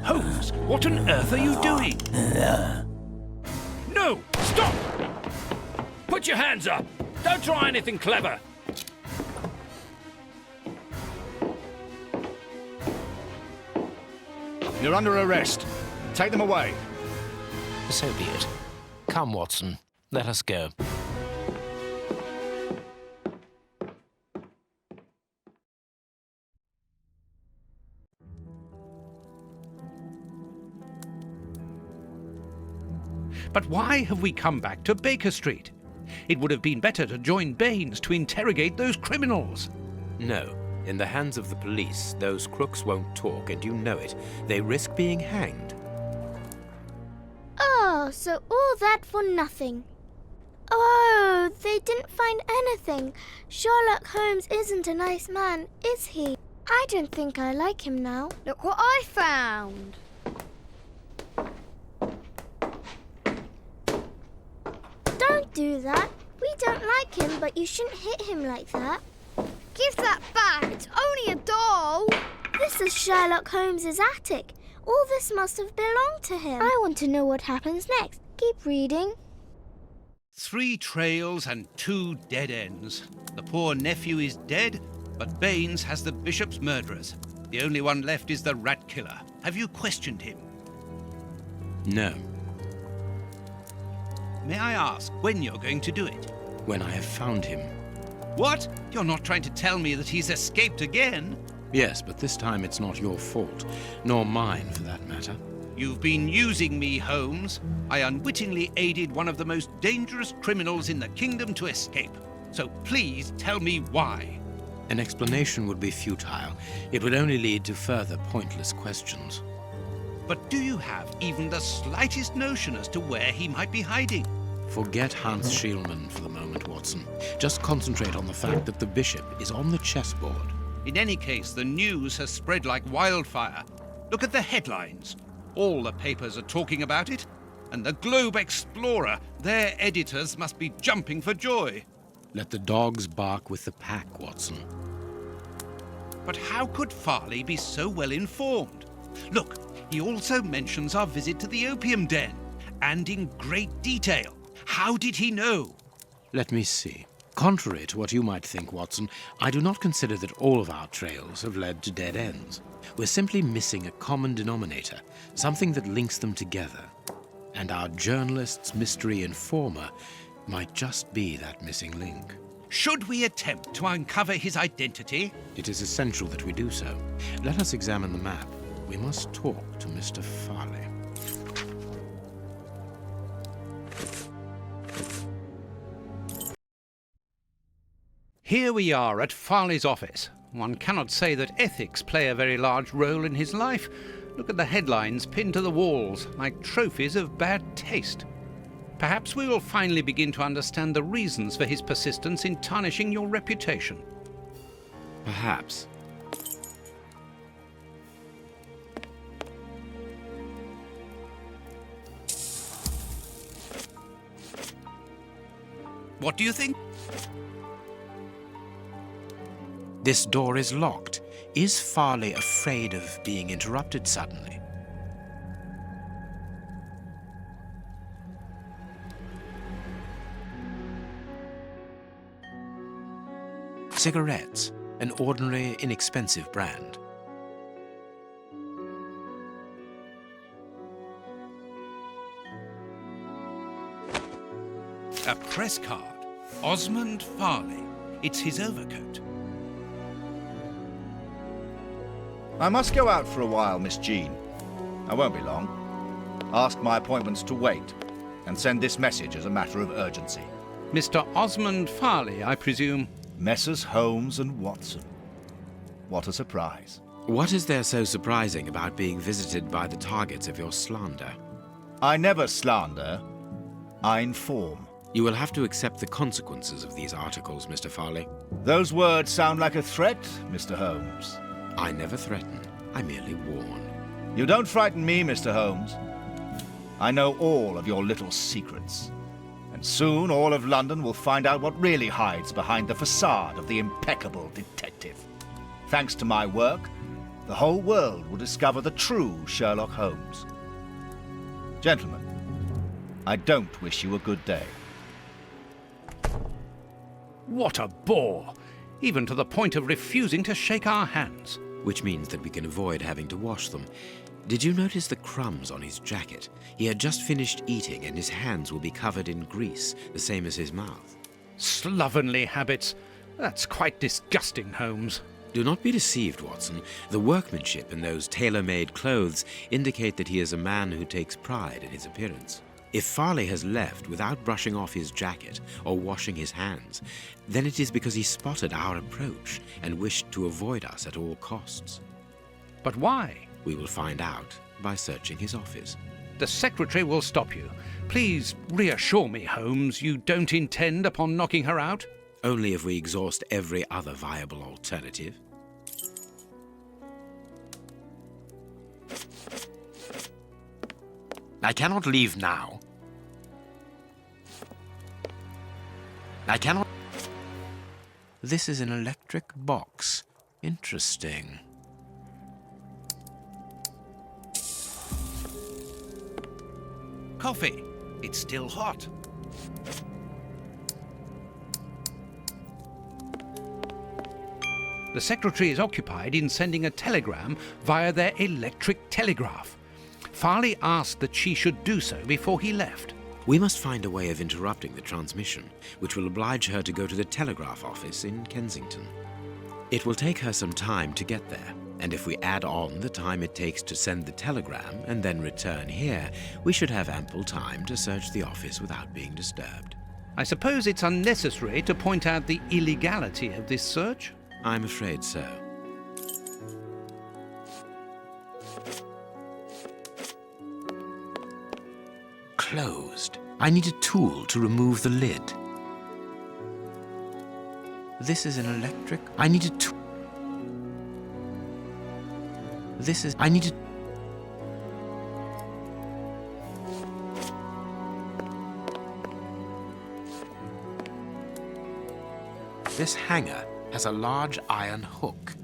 Holmes, what on earth are you doing? No! Stop! Put your hands up! Don't try anything clever! You're under arrest. Take them away. So be it. Come, Watson. Let us go. But why have we come back to Baker Street? It would have been better to join Baines to interrogate those criminals. No. In the hands of the police, those crooks won't talk, and you know it. They risk being hanged. Oh, so all that for nothing. Oh, they didn't find anything. Sherlock Holmes isn't a nice man, is he? I don't think I like him now. Look what I found. Don't do that. We don't like him, but you shouldn't hit him like that. Give that back. It's only a doll. This is Sherlock Holmes's attic. All this must have belonged to him. I want to know what happens next. Keep reading. 3 trails and 2 dead ends. The poor nephew is dead, but Baines has the bishop's murderers. The only one left is the rat killer. Have you questioned him? No. May I ask when you're going to do it? When I have found him. What? You're not trying to tell me that he's escaped again? Yes, but this time it's not your fault, nor mine for that matter. You've been using me, Holmes. I unwittingly aided one of the most dangerous criminals in the kingdom to escape. So please tell me why. An explanation would be futile. It would only lead to further pointless questions. But do you have even the slightest notion as to where he might be hiding? Forget Hans Schielmann for the moment, Watson. Just concentrate on the fact that the bishop is on the chessboard. In any case, the news has spread like wildfire. Look at the headlines. All the papers are talking about it. And the Globe Explorer, their editors must be jumping for joy. Let the dogs bark with the pack, Watson. But how could Farley be so well informed? Look, he also mentions our visit to the opium den, and in great detail. How did he know? Let me see. Contrary to what you might think, Watson, I do not consider that all of our trails have led to dead ends. We're simply missing a common denominator, something that links them together. And our journalist's mystery informer might just be that missing link. Should we attempt to uncover his identity? It is essential that we do so. Let us examine the map. We must talk to Mr. Farley. Here we are at Farley's office. One cannot say that ethics play a very large role in his life. Look at the headlines pinned to the walls, like trophies of bad taste. Perhaps we will finally begin to understand the reasons for his persistence in tarnishing your reputation. Perhaps. What do you think? This door is locked. Is Farley afraid of being interrupted suddenly? Cigarettes, an ordinary, inexpensive brand. A press card. Osmond Farley. It's his overcoat. I must go out for a while, Miss Jean. I won't be long. Ask my appointments to wait, and send this message as a matter of urgency. Mr. Osmond Farley, I presume? Messrs. Holmes and Watson. What a surprise. What is there so surprising about being visited by the targets of your slander? I never slander. I inform. You will have to accept the consequences of these articles, Mr. Farley. Those words sound like a threat, Mr. Holmes. I never threaten. I merely warn. You don't frighten me, Mr. Holmes. I know all of your little secrets. And soon all of London will find out what really hides behind the facade of the impeccable detective. Thanks to my work, the whole world will discover the true Sherlock Holmes. Gentlemen, I don't wish you a good day. What a bore! Even to the point of refusing to shake our hands. Which means that we can avoid having to wash them. Did you notice the crumbs on his jacket? He had just finished eating and his hands will be covered in grease, the same as his mouth. Slovenly habits. That's quite disgusting, Holmes. Do not be deceived, Watson. The workmanship in those tailor-made clothes indicate that he is a man who takes pride in his appearance. If Farley has left without brushing off his jacket or washing his hands, then it is because he spotted our approach and wished to avoid us at all costs. But why? We will find out by searching his office. The secretary will stop you. Please reassure me, Holmes, you don't intend upon knocking her out? Only if we exhaust every other viable alternative. I cannot leave now. I cannot... This is an electric box. Interesting. Coffee. It's still hot. The secretary is occupied in sending a telegram via their electric telegraph. Farley asked that she should do so before he left. We must find a way of interrupting the transmission, which will oblige her to go to the telegraph office in Kensington. It will take her some time to get there, and if we add on the time it takes to send the telegram and then return here, we should have ample time to search the office without being disturbed. I suppose it's unnecessary to point out the illegality of this search? I'm afraid so. Closed. I need a tool to remove the lid. This is an electric... I need a tool. This is... I need a... This hanger has a large iron hook.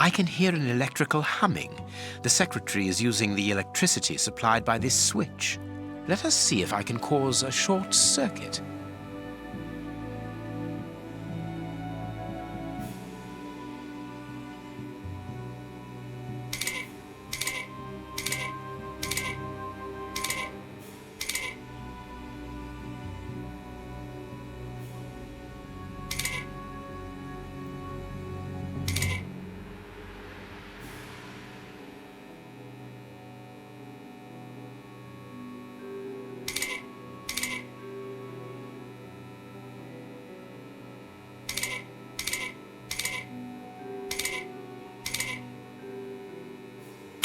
I can hear an electrical humming. The secretary is using the electricity supplied by this switch. Let us see if I can cause a short circuit.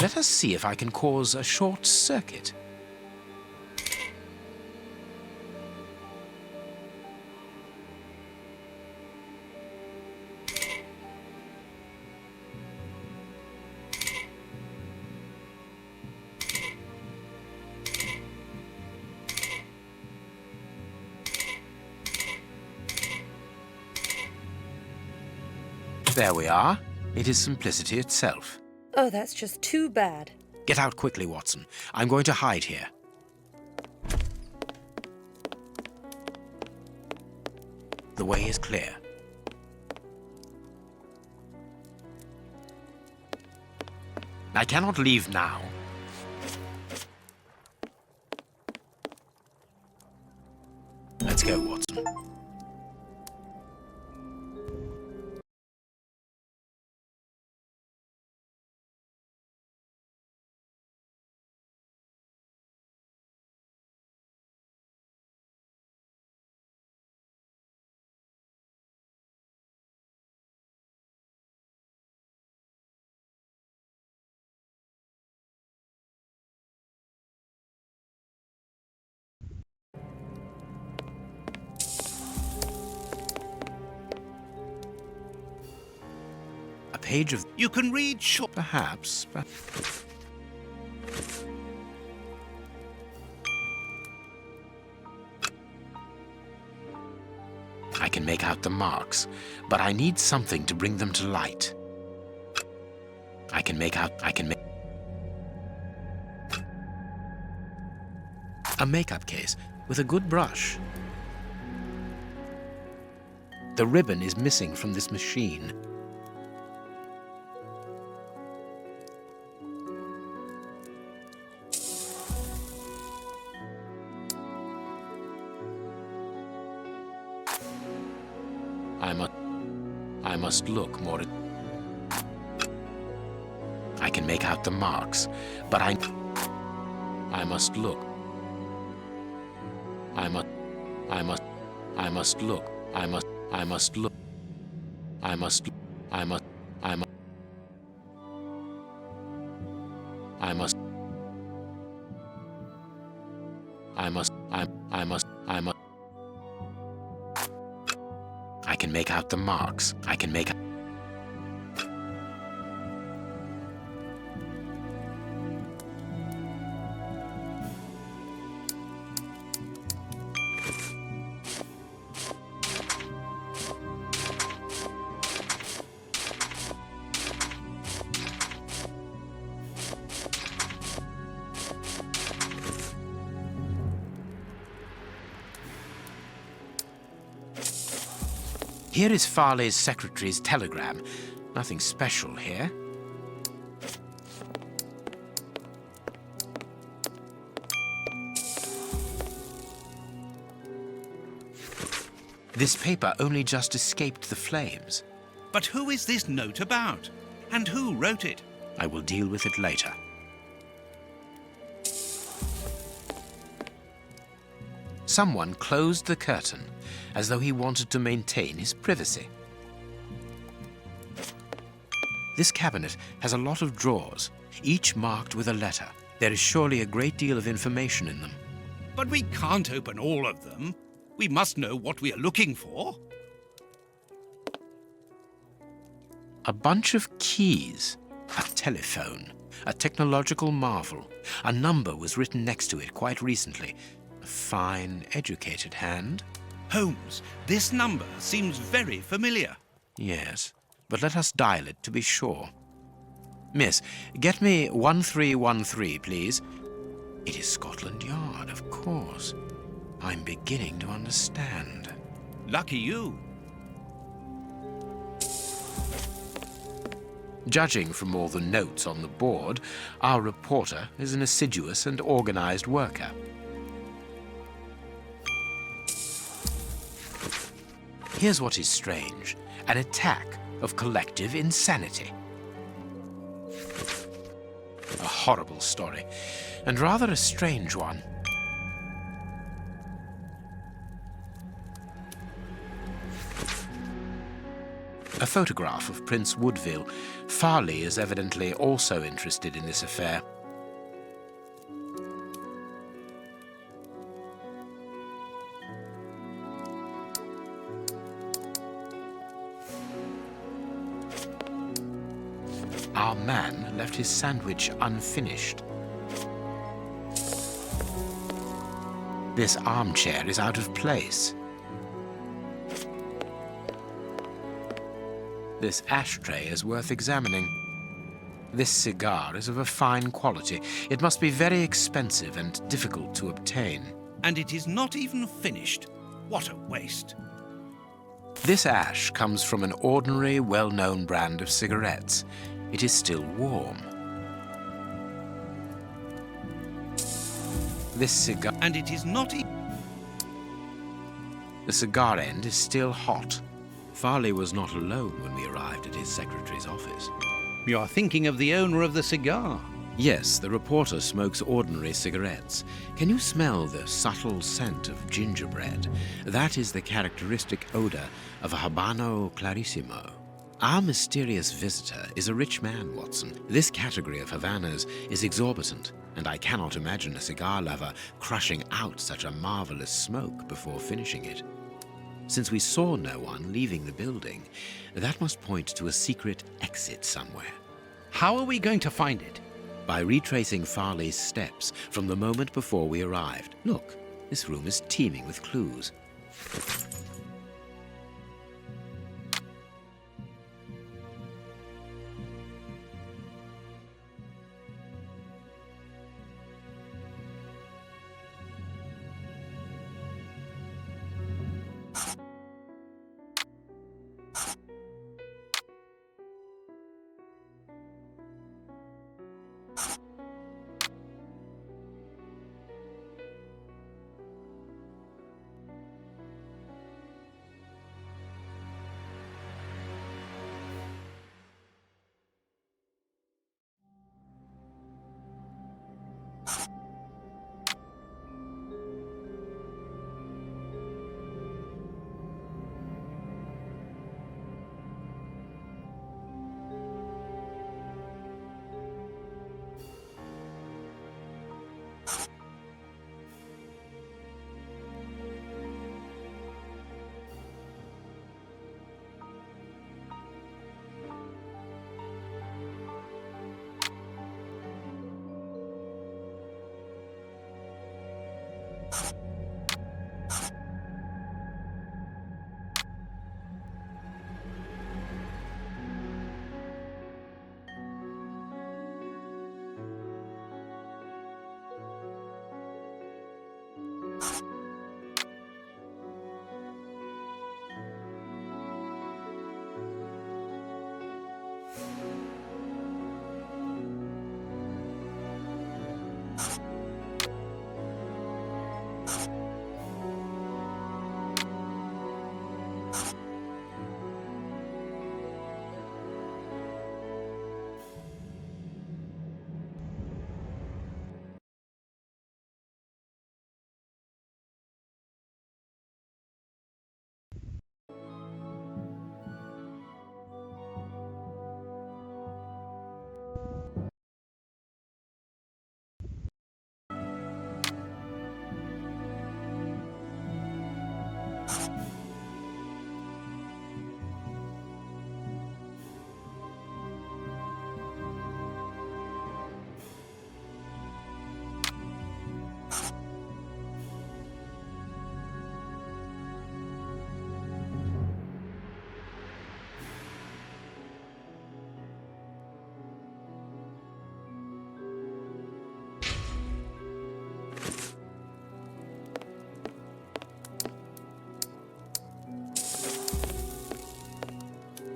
Let us see if I can cause a short circuit. There we are. It is simplicity itself. Oh, that's just too bad. Get out quickly, Watson. I'm going to hide here. The way is clear. I cannot leave now. Let's go, Watson. A page of... You can read short... Perhaps, but... I can make out the marks, but I need something to bring them to light. I can make... A makeup case with a good brush. The ribbon is missing from this machine. I must look more at... I can make out the marks, but I must look. I must look. I must look. I must look. I must I can make out the marks. I can make... Here is Farley's secretary's telegram. Nothing special here. This paper only just escaped the flames. But who is this note about? And who wrote it? I will deal with it later. Someone closed the curtain as though he wanted to maintain his privacy. This cabinet has a lot of drawers, each marked with a letter. There is surely a great deal of information in them. But we can't open all of them. We must know what we are looking for. A bunch of keys, a telephone, a technological marvel. A number was written next to it quite recently. A fine, educated hand. Holmes, this number seems very familiar. Yes, but let us dial it to be sure. Miss, get me 1313, please. It is Scotland Yard, of course. I'm beginning to understand. Lucky you. Judging from all the notes on the board, our reporter is an assiduous and organized worker. Here's what is strange: an attack of collective insanity. A horrible story, and rather a strange one. A photograph of Prince Woodville. Farley is evidently also interested in this affair. Our man left his sandwich unfinished. This armchair is out of place. This ashtray is worth examining. This cigar is of a fine quality. It must be very expensive and difficult to obtain. And it is not even finished. What a waste. This ash comes from an ordinary, well-known brand of cigarettes. It is still warm. This cigar... And it is not... The cigar end is still hot. Farley was not alone when we arrived at his secretary's office. You are thinking of the owner of the cigar. Yes, the reporter smokes ordinary cigarettes. Can you smell the subtle scent of gingerbread? That is the characteristic odor of a Habano Clarissimo. Our mysterious visitor is a rich man, Watson. This category of Havanas is exorbitant, and I cannot imagine a cigar lover crushing out such a marvelous smoke before finishing it. Since we saw no one leaving the building, that must point to a secret exit somewhere. How are we going to find it? By retracing Farley's steps from the moment before we arrived. Look, this room is teeming with clues.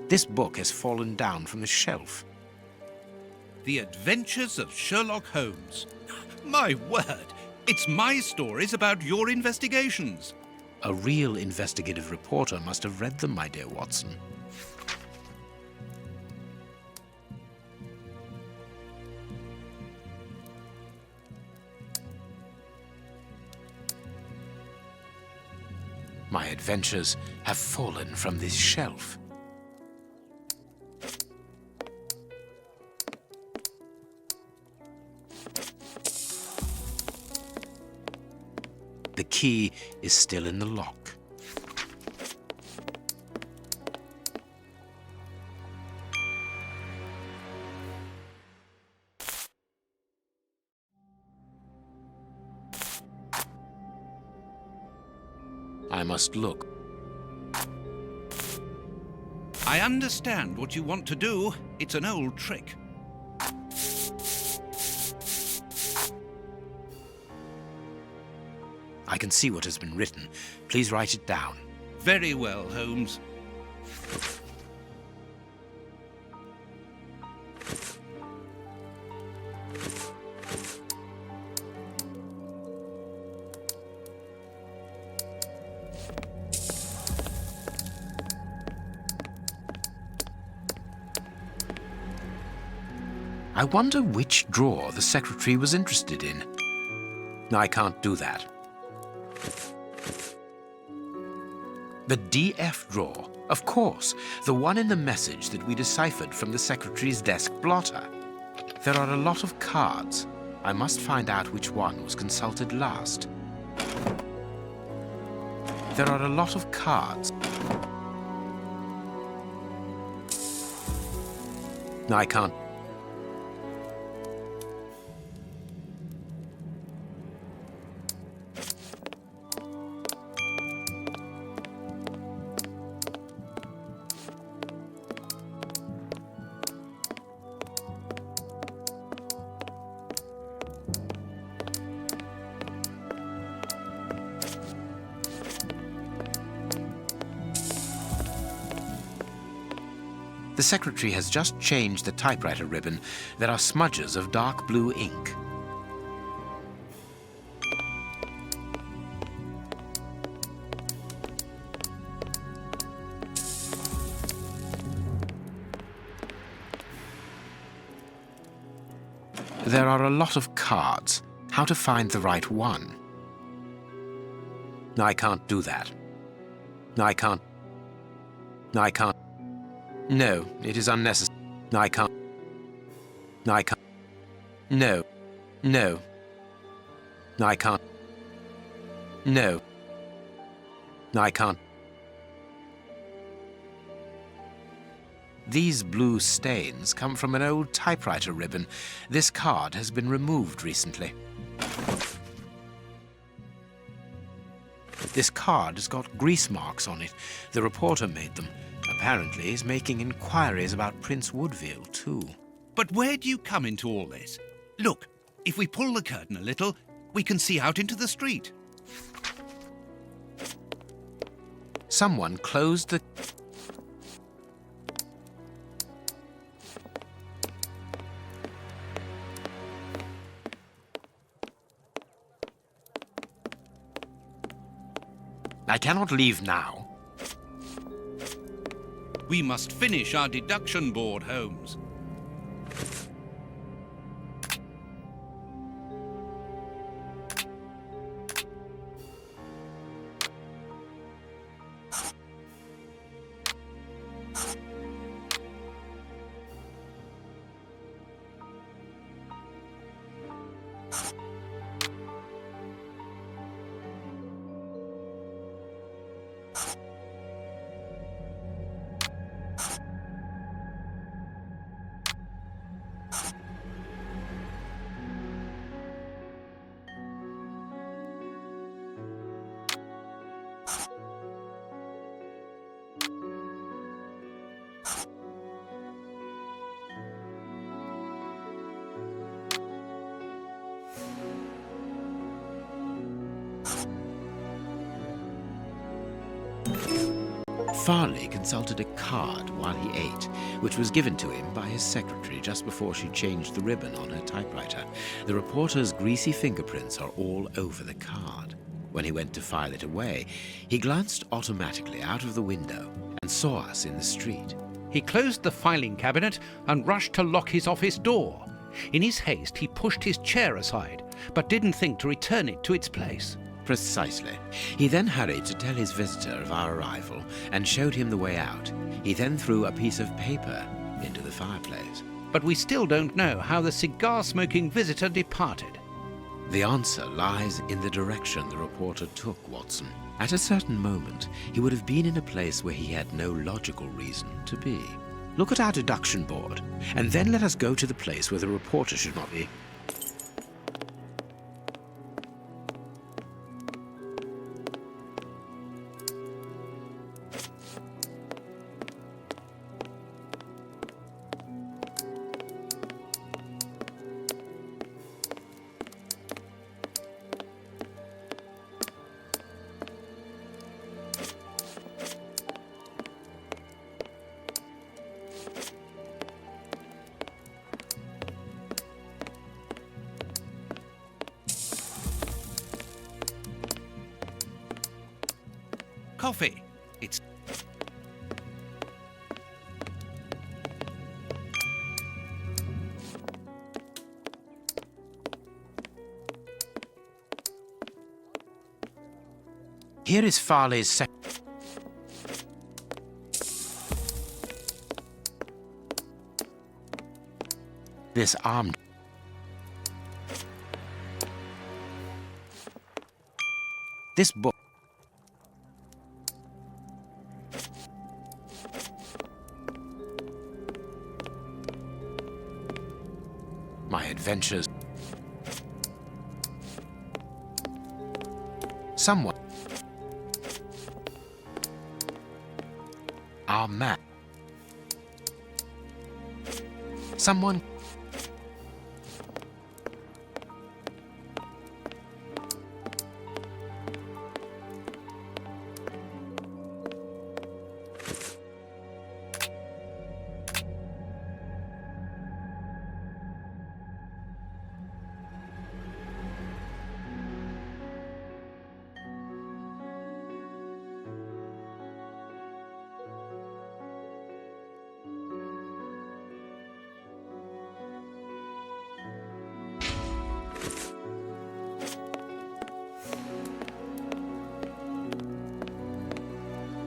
This book has fallen down from the shelf. The Adventures of Sherlock Holmes. My word, it's my stories about your investigations. A real investigative reporter must have read them, my dear Watson. My adventures have fallen from this shelf. The key is still in the lock. I must look. I understand what you want to do. It's an old trick. I can see what has been written. Please write it down. Very well, Holmes. I wonder which drawer the secretary was interested in. I can't do that. The DF drawer, of course, the one in the message that we deciphered from the secretary's desk blotter. There are a lot of cards. I must find out which one was consulted last. There are a lot of cards. I can't. The secretary has just changed the typewriter ribbon. There are smudges of dark blue ink. There are a lot of cards. How to find the right one? I can't do that. I can't. No, it is unnecessary. I can't. No. I can't. No. I can't. These blue stains come from an old typewriter ribbon. This card has been removed recently. This card has got grease marks on it. The reporter made them. Apparently, he's making inquiries about Prince Woodville, too. But where do you come into all this? Look, if we pull the curtain a little, we can see out into the street. Someone closed the... I cannot leave now. We must finish our deduction board, Holmes. Farley consulted a card while he ate, which was given to him by his secretary just before she changed the ribbon on her typewriter. The reporter's greasy fingerprints are all over the card. When he went to file it away, he glanced automatically out of the window and saw us in the street. He closed the filing cabinet and rushed to lock his office door. In his haste, he pushed his chair aside, but didn't think to return it to its place. Precisely. He then hurried to tell his visitor of our arrival and showed him the way out. He then threw a piece of paper into the fireplace. But we still don't know how the cigar-smoking visitor departed. The answer lies in the direction the reporter took, Watson. At a certain moment, he would have been in a place where he had no logical reason to be. Look at our deduction board, and then let us go to the place where the reporter should not be. Coffee. It's... Here is Farley's This arm... This book... My adventures. Someone. Our map. Someone.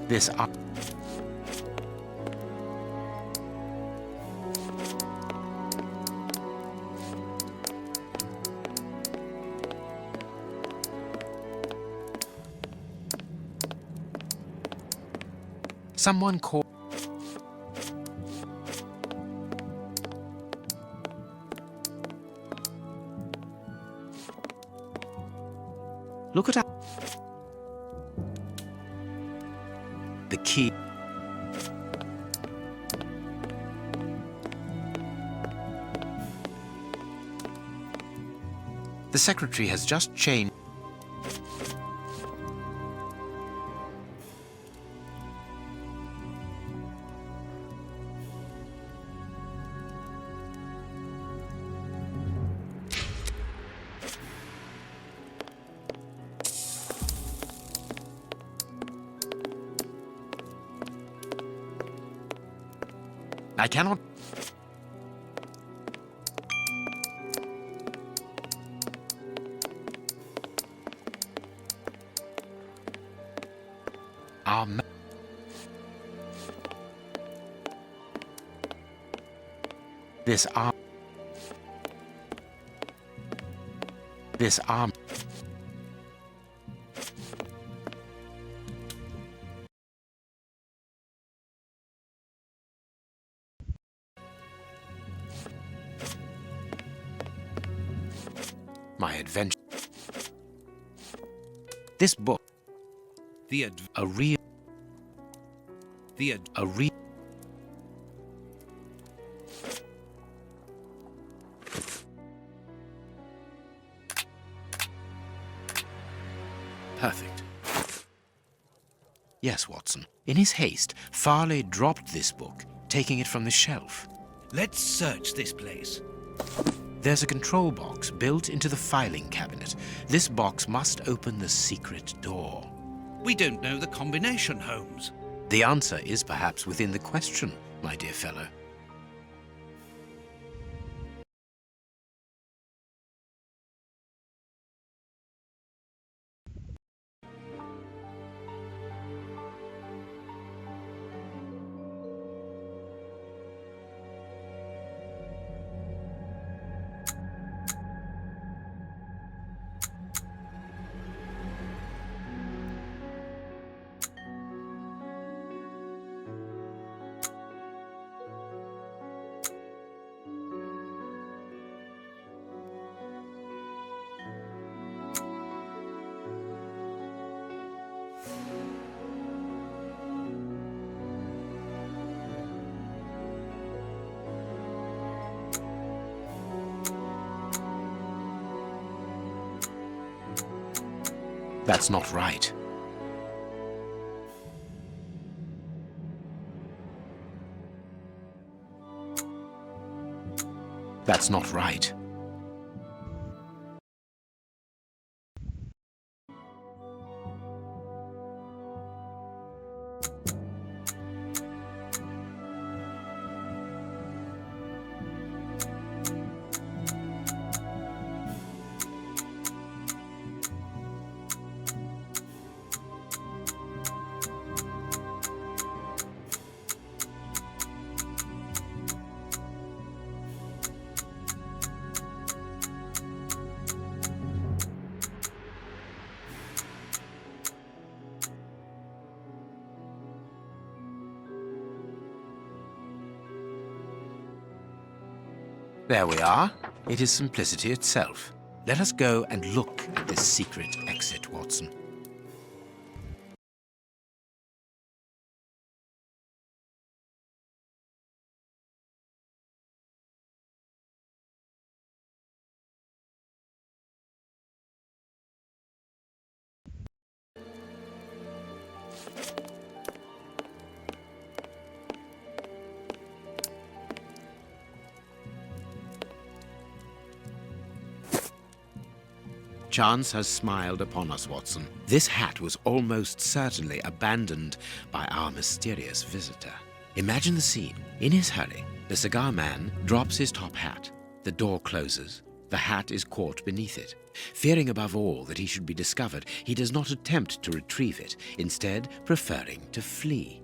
This up. Someone called. Look at our. The key. The secretary has just changed. I cannot. This arm. This arm. My adventure. This book. A real. A real. Perfect. Yes, Watson. In his haste, Farley dropped this book, taking it from the shelf. Let's search this place. There's a control box built into the filing cabinet. This box must open the secret door. We don't know the combination, Holmes. The answer is perhaps within the question, my dear fellow. That's not right. That's not right. There we are. It is simplicity itself. Let us go and look at this secret exit, Watson. Chance has smiled upon us, Watson. This hat was almost certainly abandoned by our mysterious visitor. Imagine the scene. In his hurry, the cigar man drops his top hat. The door closes. The hat is caught beneath it. Fearing above all that he should be discovered, he does not attempt to retrieve it, instead preferring to flee.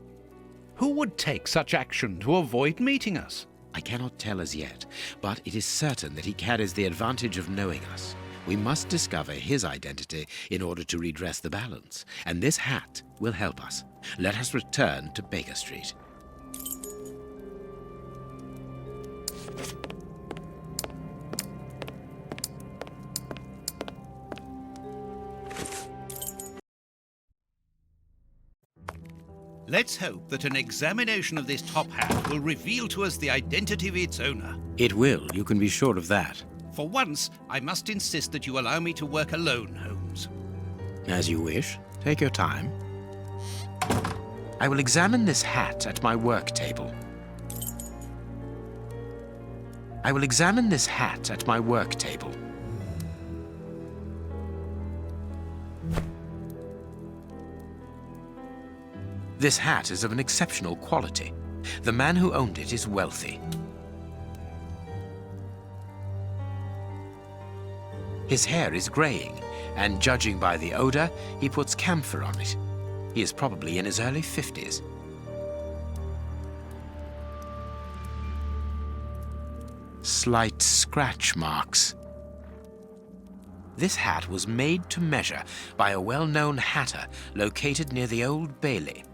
Who would take such action to avoid meeting us? I cannot tell as yet, but it is certain that he carries the advantage of knowing us. We must discover his identity in order to redress the balance, and this hat will help us. Let us return to Baker Street. Let's hope that an examination of this top hat will reveal to us the identity of its owner. It will, you can be sure of that. For once, I must insist that you allow me to work alone, Holmes. As you wish. Take your time. I will examine this hat at my work table. I will examine this hat at my work table. This hat is of an exceptional quality. The man who owned it is wealthy. His hair is graying, and judging by the odor, he puts camphor on it. He is probably in his early 50s. Slight scratch marks. This hat was made to measure by a well-known hatter located near the Old Bailey.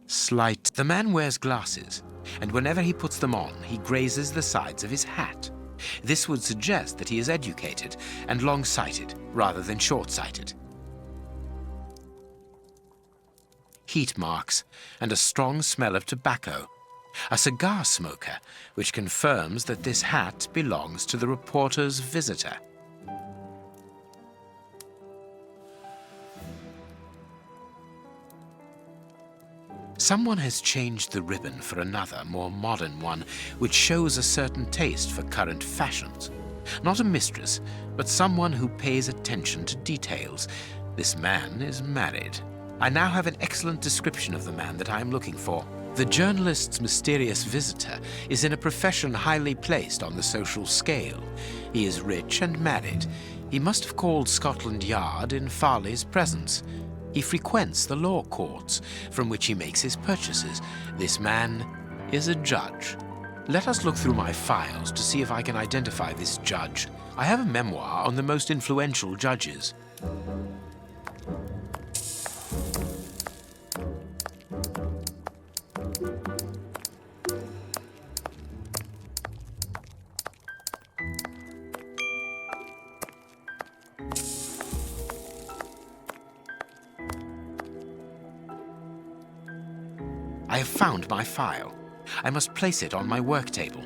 The man wears glasses, and whenever he puts them on, he grazes the sides of his hat. This would suggest that he is educated and long-sighted rather than short-sighted. Heat marks and a strong smell of tobacco. A cigar smoker, which confirms that this hat belongs to the reporter's visitor. Someone has changed the ribbon for another, more modern one, which shows a certain taste for current fashions. Not a mistress, but someone who pays attention to details. This man is married. I now have an excellent description of the man that I am looking for. The journalist's mysterious visitor is in a profession highly placed on the social scale. He is rich and married. He must have called Scotland Yard in Farley's presence. He frequents the law courts, from which he makes his purchases. This man is a judge. Let us look through my files to see if I can identify this judge. I have a memoir on the most influential judges. I have found my file. I must place it on my work table.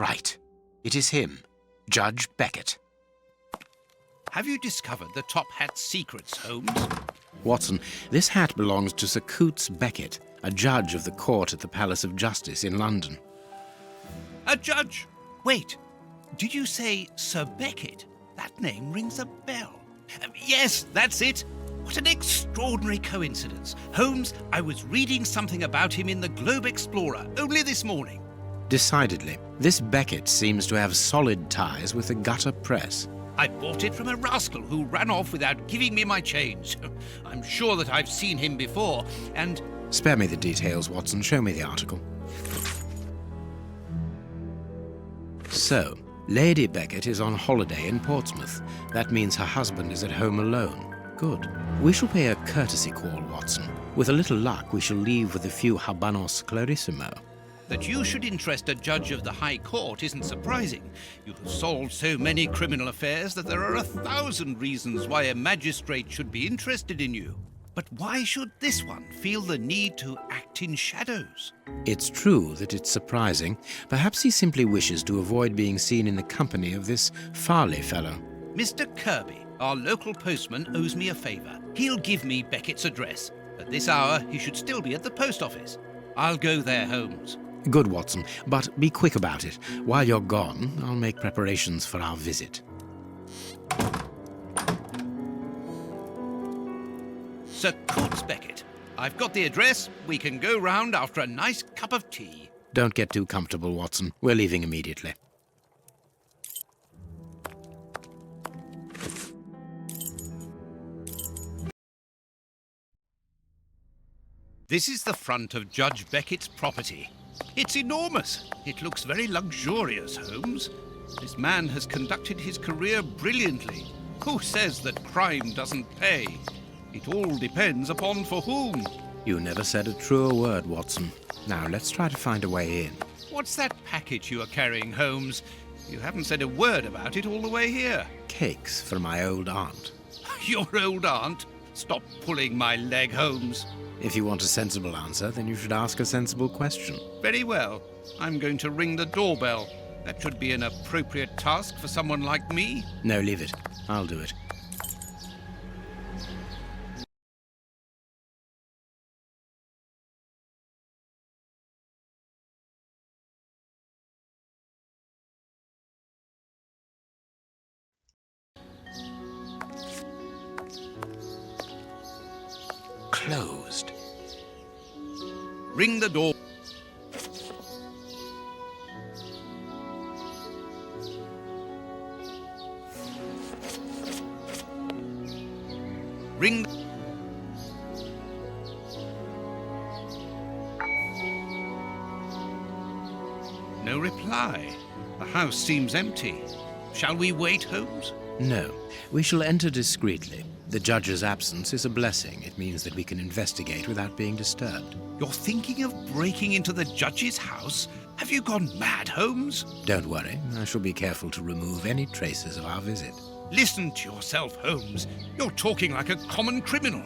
Right. It is him, Judge Beckett. Have you discovered the top hat's secrets, Holmes? Watson, this hat belongs to Sir Coutts Beckett, a judge of the court at the Palace of Justice in London. A judge? Wait, did you say Sir Beckett? That name rings a bell. Yes, that's it. What an extraordinary coincidence. Holmes, I was reading something about him in the Globe Explorer only this morning. Decidedly, this Beckett seems to have solid ties with the gutter press. I bought it from a rascal who ran off without giving me my change. I'm sure that I've seen him before, and... Spare me the details, Watson. Show me the article. So, Lady Beckett is on holiday in Portsmouth. That means her husband is at home alone. Good. We shall pay a courtesy call, Watson. With a little luck, we shall leave with a few habanos clarissimo. That you should interest a judge of the High Court isn't surprising. You have solved so many criminal affairs that there are 1,000 reasons why a magistrate should be interested in you. But why should this one feel the need to act in shadows? It's true that it's surprising. Perhaps he simply wishes to avoid being seen in the company of this Farley fellow. Mr. Kirby, our local postman, owes me a favour. He'll give me Beckett's address. At this hour, he should still be at the post office. I'll go there, Holmes. Good, Watson, but be quick about it. While you're gone, I'll make preparations for our visit. Sir Coutts Beckett. I've got the address. We can go round after a nice cup of tea. Don't get too comfortable, Watson. We're leaving immediately. This is the front of Judge Beckett's property. It's enormous. It looks very luxurious, Holmes. This man has conducted his career brilliantly. Who says that crime doesn't pay? It all depends upon for whom. You never said a truer word, Watson. Now, let's try to find a way in. What's that package you are carrying, Holmes? You haven't said a word about it all the way here. Cakes for my old aunt. Your old aunt? Stop pulling my leg, Holmes. If you want a sensible answer, then you should ask a sensible question. Very well. I'm going to ring the doorbell. That should be an appropriate task for someone like me. No, leave it. I'll do it. Closed. Ring the door. Ring. No reply. The house seems empty. Shall we wait, Holmes? No. We shall enter discreetly. The judge's absence is a blessing. It means that we can investigate without being disturbed. You're thinking of breaking into the judge's house? Have you gone mad, Holmes? Don't worry. I shall be careful to remove any traces of our visit. Listen to yourself, Holmes. You're talking like a common criminal.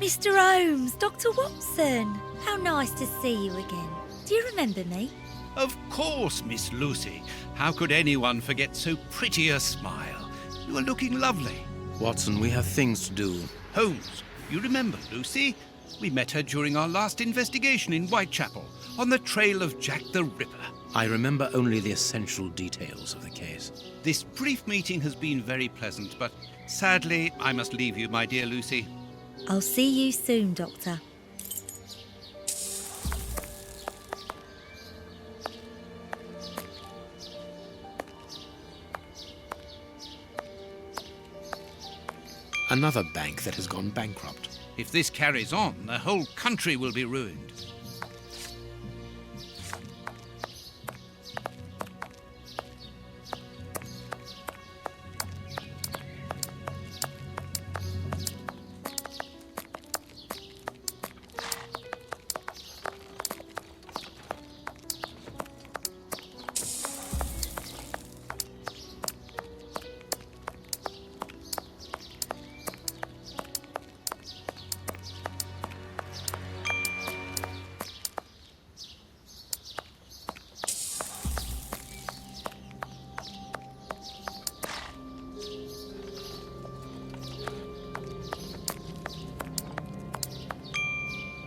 Mr. Holmes, Dr. Watson. How nice to see you again. Do you remember me? Of course, Miss Lucy. How could anyone forget so pretty a smile? You are looking lovely. Watson, we have things to do. Holmes, you remember Lucy? We met her during our last investigation in Whitechapel, on the trail of Jack the Ripper. I remember only the essential details of the case. This brief meeting has been very pleasant, but sadly, I must leave you, my dear Lucy. I'll see you soon, Doctor. Another bank that has gone bankrupt. If this carries on, the whole country will be ruined.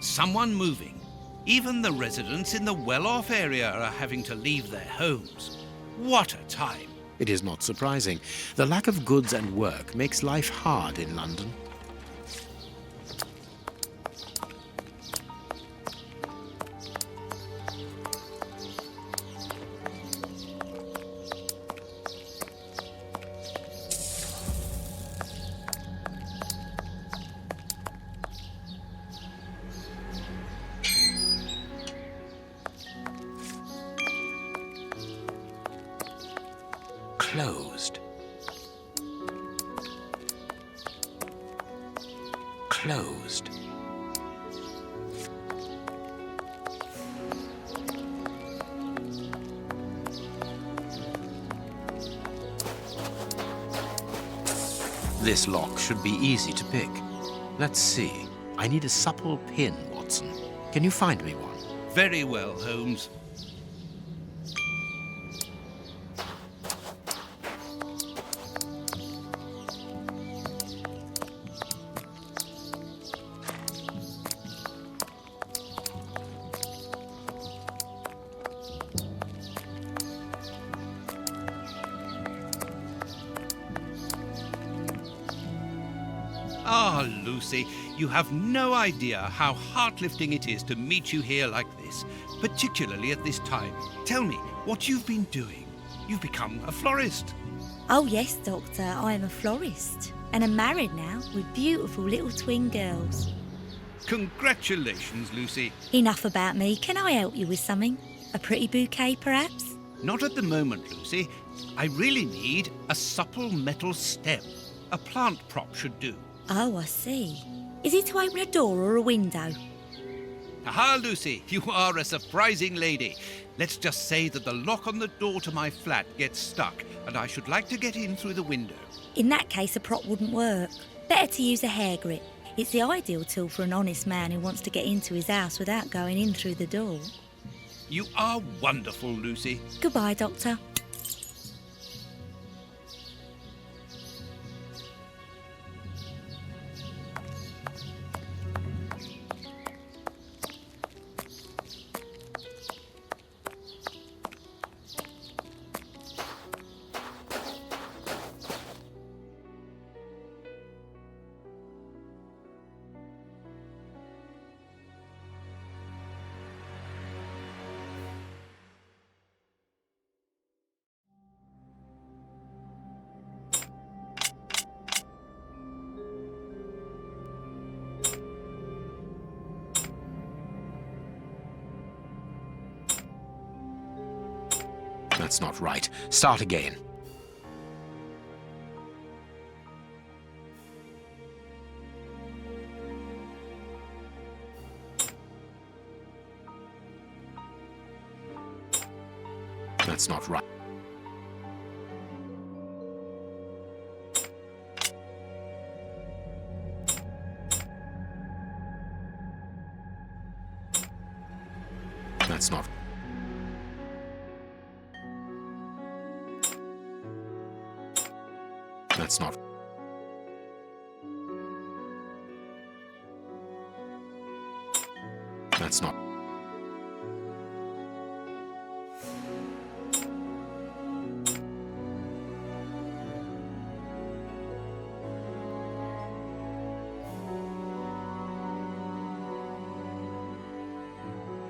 Someone moving. Even the residents in the well-off area are having to leave their homes. What a time! It is not surprising. The lack of goods and work makes life hard in London. Closed. Closed. This lock should be easy to pick. Let's see. I need a supple pin, Watson. Can you find me one? Very well, Holmes. Ah, Lucy, you have no idea how heart-lifting it is to meet you here like this, particularly at this time. Tell me what you've been doing. You've become a florist. Oh, yes, Doctor, I am a florist. And I'm married now with beautiful little twin girls. Congratulations, Lucy. Enough about me. Can I help you with something? A pretty bouquet, perhaps? Not at the moment, Lucy. I really need a supple metal stem. A plant prop should do. Oh, I see. Is it to open a door or a window? Aha, Lucy, you are a surprising lady. Let's just say that the lock on the door to my flat gets stuck, and I should like to get in through the window. In that case, a prop wouldn't work. Better to use a hair grip. It's the ideal tool for an honest man who wants to get into his house without going in through the door. You are wonderful, Lucy. Goodbye, Doctor. That's not right. Start again. That's not right. That's not. That's not. That's not.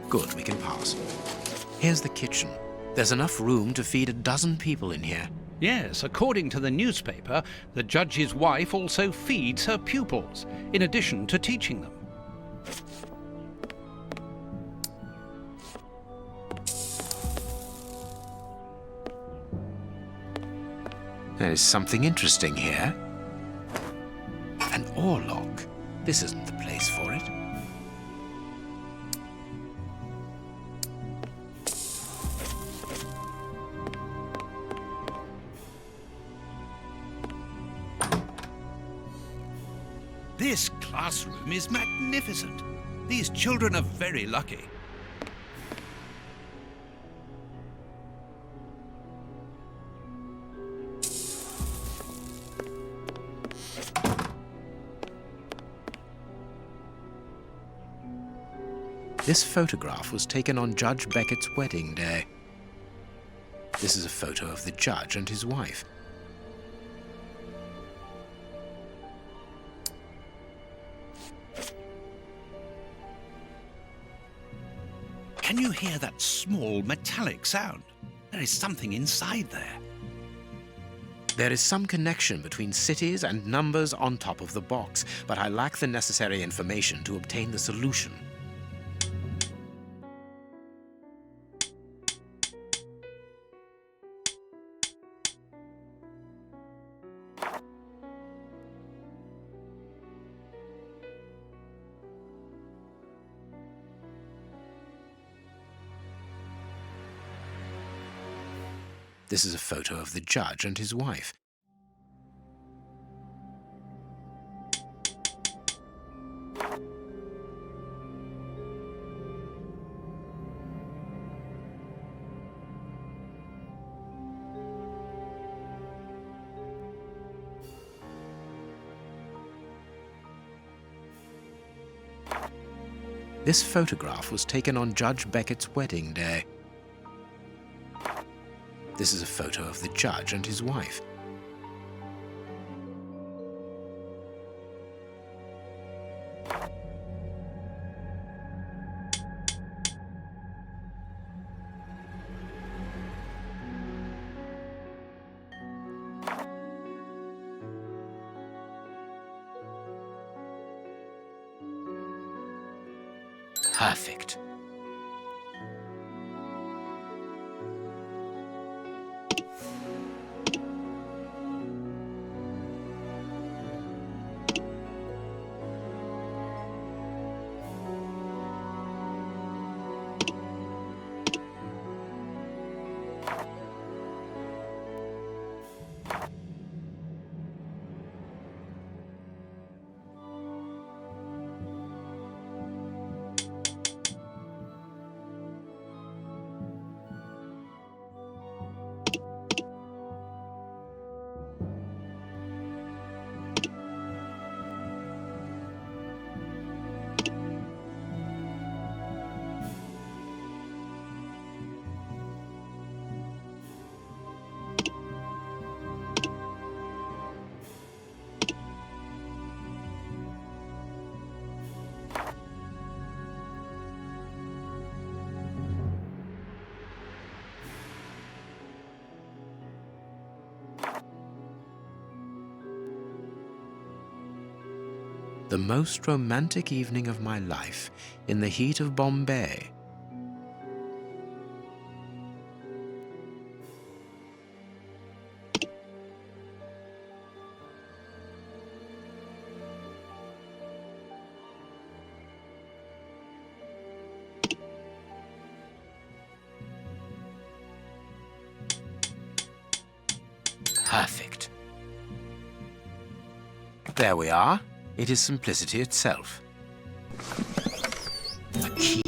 Good, we can pass. Here's the kitchen. There's enough room to feed a dozen people in here. Yes, according to the newspaper, the judge's wife also feeds her pupils, in addition to teaching them. There is something interesting here. An oarlock. This isn't the place for it. This classroom is magnificent. These children are very lucky. This photograph was taken on Judge Beckett's wedding day. This is a photo of the judge and his wife. Can you hear that small metallic sound? There is something inside there. There is some connection between cities and numbers on top of the box, but I lack the necessary information to obtain the solution. This is a photo of the judge and his wife. This photograph was taken on Judge Beckett's wedding day. This is a photo of the judge and his wife. Perfect. the most romantic evening of my life in the heat of Bombay. Perfect. There we are. It is simplicity itself. A key.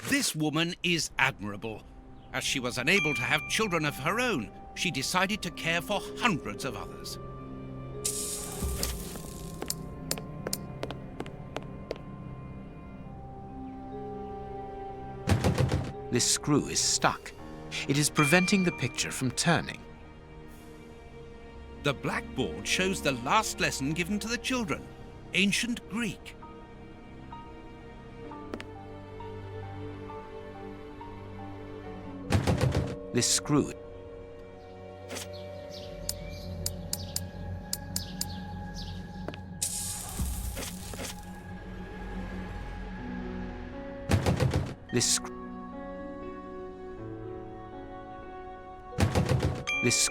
This woman is admirable. As she was unable to have children of her own, she decided to care for hundreds of others. This screw is stuck. It is preventing the picture from turning. The blackboard shows the last lesson given to the children, ancient Greek. This screw. This screw. This.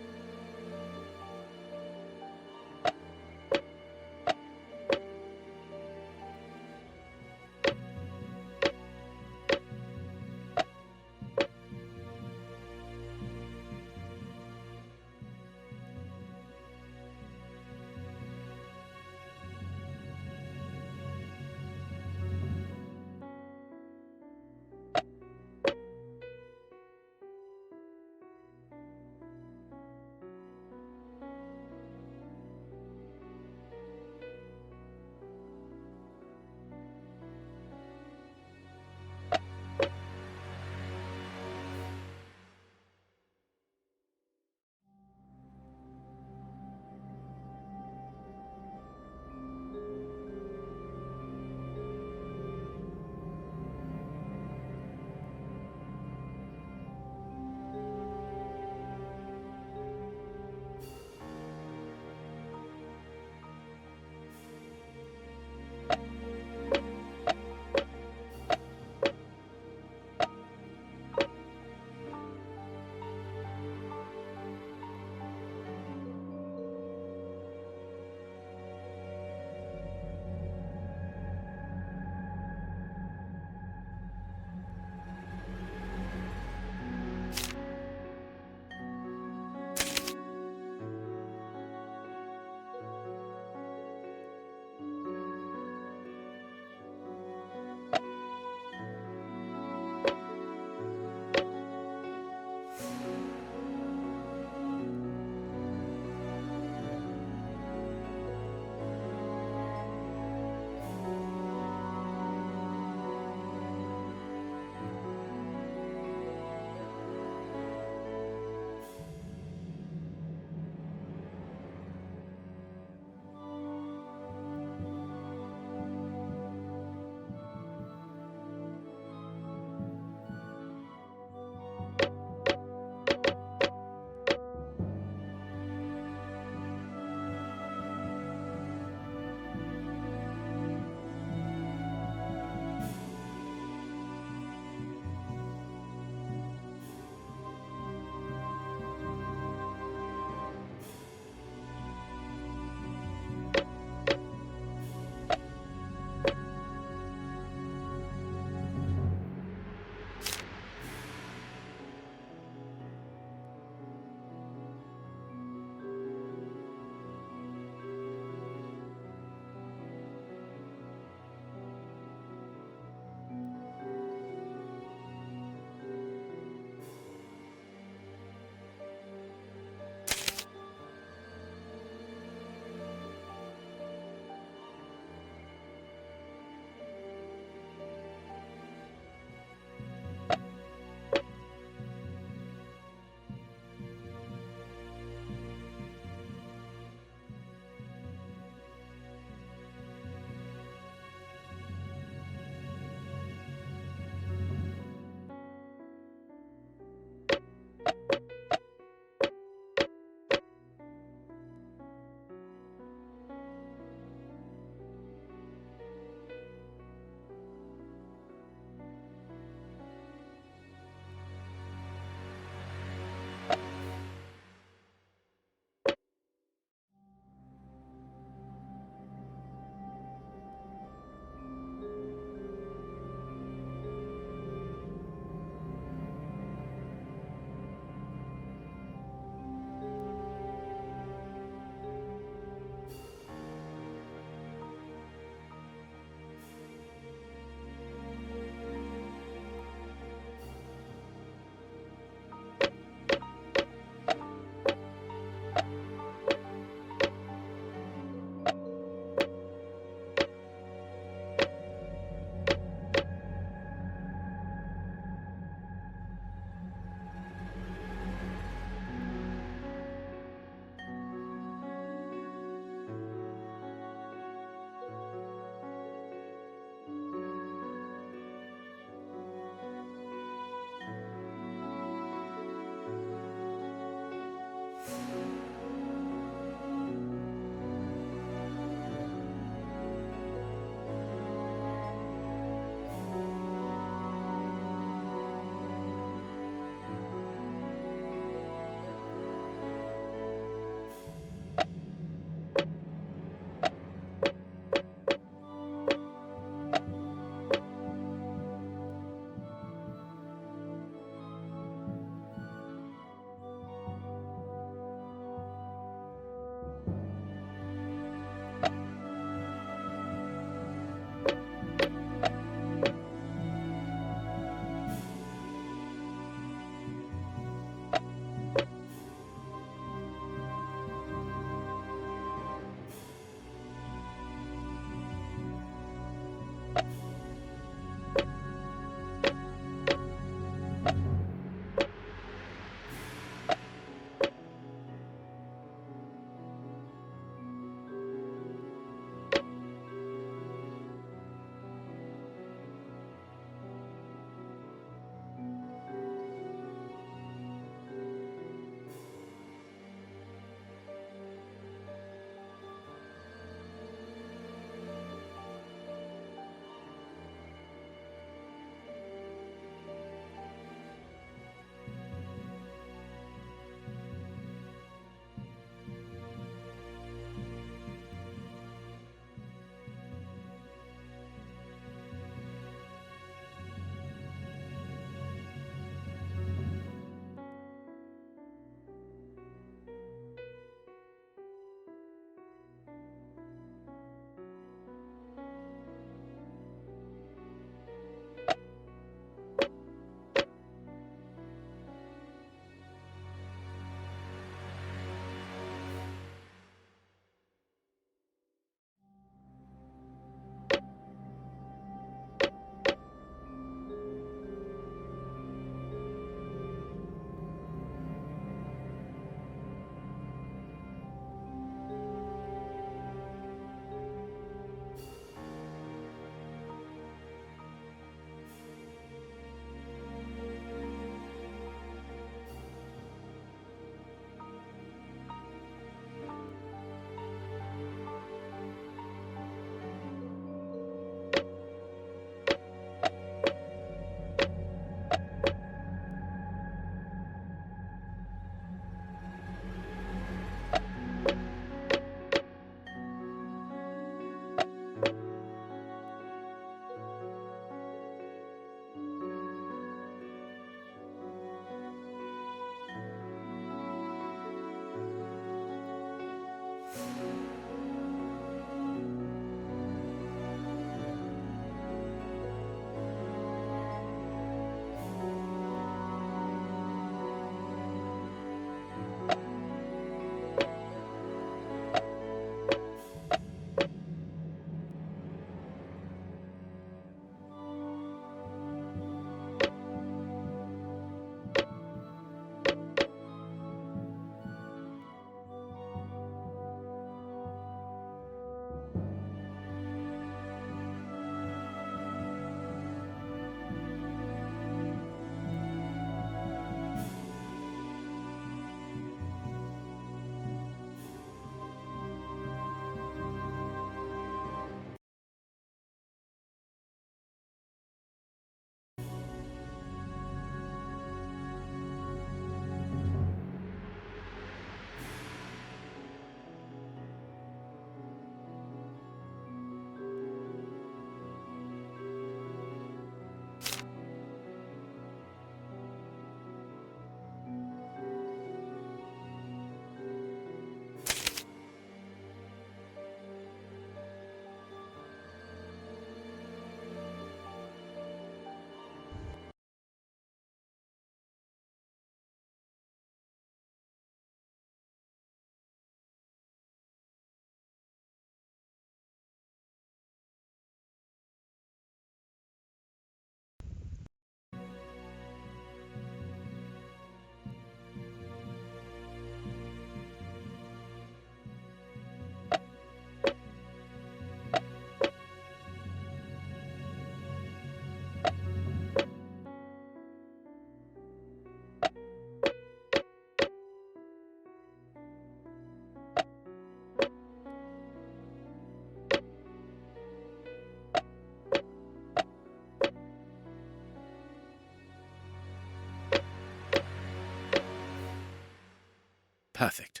Perfect.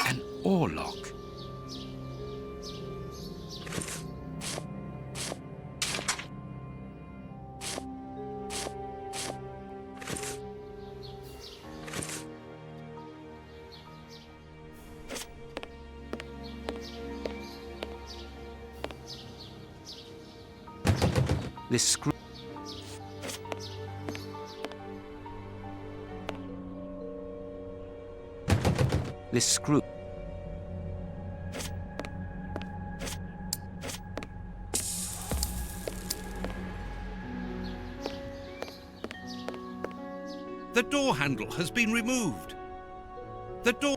An oarlock. This screw... This screw... The door handle has been removed. The door...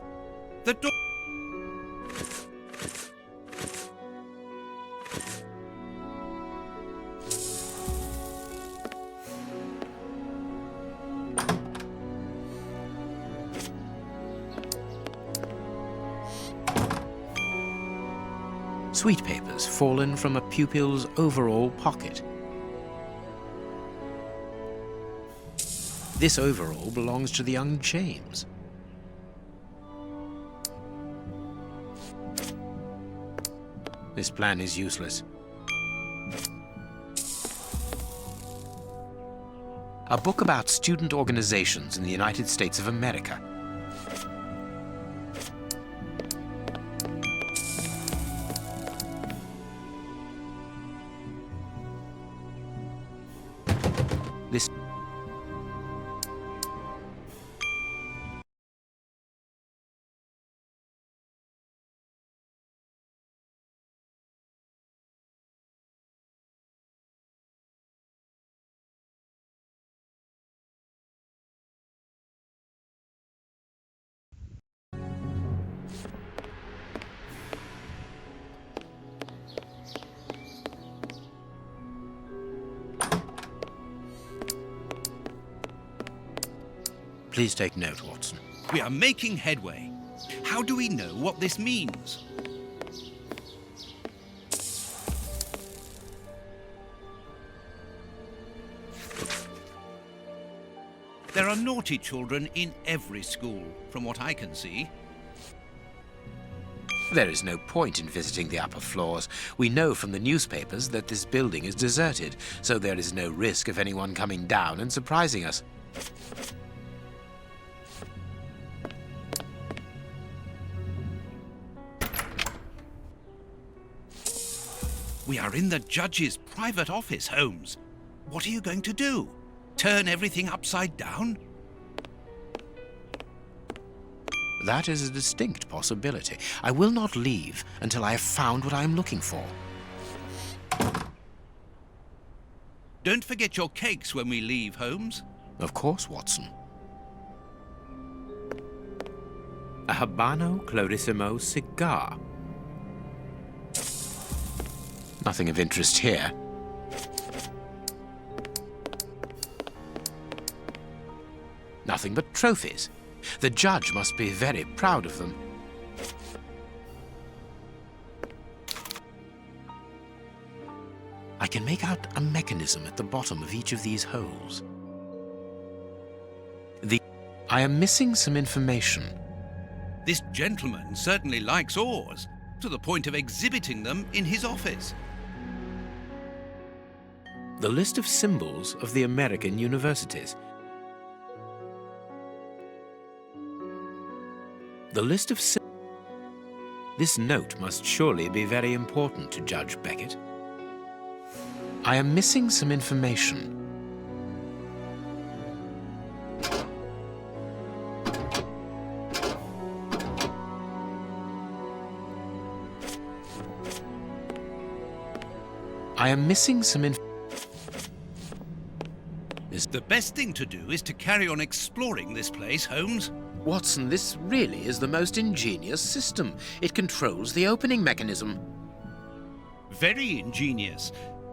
Sweet papers fallen from a pupil's overall pocket. This overall belongs to the young James. This plan is useless. A book about student organizations in the United States of America. This... Please take note, Watson. We are making headway. How do we know what this means? There are naughty children in every school, from what I can see. There is no point in visiting the upper floors. We know from the newspapers that this building is deserted, so there is no risk of anyone coming down and surprising us. We are in the judge's private office, Holmes. What are you going to do? Turn everything upside down? That is a distinct possibility. I will not leave until I have found what I am looking for. Don't forget your cakes when we leave, Holmes. Of course, Watson. A Habano Clarissimo cigar. Nothing of interest here. Nothing but trophies. The judge must be very proud of them. I can make out a mechanism at the bottom of each of these holes. I am missing some information. This gentleman certainly likes oars, to the point of exhibiting them in his office. The list of symbols of the American universities. The list of This note must surely be very important to Judge Beckett. I am missing some information. I am missing some The best thing to do is to carry on exploring this place, Holmes. Watson, this really is the most ingenious system. It controls the opening mechanism. Very ingenious.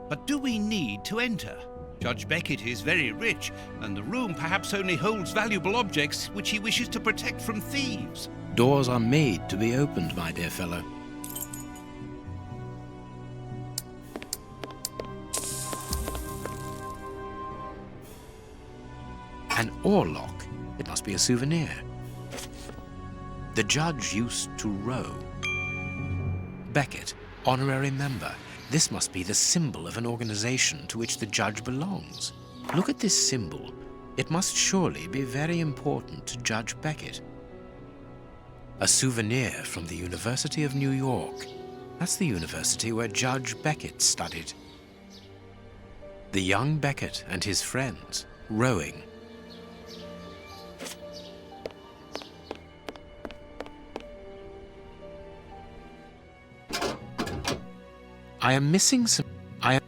But do we need to enter? Judge Beckett is very rich, and the room perhaps only holds valuable objects which he wishes to protect from thieves. Doors are made to be opened, my dear fellow. An oarlock. It must be a souvenir. The judge used to row. Beckett, honorary member. This must be the symbol of an organization to which the judge belongs. Look at this symbol. It must surely be very important to Judge Beckett. A souvenir from the University of New York. That's the university where Judge Beckett studied. The young Beckett and his friends rowing. I am missing some. I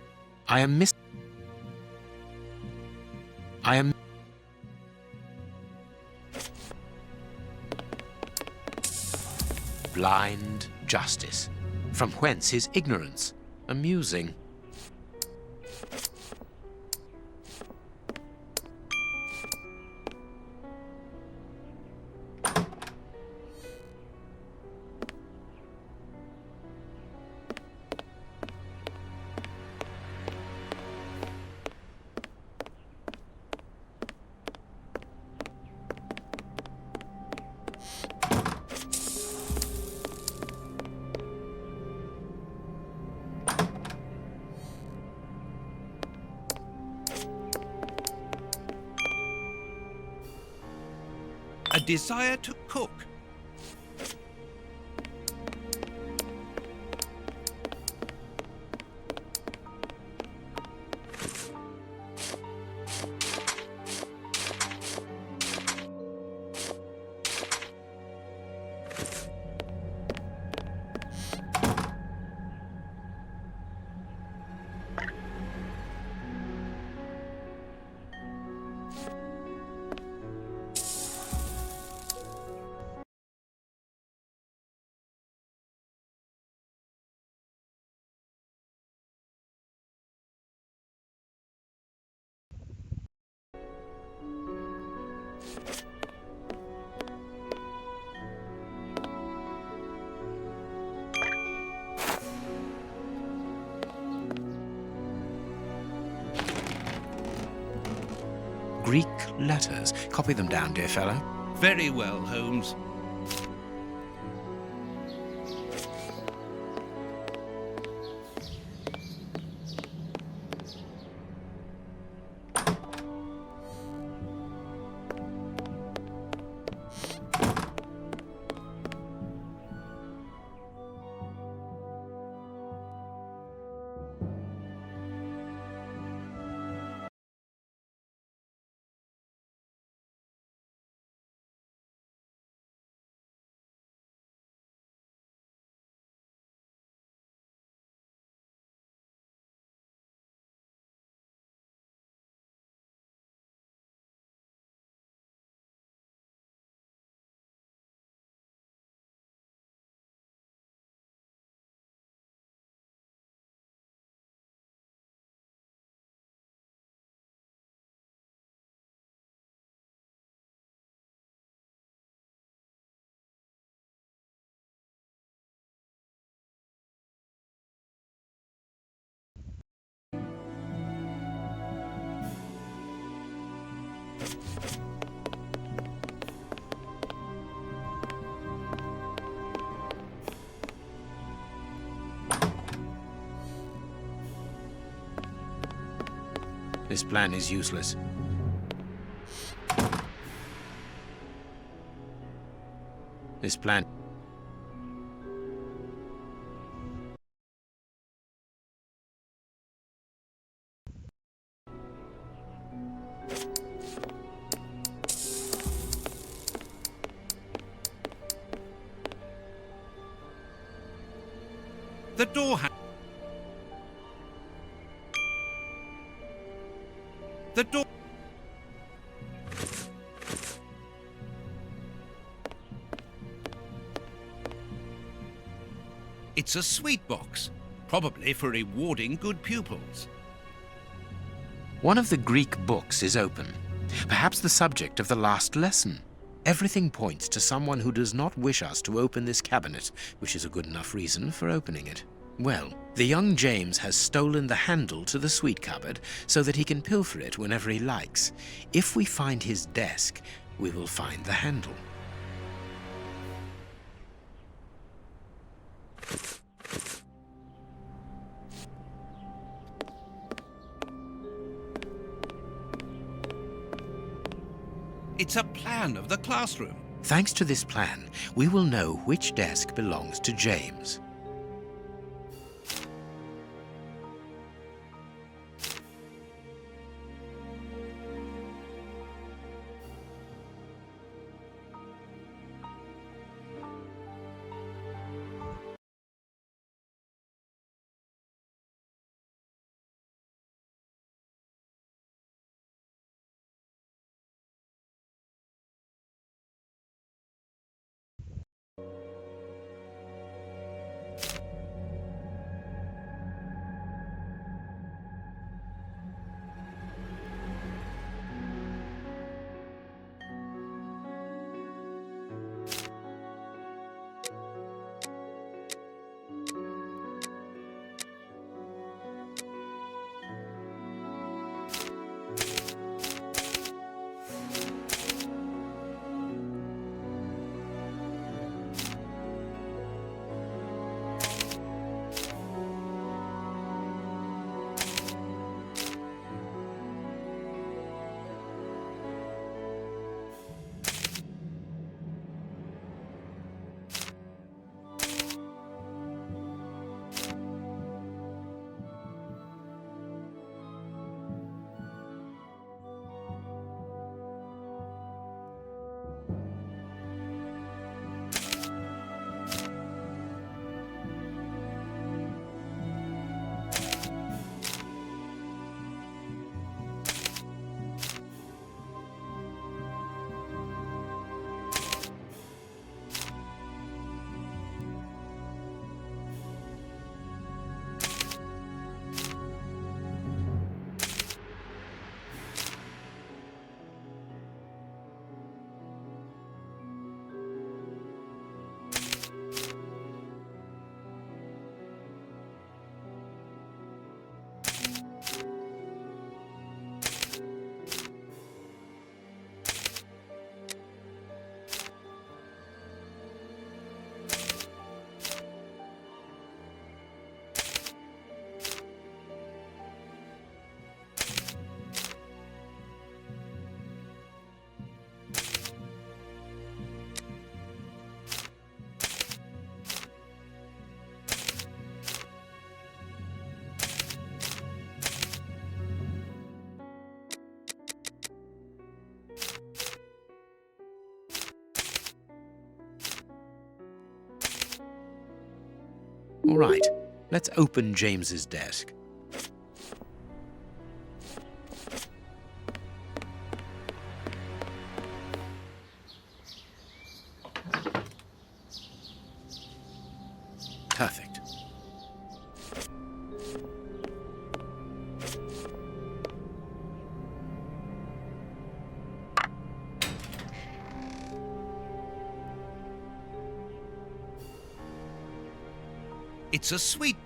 am. Blind justice. From whence his ignorance? Amusing. A desire to cook. Greek letters. Copy them down, dear fellow. Very well, Holmes. This plan is useless. This plan... The door The door... It's a sweet box, probably for rewarding good pupils. One of the Greek books is open. Perhaps the subject of the last lesson. Everything points to someone who does not wish us to open this cabinet, which is a good enough reason for opening it. Well, The young James has stolen the handle to the sweet cupboard so that he can pilfer it whenever he likes. If we find his desk, we will find the handle. It's a plan of the classroom. Thanks to this plan, we will know which desk belongs to James. All right, let's open James's desk. Perfect. It's a sweet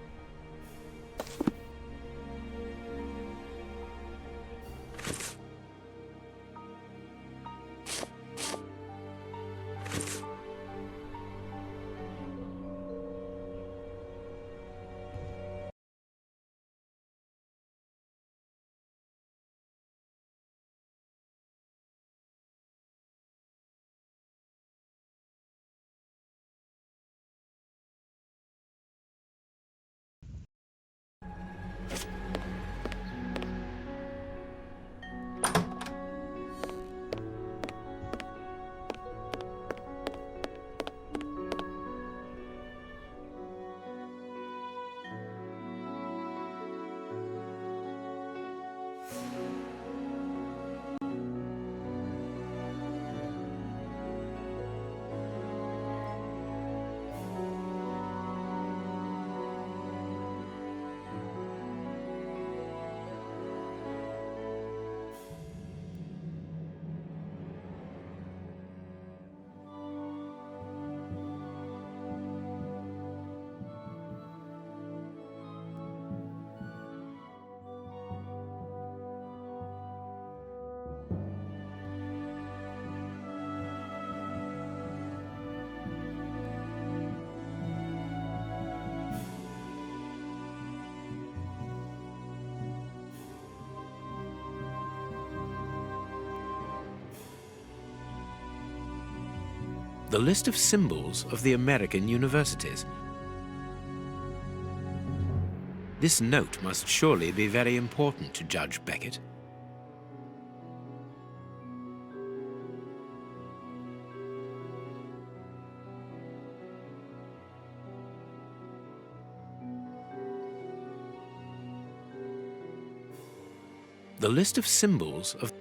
The list of symbols of the American universities. This note must surely be very important to Judge Beckett. The list of symbols of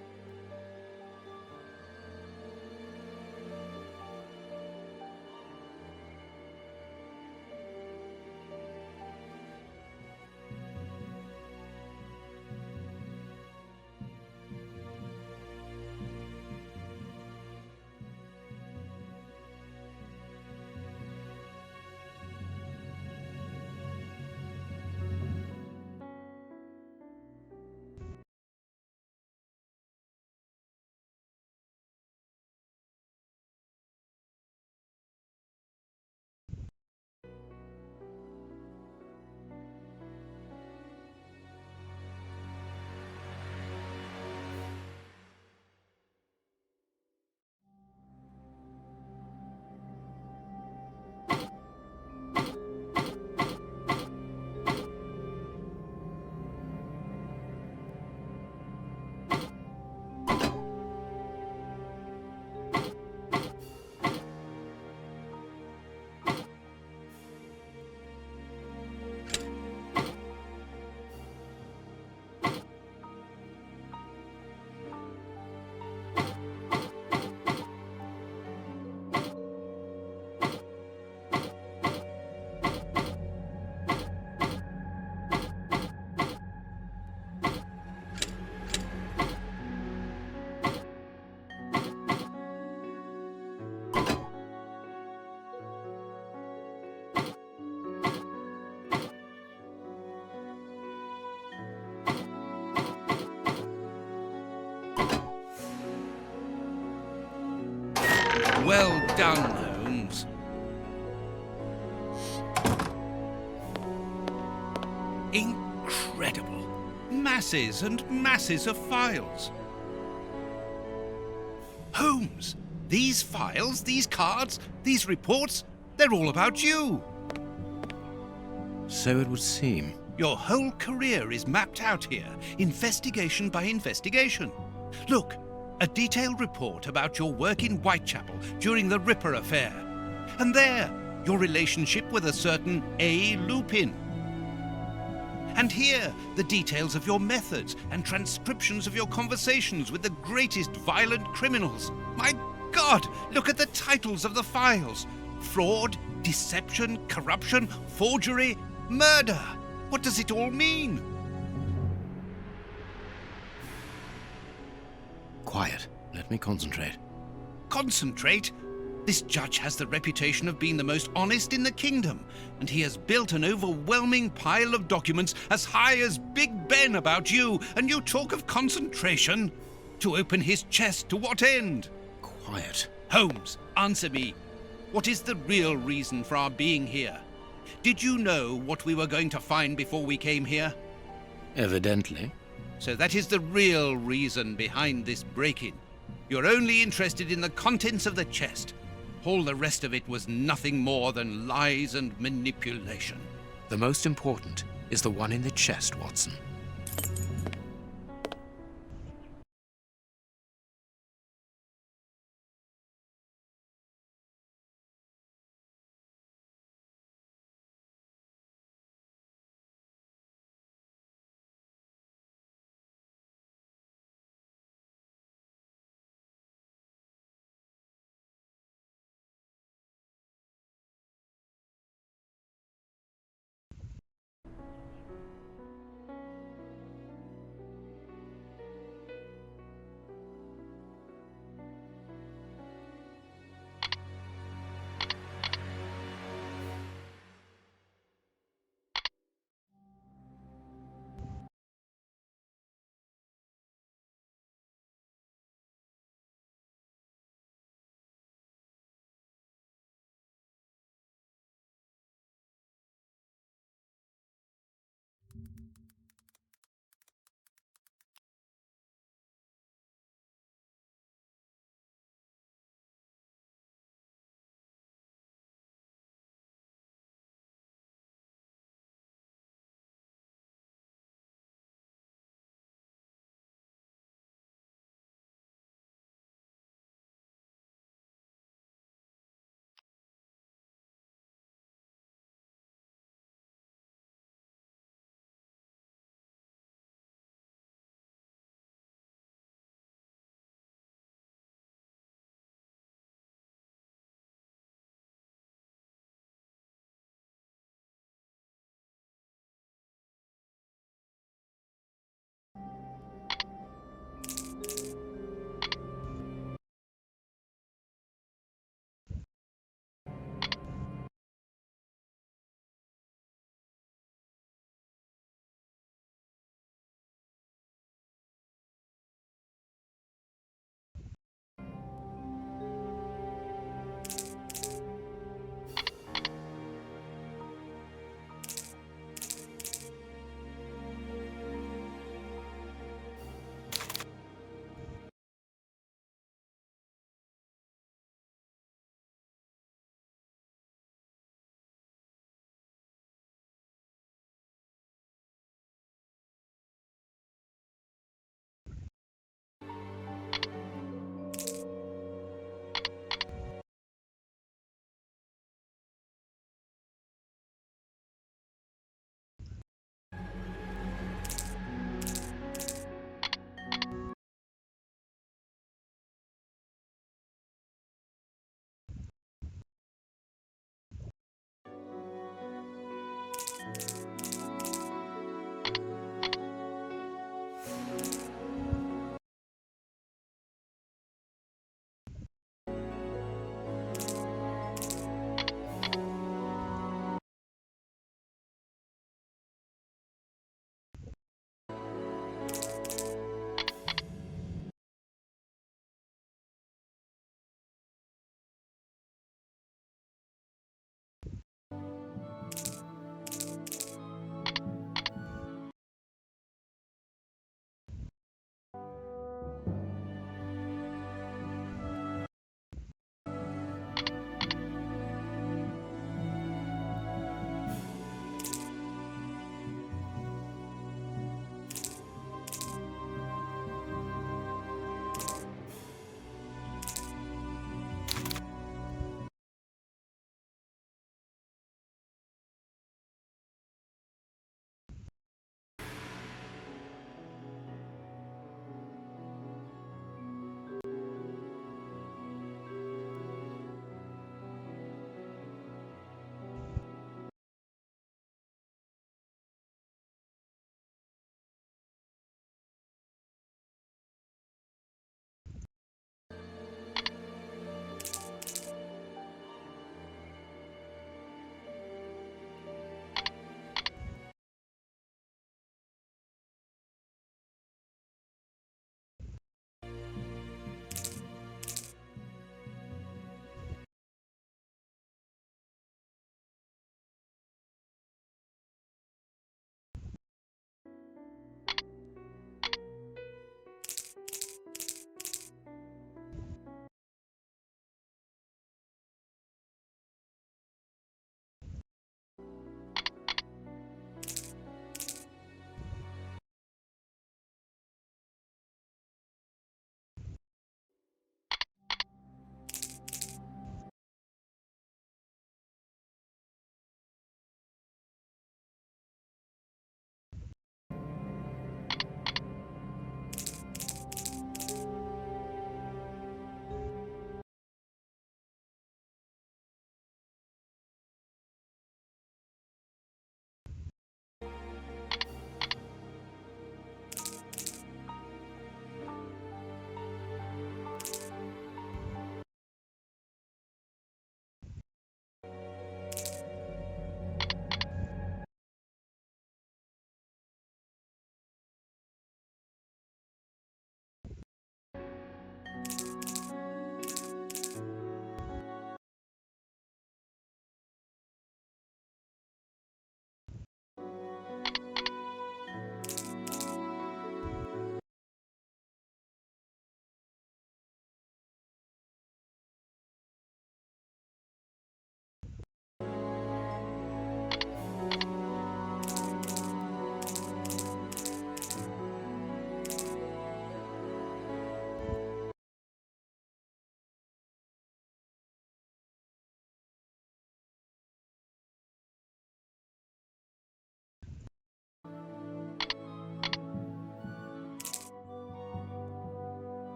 Well done, Holmes. Incredible. Masses and masses of files. Holmes, these files, these cards, these reports, they're all about you. So it would seem. Your whole career is mapped out here, investigation by investigation. Look, a detailed report about your work in Whitechapel during the Ripper affair. And there, your relationship with a certain A. Lupin. And here, the details of your methods and transcriptions of your conversations with the greatest violent criminals. My God, look at the titles of the files. Fraud, deception, corruption, forgery, murder. What does it all mean? Quiet. Let me concentrate. Concentrate? This judge has the reputation of being the most honest in the kingdom, and he has built an overwhelming pile of documents as high as Big Ben about you, and you talk of concentration? To open his chest to what end? Quiet. Holmes, answer me. What is the real reason for our being here? Did you know what we were going to find before we came here? Evidently. So that is the real reason behind this break-in. You're only interested in the contents of the chest. All the rest of it was nothing more than lies and manipulation. The most important is the one in the chest, Watson.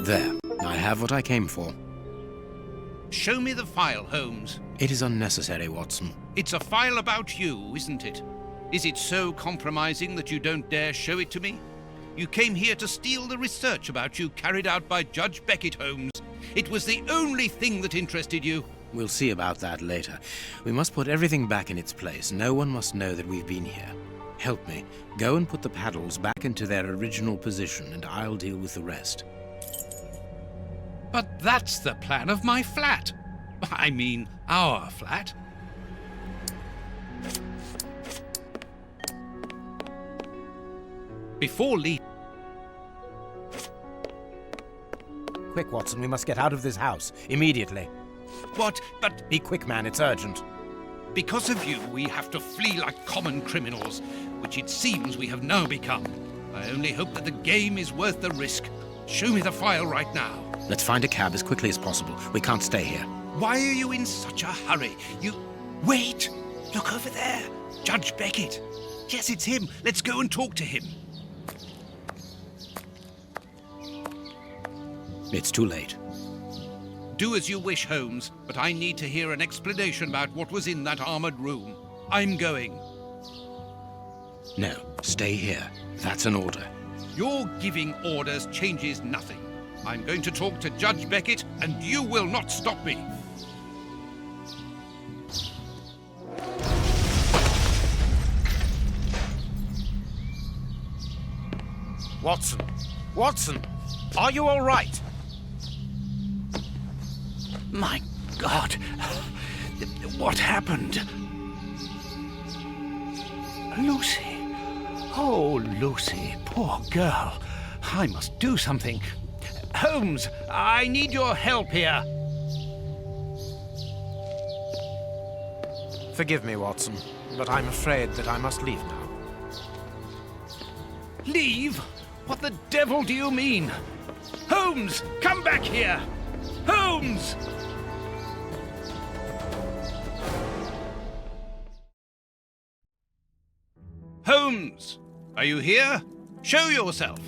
There, I have what I came for. Show me the file, Holmes. It is unnecessary, Watson. It's a file about you, isn't it? Is it so compromising that you don't dare show it to me? You came here to steal the research about you carried out by Judge Beckett, Holmes. It was the only thing that interested you. We'll see about that later. We must put everything back in its place. No one must know that we've been here. Help me. Go and put the paddles back into their original position, and I'll deal with the rest. But that's the plan of my flat. I mean, our flat. Before leaving... Quick, Watson, we must get out of this house. Immediately. What? But... Be quick, man. It's urgent. Because of you, we have to flee like common criminals, which it seems we have now become. I only hope that the game is worth the risk. Show me the file right now. Let's find a cab as quickly as possible. We can't stay here. Why are you in such a hurry? You... Wait! Look over there. Judge Beckett. Yes, it's him. Let's go and talk to him. It's too late. Do as you wish, Holmes, but I need to hear an explanation about what was in that armored room. I'm going. No, stay here. That's an order. Your giving orders changes nothing. I'm going to talk to Judge Beckett, and you will not stop me. Watson! Watson! Are you all right? My God! What happened? Lucy! Oh, Lucy, poor girl. I must do something. Holmes, I need your help here. Forgive me, Watson, but I'm afraid that I must leave now. Leave? What the devil do you mean? Holmes, come back here! Holmes! Holmes! Are you here? Show yourself!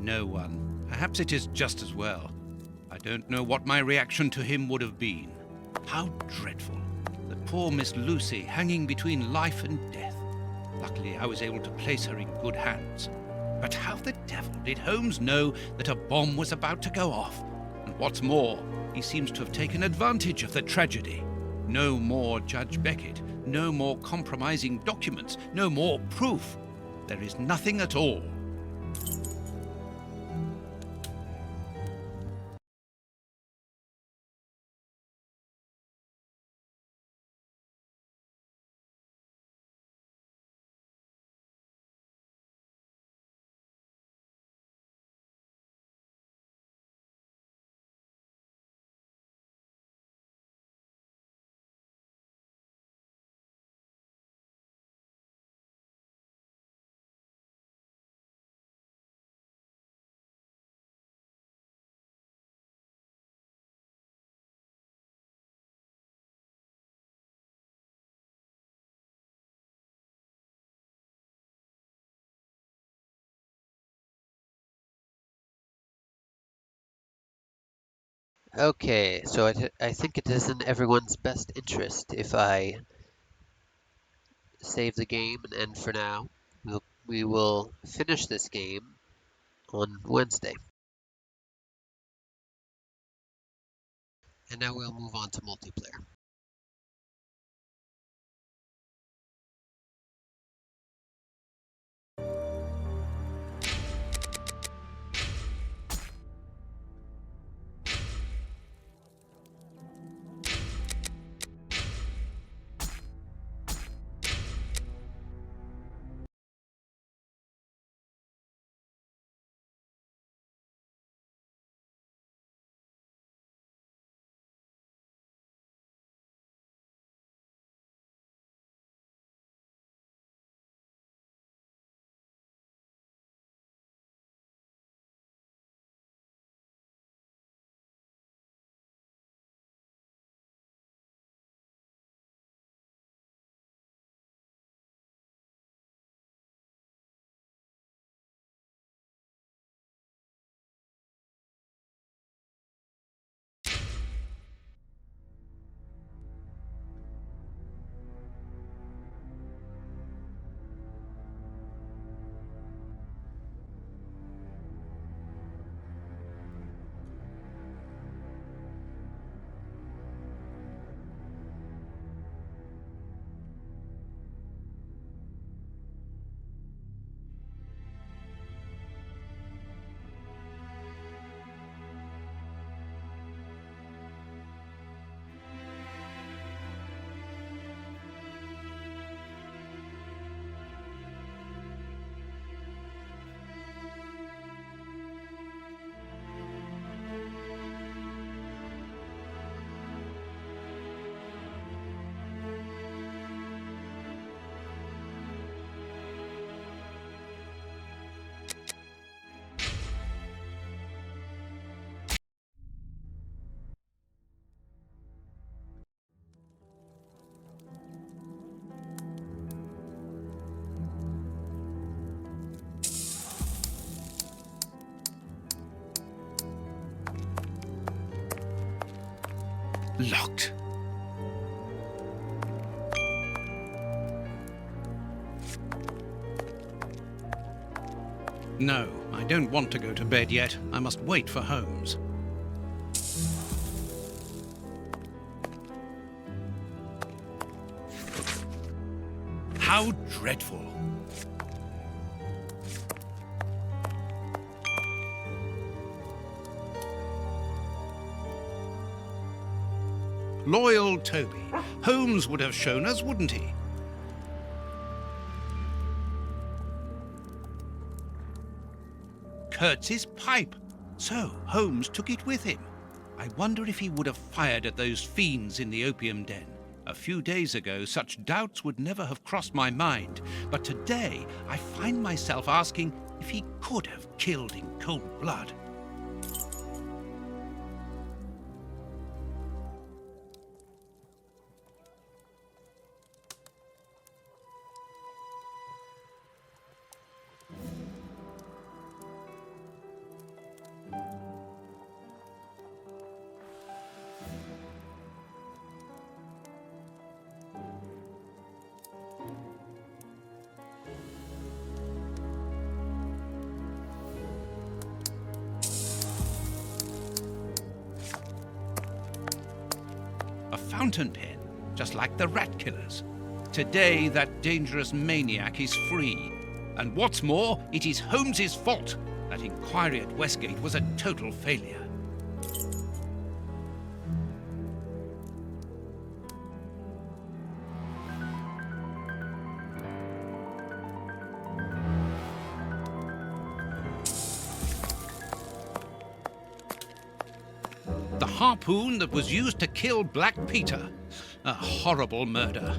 No one. Perhaps it is just as well. I don't know what my reaction to him would have been. How dreadful. The poor Miss Lucy hanging between life and death. Luckily, I was able to place her in good hands. But how the devil did Holmes know that a bomb was about to go off? And what's more, he seems to have taken advantage of the tragedy. No more Judge Beckett, no more compromising documents, no more proof. There is nothing at all. Okay, so I think it is in everyone's best interest if I save the game and end for now. We will finish this game on Wednesday. And now we'll move on to multiplayer. Locked. No, I don't want to go to bed yet. I must wait for Holmes. How dreadful. Loyal Toby. Holmes would have shown us, wouldn't he? Kurtz's pipe. So Holmes took it with him. I wonder if he would have fired at those fiends in the opium den. A few days ago, such doubts would never have crossed my mind, but today I find myself asking if he could have killed in cold blood. A fountain pen, just like the rat killers. Today, that dangerous maniac is free. And what's more, it is Holmes's fault. That inquiry at Westgate was a total failure. The harpoon that was used to kill Black Peter. A horrible murder.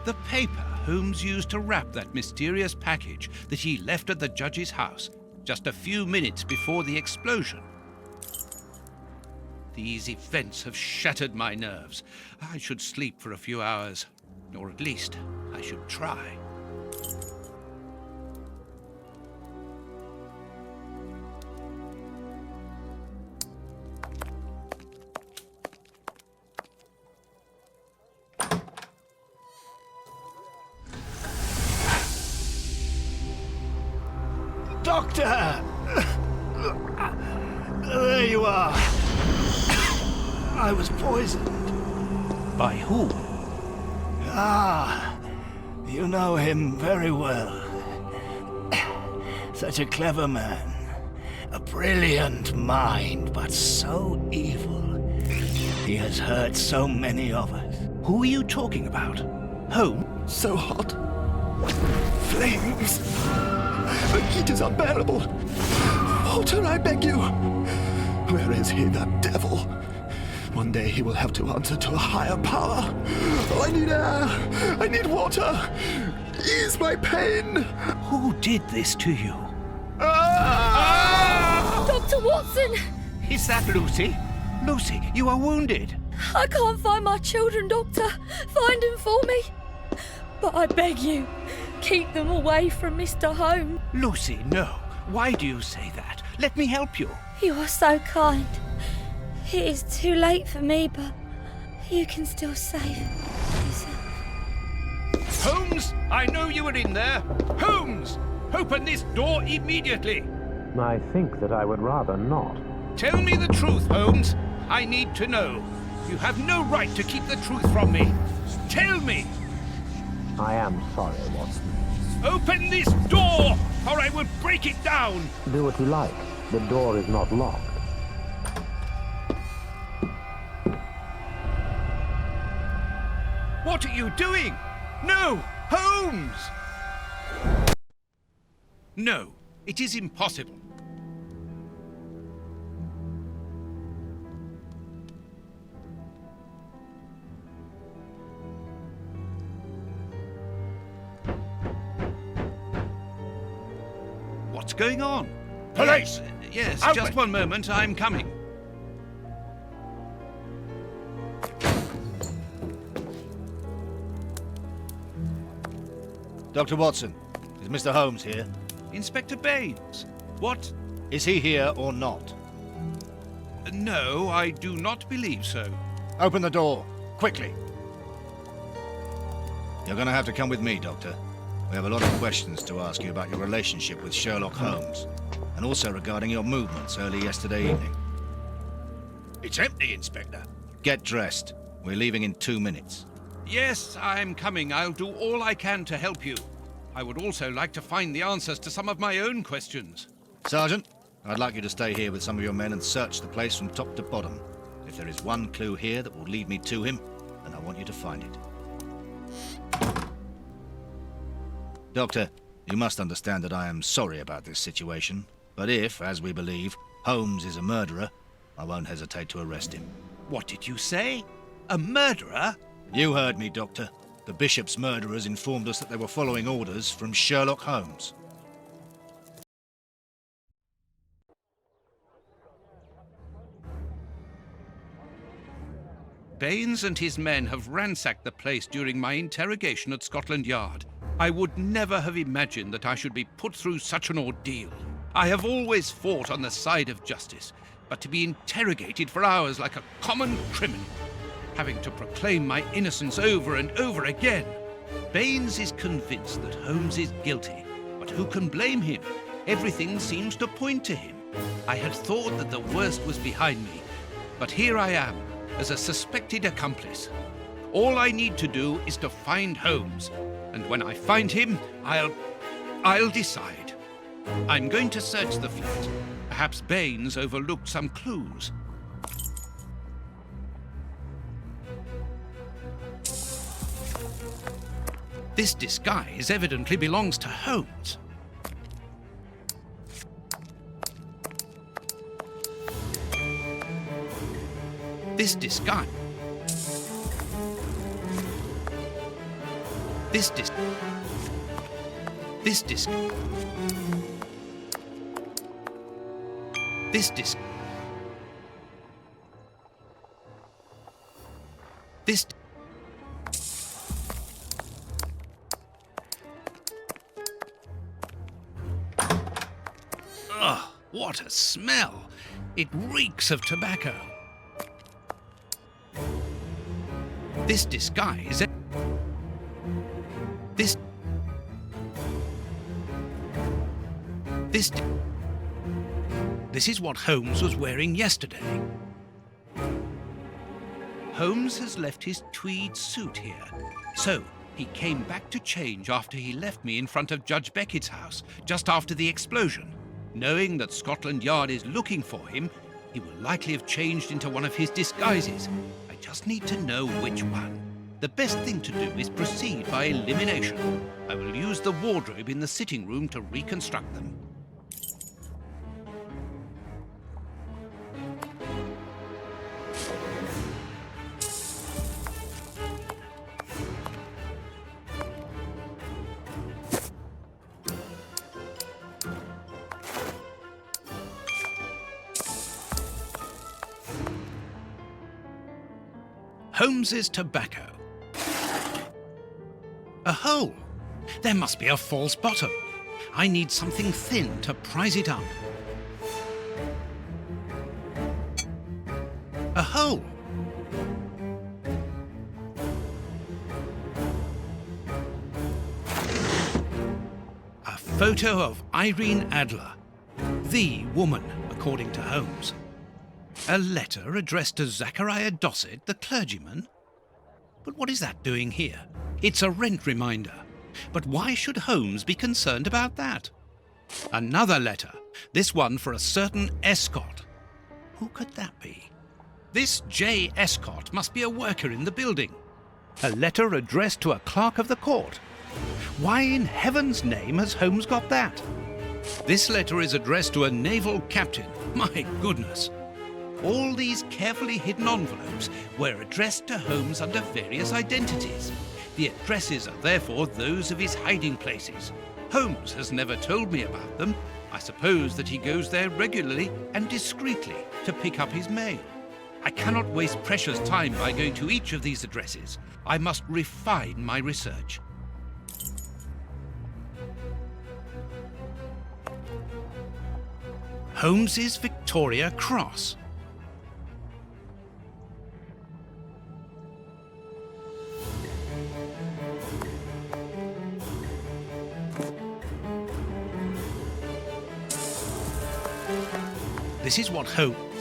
The paper Holmes used to wrap that mysterious package that he left at the judge's house just a few minutes before the explosion. These events have shattered my nerves. I should sleep for a few hours, or at least I should try. Doctor! There you are. I was poisoned. By who? Ah, you know him very well. Such a clever man. A brilliant mind, but so evil. He has hurt so many of us. Who are you talking about? Holmes? So hot. Flames. The heat is unbearable. Walter, I beg you. Where is he, that devil? One day he will have to answer to a higher power. Oh, I need air. I need water. Ease my pain. Who did this to you? Dr. Watson! Is that Lucy? Lucy, you are wounded. I can't find my children, Doctor. Find them for me. But I beg you, keep them away from Mr. Holmes. Lucy, no. Why do you say that? Let me help you. You are so kind. It is too late for me, but you can still save yourself. Holmes, I know you are in there. Holmes, open this door immediately. I think that I would rather not. Tell me the truth, Holmes. I need to know. You have no right to keep the truth from me. Tell me. I am sorry, Watson. Open this door, or I will break it down. Do what you like. The door is not locked. What are you doing? No, Holmes! No, it is impossible. What's going on? Police! Yes, Open. just one moment, I'm coming. Dr. Watson, is Mr. Holmes here? Inspector Baines, what? Is he here or not? No, I do not believe so. Open the door, quickly. You're going to have to come with me, Doctor. We have a lot of questions to ask you about your relationship with Sherlock Holmes, and also regarding your movements early yesterday evening. It's empty, Inspector. Get dressed. We're leaving in 2 minutes. Yes, I'm coming. I'll do all I can to help you. I would also like to find the answers to some of my own questions. Sergeant, I'd like you to stay here with some of your men and search the place from top to bottom. If there is one clue here that will lead me to him, then I want you to find it. Doctor, you must understand that I am sorry about this situation, but if, as we believe, Holmes is a murderer, I won't hesitate to arrest him. What did you say? A murderer? You heard me, Doctor. The Bishop's murderers informed us that they were following orders from Sherlock Holmes. Baines and his men have ransacked the place during my interrogation at Scotland Yard. I would never have imagined that I should be put through such an ordeal. I have always fought on the side of justice, but to be interrogated for hours like a common criminal, having to proclaim my innocence over and over again. Baines is convinced that Holmes is guilty, but who can blame him? Everything seems to point to him. I had thought that the worst was behind me, but here I am, as a suspected accomplice. All I need to do is to find Holmes, and when I find him, I'll decide. I'm going to search the flat. Perhaps Baines overlooked some clues. This disguise evidently belongs to Holmes. This disguise... This dis... This dis... This dis... This... Ugh, what a smell! It reeks of tobacco. This disguise... This... This is what Holmes was wearing yesterday. Holmes has left his tweed suit here. So, he came back to change after he left me in front of Judge Beckett's house, just after the explosion. Knowing that Scotland Yard is looking for him, he will likely have changed into one of his disguises. I just need to know which one. The best thing to do is proceed by elimination. I will use the wardrobe in the sitting room to reconstruct them. Holmes's tobacco. A hole. There must be a false bottom. I need something thin to prise it up. A hole. A photo of Irene Adler, the woman, according to Holmes. A letter addressed to Zachariah Dossett, the clergyman? But what is that doing here? It's a rent reminder. But why should Holmes be concerned about that? Another letter, this one for a certain Escott. Who could that be? This J. Escott must be a worker in the building. A letter addressed to a clerk of the court. Why in heaven's name has Holmes got that? This letter is addressed to a naval captain. My goodness. All these carefully hidden envelopes were addressed to Holmes under various identities. The addresses are therefore those of his hiding places. Holmes has never told me about them. I suppose that he goes there regularly and discreetly to pick up his mail. I cannot waste precious time by going to each of these addresses. I must refine my research. Holmes's Victoria Cross. This is what Holmes...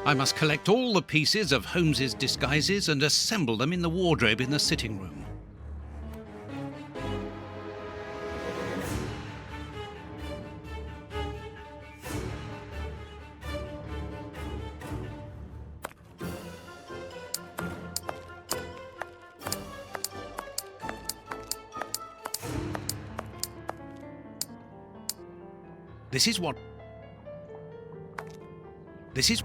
I must collect all the pieces of Holmes's disguises and assemble them in the wardrobe in the sitting room. This is what... This is...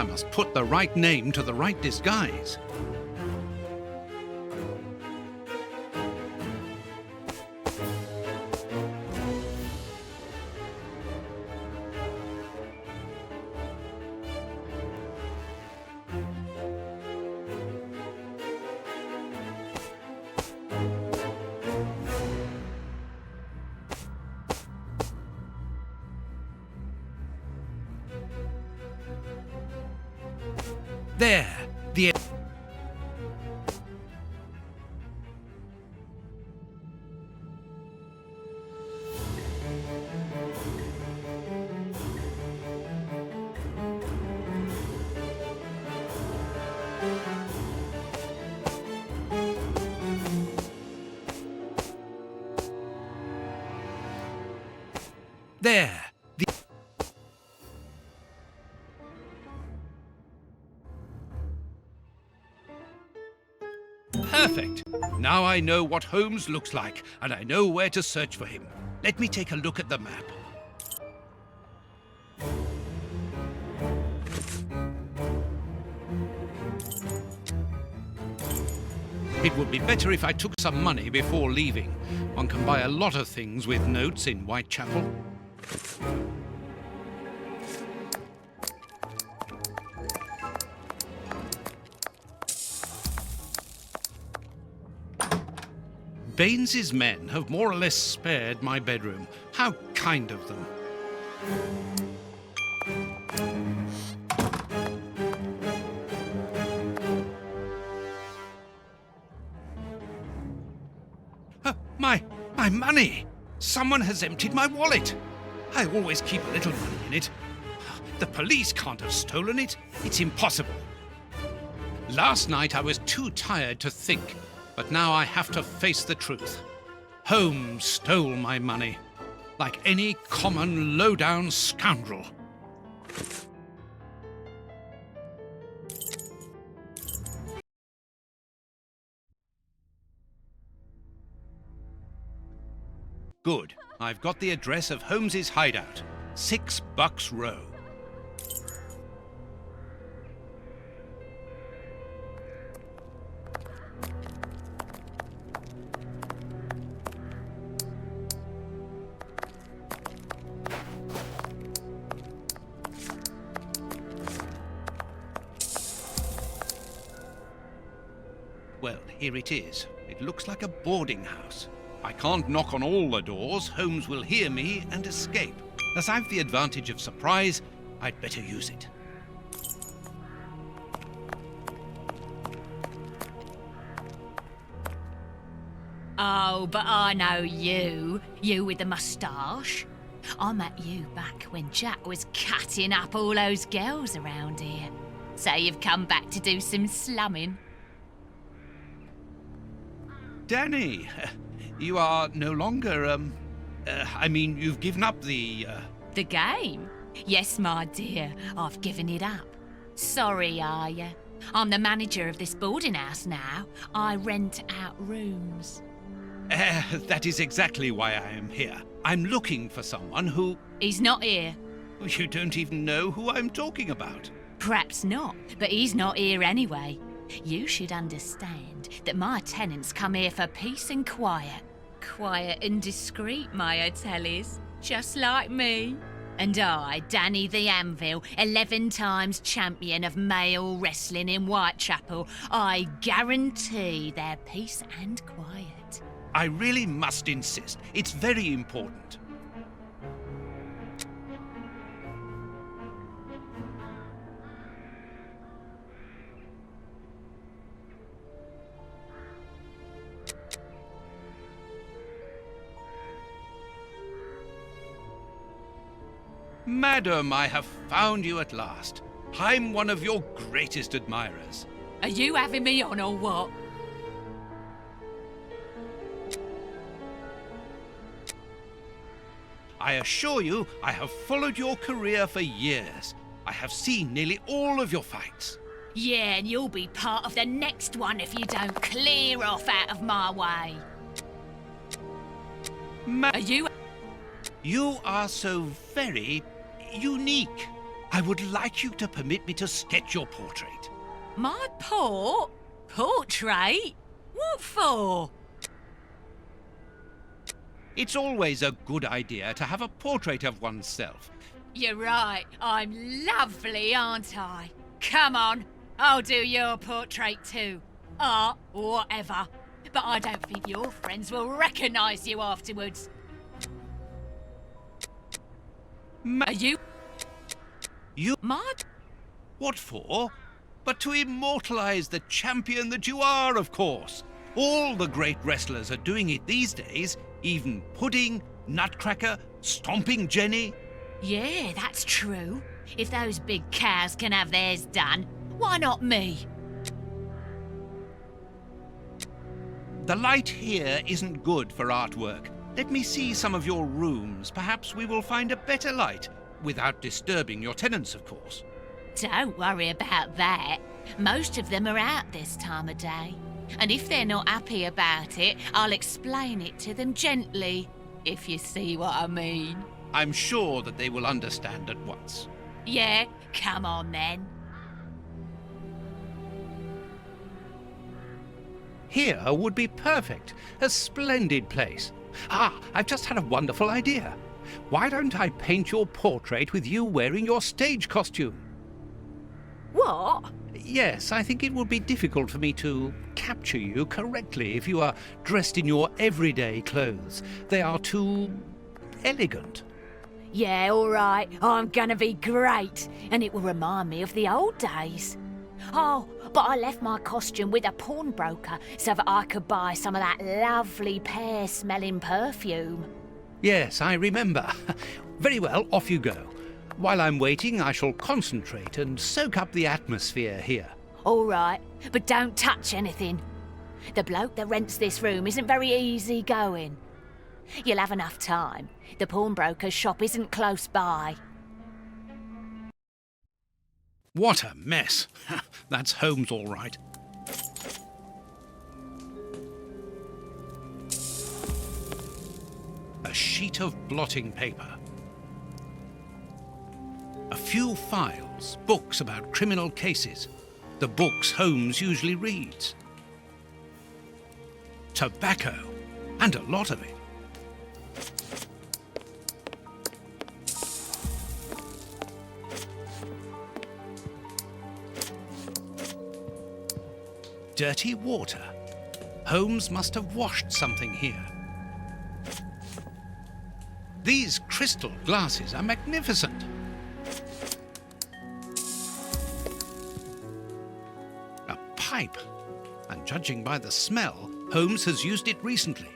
I must put the right name to the right disguise. There, the... There, the... Perfect. Now I know what Holmes looks like, and I know where to search for him. Let me take a look at the map. It would be better if I took some money before leaving. One can buy a lot of things with notes in Whitechapel. Baines's men have more or less spared my bedroom. How kind of them. My money! Someone has emptied my wallet. I always keep a little money in it. The police can't have stolen it. It's impossible. Last night I was too tired to think, but now I have to face the truth. Holmes stole my money, like any common low-down scoundrel. Good. I've got the address of Holmes's hideout. 6 Bucks Row. Well, here it is. It looks like a boarding house. I can't knock on all the doors. Holmes will hear me and escape. As I've the advantage of surprise, I'd better use it. Oh, but I know you. You with the moustache. I met you back when Jack was cutting up all those girls around here. So you've come back to do some slumming. Danny, you are no longer, you've given up the... The game? Yes, my dear, I've given it up. Sorry, are you? I'm the manager of this boarding house now. I rent out rooms. That is exactly why I am here. I'm looking for someone who... He's not here. You don't even know who I'm talking about. Perhaps not, but he's not here anyway. You should understand that my tenants come here for peace and quiet. Quiet and discreet, my Atellies, just like me. And I, Danny the Anvil, 11 times champion of male wrestling in Whitechapel, I guarantee their peace and quiet. I really must insist. It's very important. Madam, I have found you at last. I'm one of your greatest admirers. Are you having me on or what? I assure you, I have followed your career for years. I have seen nearly all of your fights. Yeah, and you'll be part of the next one if you don't clear off out of my way. Are you... You are so very unique. I would like you to permit me to sketch your portrait. My portrait? What for? It's always a good idea to have a portrait of oneself. You're right. I'm lovely, aren't I? Come on, I'll do your portrait too. Art, whatever. But I don't think your friends will recognise you afterwards. Are you... You... Mad? What for? But to immortalise the champion that you are, of course. All the great wrestlers are doing it these days. Even Pudding, Nutcracker, Stomping Jenny. Yeah, that's true. If those big cows can have theirs done, why not me? The light here isn't good for artwork. Let me see some of your rooms. Perhaps we will find a better light, without disturbing your tenants, of course. Don't worry about that. Most of them are out this time of day. And if they're not happy about it, I'll explain it to them gently, if you see what I mean. I'm sure that they will understand at once. Yeah, come on then. Here would be perfect. A splendid place. Ah, I've just had a wonderful idea. Why don't I paint your portrait with you wearing your stage costume? What? Yes, I think it would be difficult for me to capture you correctly if you are dressed in your everyday clothes. They are too elegant. Yeah, all right. I'm gonna be great. And it will remind me of the old days. Oh, but I left my costume with a pawnbroker so that I could buy some of that lovely pear-smelling perfume. Yes, I remember. Very well, off you go. While I'm waiting, I shall concentrate and soak up the atmosphere here. All right, but don't touch anything. The bloke that rents this room isn't very easy going. You'll have enough time. The pawnbroker's shop isn't close by. What a mess. That's Holmes all right. A sheet of blotting paper. A few files, books about criminal cases. The books Holmes usually reads. Tobacco, and a lot of it. Dirty water. Holmes must have washed something here. These crystal glasses are magnificent. A pipe. And judging by the smell, Holmes has used it recently.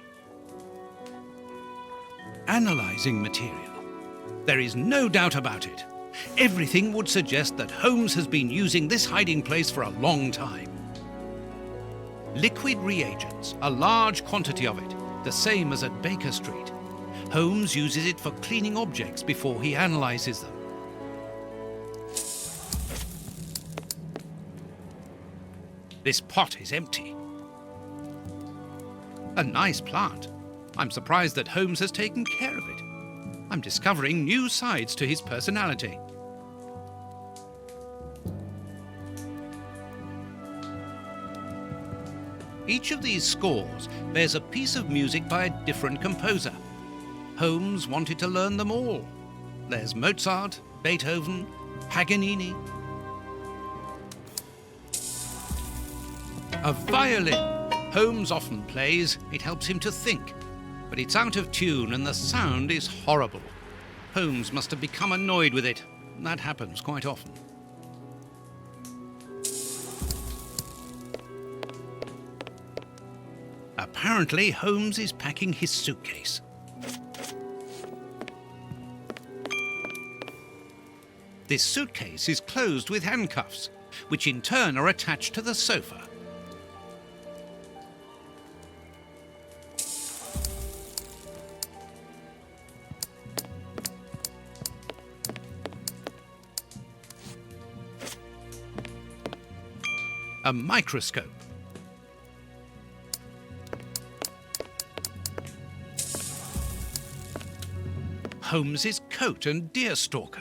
Analyzing material. There is no doubt about it. Everything would suggest that Holmes has been using this hiding place for a long time. Liquid reagents, a large quantity of it, the same as at Baker Street. Holmes uses it for cleaning objects before he analyzes them. This pot is empty. A nice plant. I'm surprised that Holmes has taken care of it. I'm discovering new sides to his personality. Each of these scores bears a piece of music by a different composer. Holmes wanted to learn them all. There's Mozart, Beethoven, Paganini. A violin. Holmes often plays. It helps him to think. But it's out of tune and the sound is horrible. Holmes must have become annoyed with it. That happens quite often. Apparently, Holmes is packing his suitcase. This suitcase is closed with handcuffs, which in turn are attached to the sofa. A microscope. Holmes's coat and deerstalker.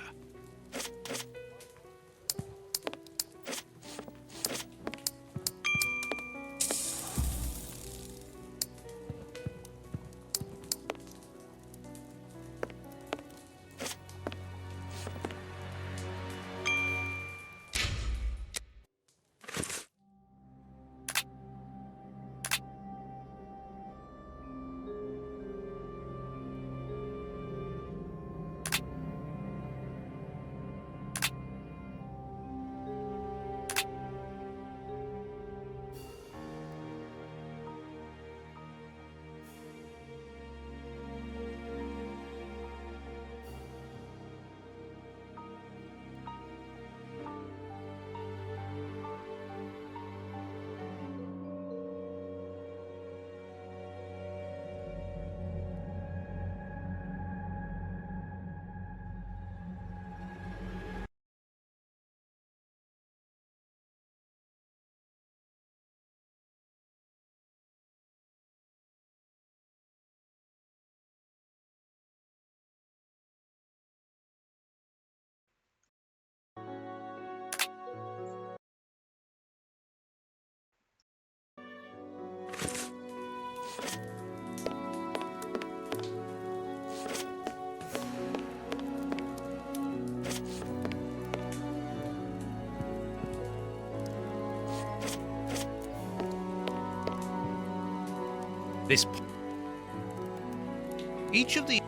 Each of the...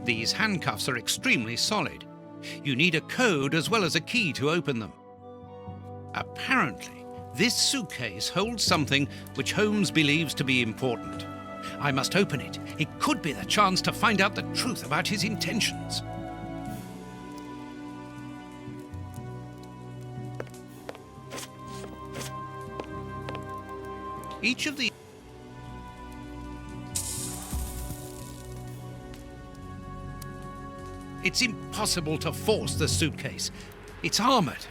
These handcuffs are extremely solid. You need a code as well as a key to open them. Apparently, this suitcase holds something which Holmes believes to be important. I must open it. It could be the chance to find out the truth about his intentions. Each of the... It's impossible to force the suitcase. It's armored.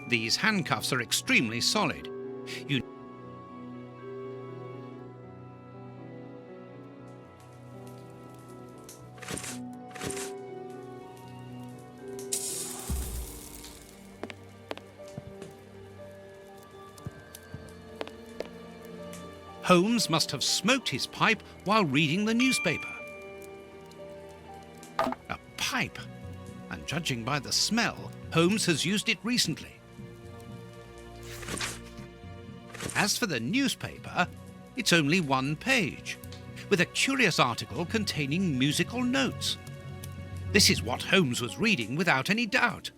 These handcuffs are extremely solid. Holmes must have smoked his pipe while reading the newspaper. A pipe, and judging by the smell, Holmes has used it recently. As for the newspaper, it's only one page, with a curious article containing musical notes. This is what Holmes was reading without any doubt.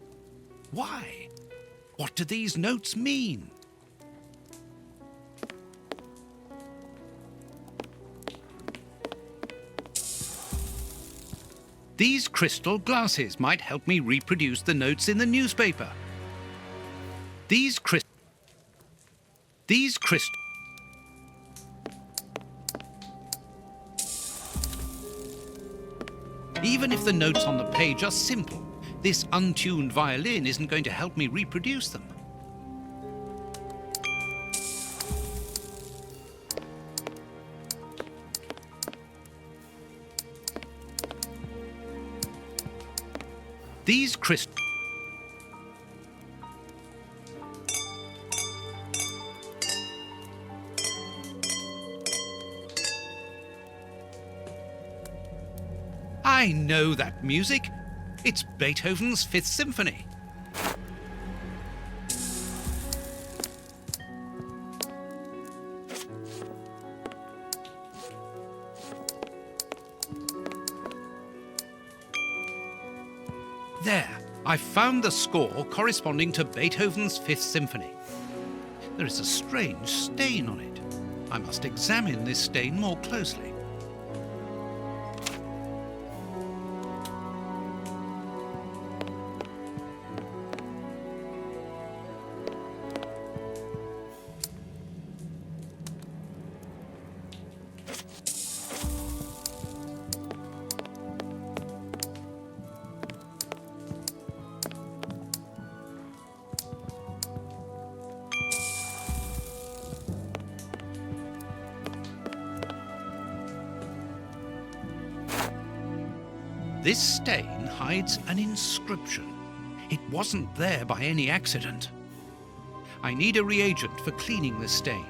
Why? What do these notes mean? These crystal glasses might help me reproduce the notes in the newspaper. Even if the notes on the page are simple, this untuned violin isn't going to help me reproduce them. These crystals... I know that music. It's Beethoven's Fifth Symphony. There, I found the score corresponding to Beethoven's Fifth Symphony. There is a strange stain on it. I must examine this stain more closely. This stain hides an inscription. It wasn't there by any accident. I need a reagent for cleaning this stain.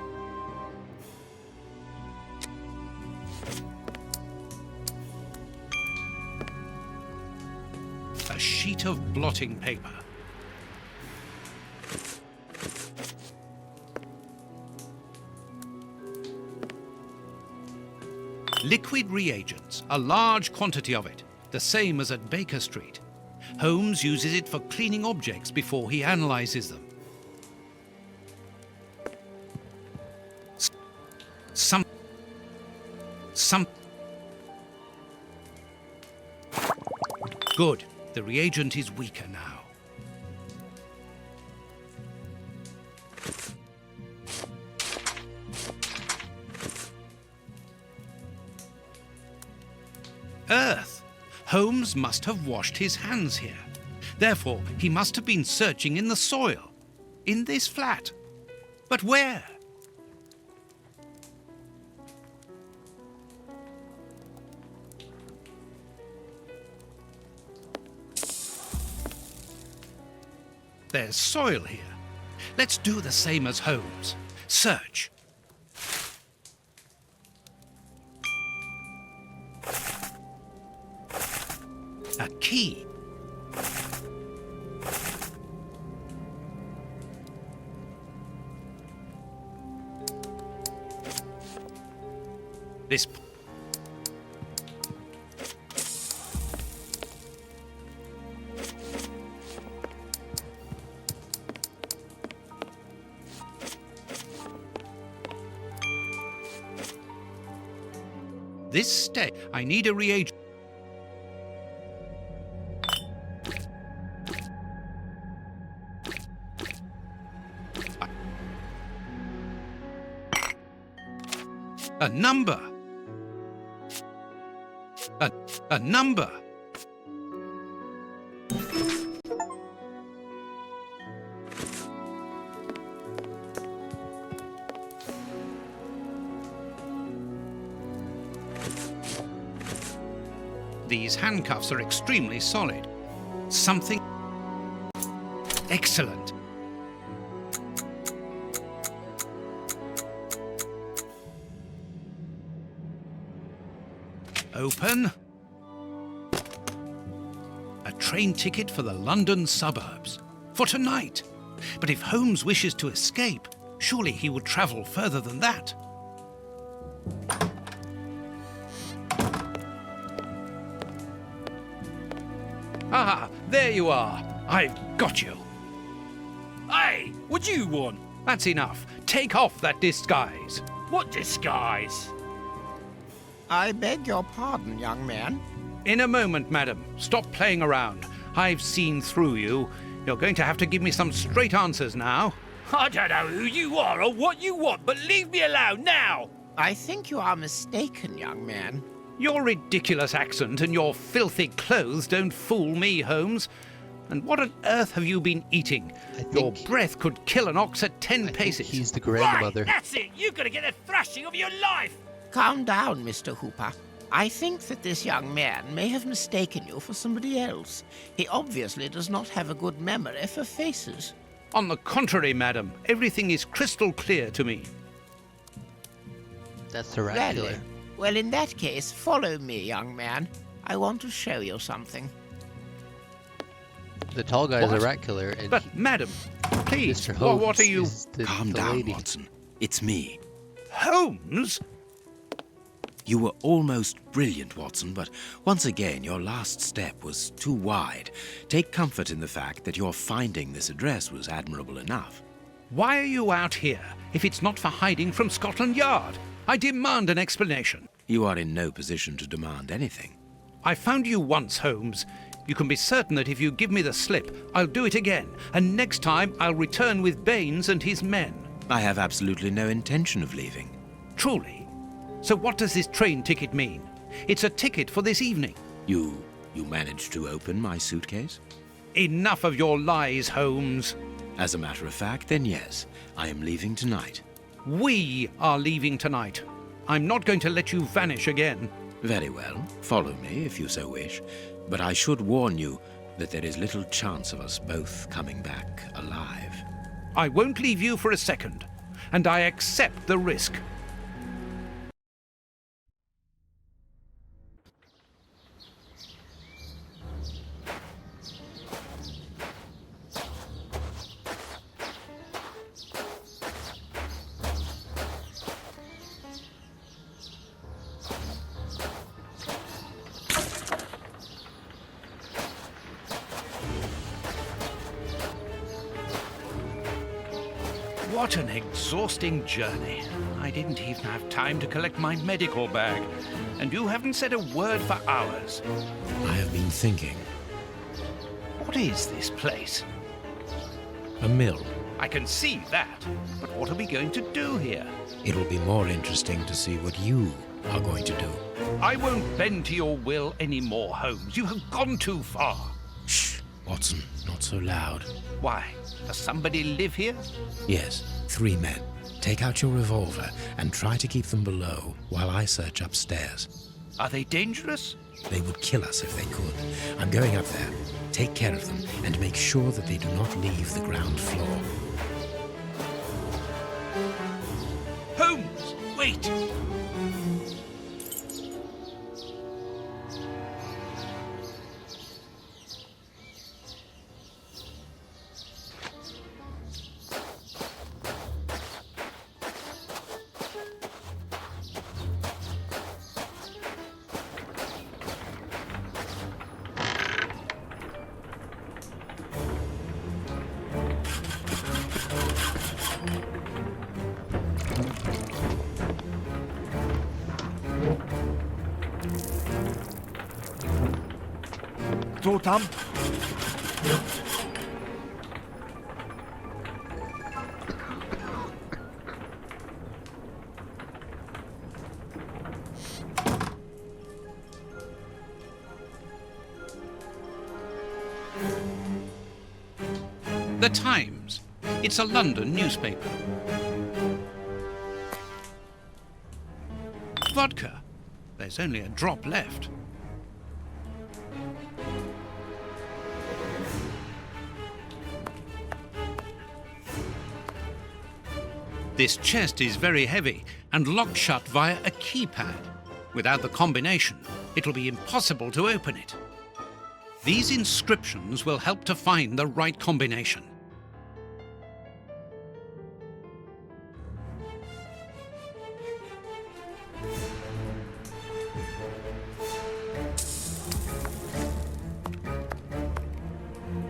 A sheet of blotting paper. Liquid reagents, a large quantity of it. The same as at Baker Street. Holmes uses it for cleaning objects before he analyzes them. Good. The reagent is weaker now. Earth. Holmes must have washed his hands here. Therefore, he must have been searching in the soil, in this flat. But where? There's soil here. Let's do the same as Holmes. Search. key. This... This stay. I need a reagent. A number. A number. These handcuffs are extremely solid. Something... Excellent. Open. A train ticket for the London suburbs. For tonight. But if Holmes wishes to escape, surely he would travel further than that. Ah, there you are. I've got you. Hey, what do you want? That's enough. Take off that disguise. What disguise? I beg your pardon, young man. In a moment, madam. Stop playing around. I've seen through you. You're going to have to give me some straight answers now. I don't know who you are or what you want, but leave me alone now! I think you are mistaken, young man. Your ridiculous accent and your filthy clothes don't fool me, Holmes. And what on earth have you been eating? Your breath could kill an ox at 10 paces. He's the grandmother. Right, that's it! You're gonna get a thrashing of your life! Calm down, Mr. Hooper. I think that this young man may have mistaken you for somebody else. He obviously does not have a good memory for faces. On the contrary, madam, everything is crystal clear to me. That's oracular. Really? Well, in that case, follow me, young man. I want to show you something. The tall guy is oracular, and but, madam, please, Mr. Holmes what are you... is Calm the down, lady. Watson. It's me. Holmes? You were almost brilliant, Watson, but once again, your last step was too wide. Take comfort in the fact that your finding this address was admirable enough. Why are you out here if it's not for hiding from Scotland Yard? I demand an explanation. You are in no position to demand anything. I found you once, Holmes. You can be certain that if you give me the slip, I'll do it again, and next time I'll return with Baines and his men. I have absolutely no intention of leaving. Truly? So what does this train ticket mean? It's a ticket for this evening. You managed to open my suitcase? Enough of your lies, Holmes. As a matter of fact, then yes, I am leaving tonight. We are leaving tonight. I'm not going to let you vanish again. Very well. Follow me if you so wish. But I should warn you that there is little chance of us both coming back alive. I won't leave you for a second, and I accept the risk. What an exhausting journey. I didn't even have time to collect my medical bag. And you haven't said a word for hours. I have been thinking. What is this place? A mill. I can see that. But what are we going to do here? It will be more interesting to see what you are going to do. I won't bend to your will anymore, Holmes. You have gone too far. Shh, Watson, not so loud. Why? Does somebody live here? Yes, 3 men. Take out your revolver and try to keep them below while I search upstairs. Are they dangerous? They would kill us if they could. I'm going up there. Take care of them and make sure that they do not leave the ground floor. Holmes, wait! Totem. The Times. It's a London newspaper. Vodka. There's only a drop left. This chest is very heavy and locked shut via a keypad. Without the combination, it'll be impossible to open it. These inscriptions will help to find the right combination.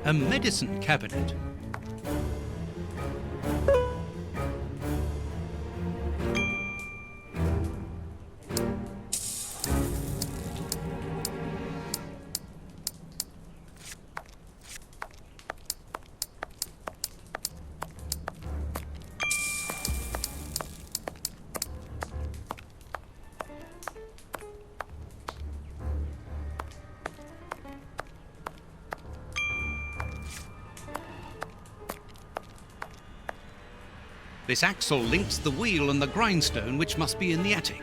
A medicine cabinet. This axle links the wheel and the grindstone, which must be in the attic.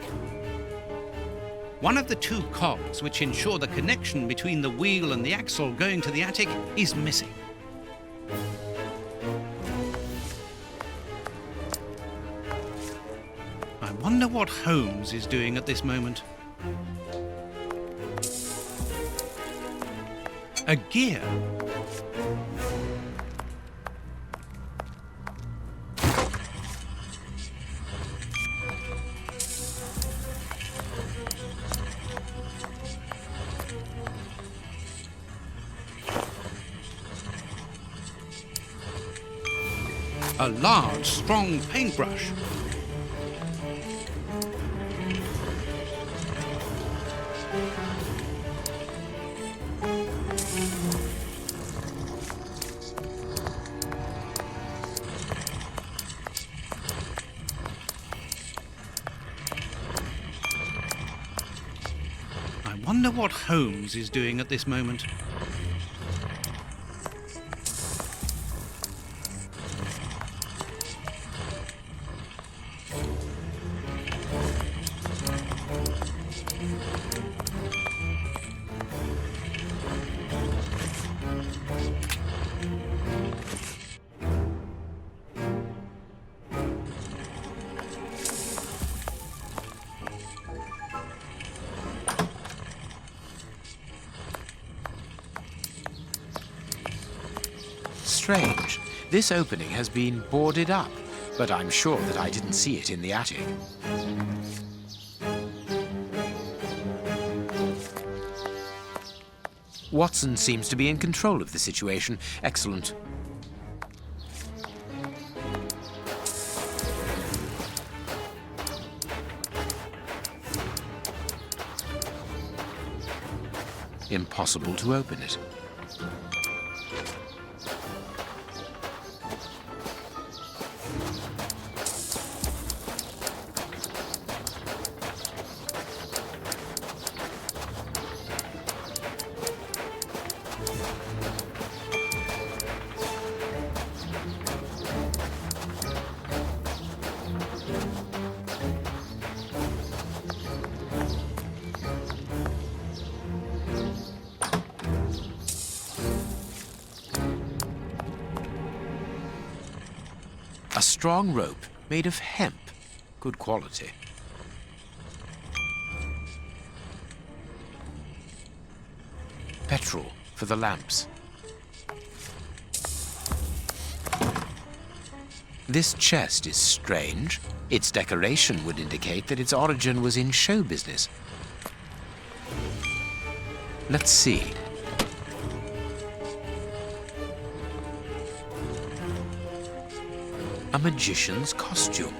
One of the two cogs which ensure the connection between the wheel and the axle going to the attic is missing. I wonder what Holmes is doing at this moment. A gear. A large, strong paintbrush. I wonder what Holmes is doing at this moment. Strange. This opening has been boarded up, but I'm sure that I didn't see it in the attic. Watson seems to be in control of the situation. Excellent. Impossible to open it. A strong rope made of hemp. Good quality. Petrol for the lamps. This chest is strange. Its decoration would indicate that its origin was in show business. Let's see. A magician's costume.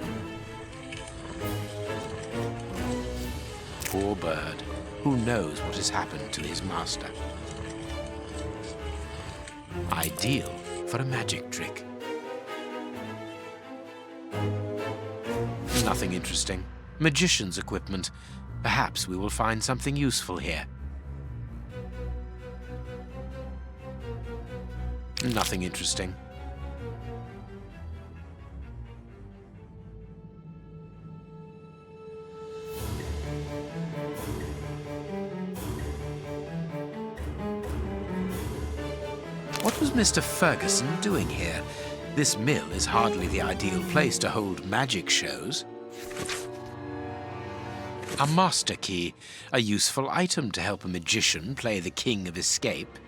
Poor bird. Who knows what has happened to his master? Ideal for a magic trick. Nothing interesting. Magician's equipment. Perhaps we will find something useful here. Nothing interesting. What was Mr. Ferguson doing here? This mill is hardly the ideal place to hold magic shows. A master key, a useful item to help a magician play the king of escape.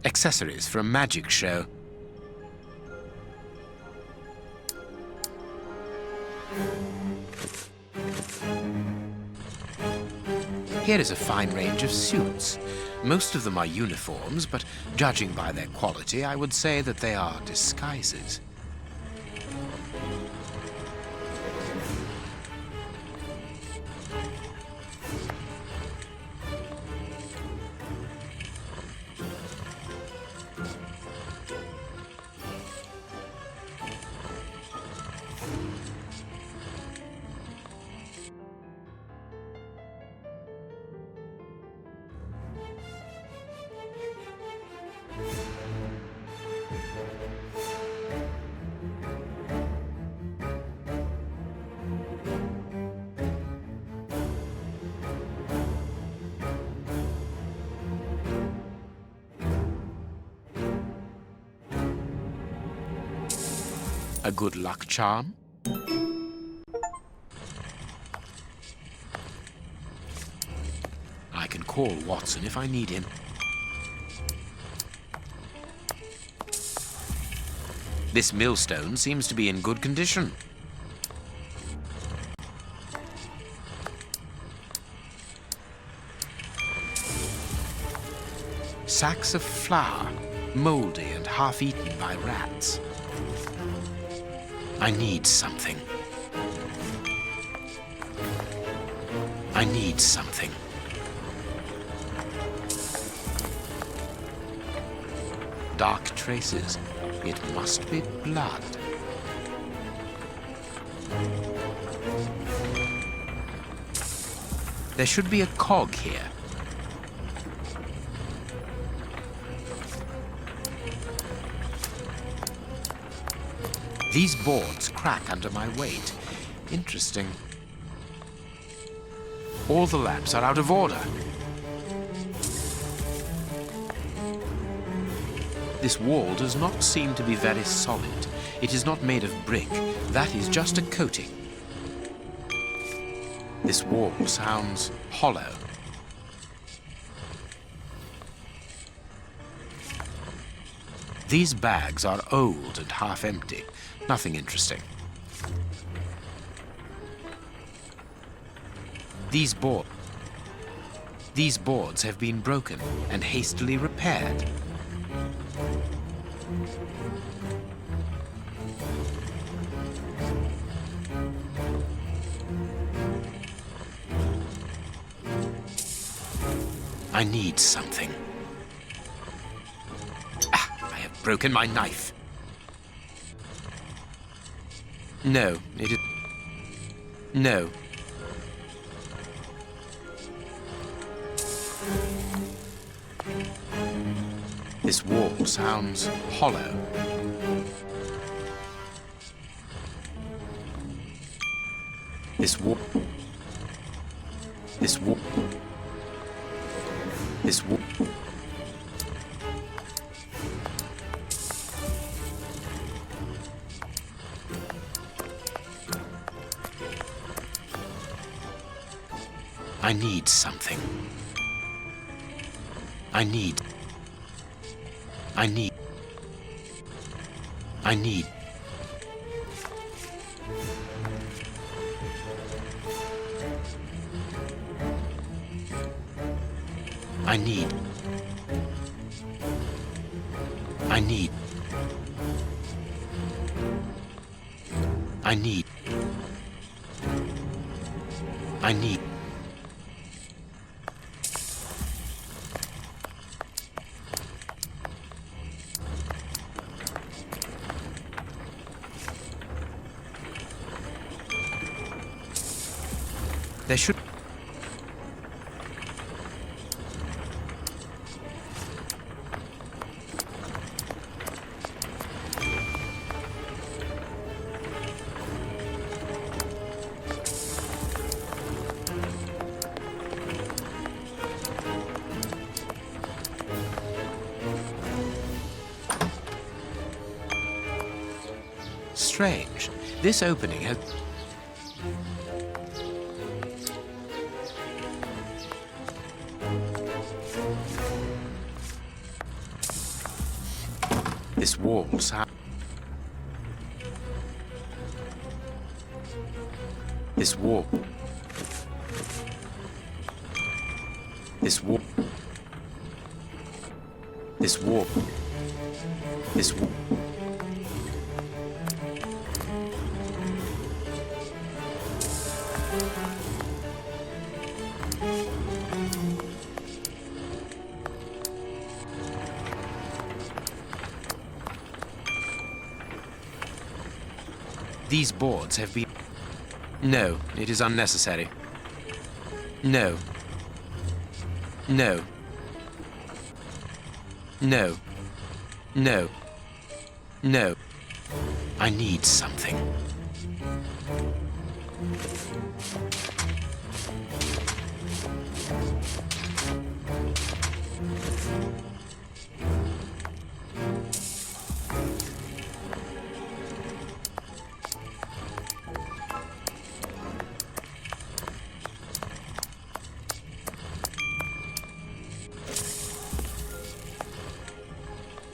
Accessories for a magic show. Here is a fine range of suits. Most of them are uniforms, but judging by their quality, I would say that they are disguises. A good luck charm. I can call Watson if I need him. This millstone seems to be in good condition. Sacks of flour, moldy and half-eaten by rats. I need something. I need something. Dark traces. It must be blood. There should be a cog here. These boards crack under my weight. Interesting. All the lamps are out of order. This wall does not seem to be very solid. It is not made of brick. That is just a coating. This wall sounds hollow. These bags are old and half empty. Nothing interesting. These boards have been broken and hastily repaired. I need something. I have broken my knife. No, it is... No. This wall sounds hollow. This wall... I I need something. I need. I need. I need. I need. I need. I need. I need. There should. Strange. This opening has. This wall sound. This wall. This wall. This wall. This wall. These boards have been... No, it is unnecessary. No. No. No. No. No. I need something.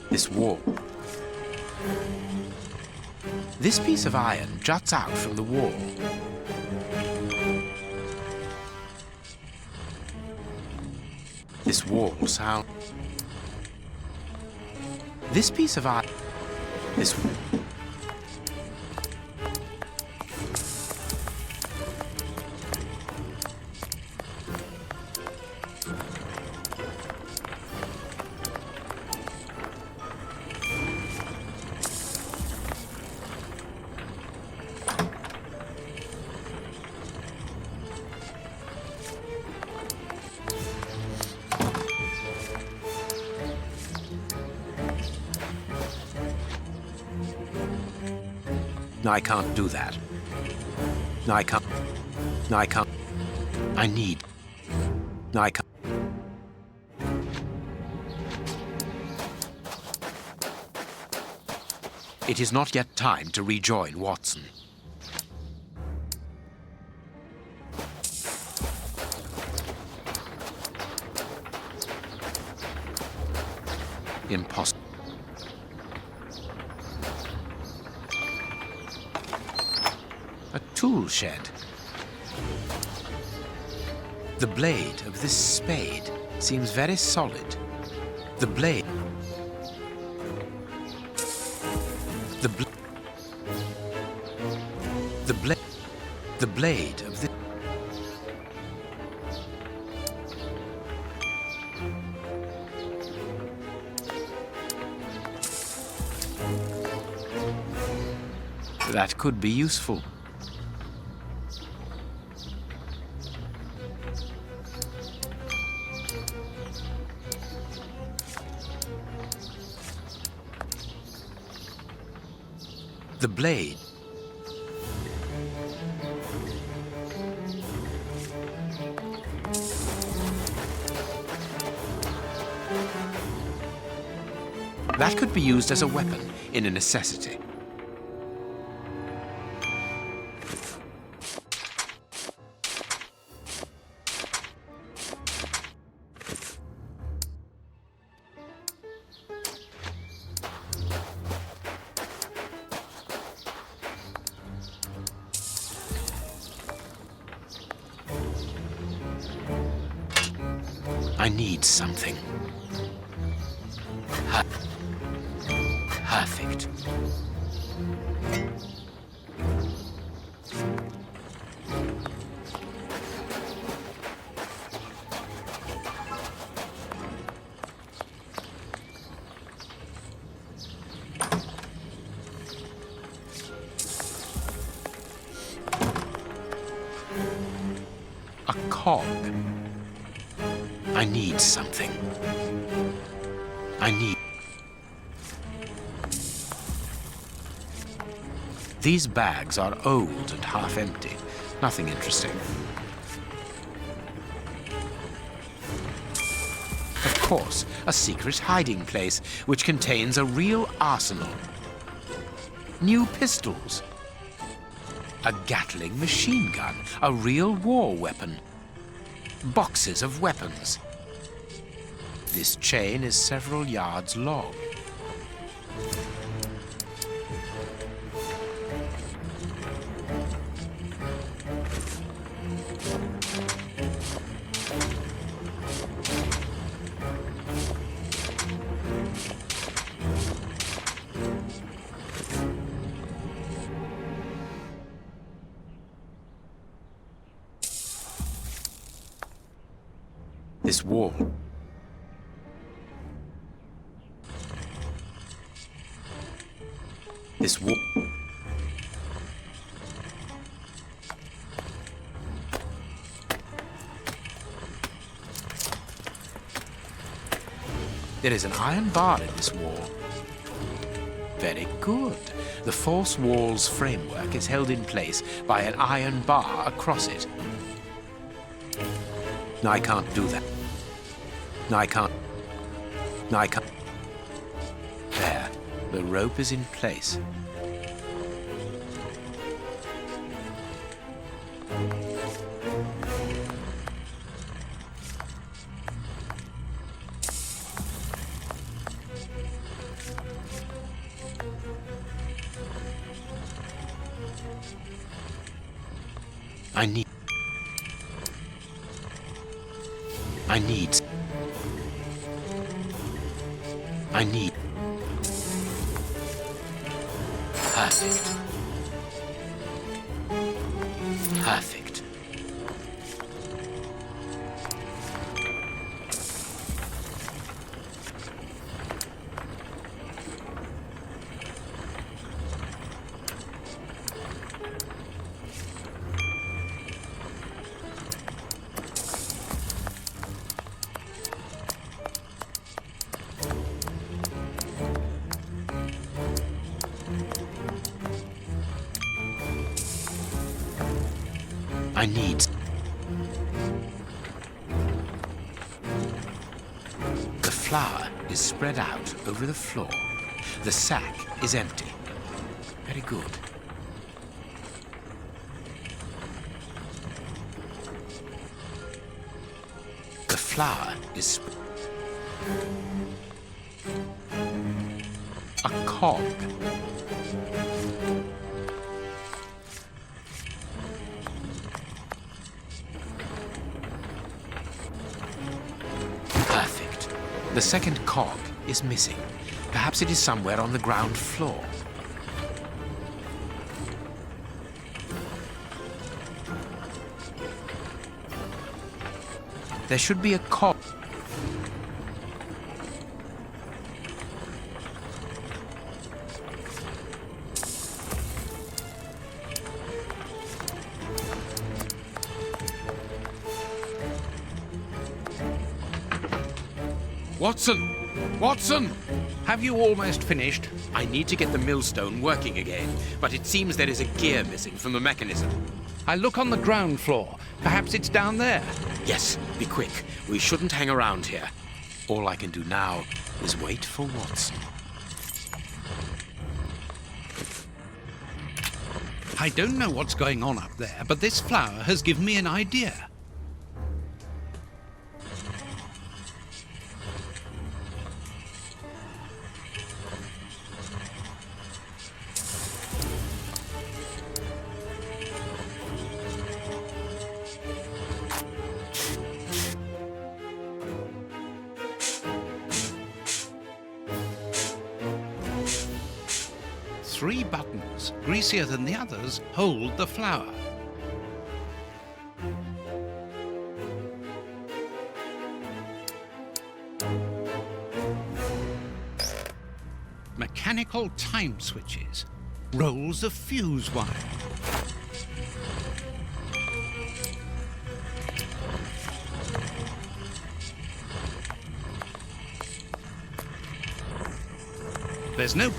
This wall. This piece of iron juts out from the wall. This wall sound. This piece of iron. This. No, I can't do that. No, I can't. No, I can't. I need. No, I can't. It is not yet time to rejoin Watson. Impossible. A tool shed. The blade of this spade seems very solid. The blade. The blade of the. That could be useful. The blade. That could be used as a weapon in a necessity. I need something. Perfect. A cog. I need something. I need... These bags are old and half empty. Nothing interesting. Of course, a secret hiding place which contains a real arsenal. New pistols. A Gatling machine gun, a real war weapon. Boxes of weapons. This chain is several yards long. This wall. This wall. There is an iron bar in this wall. Very good. The false wall's framework is held in place by an iron bar across it. No, I can't do that. No, I can't. No, I can't. There. The rope is in place. I need... Perfect. Perfect. I need... The flour is spread out over the floor. The sack is empty. Very good. The flour is... A cog. Perfect. The second cog is missing. Perhaps it is somewhere on the ground floor. There should be a cog. Watson! Watson! Have you almost finished? I need to get the millstone working again, but it seems there is a gear missing from the mechanism. I look on the ground floor. Perhaps it's down there. Yes, be quick. We shouldn't hang around here. All I can do now is wait for Watson. I don't know what's going on up there, but this flower has given me an idea. 3 buttons, greasier than the others, hold the flour. Mechanical time switches, rolls of fuse wire. There's no...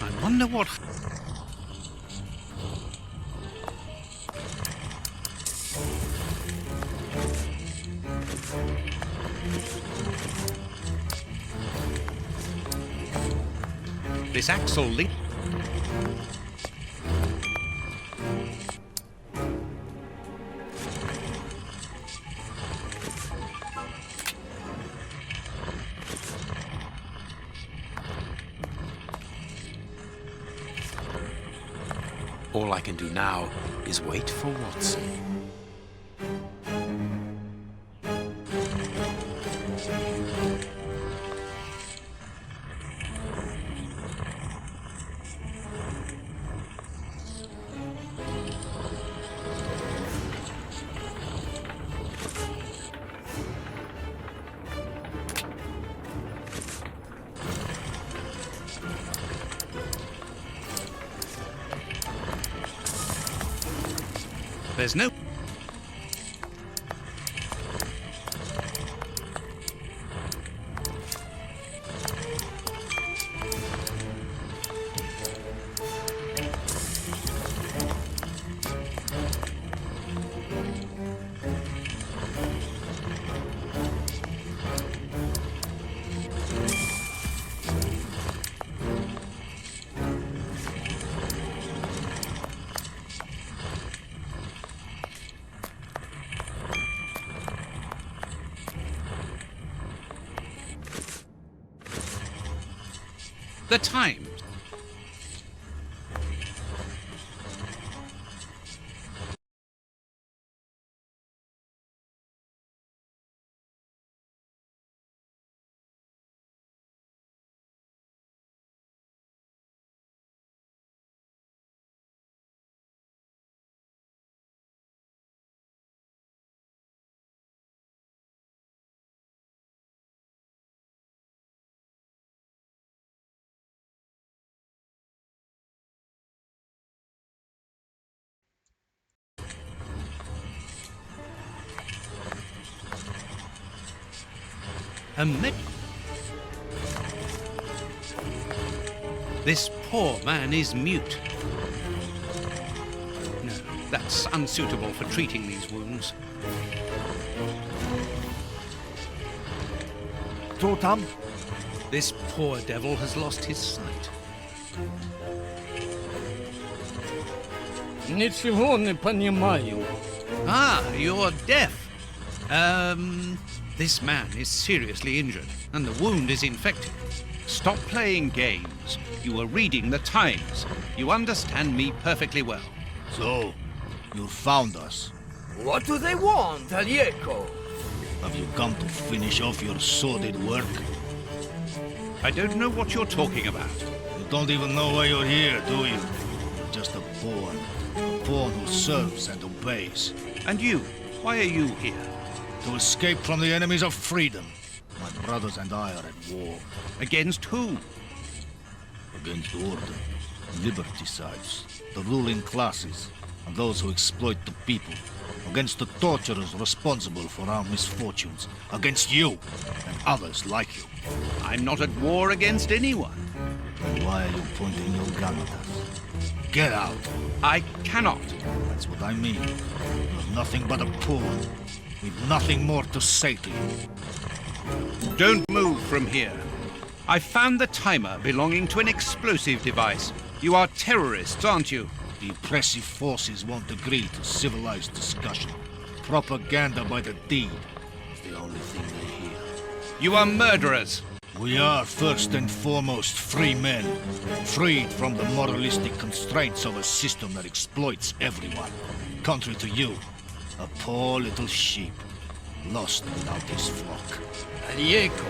I wonder what... This axle link... All I can do now is wait for Watson. There's no... The Times. This poor man is mute. No, that's unsuitable for treating these wounds. Totam? This poor devil has lost his sight. Ничего не понимаю. Ah, you're deaf. This man is seriously injured, and the wound is infected. Stop playing games. You are reading the Times. You understand me perfectly well. So, you found us. What do they want, Alieco? Have you come to finish off your sordid work? I don't know what you're talking about. You don't even know why you're here, do you? You're just a pawn. A pawn who serves and obeys. And you? Why are you here? To escape from the enemies of freedom. My brothers and I are at war. Against who? Against order, liberticides, the ruling classes, and those who exploit the people. Against the torturers responsible for our misfortunes. Against you and others like you. I'm not at war against anyone. Then why are you pointing your gun at us? Get out. I cannot. That's what I mean. You're nothing but a pawn. We've nothing more to say to you. Don't move from here. I found the timer belonging to an explosive device. You are terrorists, aren't you? The oppressive forces won't agree to civilized discussion. Propaganda by the deed is the only thing they hear. You are murderers. We are first and foremost free men, freed from the moralistic constraints of a system that exploits everyone. Contrary to you, a poor little sheep, lost without his flock. Diego,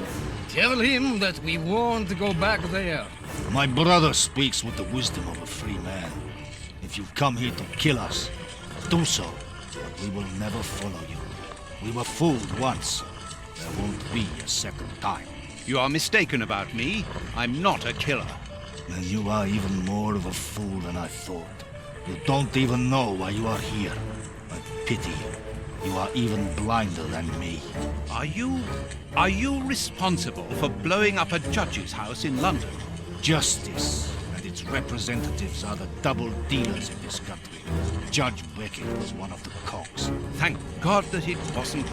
tell him that we won't go back there. My brother speaks with the wisdom of a free man. If you come here to kill us, do so, but we will never follow you. We were fooled once. There won't be a second time. You are mistaken about me. I'm not a killer. Then you are even more of a fool than I thought. You don't even know why you are here. I pity you. You are even blinder than me. Are you responsible for blowing up a judge's house in London? Justice and its representatives are the double dealers in this country. Judge Beckett was one of the cogs. Thank God that it wasn't.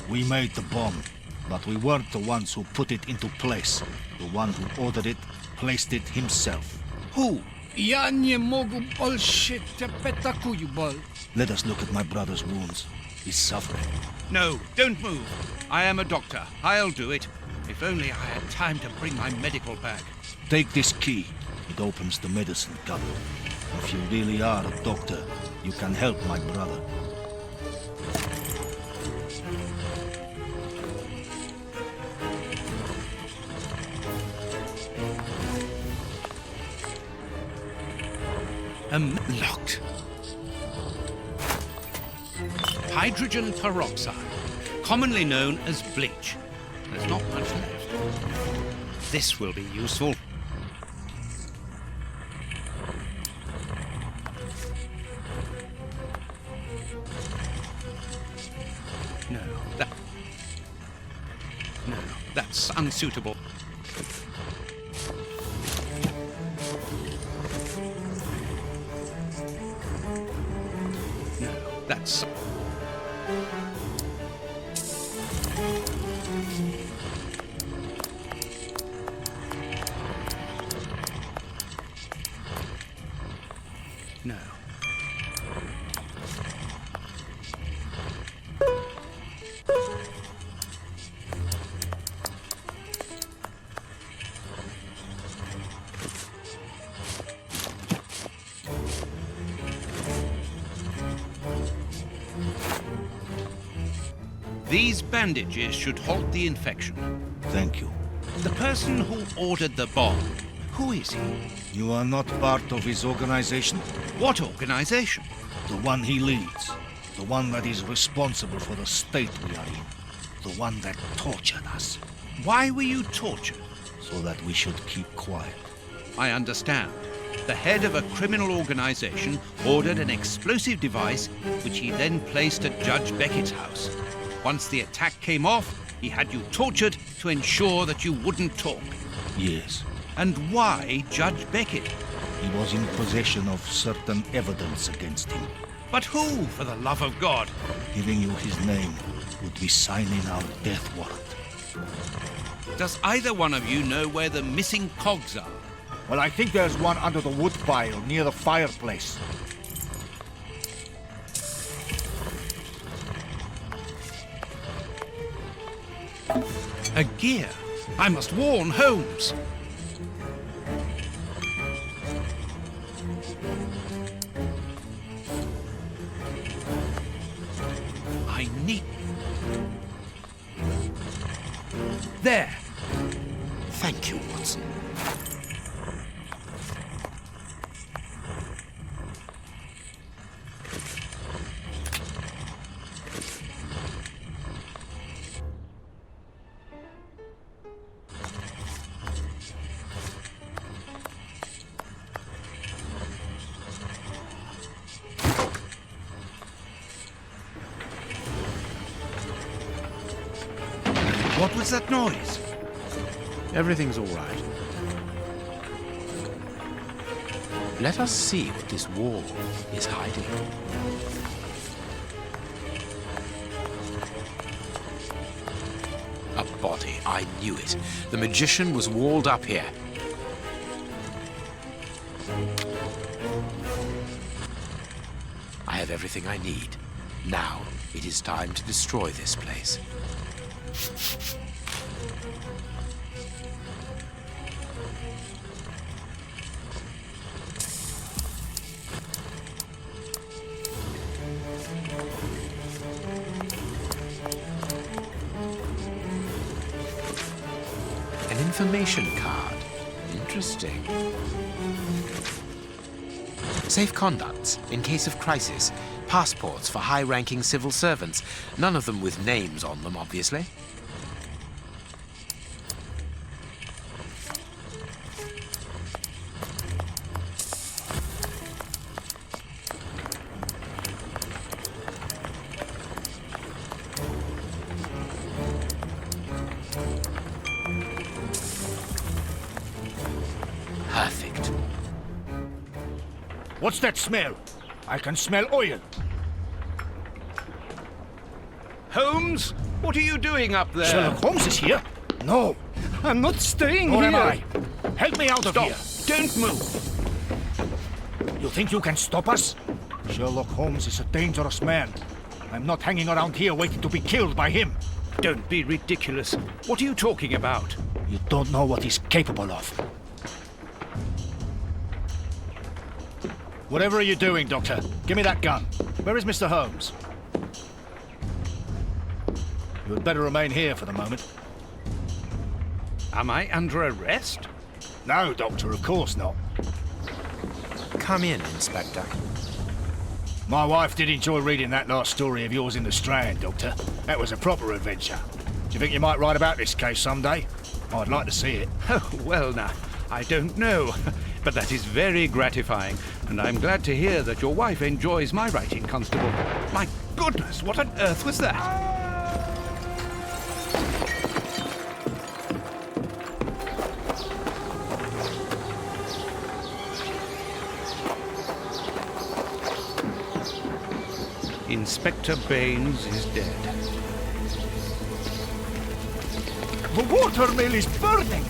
We made the bomb, but we weren't the ones who put it into place. The one who ordered it placed it himself. Who? Ja nie mogę bullshit petakujbol. Let us look at my brother's wounds. He's suffering. No, don't move. I am a doctor. I'll do it. If only I had time to bring my medical bag. Take this key. It opens the medicine cupboard. If you really are a doctor, you can help my brother. Locked. Hydrogen peroxide, commonly known as bleach. There's not much left. This will be useful. No, that's unsuitable. That's... No. These bandages should halt the infection. Thank you. The person who ordered the bomb, who is he? You are not part of his organization? What organization? The one he leads. The one that is responsible for the state we are in. The one that tortured us. Why were you tortured? So that we should keep quiet. I understand. The head of a criminal organization ordered an explosive device which he then placed at Judge Beckett's house. Once the attack came off, he had you tortured to ensure that you wouldn't talk. Yes. And why Judge Beckett? He was in possession of certain evidence against him. But who, for the love of God? Giving you his name would be signing our death warrant. Does either one of you know where the missing cogs are? Well, I think there's one under the wood pile near the fireplace. A gear. I must warn Holmes. I need... There. Thank you, Watson. What was that noise? Everything's all right. Let us see what this wall is hiding. A body. I knew it. The magician was walled up here. I have everything I need. Now, it is time to destroy this place. An information card. Interesting. Safe conducts in case of crisis. Passports for high-ranking civil servants. None of them with names on them, obviously. Perfect. What's that smell? I can smell oil. Holmes, what are you doing up there? Sherlock Holmes is here? No. I'm not staying Nor here. am I. Help me out of Stop. here. Don't move. You think you can stop us? Sherlock Holmes is a dangerous man. I'm not hanging around here waiting to be killed by him. Don't be ridiculous. What are you talking about? You don't know what he's capable of. Whatever are you doing, Doctor? Give me that gun. Where is Mr. Holmes? You had better remain here for the moment. Am I under arrest? No, Doctor, of course not. Come in, Inspector. My wife did enjoy reading that last story of yours in the Strand, Doctor. That was a proper adventure. Do you think you might write about this case someday? I'd like to see it. Oh, well now, I don't know. But that is very gratifying, and I'm glad to hear that your wife enjoys my writing, Constable. My goodness, what on earth was that? Inspector Baines is dead. The watermill is burning!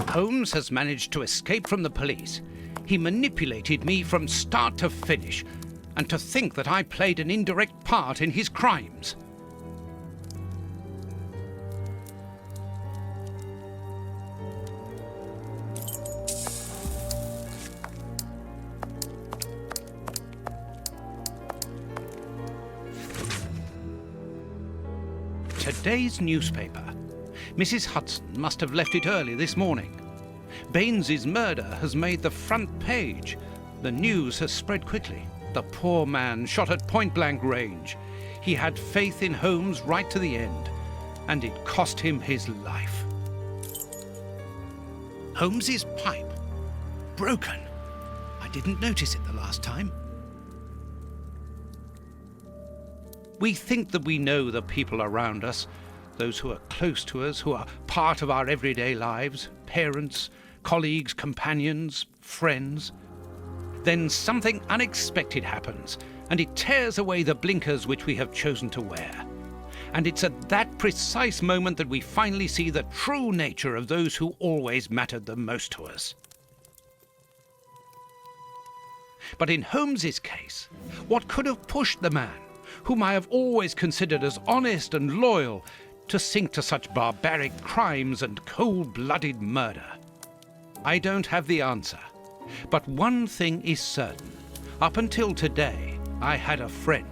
Holmes has managed to escape from the police. He manipulated me from start to finish, and to think that I played an indirect part in his crimes. Today's newspaper. Mrs. Hudson must have left it early this morning. Baines's murder has made the front page. The news has spread quickly. The poor man shot at point-blank range. He had faith in Holmes right to the end, and it cost him his life. Holmes's pipe. Broken. I didn't notice it the last time. We think that we know the people around us, those who are close to us, who are part of our everyday lives, parents, colleagues, companions, friends. Then something unexpected happens, and it tears away the blinkers which we have chosen to wear. And it's at that precise moment that we finally see the true nature of those who always mattered the most to us. But in Holmes's case, what could have pushed the man, whom I have always considered as honest and loyal, to sink to such barbaric crimes and cold-blooded murder? I don't have the answer, but one thing is certain. Up until today, I had a friend.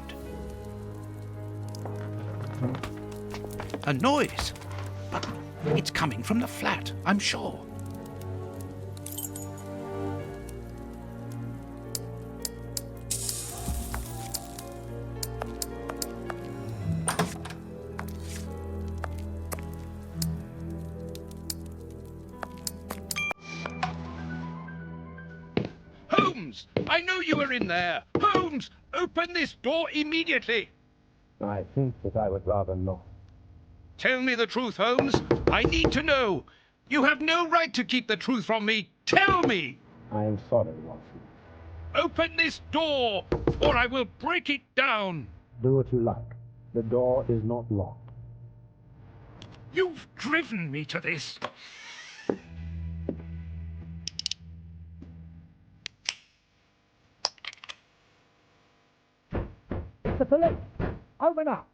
A noise, but it's coming from the flat, I'm sure. Holmes! I know you are in there! Holmes! Open this door immediately! I think that I would rather not. Tell me the truth, Holmes. I need to know. You have no right to keep the truth from me. Tell me! I am sorry, Watson. Open this door, or I will break it down. Do what you like. The door is not locked. You've driven me to this. Police! Open up!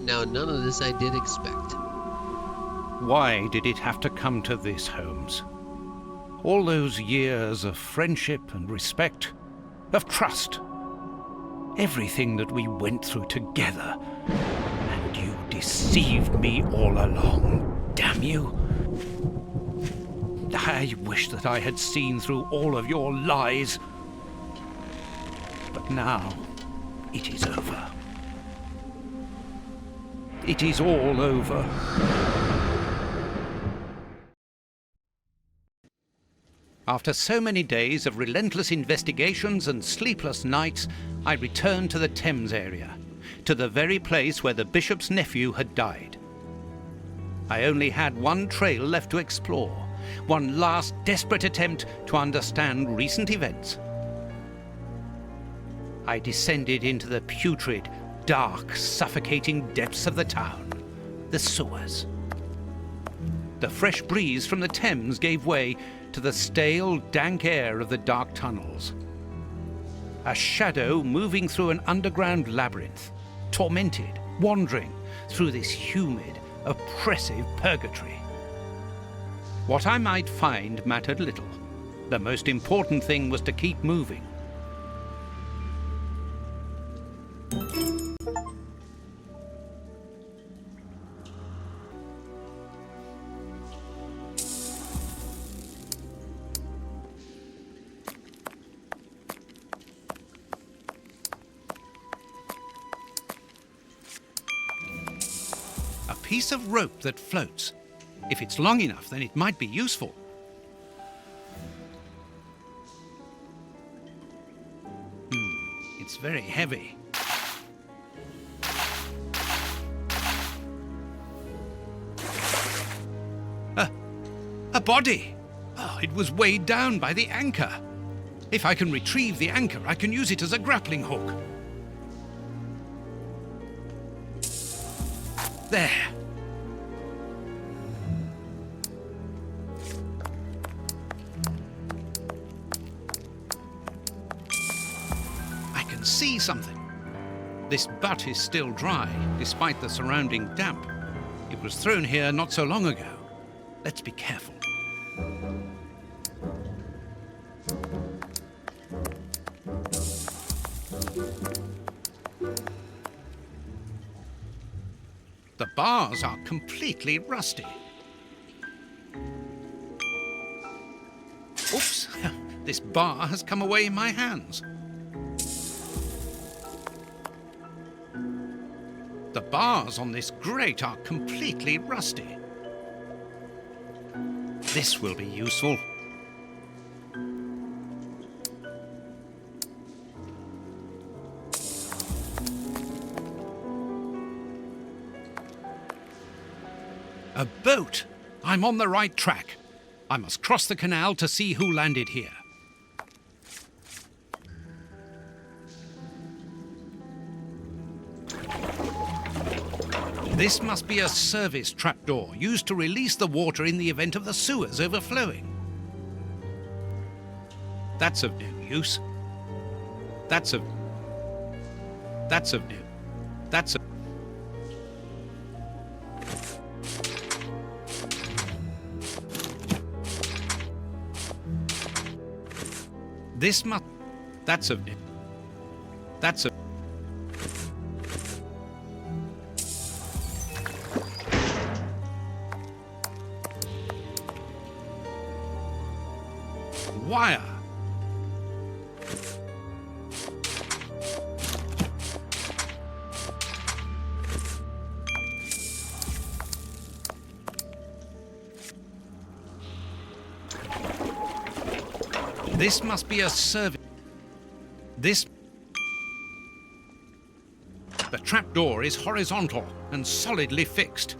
Now, none of this I did expect. Why did it have to come to this, Holmes? All those years of friendship and respect, of trust, everything that we went through together, and you deceived me all along, damn you. I wish that I had seen through all of your lies. But now, it is over. It is all over. After so many days of relentless investigations and sleepless nights, I returned to the Thames area, to the very place where the bishop's nephew had died. I only had one trail left to explore, one last desperate attempt to understand recent events. I descended into the putrid, dark, suffocating depths of the town, the sewers. The fresh breeze from the Thames gave way to the stale, dank air of the dark tunnels. A shadow moving through an underground labyrinth, tormented, wandering through this humid, oppressive purgatory. What I might find mattered little. The most important thing was to keep moving. A piece of rope that floats. If it's long enough, then it might be useful. It's very heavy. A body! Oh, it was weighed down by the anchor. If I can retrieve the anchor, I can use it as a grappling hook. There. I can see something. This butt is still dry, despite the surrounding damp. It was thrown here not so long ago. Let's be careful. The bars are completely rusty. Oops, this bar has come away in my hands. The bars on this grate are completely rusty. This will be useful. A boat! I'm on the right track. I must cross the canal to see who landed here. This must be a service trapdoor used to release the water in the event of the sewers overflowing. That's of no use. That's of This must... That's a... That's a... Wire. This must be a service. This... But trapdoor is horizontal and solidly fixed.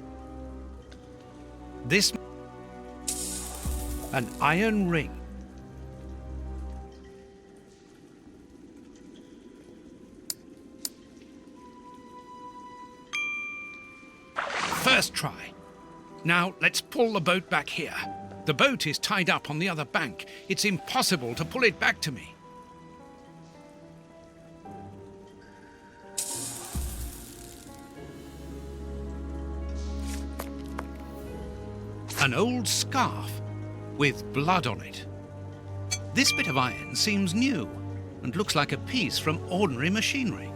This... an iron ring. First try. Now let's pull the boat back here. The boat is tied up on the other bank. It's impossible to pull it back to me. An old scarf with blood on it. This bit of iron seems new and looks like a piece from ordinary machinery.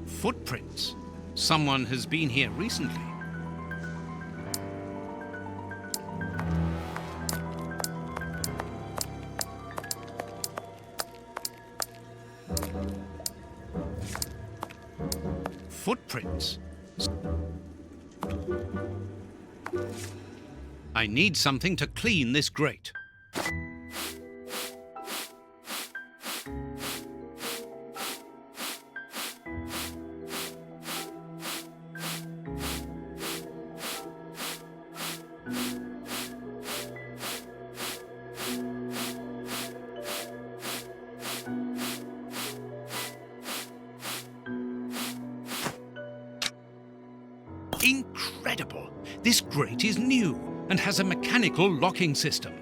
Footprints. Someone has been here recently. Footprints. I need something to clean this grate. Incredible! This grate is new and has a mechanical locking system.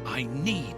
I need.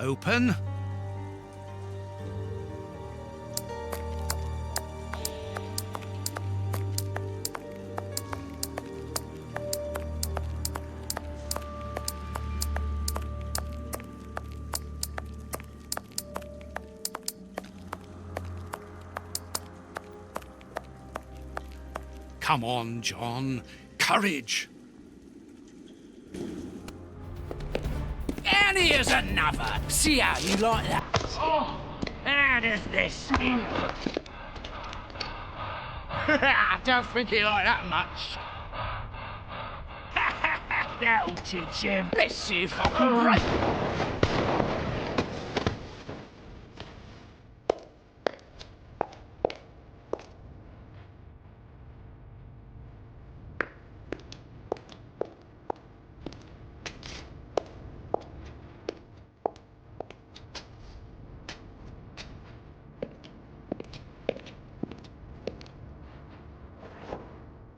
Open. Come on, John. Courage. And here's another. See how you like that? Oh, how does this feel? I don't think you like that much. That'll teach him. Let's see if I can break.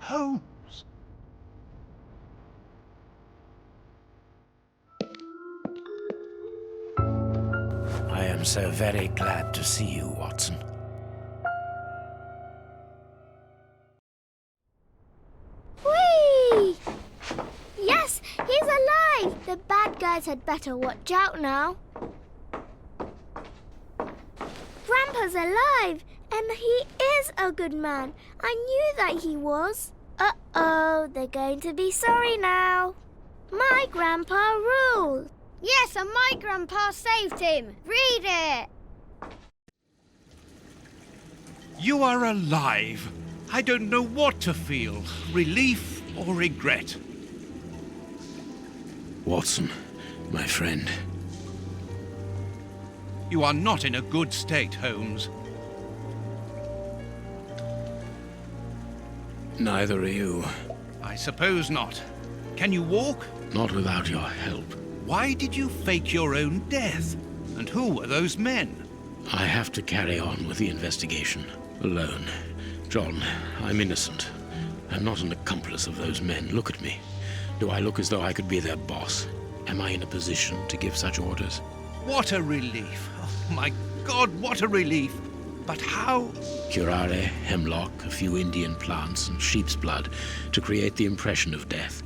Holmes! I am so very glad to see you, Watson. Whee! Yes, he's alive! The bad guys had better watch out now. Grandpa's alive, and he is a good man. I knew that he was. Uh-oh, they're going to be sorry now. My grandpa ruled. Yes, and my grandpa saved him. Read it. You are alive. I don't know what to feel, relief or regret. Watson, my friend. You are not in a good state, Holmes. Neither are you. I suppose not. Can you walk? Not without your help. Why did you fake your own death? And who were those men? I have to carry on with the investigation alone. John, I'm innocent. I'm not an accomplice of those men. Look at me. Do I look as though I could be their boss? Am I in a position to give such orders? What a relief. Oh, my God, what a relief. But how? Curare, hemlock, a few Indian plants, and sheep's blood to create the impression of death.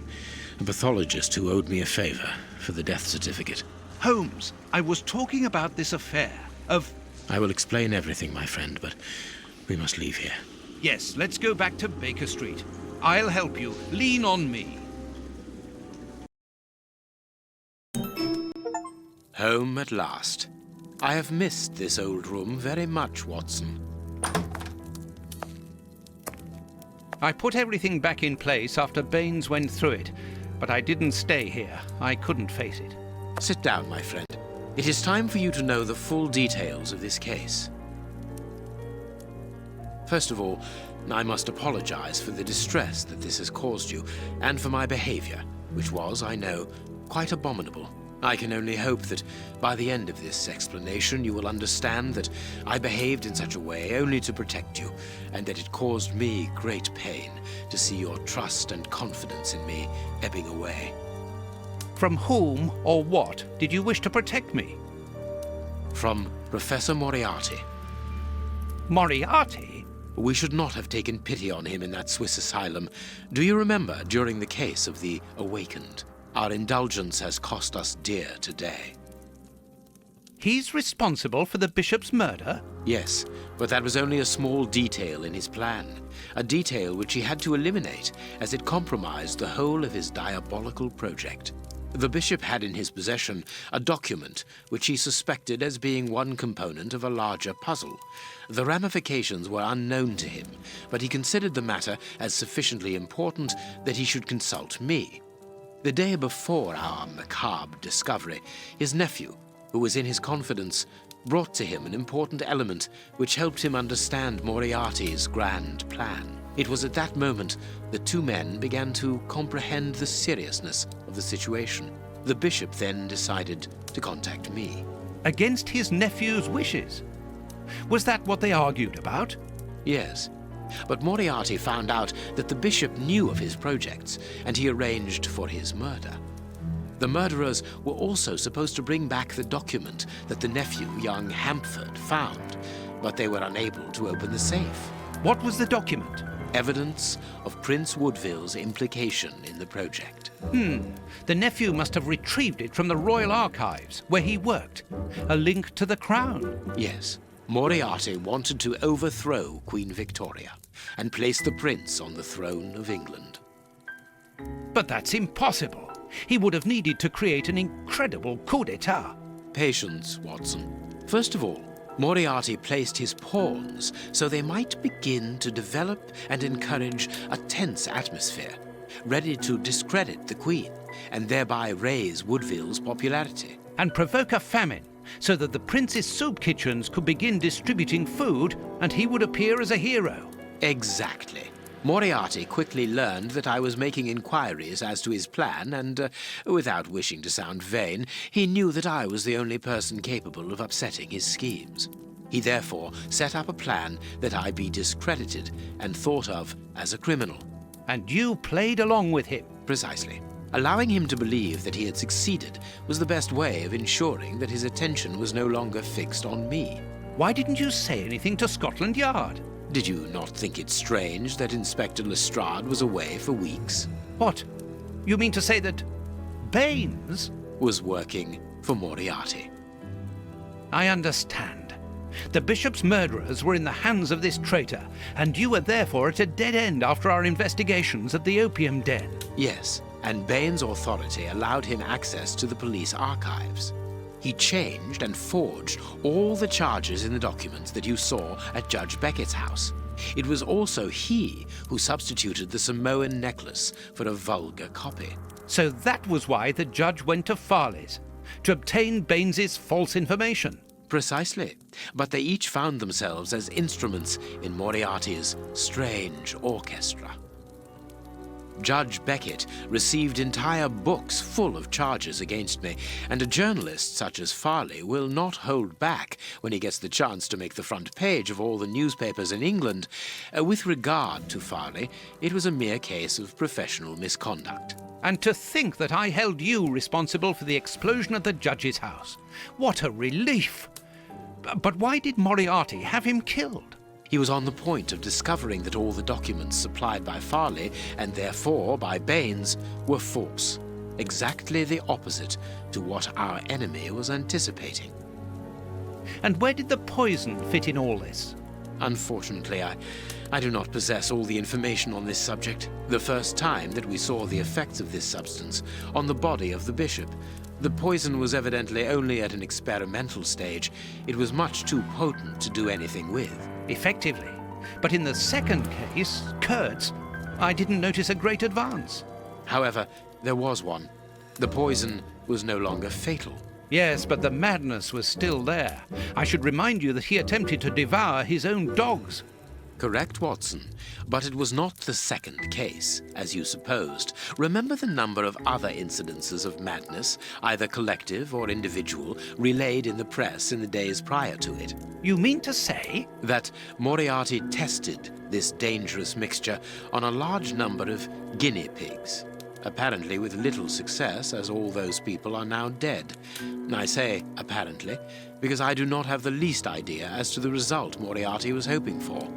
A pathologist who owed me a favor for the death certificate. Holmes, I was talking about this affair of... I will explain everything, my friend, but we must leave here. Yes, let's go back to Baker Street. I'll help you. Lean on me. Home at last. I have missed this old room very much, Watson. I put everything back in place after Baines went through it, but I didn't stay here. I couldn't face it. Sit down, my friend. It is time for you to know the full details of this case. First of all, I must apologize for the distress that this has caused you, and for my behavior, which was, I know, quite abominable. I can only hope that by the end of this explanation you will understand that I behaved in such a way only to protect you, and that it caused me great pain to see your trust and confidence in me ebbing away. From whom or what did you wish to protect me? From Professor Moriarty. Moriarty? We should not have taken pity on him in that Swiss asylum. Do you remember during the case of the Awakened? Our indulgence has cost us dear today. He's responsible for the bishop's murder? Yes, but that was only a small detail in his plan. A detail which he had to eliminate, as it compromised the whole of his diabolical project. The bishop had in his possession a document which he suspected as being one component of a larger puzzle. The ramifications were unknown to him, but he considered the matter as sufficiently important that he should consult me. The day before our macabre discovery, his nephew, who was in his confidence, brought to him an important element which helped him understand Moriarty's grand plan. It was at that moment the two men began to comprehend the seriousness of the situation. The bishop then decided to contact me. Against his nephew's wishes? Was that what they argued about? Yes. But Moriarty found out that the bishop knew of his projects, and he arranged for his murder. The murderers were also supposed to bring back the document that the nephew, young Hampford, found, but they were unable to open the safe. What was the document? Evidence of Prince Woodville's implication in the project. The nephew must have retrieved it from the Royal Archives, where he worked. A link to the crown. Yes. Moriarty wanted to overthrow Queen Victoria and place the prince on the throne of England. But that's impossible. He would have needed to create an incredible coup d'etat. Patience, Watson. First of all, Moriarty placed his pawns so they might begin to develop and encourage a tense atmosphere, ready to discredit the Queen and thereby raise Woodville's popularity. And provoke a famine, so that the prince's soup kitchens could begin distributing food and he would appear as a hero. Exactly. Moriarty quickly learned that I was making inquiries as to his plan, and without wishing to sound vain, he knew that I was the only person capable of upsetting his schemes. He therefore set up a plan that I be discredited and thought of as a criminal. And you played along with him? Precisely. Allowing him to believe that he had succeeded was the best way of ensuring that his attention was no longer fixed on me. Why didn't you say anything to Scotland Yard? Did you not think it strange that Inspector Lestrade was away for weeks? What? You mean to say that Baines was working for Moriarty? I understand. The bishop's murderers were in the hands of this traitor, and you were therefore at a dead end after our investigations at the opium den. Yes, and Baines' authority allowed him access to the police archives. He changed and forged all the charges in the documents that you saw at Judge Beckett's house. It was also he who substituted the Samoan necklace for a vulgar copy. So that was why the judge went to Farley's, to obtain Baines's false information. Precisely. But they each found themselves as instruments in Moriarty's strange orchestra. Judge Beckett received entire books full of charges against me, and a journalist such as Farley will not hold back when he gets the chance to make the front page of all the newspapers in England. With regard to Farley, it was a mere case of professional misconduct. And to think that I held you responsible for the explosion at the judge's house. What a relief! But why did Moriarty have him killed? He was on the point of discovering that all the documents supplied by Farley, and therefore by Baines, were false. Exactly the opposite to what our enemy was anticipating. And where did the poison fit in all this? Unfortunately, I do not possess all the information on this subject. The first time that we saw the effects of this substance on the body of the bishop, the poison was evidently only at an experimental stage. It was much too potent to do anything with. Effectively. But in the second case, Kurtz, I didn't notice a great advance. However, there was one. The poison was no longer fatal. Yes, but the madness was still there. I should remind you that he attempted to devour his own dogs. Correct, Watson. But it was not the second case, as you supposed. Remember the number of other incidences of madness, either collective or individual, relayed in the press in the days prior to it. You mean to say? That Moriarty tested this dangerous mixture on a large number of guinea pigs. Apparently with little success, as all those people are now dead. I say apparently, because I do not have the least idea as to the result Moriarty was hoping for.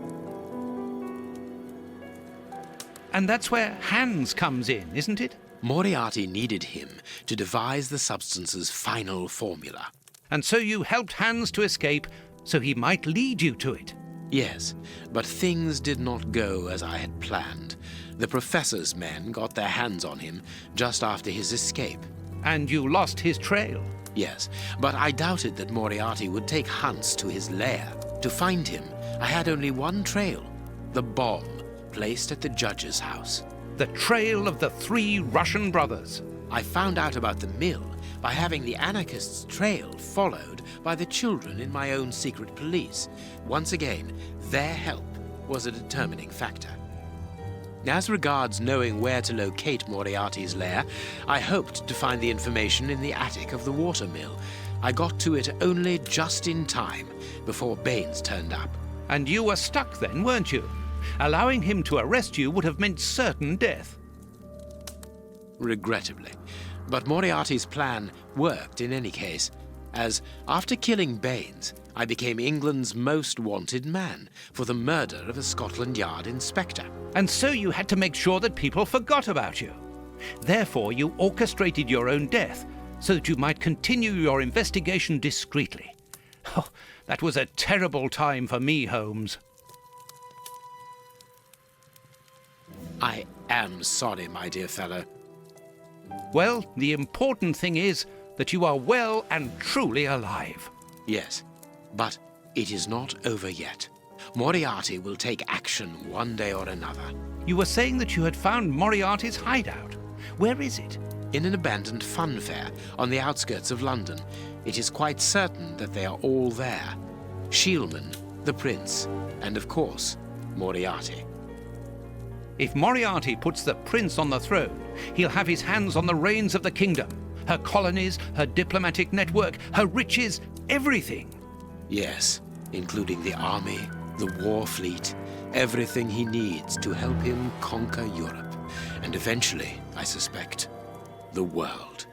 And that's where Hans comes in, isn't it? Moriarty needed him to devise the substance's final formula. And so you helped Hans to escape, so he might lead you to it? Yes, but things did not go as I had planned. The professor's men got their hands on him just after his escape. And you lost his trail? Yes, but I doubted that Moriarty would take Hans to his lair. To find him, I had only one trail, the bomb placed at the judge's house. The trail of the 3 Russian brothers. I found out about the mill by having the anarchists' trail followed by the children in my own secret police. Once again, their help was a determining factor. As regards knowing where to locate Moriarty's lair, I hoped to find the information in the attic of the water mill. I got to it only just in time before Baines turned up. And you were stuck then, weren't you? Allowing him to arrest you would have meant certain death. Regrettably. But Moriarty's plan worked in any case, as after killing Baines, I became England's most wanted man for the murder of a Scotland Yard inspector. And so you had to make sure that people forgot about you. Therefore, you orchestrated your own death so that you might continue your investigation discreetly. Oh, that was a terrible time for me, Holmes. I am sorry, my dear fellow. Well, the important thing is that you are well and truly alive. Yes, but it is not over yet. Moriarty will take action one day or another. You were saying that you had found Moriarty's hideout. Where is it? In an abandoned fun fair on the outskirts of London. It is quite certain that they are all there. Shielman, the Prince, and of course, Moriarty. If Moriarty puts the Prince on the throne, he'll have his hands on the reins of the kingdom. Her colonies, her diplomatic network, her riches, everything. Yes, including the army, the war fleet, everything he needs to help him conquer Europe. And eventually, I suspect, the world.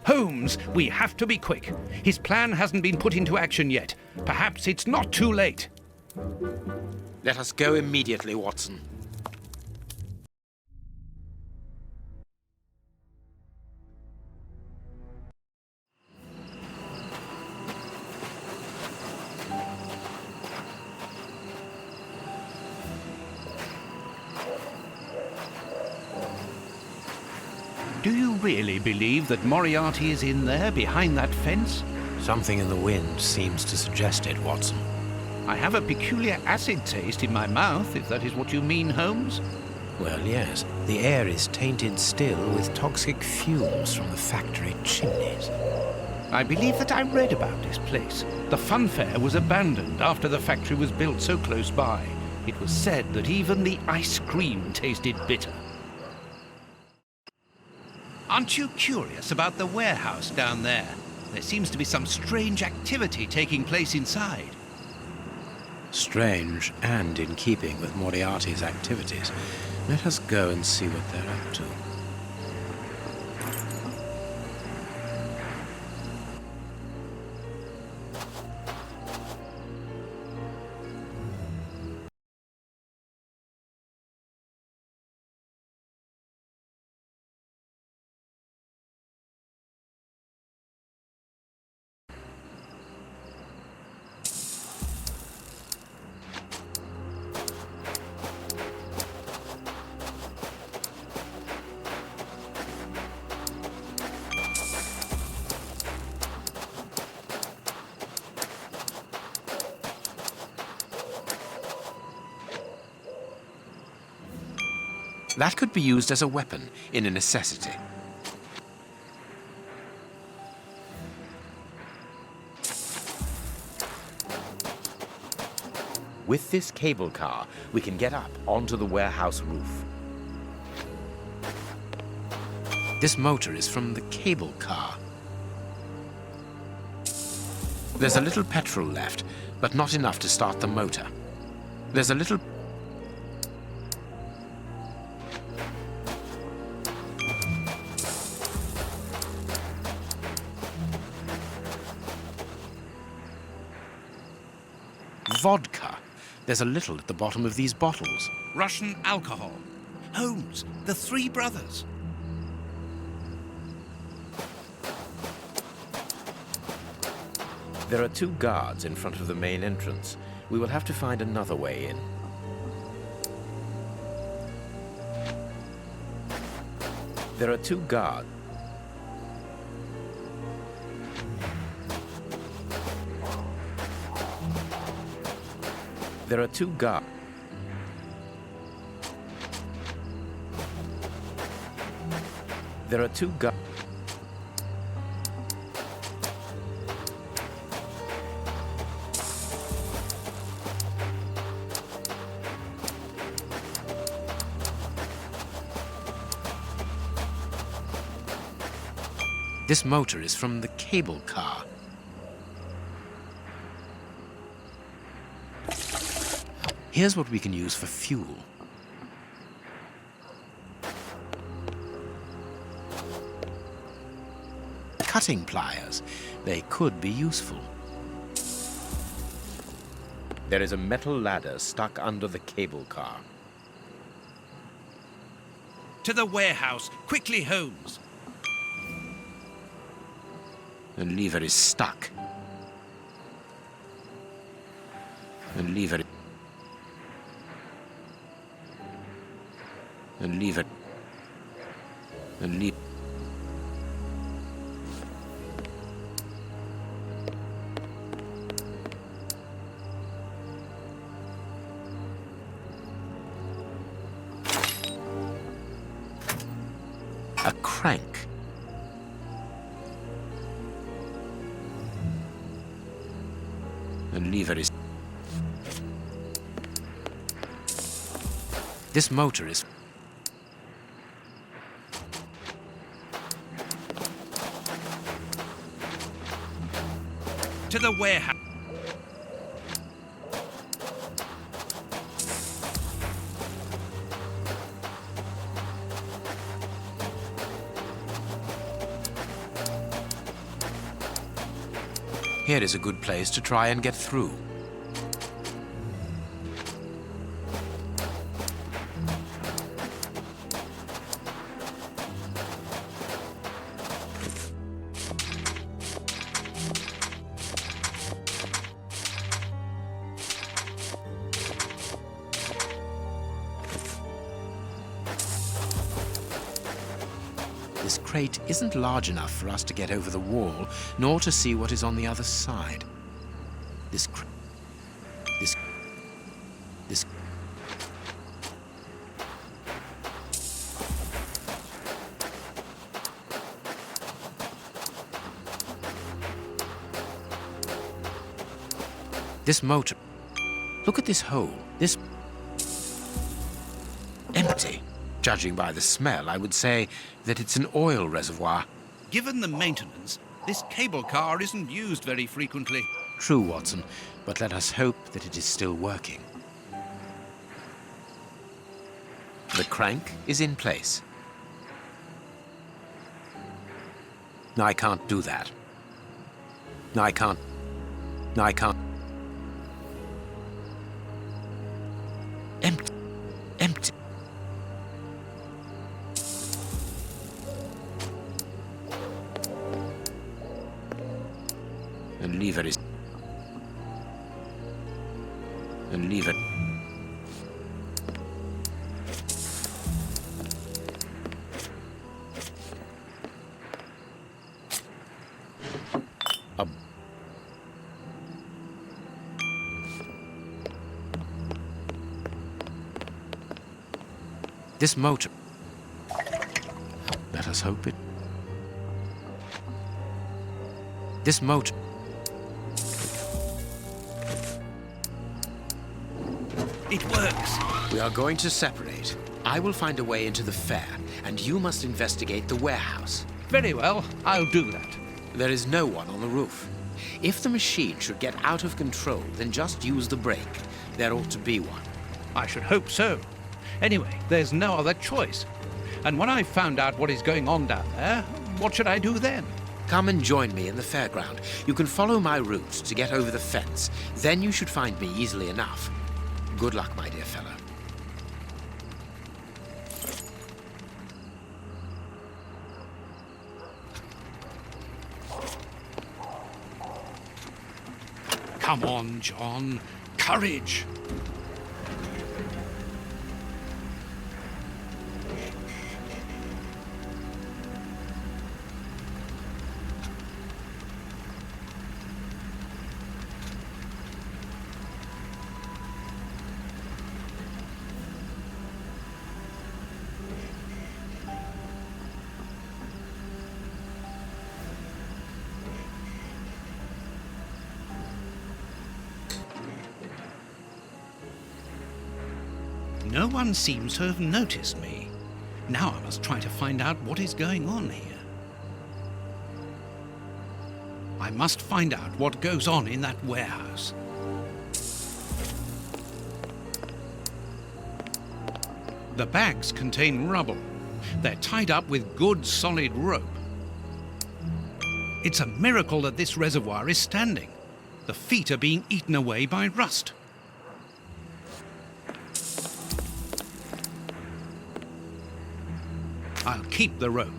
Holmes, we have to be quick. His plan hasn't been put into action yet. Perhaps it's not too late. Let us go immediately, Watson. Do you really believe that Moriarty is in there behind that fence? Something in the wind seems to suggest it, Watson. I have a peculiar acid taste in my mouth, if that is what you mean, Holmes. Well, yes. The air is tainted still with toxic fumes from the factory chimneys. I believe that I read about this place. The fun fair was abandoned after the factory was built so close by. It was said that even the ice cream tasted bitter. Aren't you curious about the warehouse down there? There seems to be some strange activity taking place inside. Strange and in keeping with Moriarty's activities. Let us go and see what they're up to. That could be used as a weapon in a necessity. With this cable car, we can get up onto the warehouse roof. This motor is from the cable car. There's a little petrol left, but not enough to start the motor. There's a little... vodka. There's a little at the bottom of these bottles. Russian alcohol. Holmes, the three brothers. There are 2 guards in front of the main entrance. We will have to find another way in. There are 2 guards. There are 2 guards. There are 2 guards. This motor is from the cable car. Here's what we can use for fuel. cutting pliers. They could be useful. There is a metal ladder stuck under the cable car. To the warehouse! Quickly, Holmes! The lever is stuck. The lever... The lever... The lever... A crank. The lever is... This motor is... To the warehouse! Here is a good place to try and get through. This crate isn't large enough for us to get over the wall, nor to see what is on the other side. This motor... Look at this hole. This... Empty. Judging by the smell, I would say that it's an oil reservoir. Given the maintenance, this cable car isn't used very frequently. True, Watson, but let us hope that it is still working. The crank is in place. No, I can't do that. No, I can't. No, I can't. Empty. Empty. The lever is... The lever... This motor... Let us hope it... This motor... It works. We are going to separate. I will find a way into the fair, and you must investigate the warehouse. Very well, I'll do that. There is no one on the roof. If the machine should get out of control, then just use the brake. There ought to be one. I should hope so. Anyway, there's no other choice. And when I've found out what is going on down there, what should I do then? Come and join me in the fairground. You can follow my route to get over the fence. Then you should find me easily enough. Good luck, my dear fellow. Come on, John. Courage! No one seems to have noticed me. Now I must try to find out what is going on here. I must find out what goes on in that warehouse. The bags contain rubble. They're tied up with good solid rope. It's a miracle that this reservoir is standing. The feet are being eaten away by rust. I'll keep the rope.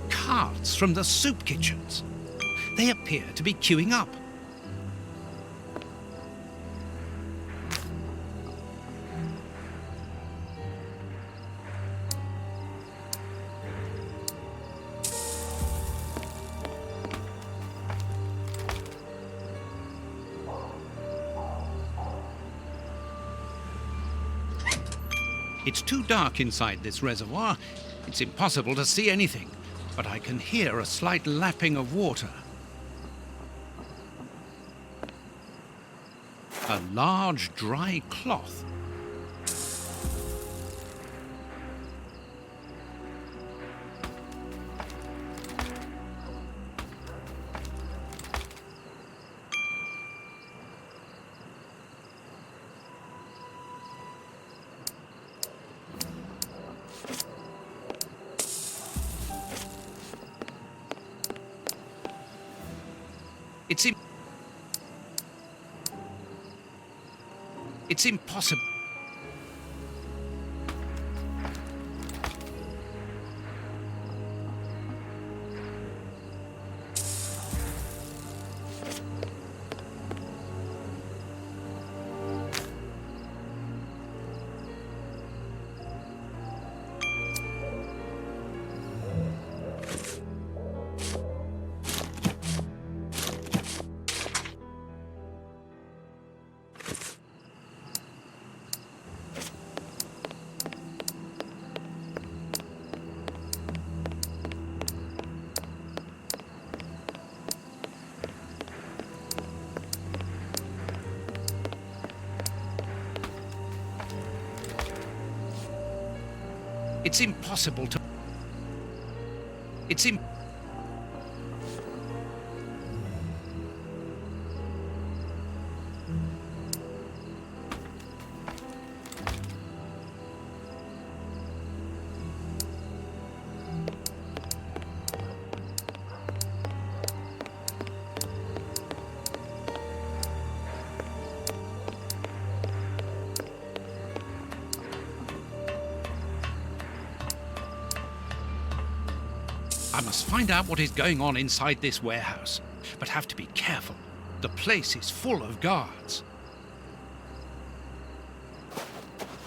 Carts from the soup kitchens. They appear to be queuing up. It's too dark inside this reservoir. It's impossible to see anything, but I can hear a slight lapping of water. A large dry cloth. It's impossible. It's impossible to... It's im... I must find out what is going on inside this warehouse, but have to be careful. The place is full of guards.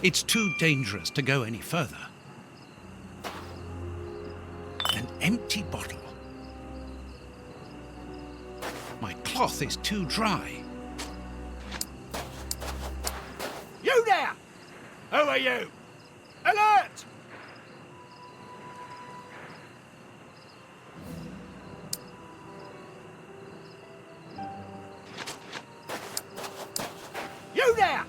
It's too dangerous to go any further. An empty bottle. My cloth is too dry. You there! Who are you? Alert! You there!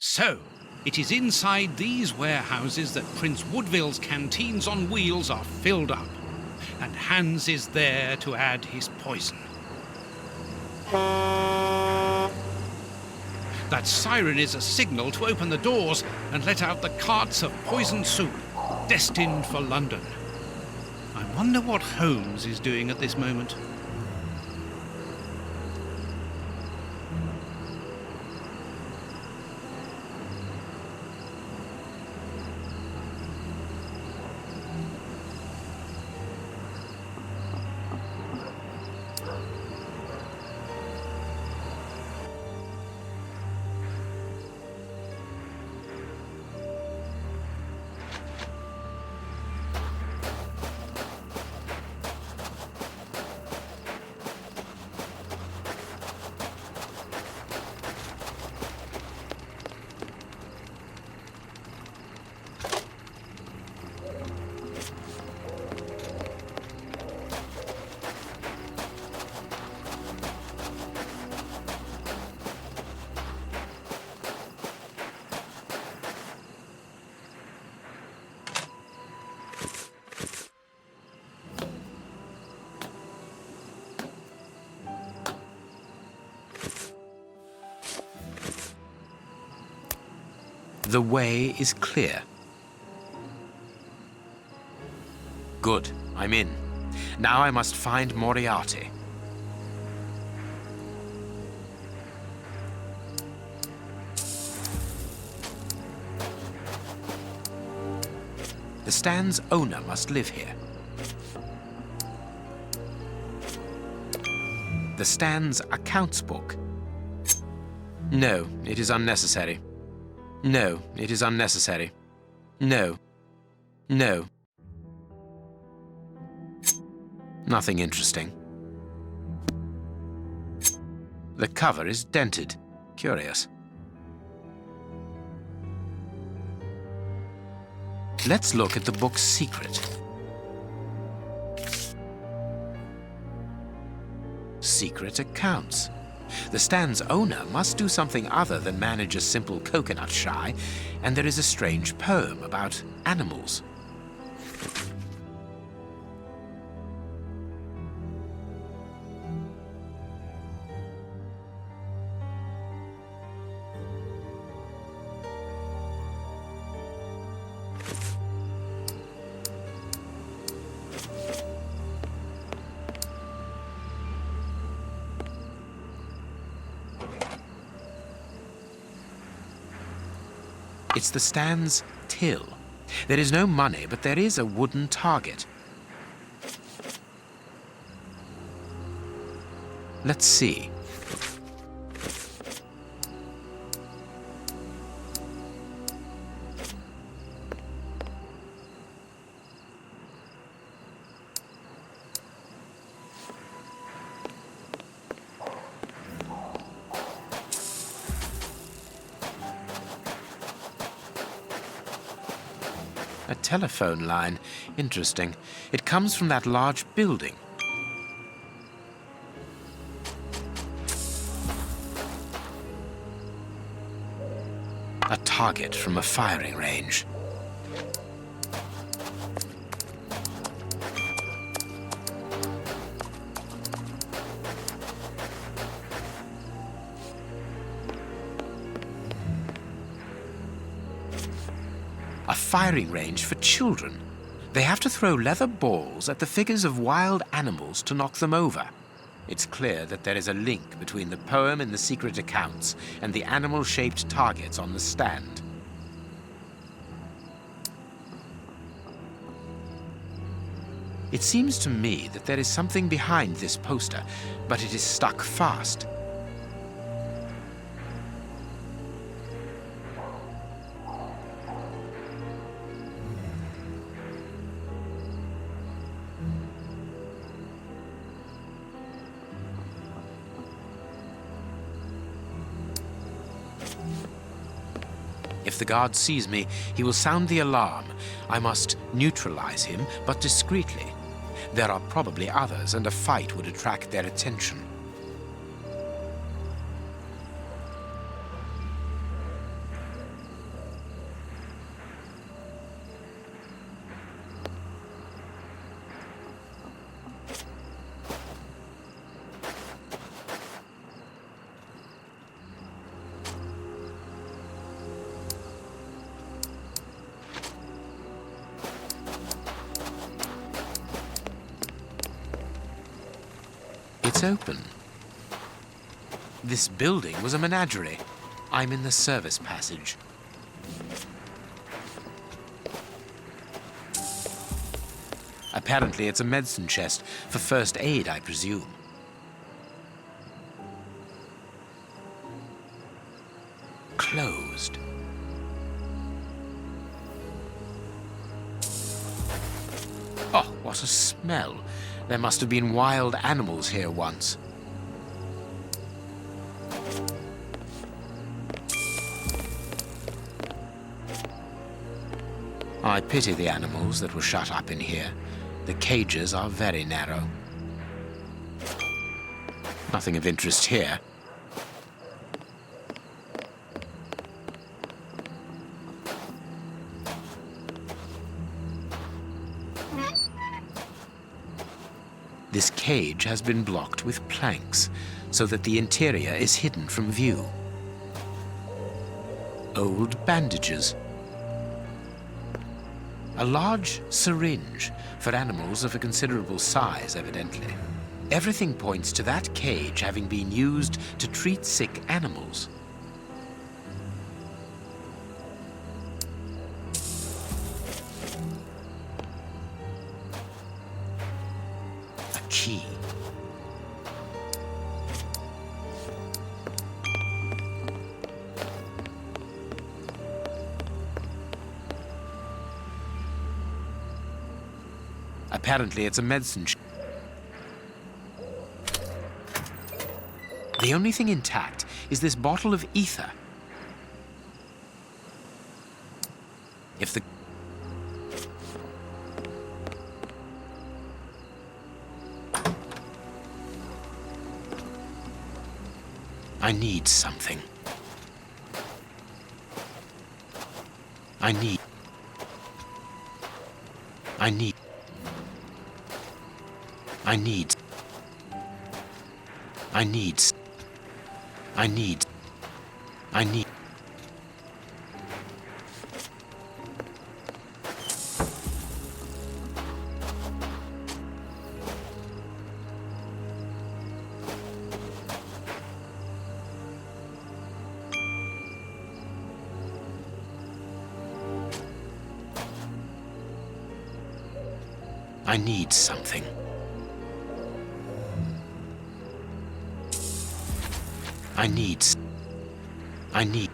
So, It is inside these warehouses that Prince Woodville's canteens on wheels are filled up, and Hans is there to add his poison. That siren is a signal to open the doors and let out the carts of poisoned soup, destined for London. I wonder what Holmes is doing at this moment. The way is clear. Good, I'm in. Now I must find Moriarty. The stand's owner must live here. The stand's accounts book. No, it is unnecessary. No, it is unnecessary. No. No. Nothing interesting. The cover is dented. Curious. Let's look at the book's secret. Secret accounts. The stand's owner must do something other than manage a simple coconut shy, and there is a strange poem about animals. It's the stand's till. There is no money, but there is a wooden target. Let's see. A telephone line. Interesting. It comes from that large building. A target from a firing range. A firing range for children. They have to throw leather balls at the figures of wild animals to knock them over. It's clear that there is a link between the poem in the secret accounts and the animal-shaped targets on the stand. It seems to me that there is something behind this poster, but it is stuck fast. If the guard sees me, he will sound the alarm. I must neutralize him, but discreetly. There are probably others, and a fight would attract their attention. It's open. This building was a menagerie. I'm in the service passage. Apparently it's a medicine chest for first aid, I presume. Closed. Oh, what a smell. There must have been wild animals here once. I pity the animals that were shut up in here. The cages are very narrow. Nothing of interest here. This cage has been blocked with planks so that the interior is hidden from view. Old bandages. A large syringe for animals of a considerable size, evidently. Everything points to that cage having been used to treat sick animals. A key. Apparently it's a medicine. The only thing intact is this bottle of ether. If the... I need something. I need... I need... I need... I need... I need... I need... I need something. I need... I need...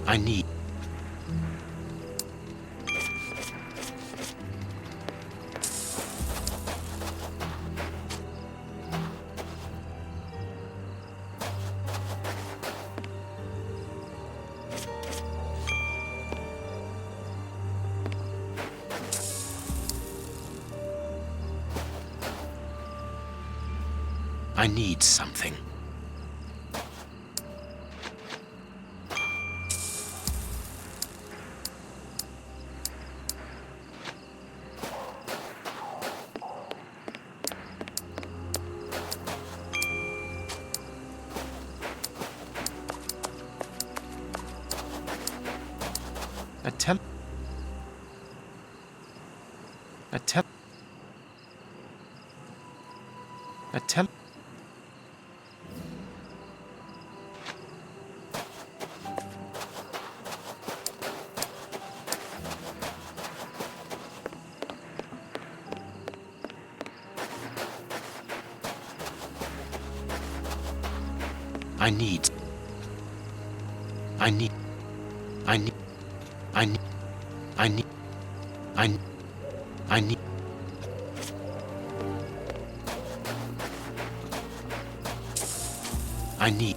I need... I need something. I need... I need... I need... I need... I need... I need... I need... I need...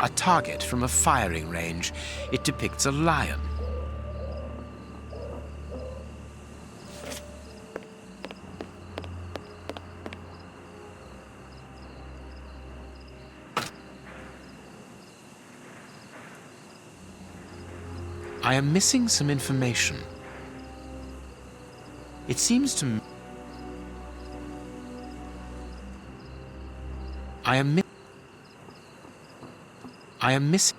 A target from a firing range. It depicts a lion. I am missing some information. It seems to me I am missing.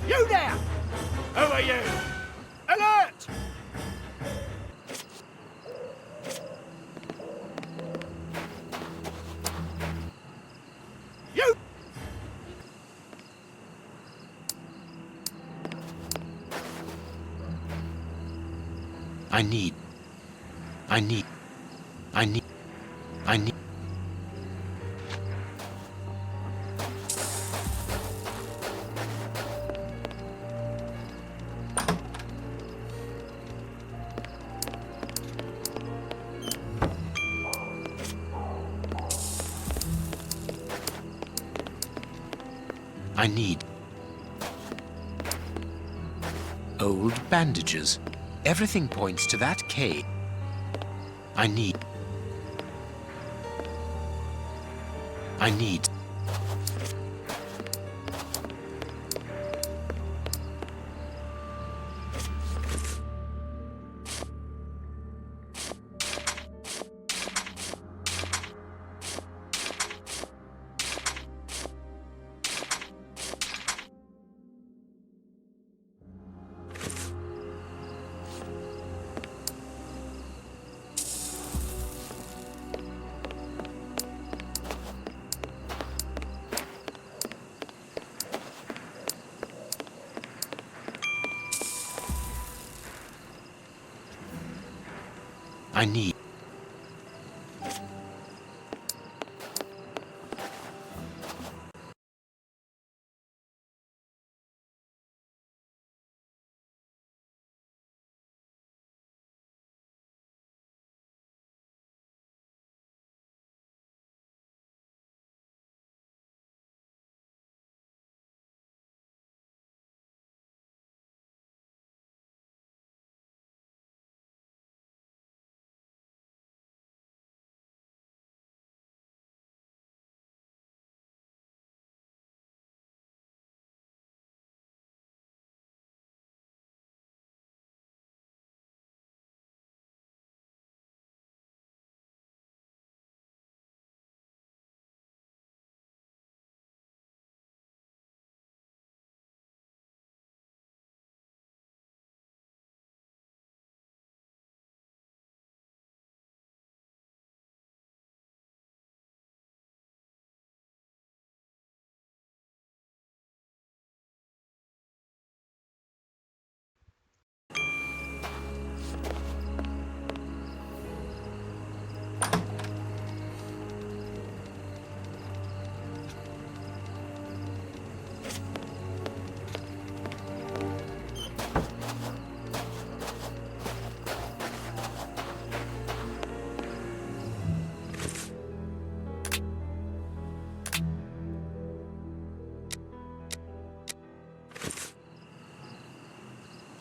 You there! Who are you? Alert! You! I need. Old bandages. Everything points to that cave. I need.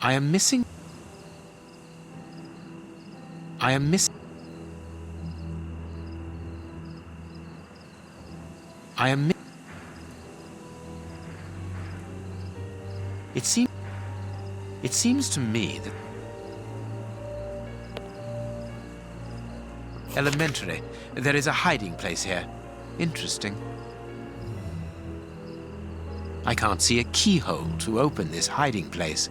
I am missing. I am miss. I am. It seems to me that elementary. There is a hiding place here. Interesting. I can't see a keyhole to open this hiding place.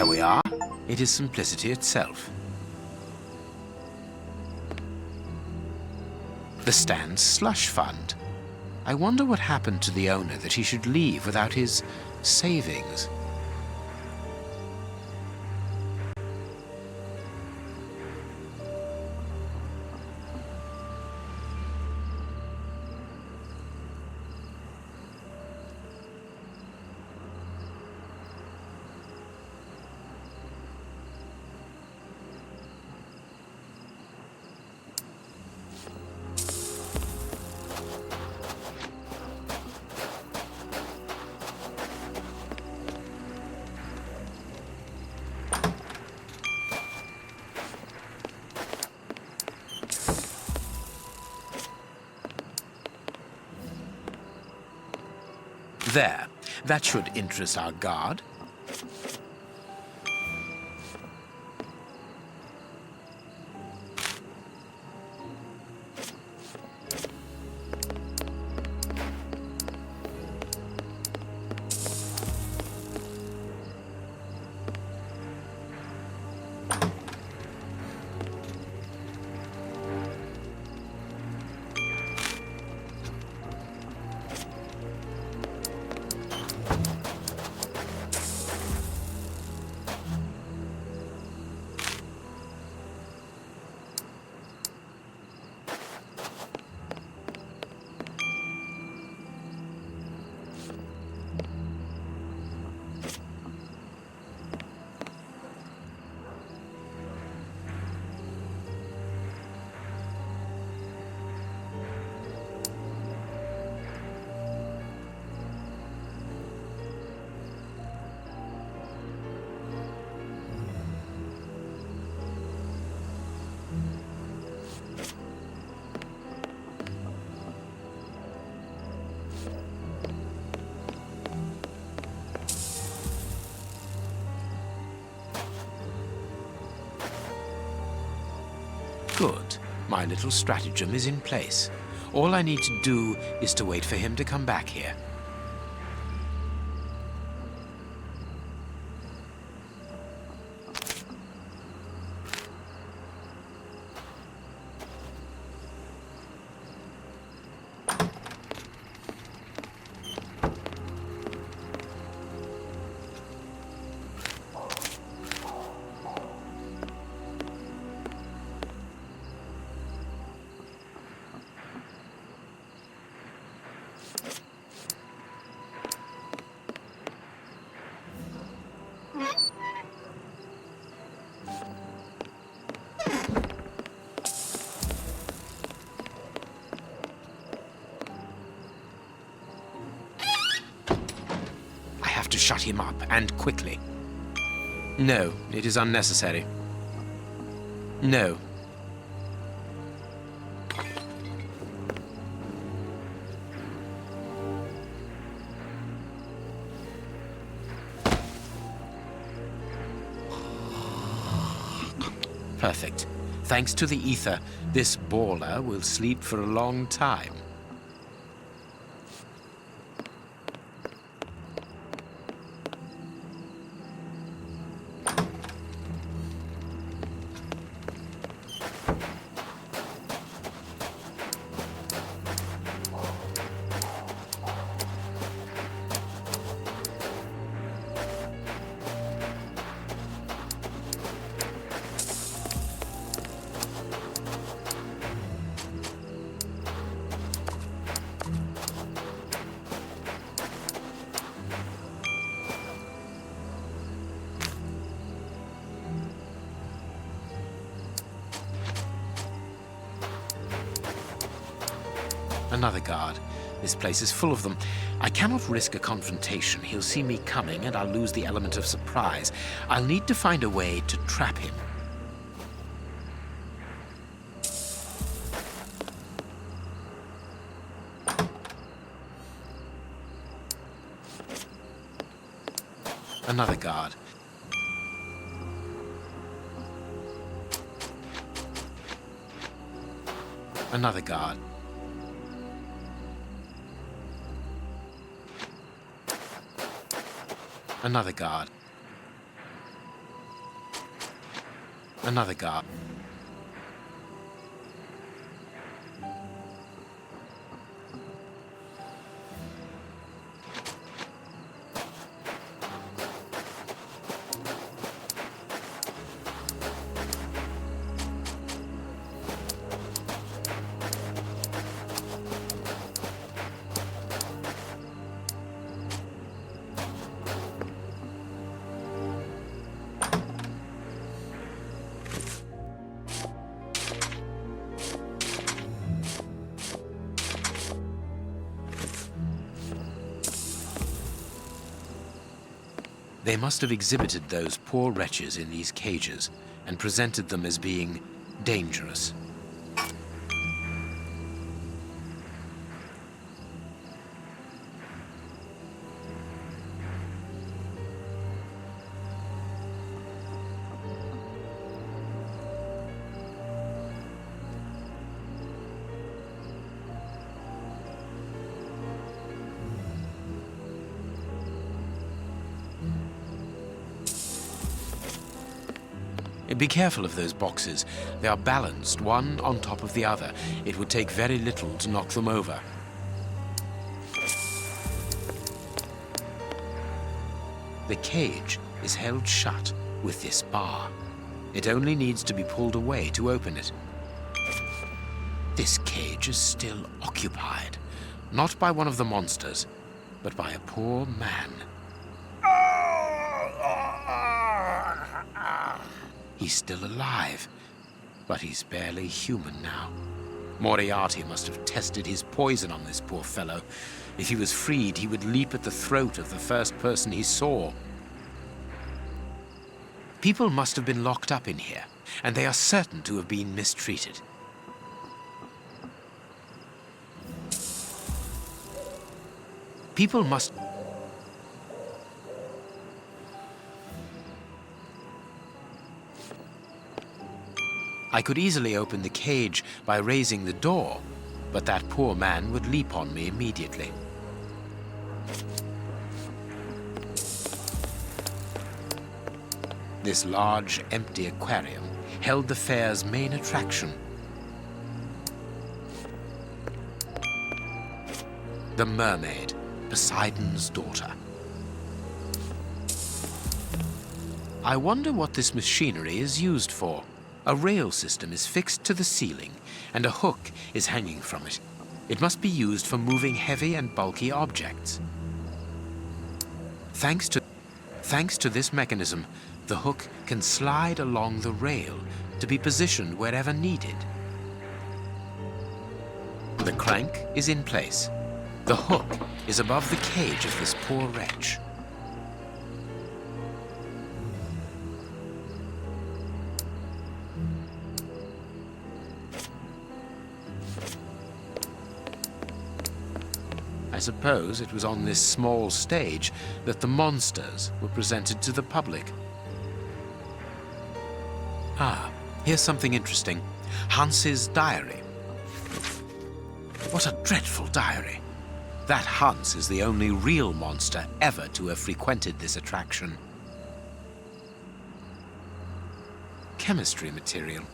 There we are. It is simplicity itself. The stand's slush fund. I wonder what happened to the owner that he should leave without his savings. There. That should interest our guard. Good. My little stratagem is in place. All I need to do is to wait for him to come back here. To shut him up, and quickly. No, it is unnecessary. No. Perfect. Thanks to the ether, this baller will sleep for a long time. Another guard. This place is full of them. I cannot risk a confrontation. He'll see me coming, and I'll lose the element of surprise. I'll need to find a way to trap him. Another guard. Another guard. Another guard. Another guard. They must have exhibited those poor wretches in these cages and presented them as being dangerous. Be careful of those boxes. They are balanced, one on top of the other. It would take very little to knock them over. The cage is held shut with this bar. It only needs to be pulled away to open it. This cage is still occupied, not by one of the monsters, but by a poor man. He's still alive, but he's barely human now. Moriarty must have tested his poison on this poor fellow. If he was freed, he would leap at the throat of the first person he saw. People must have been locked up in here, and they are certain to have been mistreated. People must... I could easily open the cage by raising the door, but that poor man would leap on me immediately. This large, empty aquarium held the fair's main attraction. The mermaid, Poseidon's daughter. I wonder what this machinery is used for. A rail system is fixed to the ceiling, and a hook is hanging from it. It must be used for moving heavy and bulky objects. Thanks to this mechanism, the hook can slide along the rail to be positioned wherever needed. The crank is in place. The hook is above the cage of this poor wretch. I suppose it was on this small stage that the monsters were presented to the public. Ah, here's something interesting. Hans's diary. What a dreadful diary. That Hans is the only real monster ever to have frequented this attraction. Chemistry material.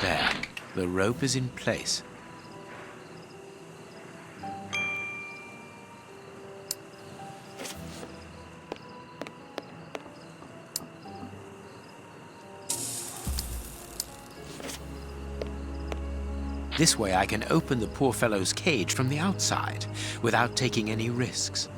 There, the rope is in place. This way I can open the poor fellow's cage from the outside without taking any risks.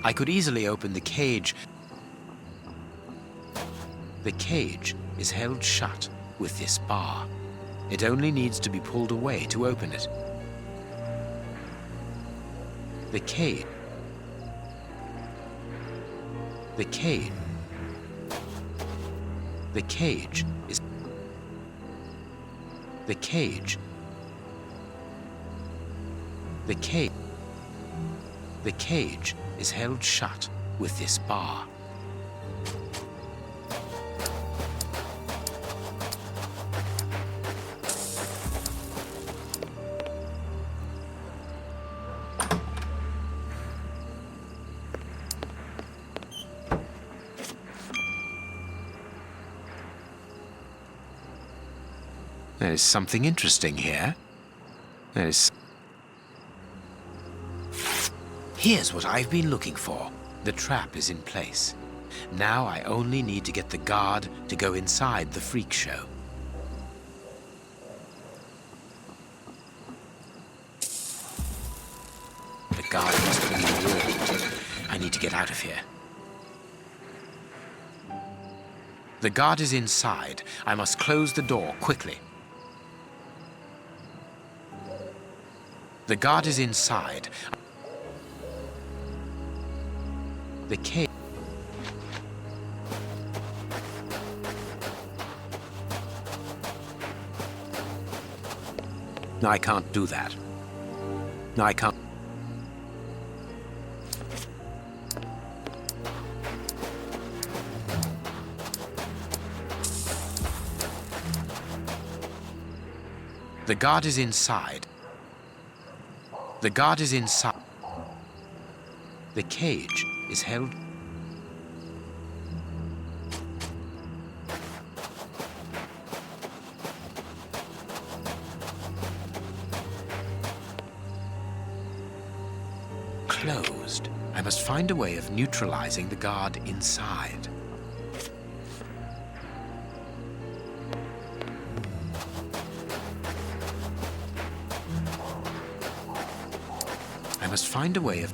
I could easily open the cage. The cage is held shut with this bar. It only needs to be pulled away to open it. The cage. The cage. The cage is. The cage. The cage. The cage is held shut with this bar. There is something interesting here. Here's what I've been looking for. The trap is in place. Now I only need to get the guard to go inside the freak show. The guard must have been warned. I need to get out of here. The guard is inside. I must close the door quickly. The guard is inside. The cage. No, I can't do that. No, I can't. The guard is inside. The guard is inside. The cage is held. Closed. I must find a way of neutralizing the guard inside. I must find a way of...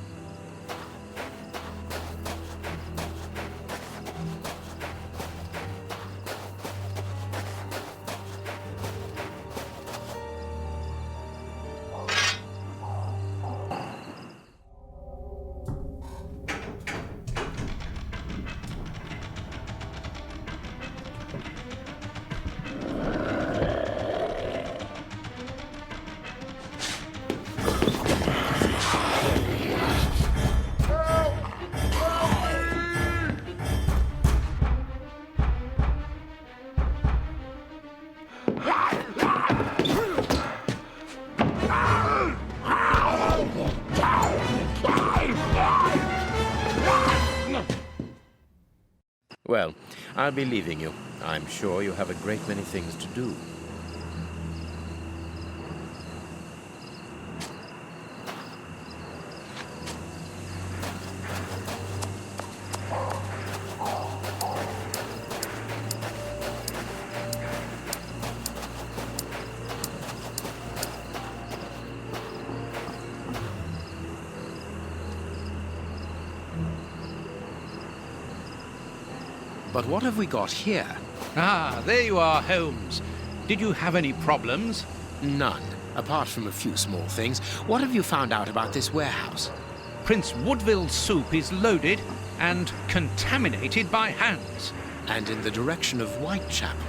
Well, I'll be leaving you. I'm sure you have a great many things to do. But what have we got here? Ah, there you are, Holmes. Did you have any problems? None, apart from a few small things. What have you found out about this warehouse? Prince Woodville's soup is loaded and contaminated by hands. And in the direction of Whitechapel.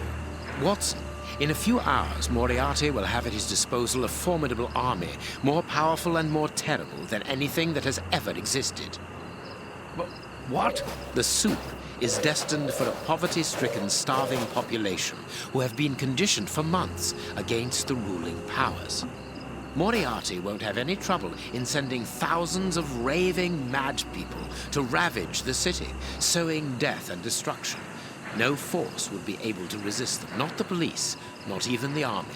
Watson, in a few hours, Moriarty will have at his disposal a formidable army, more powerful and more terrible than anything that has ever existed. What? The soup is destined for a poverty-stricken, starving population who have been conditioned for months against the ruling powers. Moriarty won't have any trouble in sending thousands of raving mad people to ravage the city, sowing death and destruction. No force would be able to resist them, not the police, not even the army.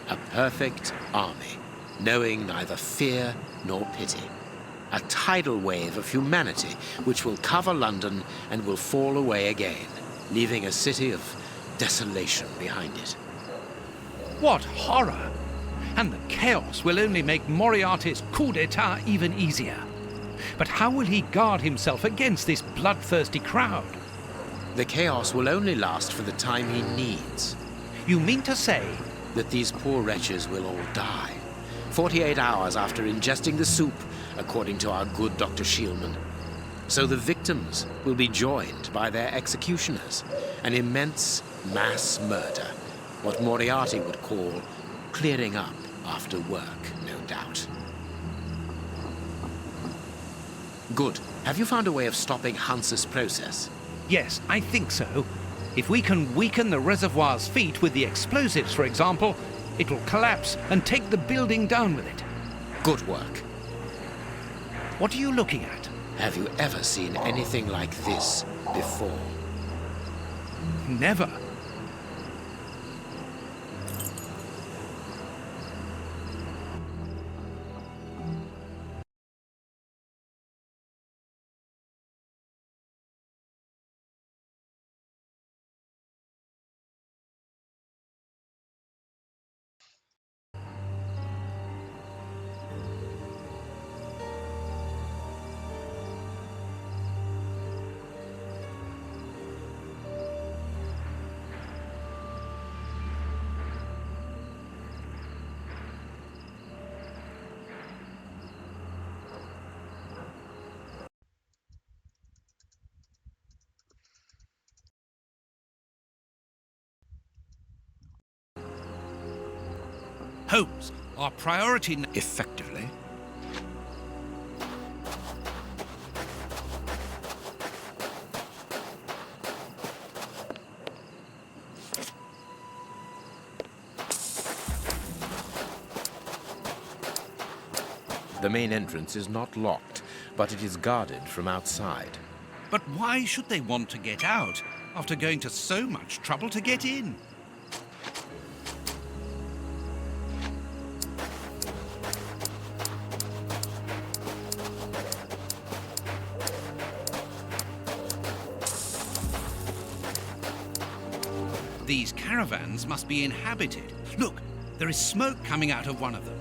A perfect army, knowing neither fear nor pity. A tidal wave of humanity which will cover London and will fall away again, leaving a city of desolation behind it. What horror! And the chaos will only make Moriarty's coup d'etat even easier. But how will he guard himself against this bloodthirsty crowd? The chaos will only last for the time he needs. You mean to say that these poor wretches will all die 48 hours after ingesting the soup, according to our good Dr. Shielman. So the victims will be joined by their executioners. An immense mass murder. What Moriarty would call clearing up after work, no doubt. Good. Have you found a way of stopping Hans's process? Yes, I think so. If we can weaken the reservoir's feet with the explosives, for example, it will collapse and take the building down with it. Good work. What are you looking at? Have you ever seen anything like this before? Never. Holmes, our priority... Effectively. The main entrance is not locked, but it is guarded from outside. But why should they want to get out after going to so much trouble to get in? These caravans must be inhabited. Look, there is smoke coming out of one of them.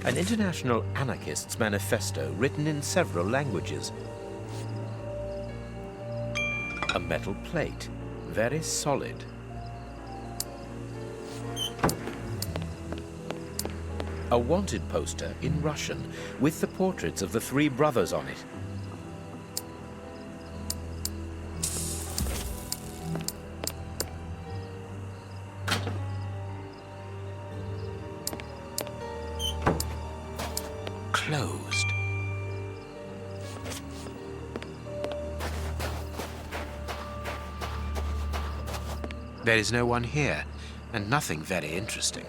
An international anarchist's manifesto written in several languages. A metal plate, very solid. A wanted poster in Russian with the portraits of the three brothers on it. Closed. There is no one here, and nothing very interesting.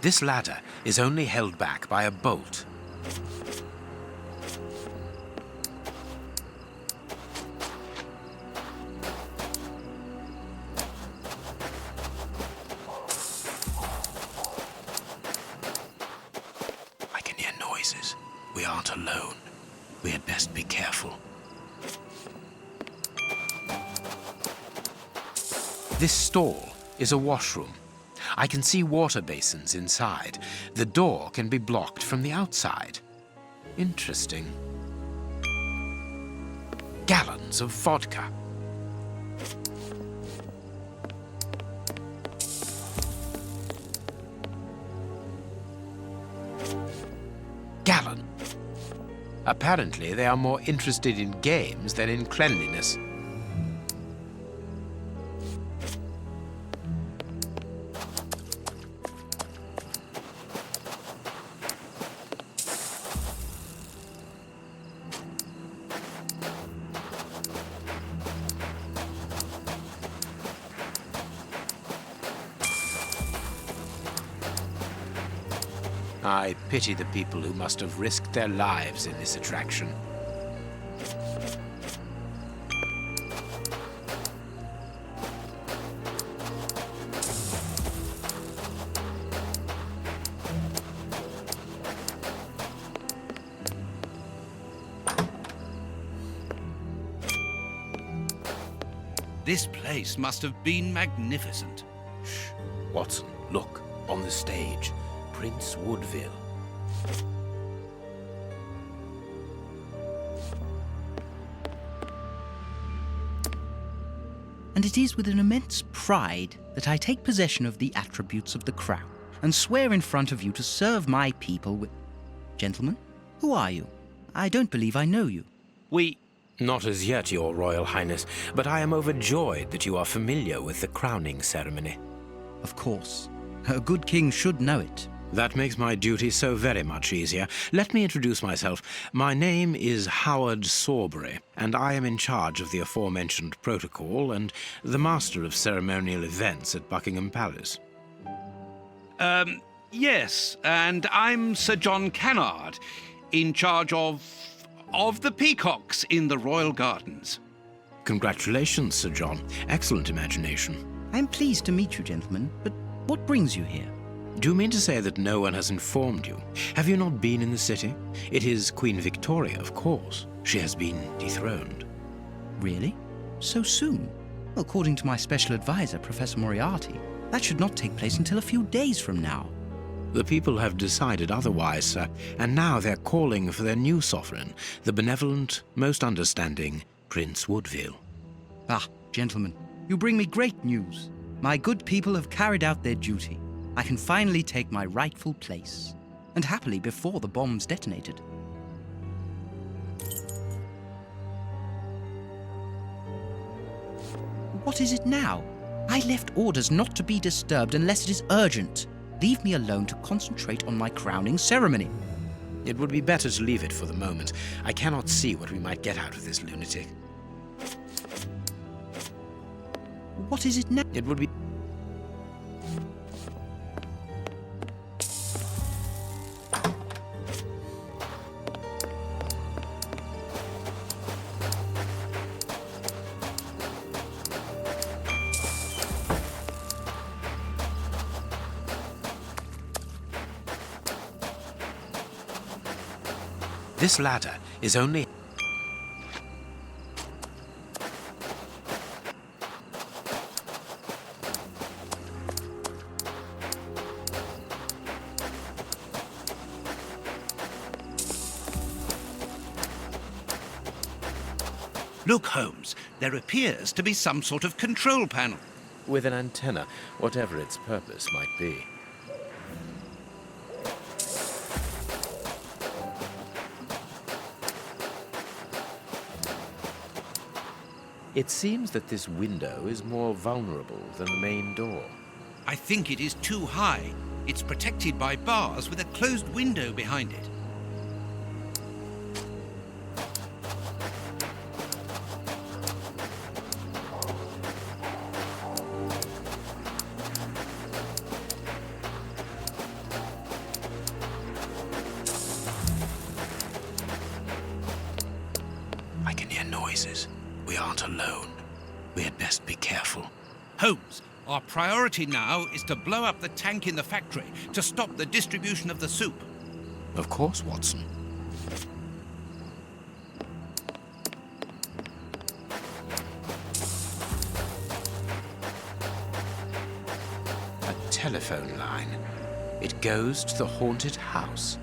This ladder is only held back by a bolt. We aren't alone. We had best be careful. This stall is a washroom. I can see water basins inside. The door can be blocked from the outside. Interesting. Gallons of vodka. Gallon. Apparently, they are more interested in games than in cleanliness. I pity the people who must have risked their lives in this attraction. This place must have been magnificent. Shh. Watson, look, on the stage. Prince Woodville. And it is with an immense pride that I take possession of the attributes of the crown and swear in front of you to serve my people with... Gentlemen, who are you? I don't believe I know you. Not as yet, Your Royal Highness, but I am overjoyed that you are familiar with the crowning ceremony. Of course. A good king should know it. That makes my duty so very much easier. Let me introduce myself. My name is Howard Sawbury, and I am in charge of the aforementioned protocol and the master of ceremonial events at Buckingham Palace. Yes, and I'm Sir John Cannard, in charge of the peacocks in the royal gardens. Congratulations, Sir John. Excellent imagination. I'm pleased to meet you, gentlemen, but what brings you here? Do you mean to say that no one has informed you? Have you not been in the city? It is Queen Victoria, of course. She has been dethroned. Really? So soon? According to my special advisor, Professor Moriarty, that should not take place until a few days from now. The people have decided otherwise, sir, and now they're calling for their new sovereign, the benevolent, most understanding Prince Woodville. Ah, gentlemen, you bring me great news. My good people have carried out their duty. I can finally take my rightful place, and happily before the bombs detonated. What is it now? I left orders not to be disturbed unless it is urgent. Leave me alone to concentrate on my crowning ceremony. It would be better to leave it for the moment. I cannot see what we might get out of this lunatic. What is it now? It would be... This ladder is only... Look, Holmes, there appears to be some sort of control panel. With an antenna, whatever its purpose might be. It seems that this window is more vulnerable than the main door. I think it is too high. It's protected by bars with a closed window behind it. I can hear noises. We aren't alone. We had best be careful. Holmes, our priority now is to blow up the tank in the factory to stop the distribution of the soup. Of course, Watson. A telephone line. It goes to the haunted house.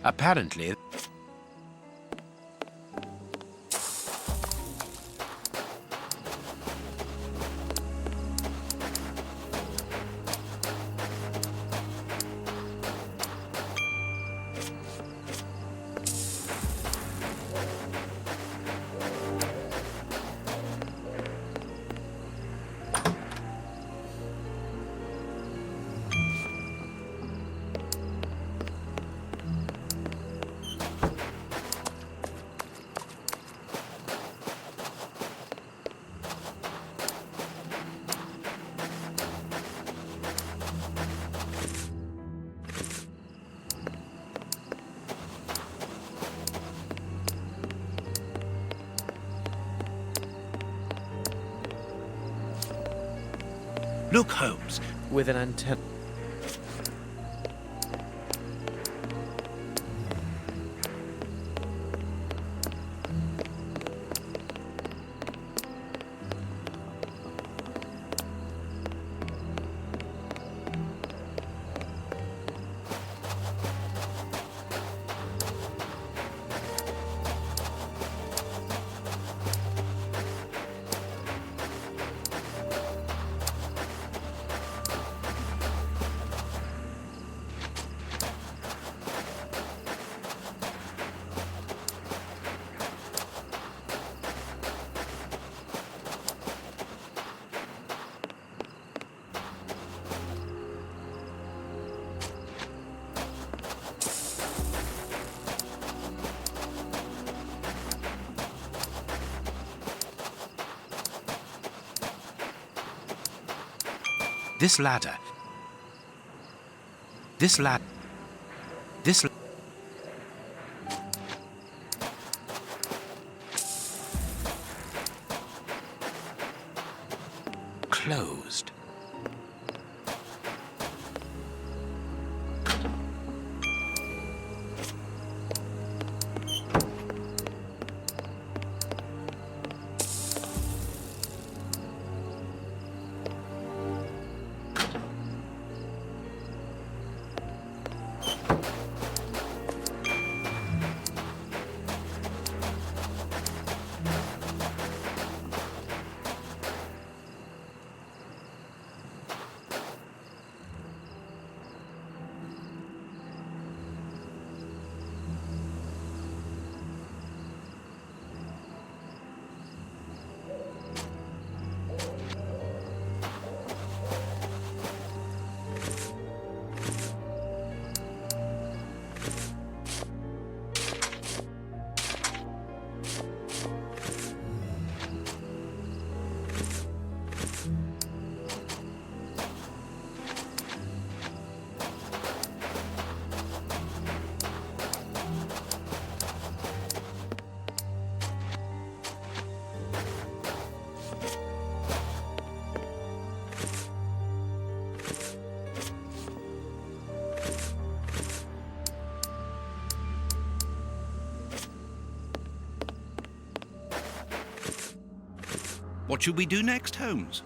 Apparently, Look, Holmes. With an antenna. this ladder. Closed. What should we do next, Holmes?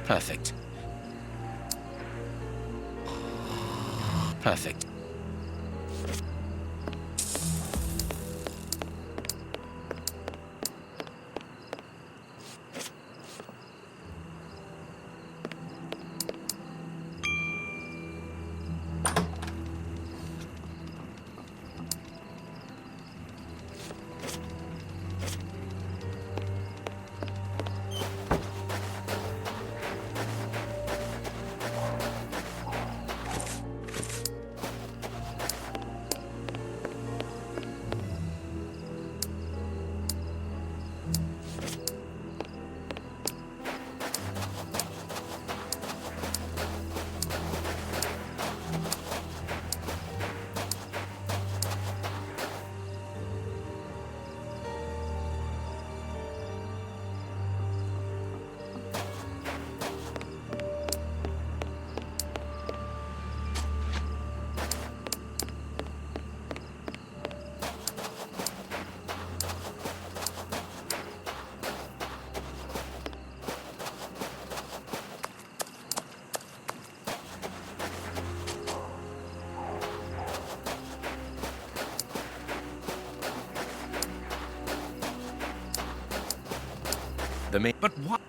Perfect. Perfect. But what?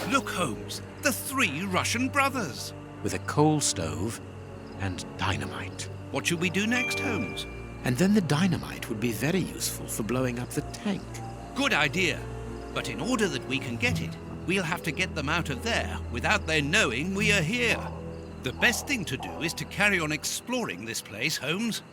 Look, Holmes, the three Russian brothers. With a coal stove and dynamite. What should we do next, Holmes? And then the dynamite would be very useful for blowing up the tank. Good idea. But in order that we can get it, we'll have to get them out of there without their knowing we are here. The best thing to do is to carry on exploring this place, Holmes.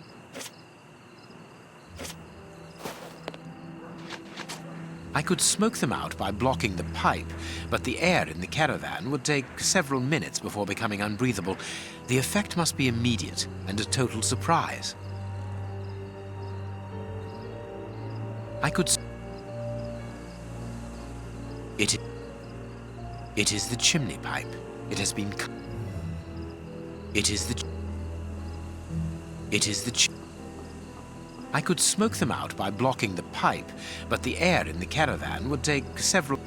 I could smoke them out by blocking the pipe, but the air in the caravan would take several minutes before becoming unbreathable. The effect must be immediate and a total surprise. I could... It is the chimney pipe. It has been... It is the... I could smoke them out by blocking the pipe, but the air in the caravan would take several...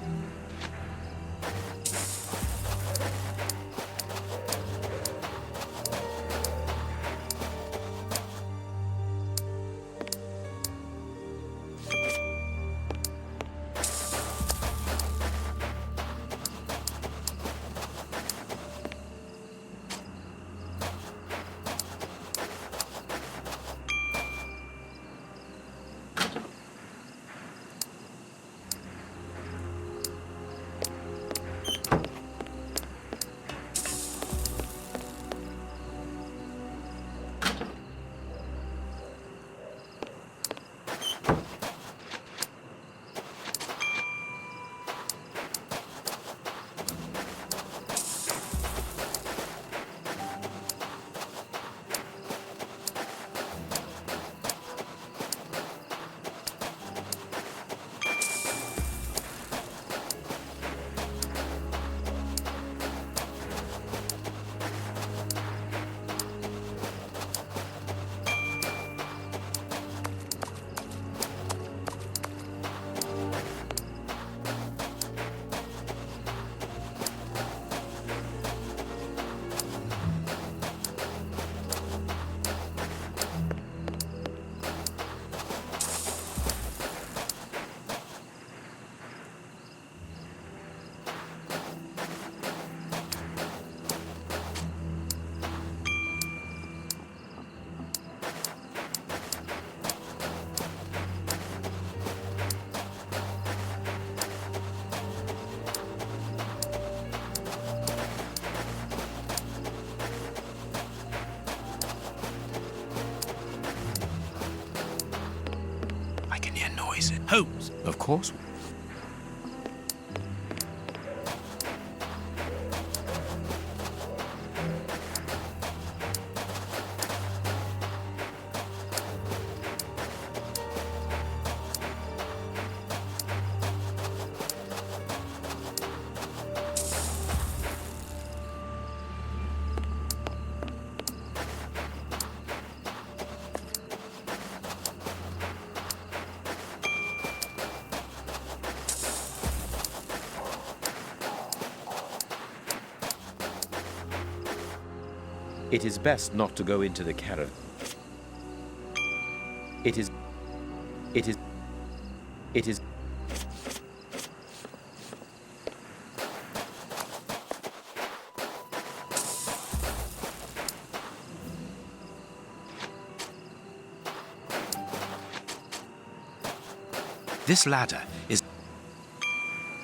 Holmes. Of course. It is best not to go into the caravan. It is... This ladder is...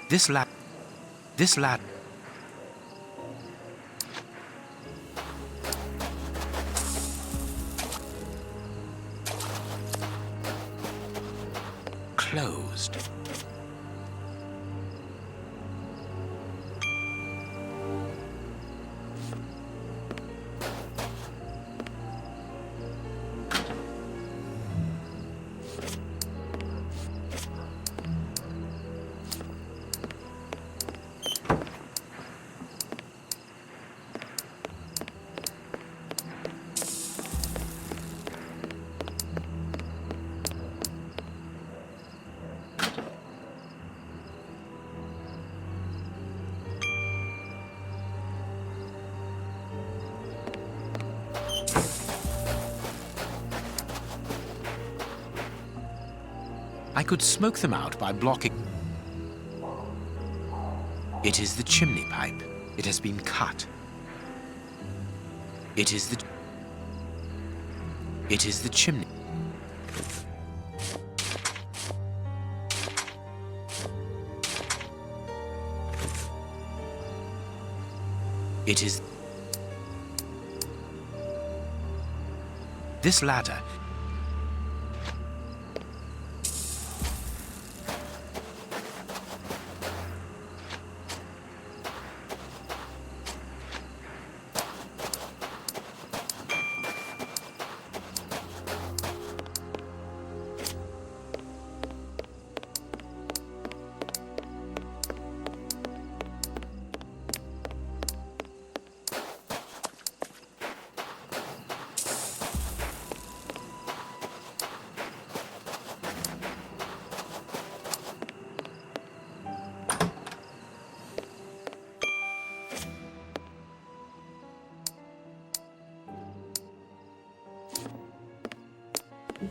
This ladder... Closed. I could smoke them out by blocking... It is the chimney pipe. It has been cut. It is the chimney. It is... This ladder...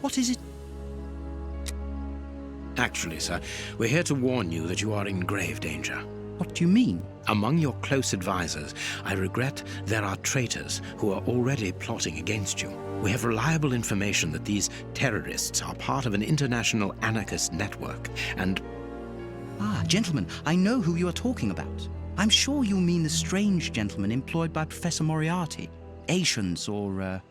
What is it? Actually, sir, we're here to warn you that you are in grave danger. What do you mean? Among your close advisors, I regret there are traitors who are already plotting against you. We have reliable information that these terrorists are part of an international anarchist network, and... Ah, gentlemen, I know who you are talking about. I'm sure you mean the strange gentleman employed by Professor Moriarty. Asians or,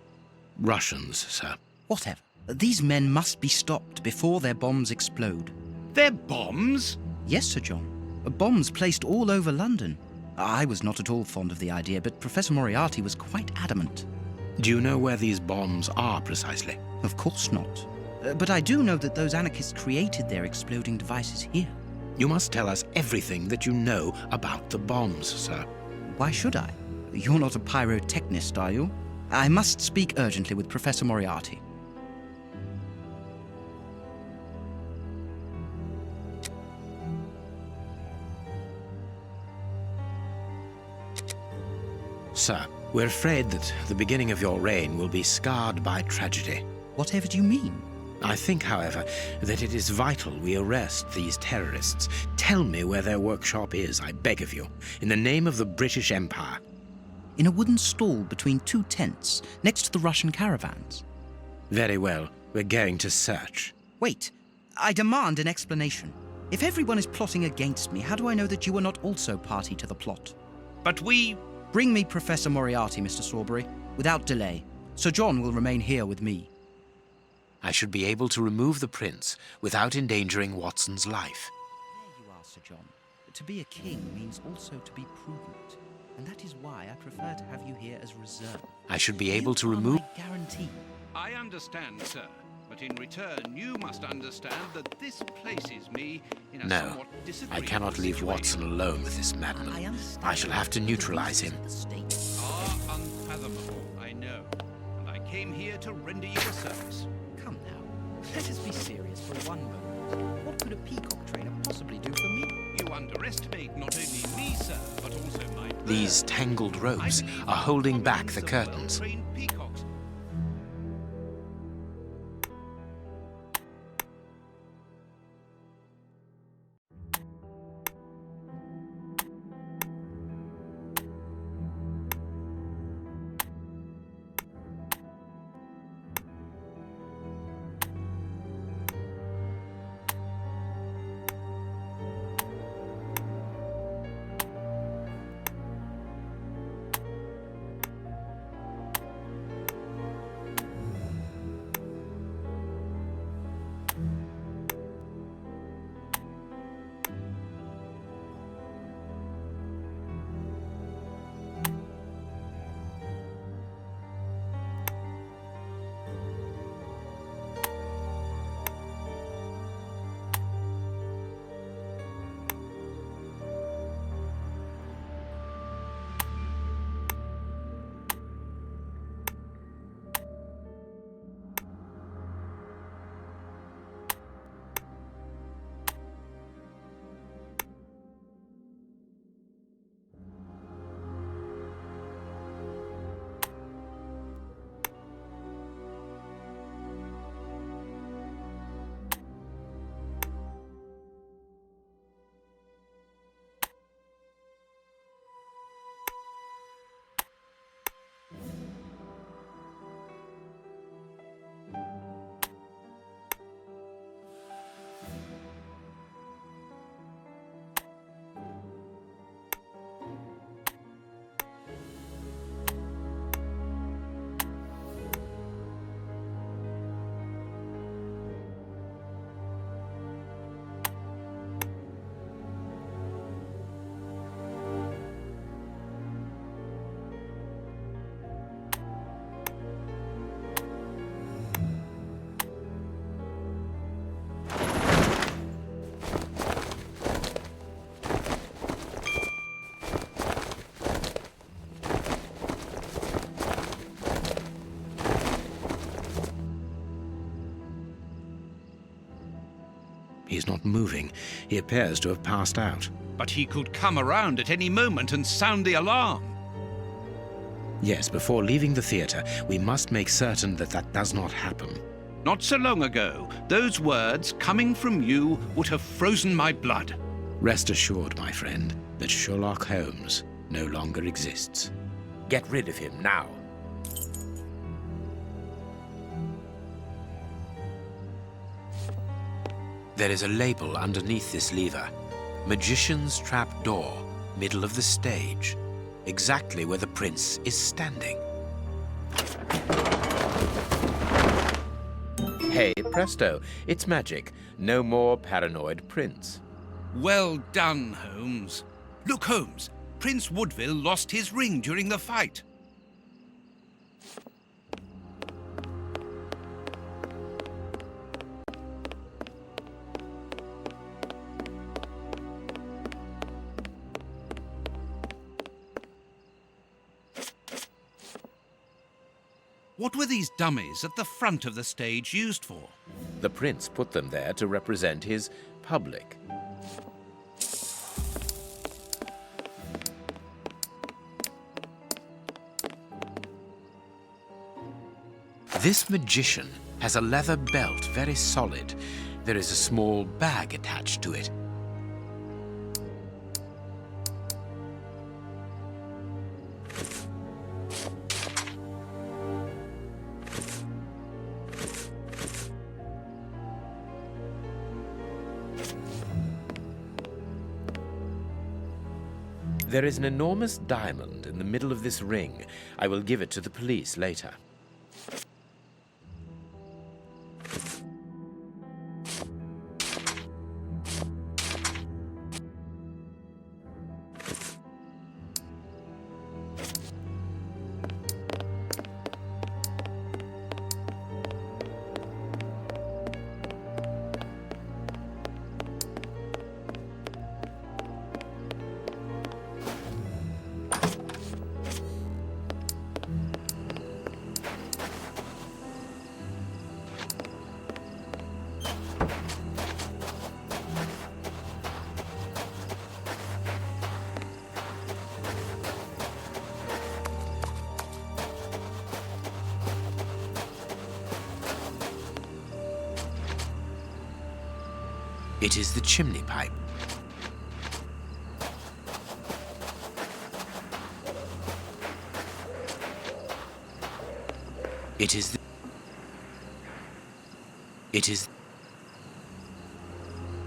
Russians, sir. Whatever. These men must be stopped before their bombs explode. Their bombs? Yes, Sir John. Bombs placed all over London. I was not at all fond of the idea, but Professor Moriarty was quite adamant. Do you know where these bombs are precisely? Of course not. But I do know that those anarchists created their exploding devices here. You must tell us everything that you know about the bombs, sir. Why should I? You're not a pyrotechnist, are you? I must speak urgently with Professor Moriarty. Sir, we're afraid that the beginning of your reign will be scarred by tragedy. Whatever do you mean? I think, however, that it is vital we arrest these terrorists. Tell me where their workshop is, I beg of you, in the name of the British Empire. In a wooden stall between two tents, next to the Russian caravans. Very well. We're going to search. Wait. I demand an explanation. If everyone is plotting against me, how do I know that you are not also party to the plot? But we... Bring me Professor Moriarty, Mr. Sawbury, without delay. Sir John will remain here with me. I should be able to remove the prince without endangering Watson's life. There you are, Sir John. To be a king means also to be prudent. And that is why I prefer to have you here as reserve. I should be able to remove... Guarantee. I understand, sir. But in return, you must understand that this places me in a No, somewhat disagreeable I cannot leave situation. Watson alone with this madman. I shall have to neutralize him. Are unfathomable, I know. And I came here to render you a service. Come now. Let us be serious for one moment. What could a peacock trainer possibly do for me? You underestimate not only me, sir, but also my bird. These tangled ropes are holding back the curtains. Well-trained peacocks. He's not moving. He appears to have passed out. But he could come around at any moment and sound the alarm. Yes, before leaving the theatre, we must make certain that that does not happen. Not so long ago, those words coming from you would have frozen my blood. Rest assured, my friend, that Sherlock Holmes no longer exists. Get rid of him now. There is a label underneath this lever. Magician's Trap Door, middle of the stage. Exactly where the prince is standing. Hey, presto, it's magic. No more paranoid prince. Well done, Holmes. Look, Holmes, Prince Woodville lost his ring during the fight. What were these dummies at the front of the stage used for? The prince put them there to represent his public. This magician has a leather belt, very solid. There is a small bag attached to it. There is an enormous diamond in the middle of this ring. I will give it to the police later. It is the chimney pipe. It is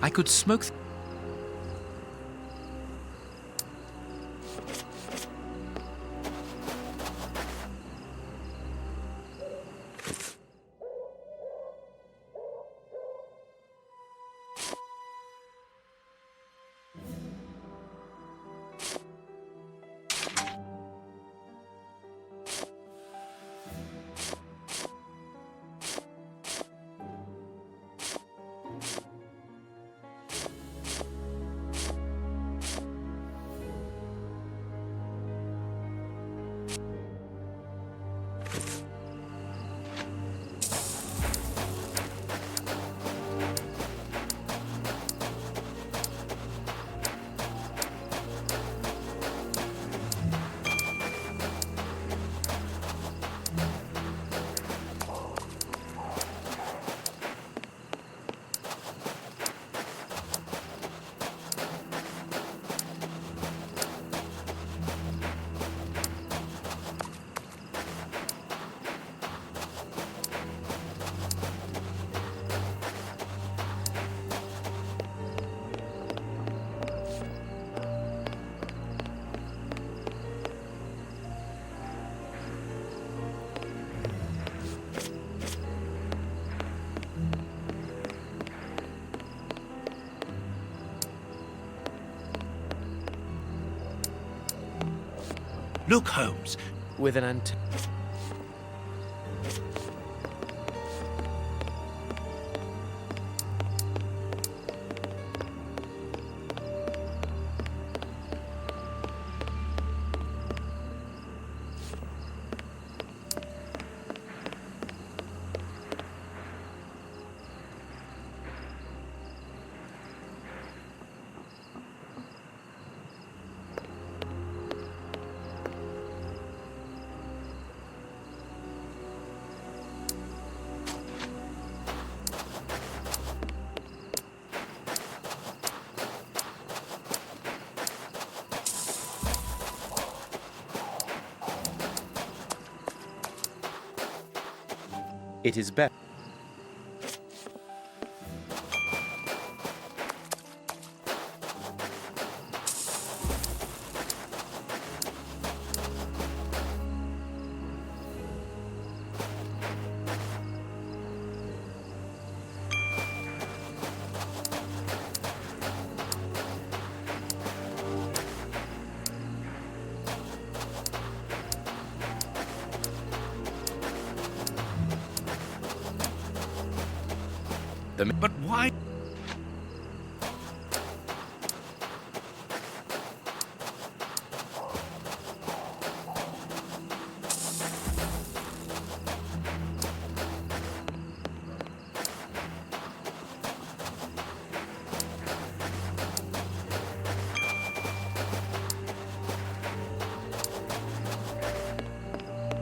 I could smoke Look, Holmes. With an antenna. It is better. But why?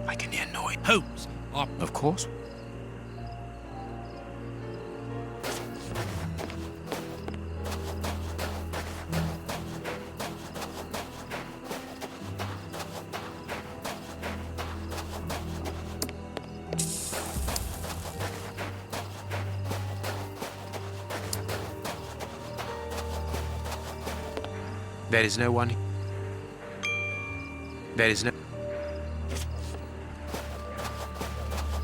I can hear noise. Holmes, Of course. There is no one. There is no.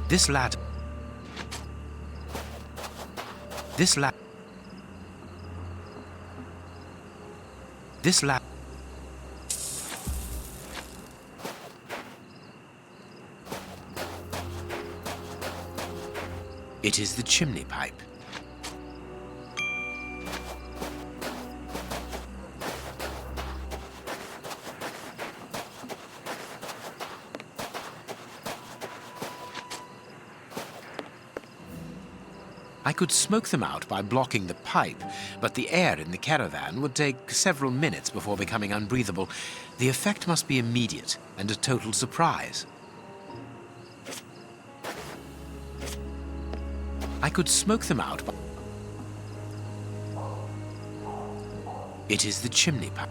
This lad. This lad. This lad. It is the chimney pipe. I could smoke them out by blocking the pipe, but the air in the caravan would take several minutes before becoming unbreathable. The effect must be immediate and a total surprise. I could smoke them out by... It is the chimney pipe.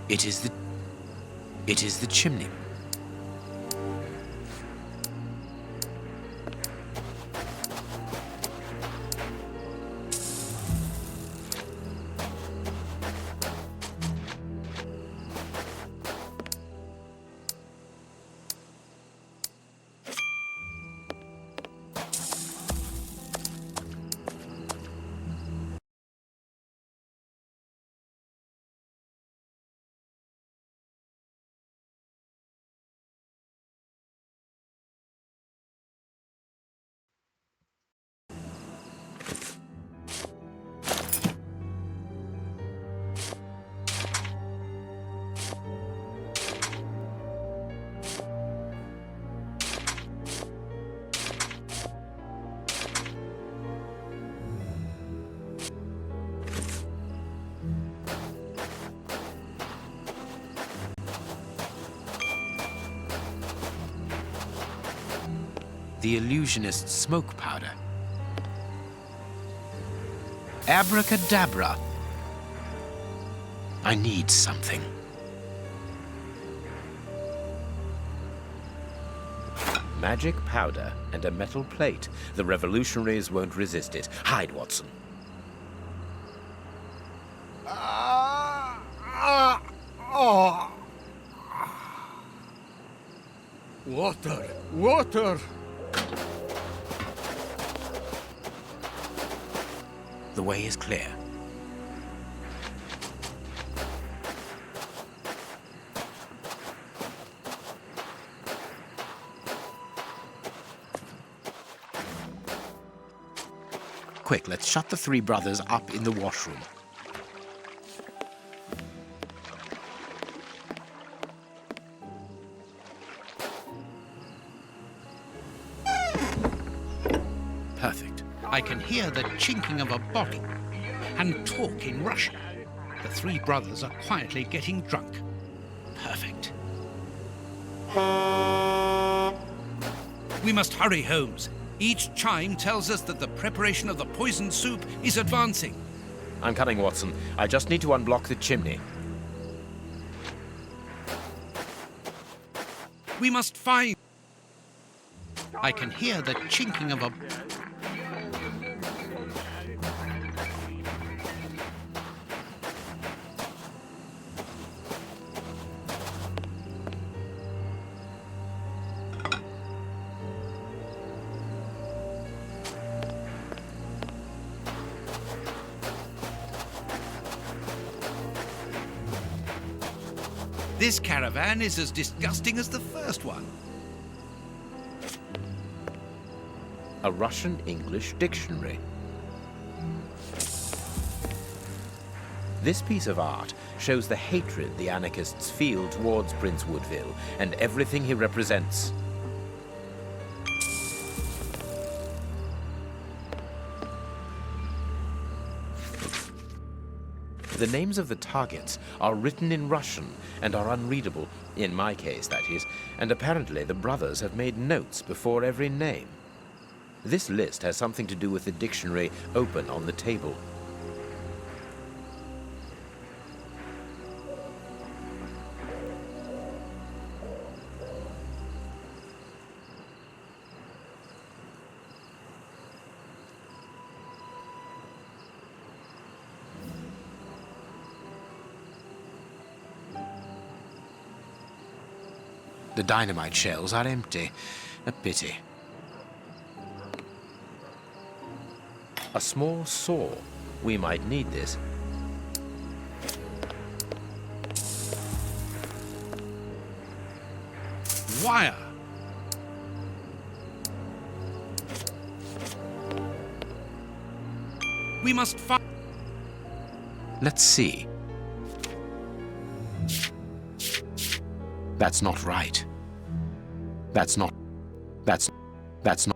It is the chimney. The illusionist's smoke powder. Abracadabra. I need something. Magic powder and a metal plate. The revolutionaries won't resist it. Hide, Watson. Water! Water! The way is clear. Quick, let's shut the three brothers up in the washroom. Perfect. I can hear the chinking of a bottle and talk in Russian. The three brothers are quietly getting drunk. Perfect. We must hurry, Holmes. Each chime tells us that the preparation of the poisoned soup is advancing. I'm coming, Watson. I just need to unblock the chimney. We must find... I can hear the chinking of a... This caravan is as disgusting as the first one. A Russian-English dictionary. This piece of art shows the hatred the anarchists feel towards Prince Woodville and everything he represents. The names of the targets are written in Russian and are unreadable, in my case, that is, and apparently the brothers have made notes before every name. This list has something to do with the dictionary open on the table. The dynamite shells are empty. A pity. A small saw. We might need this. Wire. We must find... Let's see. That's not right. That's not... That's not...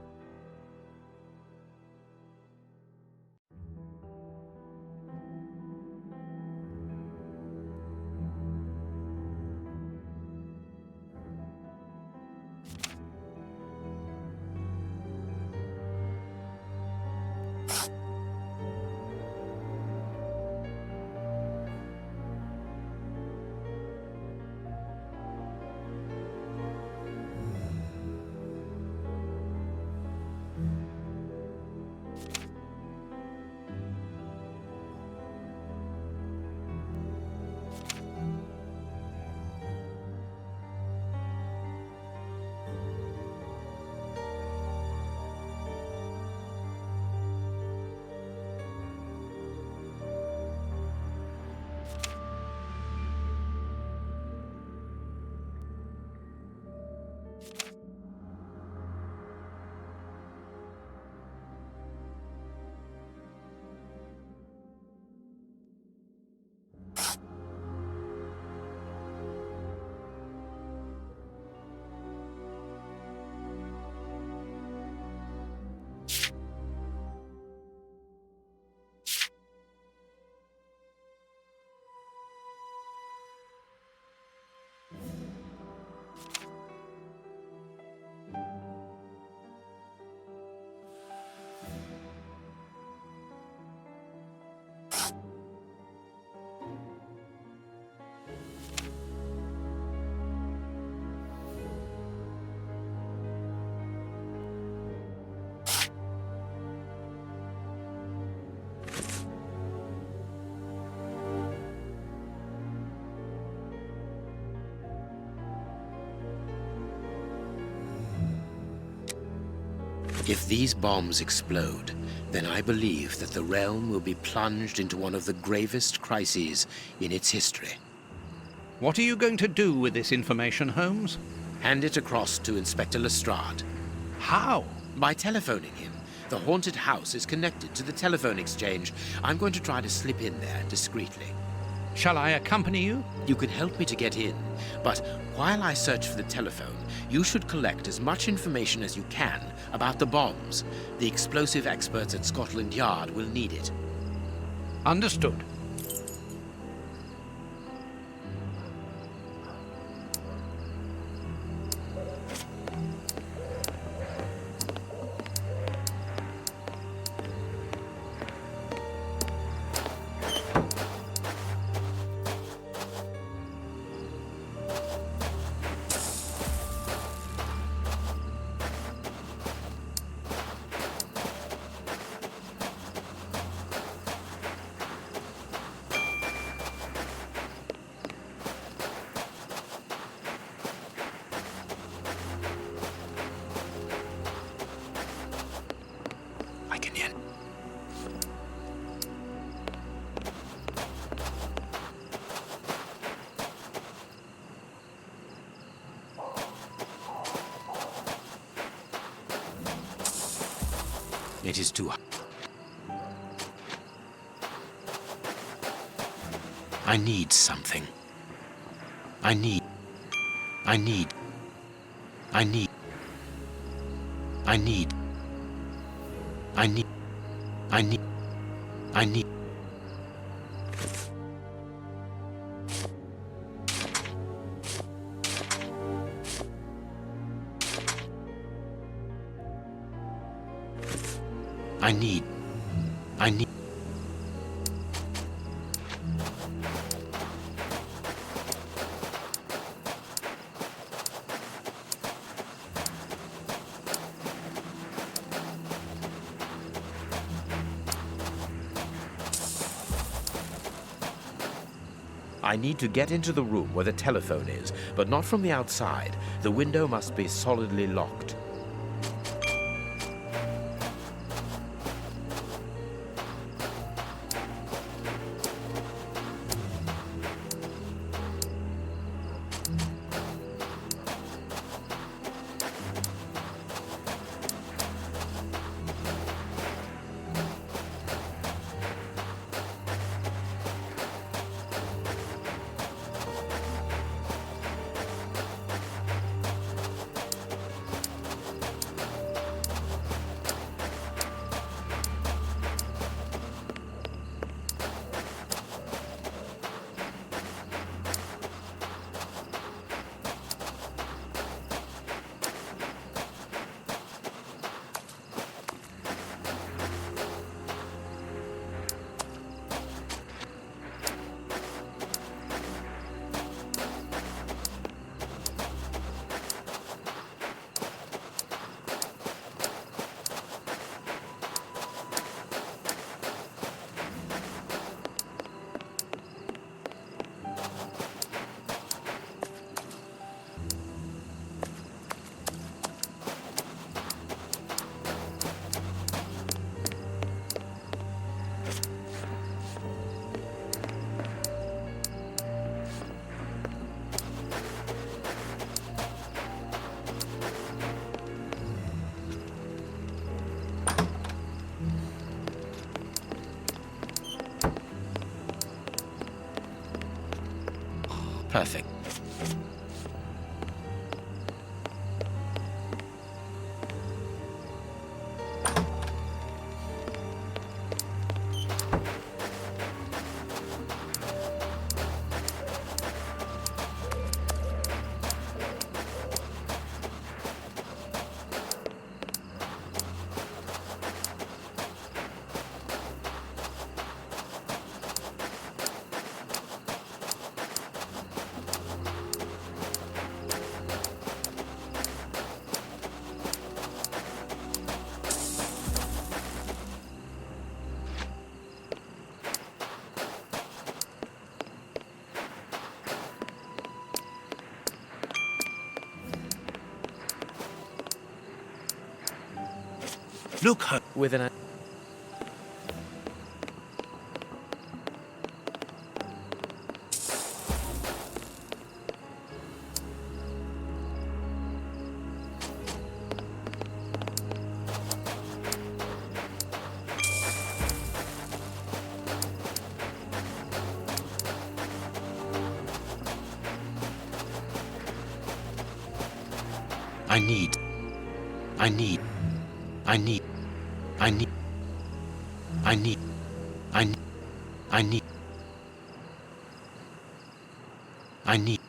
If these bombs explode, then I believe that the realm will be plunged into one of the gravest crises in its history. What are you going to do with this information, Holmes? Hand it across to Inspector Lestrade. How? By telephoning him. The haunted house is connected to the telephone exchange. I'm going to try to slip in there discreetly. Shall I accompany you? You can help me to get in, but while I search for the telephone, you should collect as much information as you can about the bombs. The explosive experts at Scotland Yard will need it. Understood. It is too... I need something. I need... I need... I need... I need... I need... I need... I need... I need... I need... I need to get into the room where the telephone is, but not from the outside. The window must be solidly locked. Perfect. Look, Holmes. With an... I need... I need... I need... I need... I need... I need... I need... I need...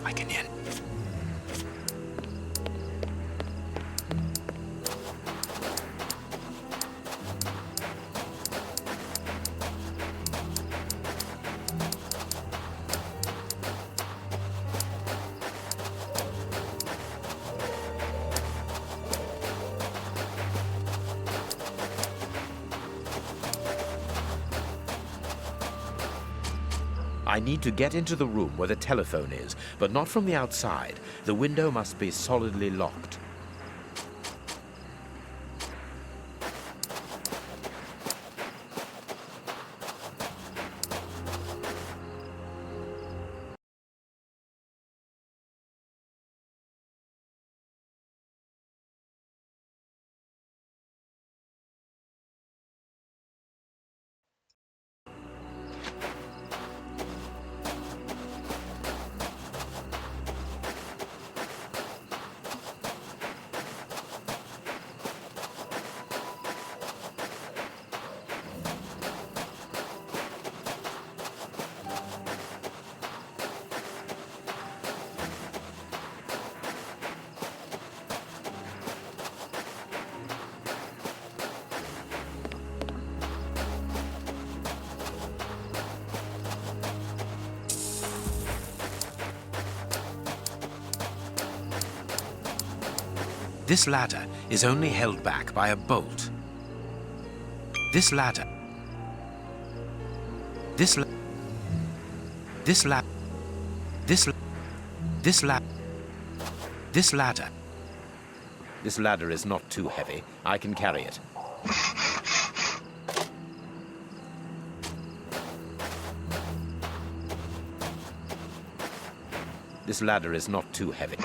I can hear... I need to get into the room where the telephone is, but not from the outside. The window must be solidly locked. This ladder is only held back by a bolt. This ladder... This ladder... This ladder... This ladder is not too heavy. I can carry it. This ladder is not too heavy.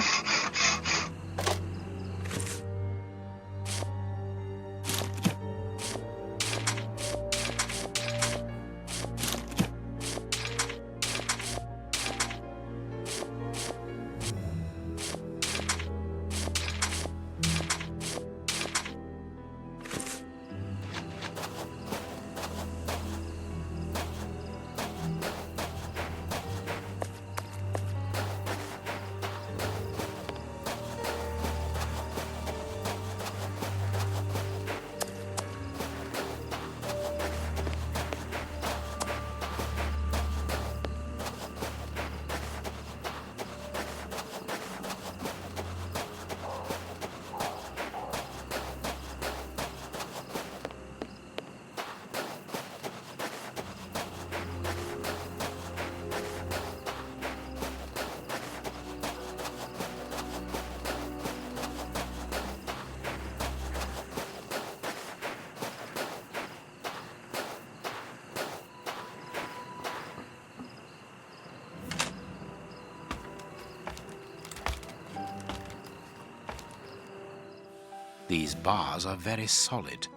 These bars are very solid.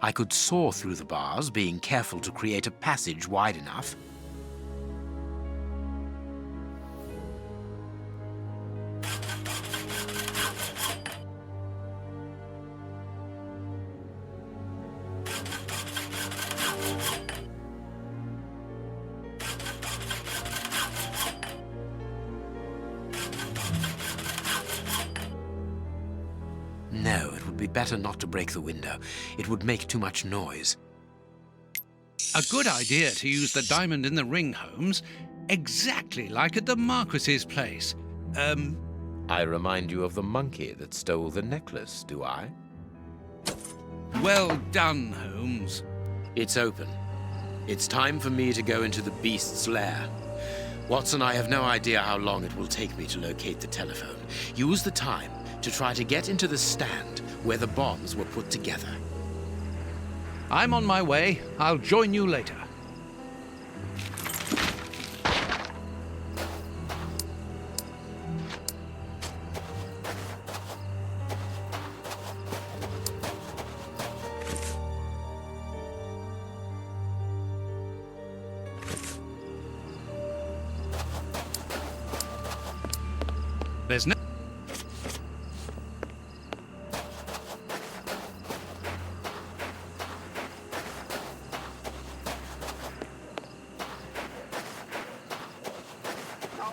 I could saw through the bars, being careful to create a passage wide enough. No, it would be better not to break the window. It would make too much noise. A good idea to use the diamond in the ring, Holmes. Exactly like at the Marquis's place. I remind you of the monkey that stole the necklace, do I? Well done, Holmes. It's open. It's time for me to go into the beast's lair. Watson, I have no idea how long it will take me to locate the telephone. Use the time to try to get into the stand where the bombs were put together. I'm on my way. I'll join you later. There's no...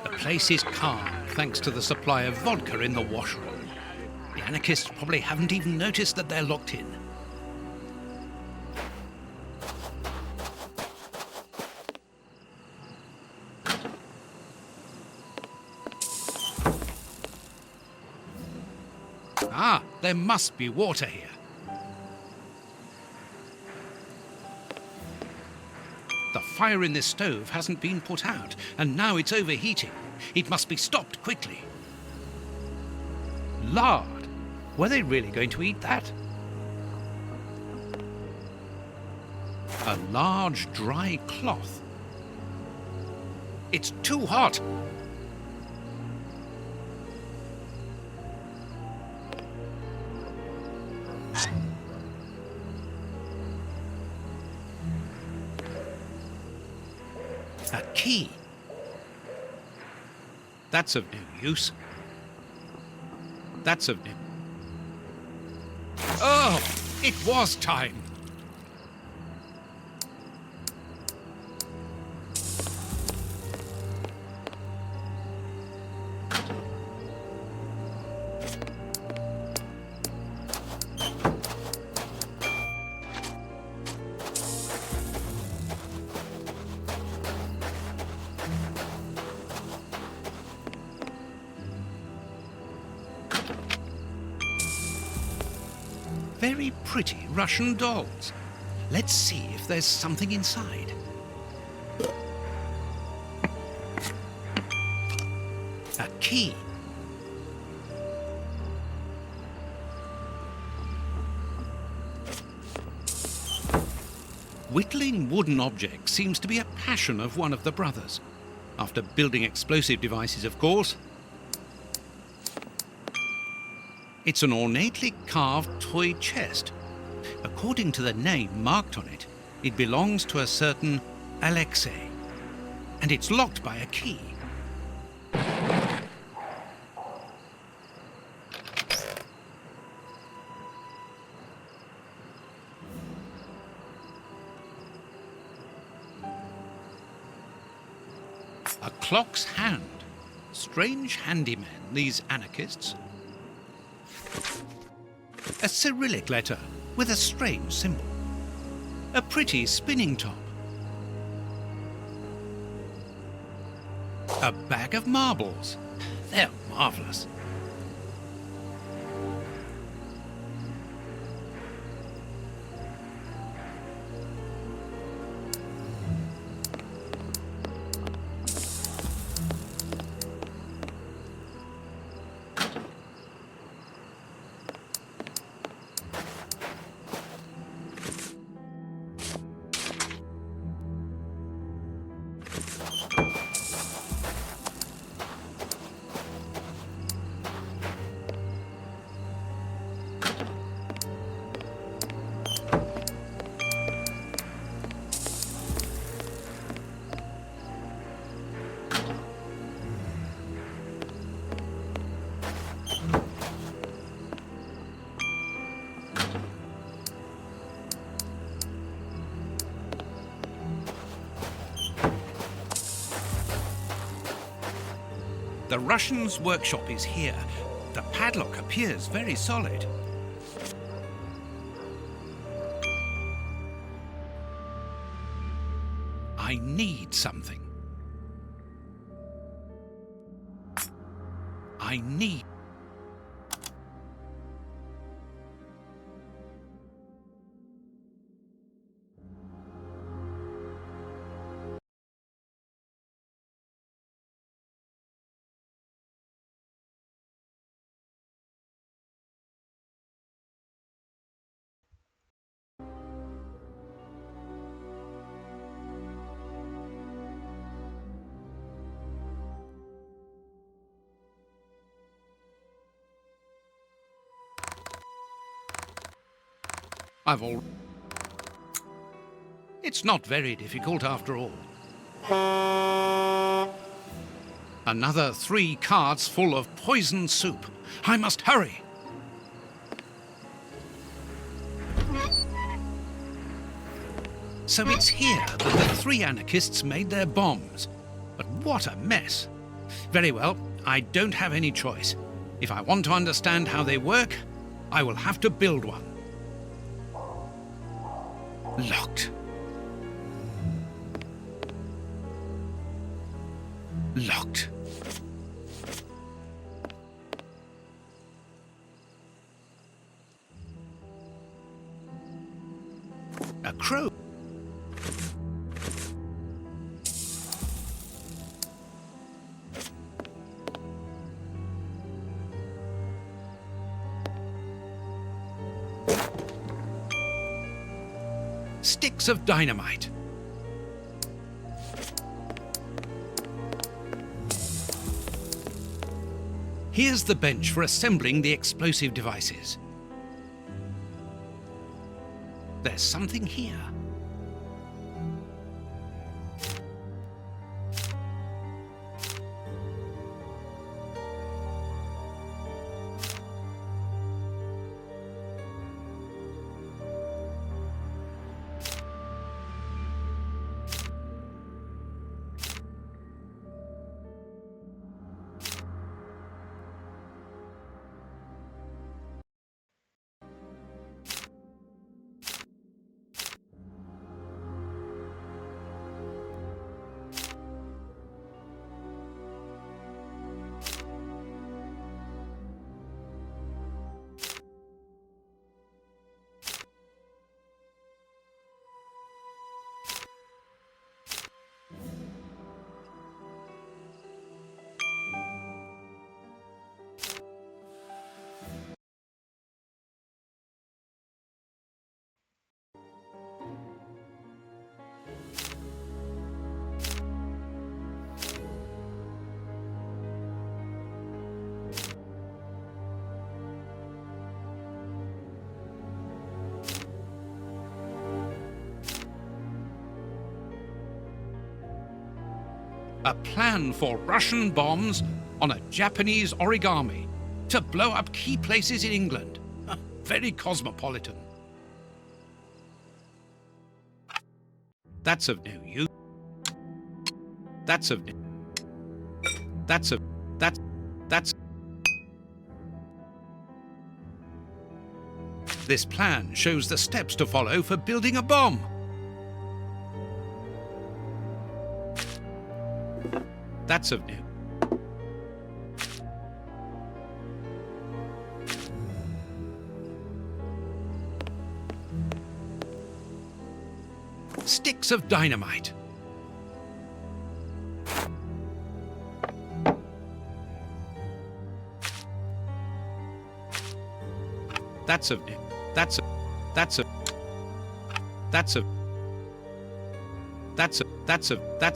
The place is calm, thanks to the supply of vodka in the washroom. The anarchists probably haven't even noticed that they're locked in. Ah, there must be water here. The fire in this stove hasn't been put out, and now it's overheating. It must be stopped quickly. Lard? Were they really going to eat that? A large dry cloth. It's too hot. A key. That's of no use. That's of no... Oh, it was time. Very pretty Russian dolls. Let's see if there's something inside. A key. Whittling wooden objects seems to be a passion of one of the brothers. After building explosive devices, of course. It's an ornately carved toy chest. According to the name marked on it, it belongs to a certain Alexei, and it's locked by a key. A clock's hand. Strange handymen, these anarchists. A Cyrillic letter with a strange symbol. A pretty spinning top. A bag of marbles. They're marvelous. The Russian's workshop is here. The padlock appears very solid. I need something. I need... It's not very difficult after all. Another 3 carts full of poison soup. I must hurry. So it's here that the 3 anarchists made their bombs. But what a mess. Very well, I don't have any choice. If I want to understand how they work, I will have to build one. Locked. Locked. A crow. Sticks of dynamite. Here's the bench for assembling the explosive devices. There's something here. A plan for Russian bombs on a Japanese origami to blow up key places in England. Very cosmopolitan. That's of no use. That's This plan shows the steps to follow for building a bomb. That's of no. Sticks of dynamite. That's of no. That's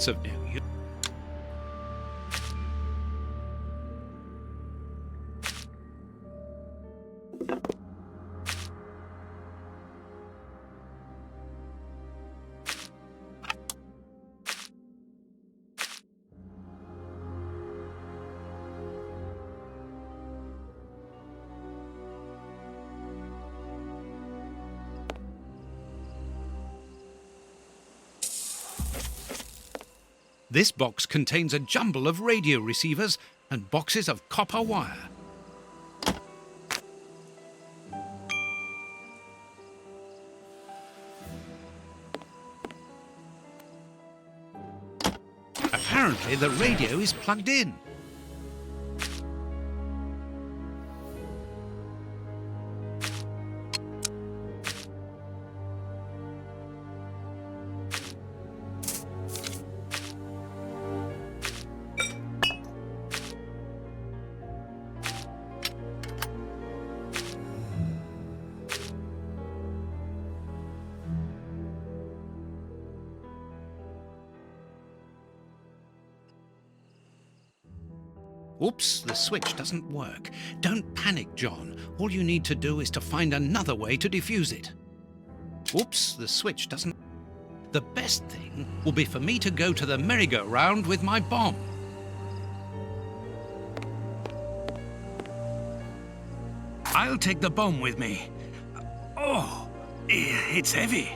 of no use. This box contains a jumble of radio receivers and boxes of copper wire. Apparently, the radio is plugged in. Oops, the switch doesn't work. Don't panic, John. All you need to do is to find another way to defuse it. Oops, the switch doesn't... The best thing will be for me to go to the merry-go-round with my bomb. I'll take the bomb with me. Oh, it's heavy.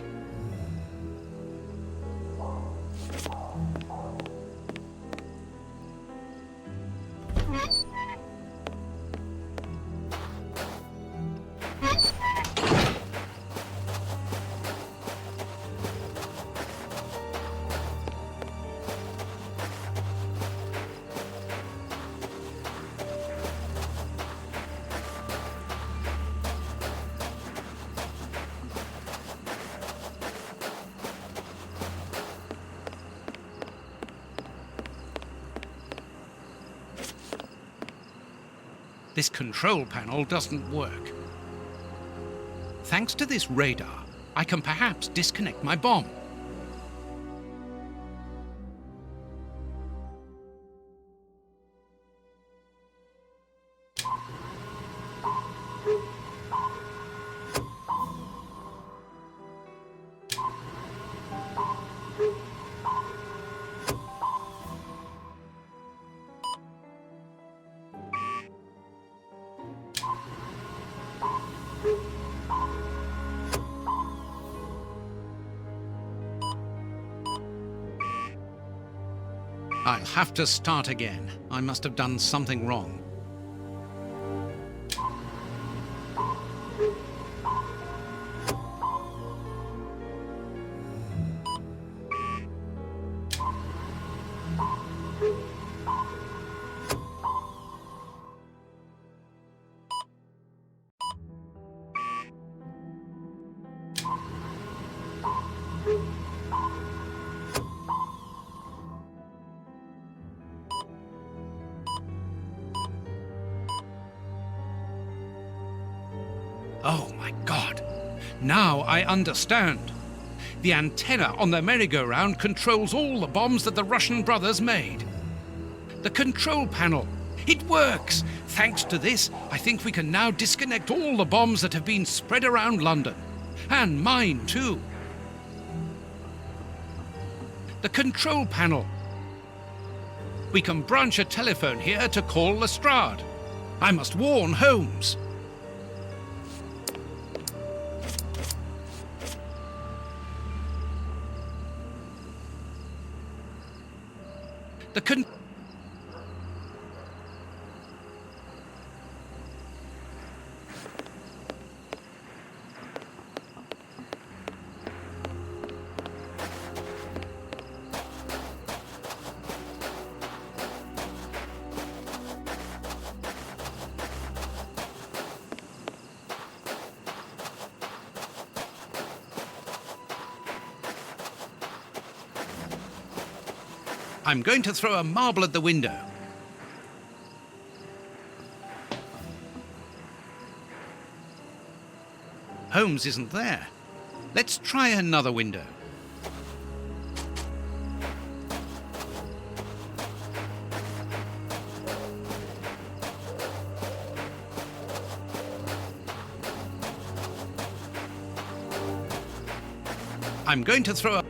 This control panel doesn't work. Thanks to this radar, I can perhaps disconnect my bomb. I'll have to start again. I must have done something wrong. Oh my God! Now I understand. The antenna on the merry-go-round controls all the bombs that the Russian brothers made. The control panel. It works! Thanks to this, I think we can now disconnect all the bombs that have been spread around London. And mine, too. The control panel. We can branch a telephone here to call Lestrade. I must warn Holmes. The I'm going to throw a marble at the window. Holmes isn't there. Let's try another window. I'm going to throw a...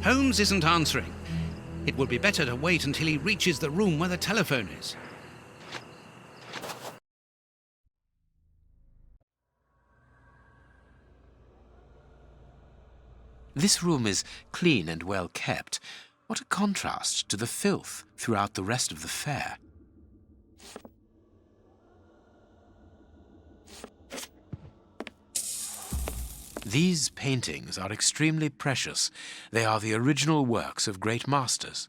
Holmes isn't answering. It would be better to wait until he reaches the room where the telephone is. This room is clean and well kept. What a contrast to the filth throughout the rest of the fair. These paintings are extremely precious. They are the original works of great masters.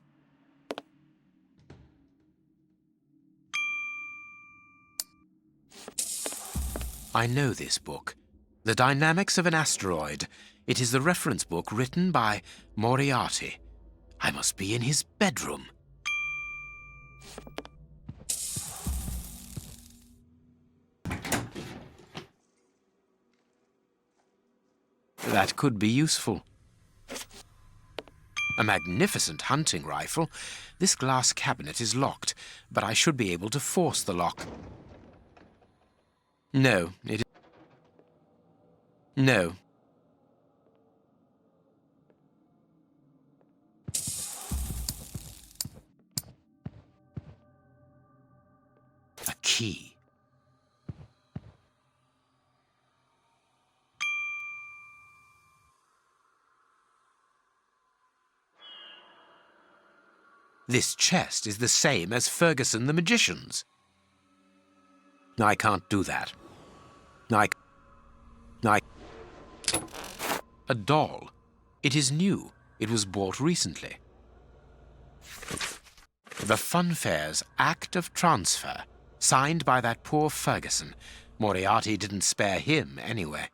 I know this book, The Dynamics of an Asteroid. It is the reference book written by Moriarty. I must be in his bedroom. That could be useful. A magnificent hunting rifle. This glass cabinet is locked, but I should be able to force the lock. No, it... No. A key. This chest is the same as Ferguson the magician's. I can't do that. A doll. It is new. It was bought recently. The Funfair's Act of Transfer, signed by that poor Ferguson. Moriarty didn't spare him, anyway.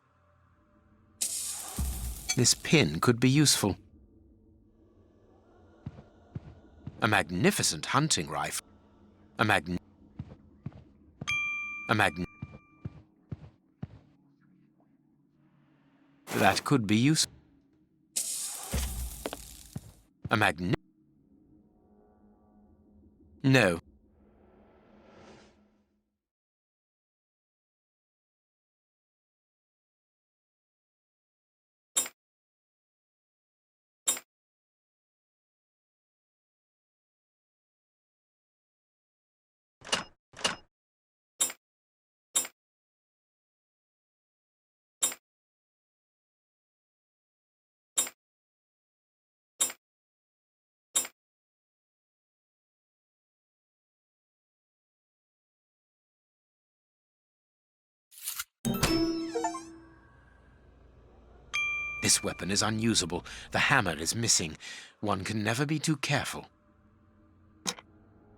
This pin could be useful. A magnificent hunting rifle. That could be useful. A magnet. No. This weapon is unusable. The hammer is missing. One can never be too careful.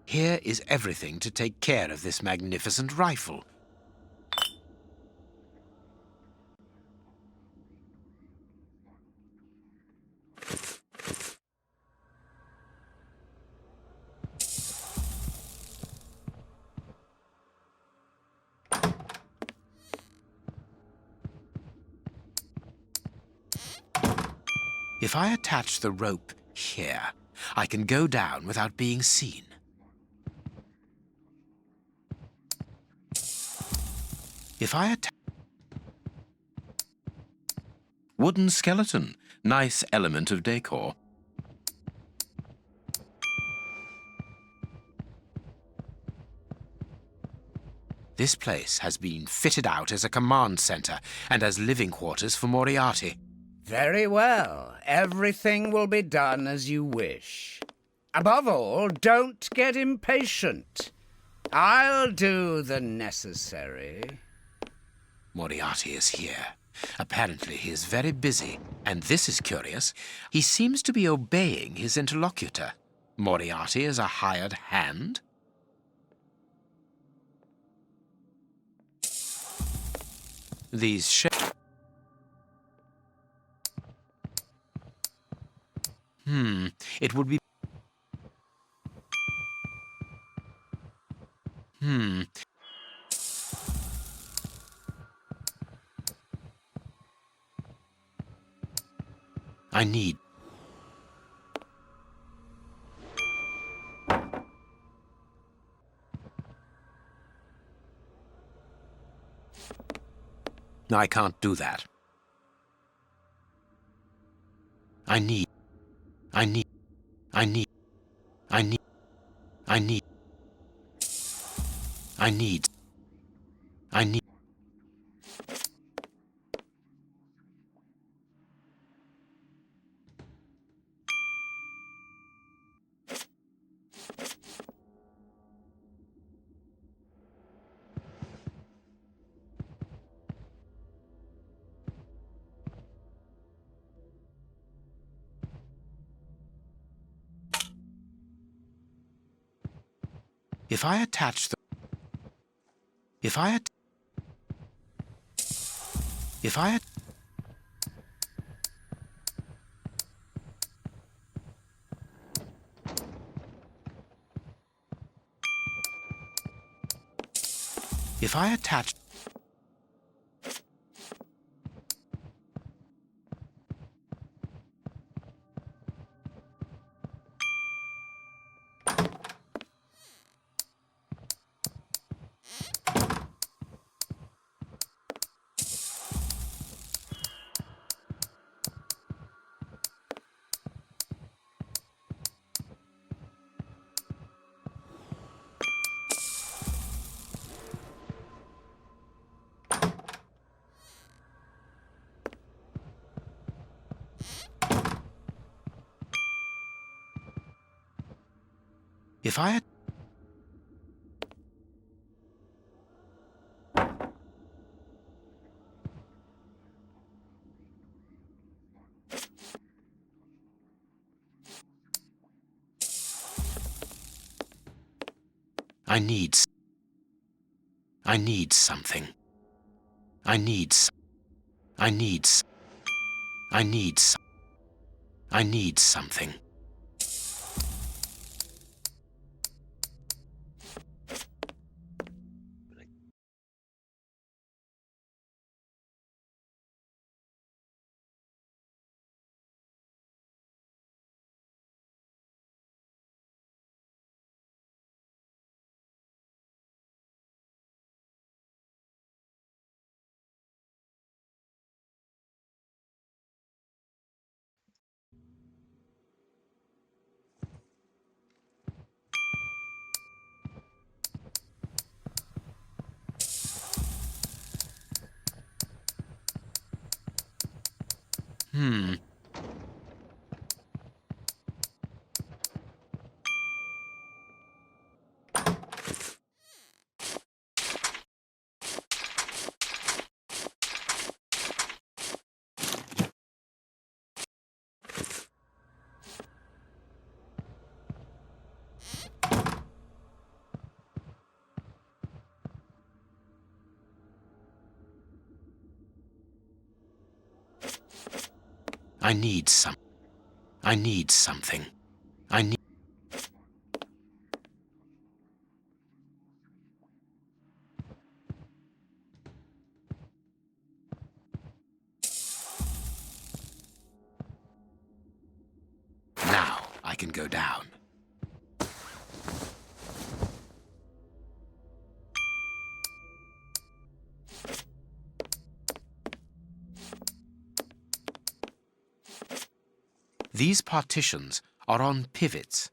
Here is everything to take care of this magnificent rifle. If I attach the rope here, I can go down without being seen. If I attach... Wooden skeleton. Nice element of decor. This place has been fitted out as a command center and as living quarters for Moriarty. Very well. Everything will be done as you wish. Above all, don't get impatient. I'll do the necessary. Moriarty is here. Apparently he is very busy, and this is curious. He seems to be obeying his interlocutor. Moriarty is a hired hand? These it would be... I need... I can't do that. I need... If I attach the... If I attach... If I... I need something. I need something. I need something. I need... Now I can go down. These partitions are on pivots.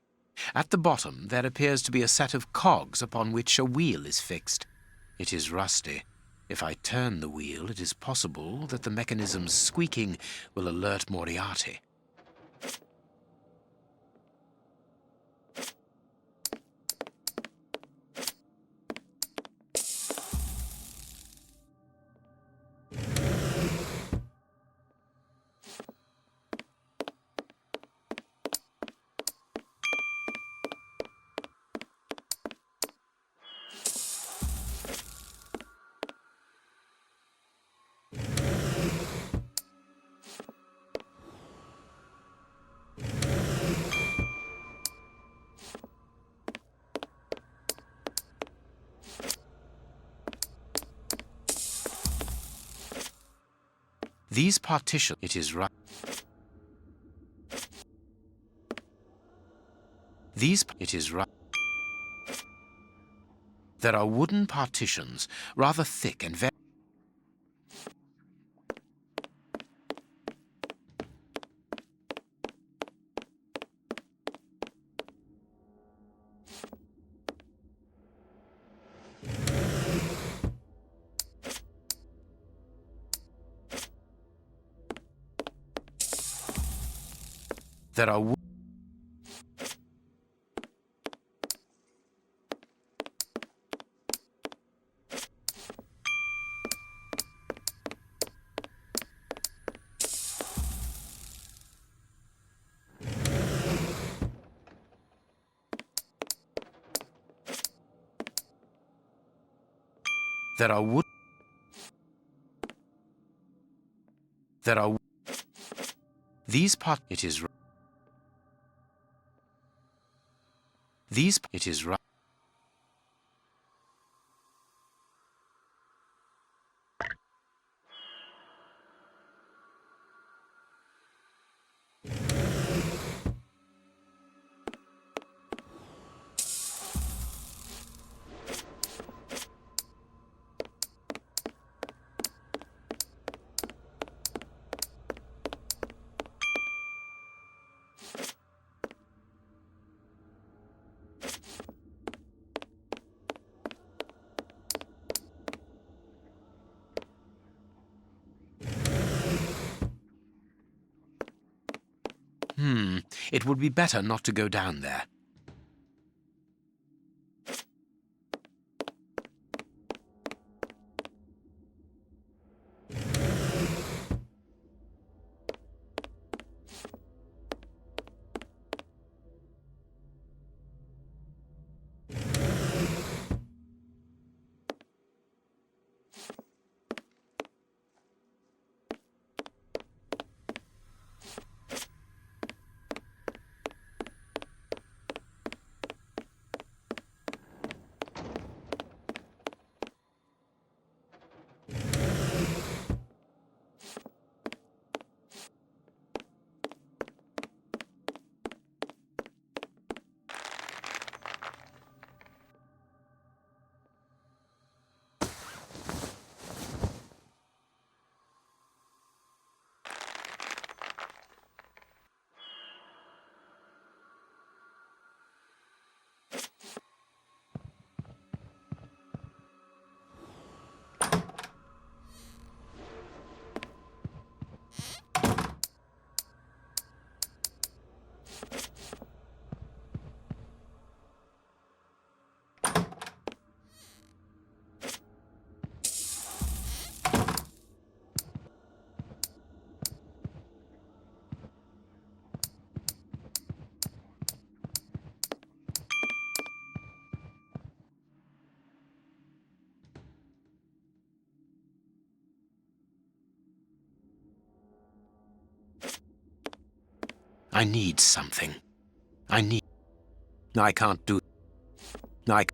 At the bottom there appears to be a set of cogs upon which a wheel is fixed. It is rusty. If I turn the wheel, it is possible that the mechanism's squeaking will alert Moriarty. These partitions, it is right. It is right. There are wooden partitions, rather thick and very... There are wood. There are these part. It is right. These. It is right. It would be better not to go down there. I need something. I can't do... I...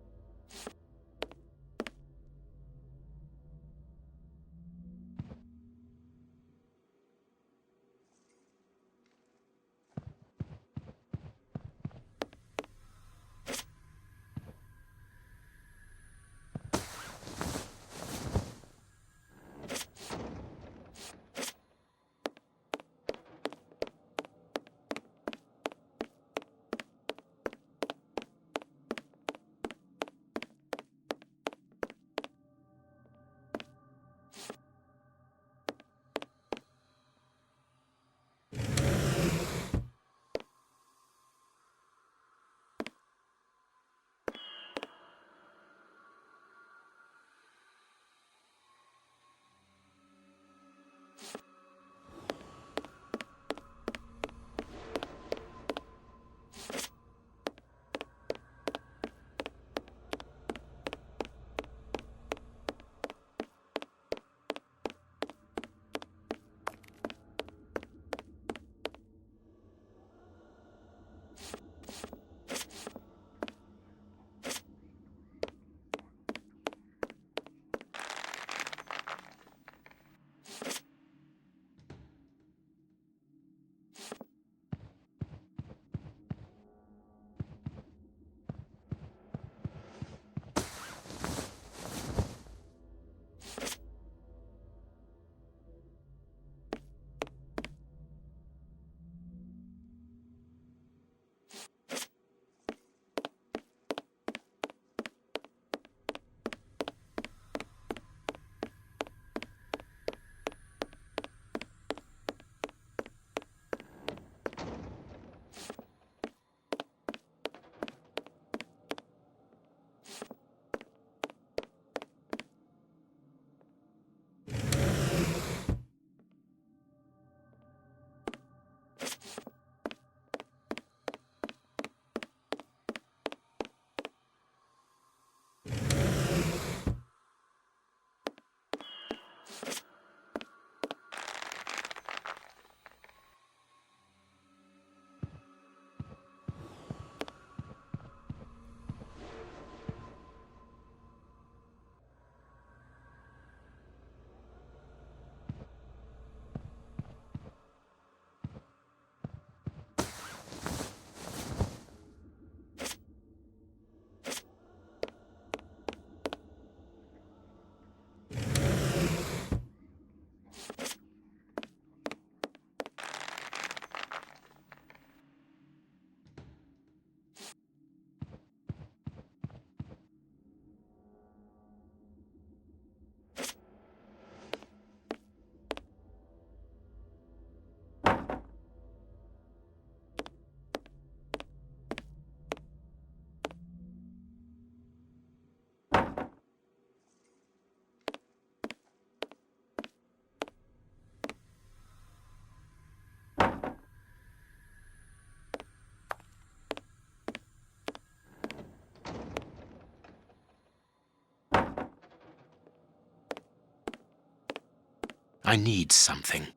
I need something.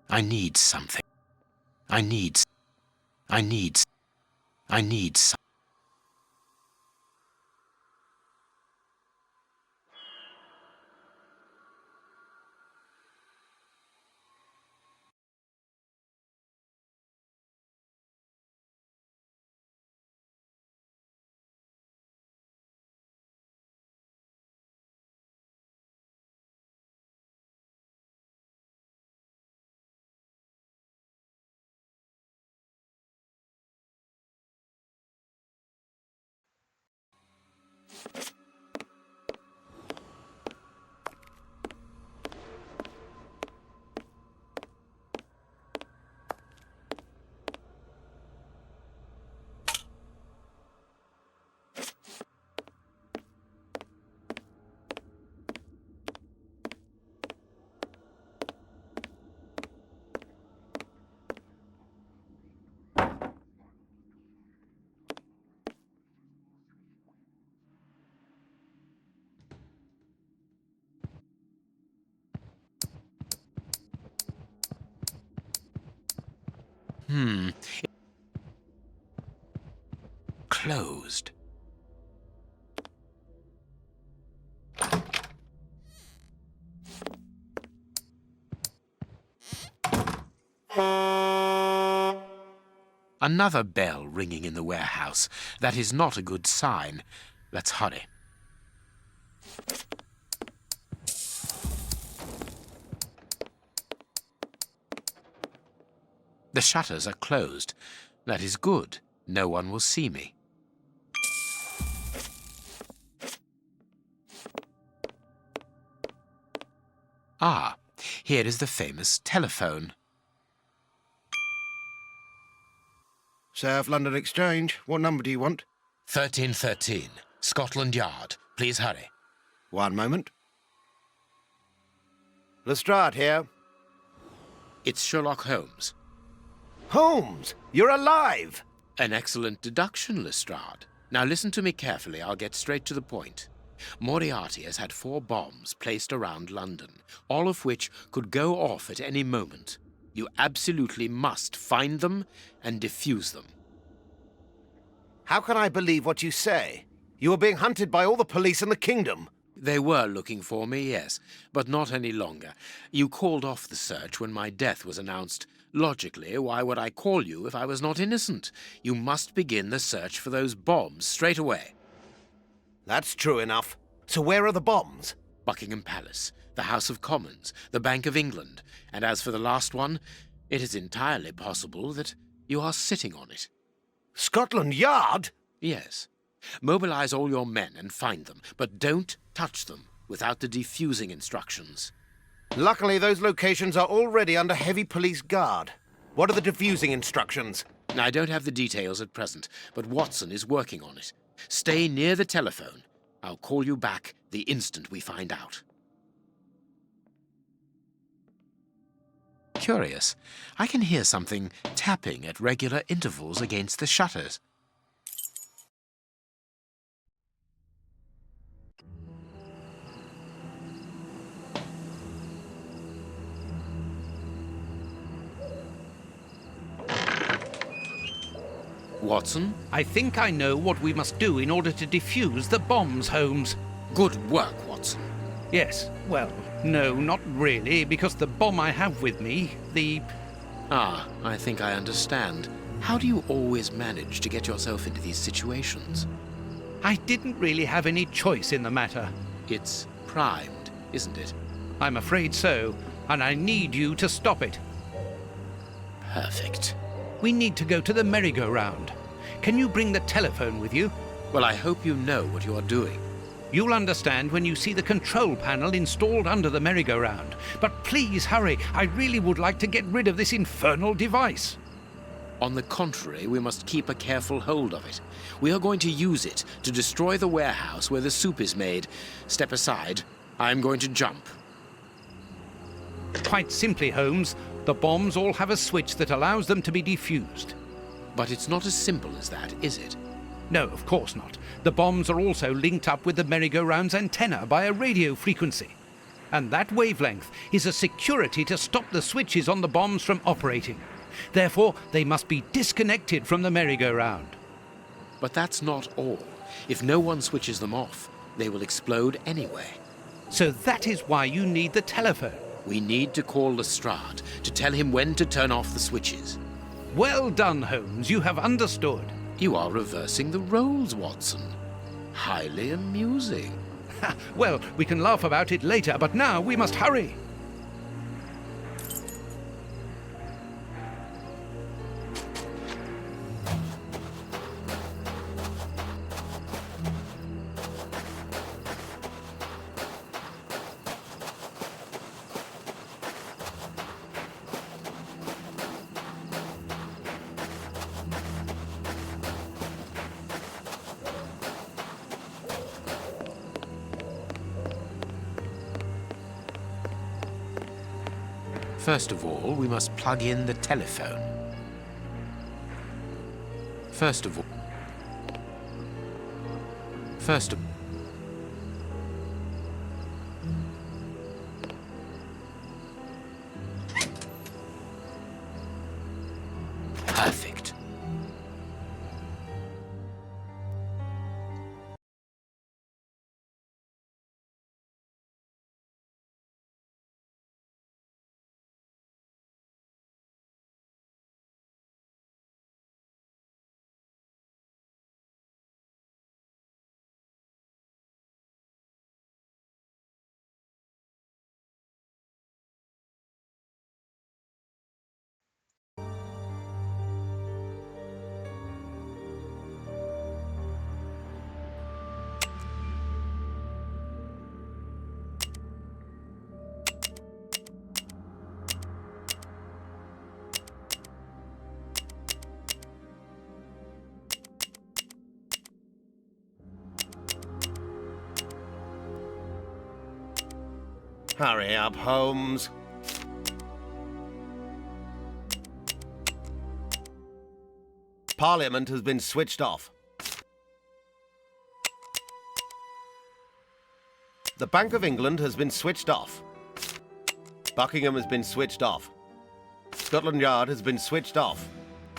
I need something. I need... I need... I need something. Closed. Another bell ringing in the warehouse. That is not a good sign. Let's hurry. The shutters are closed. That is good. No one will see me. Ah, here is the famous telephone. South London Exchange. What number do you want? 1313, Scotland Yard. Please hurry. One moment. Lestrade here. It's Sherlock Holmes. Holmes, you're alive! An excellent deduction, Lestrade. Now listen to me carefully. I'll get straight to the point. Moriarty has had 4 bombs placed around London, all of which could go off at any moment. You absolutely must find them and defuse them. How can I believe what you say? You are being hunted by all the police in the kingdom. They were looking for me, yes, but not any longer. You called off the search when my death was announced. Logically, why would I call you if I was not innocent? You must begin the search for those bombs straight away. That's true enough. So where are the bombs? Buckingham Palace, the House of Commons, the Bank of England, and as for the last one, it is entirely possible that you are sitting on it. Scotland Yard? Yes. Mobilize all your men and find them, but don't touch them without the defusing instructions. Luckily, those locations are already under heavy police guard. What are the defusing instructions? I don't have the details at present, but Watson is working on it. Stay near the telephone. I'll call you back the instant we find out. Curious. I can hear something tapping at regular intervals against the shutters. Watson? I think I know what we must do in order to defuse the bombs, Holmes. Good work, Watson. Yes, well, no, not really, because the bomb I have with me, Ah, I think I understand. How do you always manage to get yourself into these situations? I didn't really have any choice in the matter. It's primed, isn't it? I'm afraid so, and I need you to stop it. Perfect. We need to go to the merry-go-round. Can you bring the telephone with you? Well, I hope you know what you are doing. You'll understand when you see the control panel installed under the merry-go-round. But please hurry. I really would like to get rid of this infernal device. On the contrary, we must keep a careful hold of it. We are going to use it to destroy the warehouse where the soup is made. Step aside. I'm going to jump. Quite simply, Holmes, the bombs all have a switch that allows them to be defused. But it's not as simple as that, is it? No, of course not. The bombs are also linked up with the merry-go-round's antenna by a radio frequency. And that wavelength is a security to stop the switches on the bombs from operating. Therefore, they must be disconnected from the merry-go-round. But that's not all. If no one switches them off, they will explode anyway. So that is why you need the telephone. We need to call Lestrade to tell him when to turn off the switches. Well done, Holmes. You have understood. You are reversing the roles, Watson. Highly amusing. Well, we can laugh about it later, but now we must hurry. First of all, we must plug in the telephone. First of all... Hurry up, Holmes. Parliament has been switched off. The Bank of England has been switched off. Buckingham has been switched off. Scotland Yard has been switched off.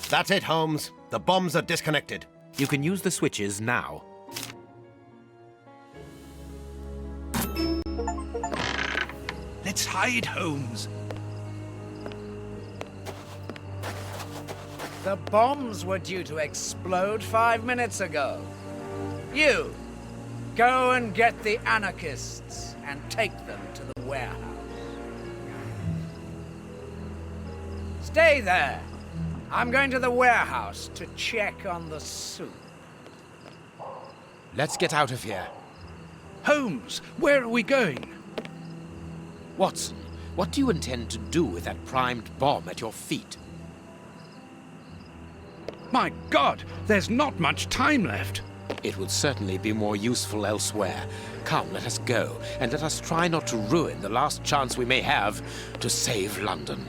That's it, Holmes. The bombs are disconnected. You can use the switches now. Let's hide, Holmes. The bombs were due to explode 5 minutes ago. You, go and get the anarchists and take them to the warehouse. Stay there. I'm going to the warehouse to check on the soup. Let's get out of here. Holmes, where are we going? Watson, what do you intend to do with that primed bomb at your feet? My God, there's not much time left. It will certainly be more useful elsewhere. Come, let us go, and let us try not to ruin the last chance we may have to save London.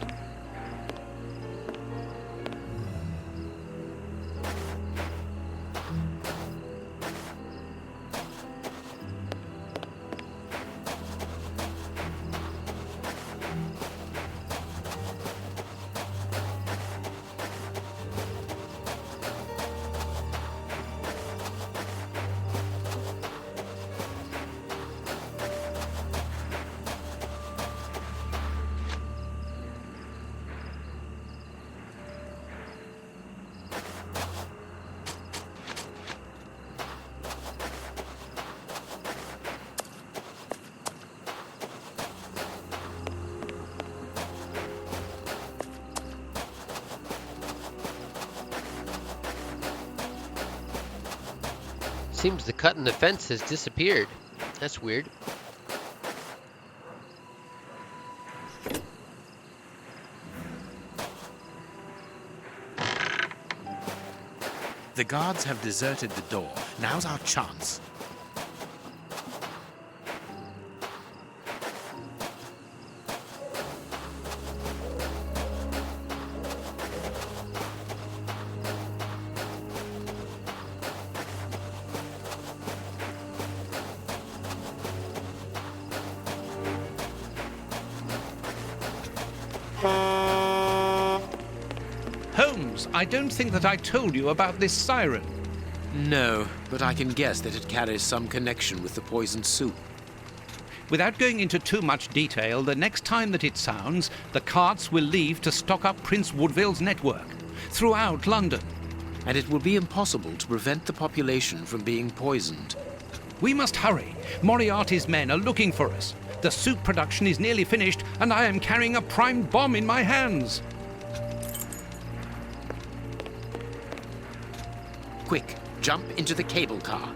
Seems the cut in the fence has disappeared. That's weird. The guards have deserted the door. Now's our chance. Holmes, I don't think that I told you about this siren. No, but I can guess that it carries some connection with the poisoned soup. Without going into too much detail, the next time that it sounds, the carts will leave to stock up Prince Woodville's network throughout London. And it will be impossible to prevent the population from being poisoned. We must hurry. Moriarty's men are looking for us. The soup production is nearly finished, and I am carrying a primed bomb in my hands. Quick, jump into the cable car.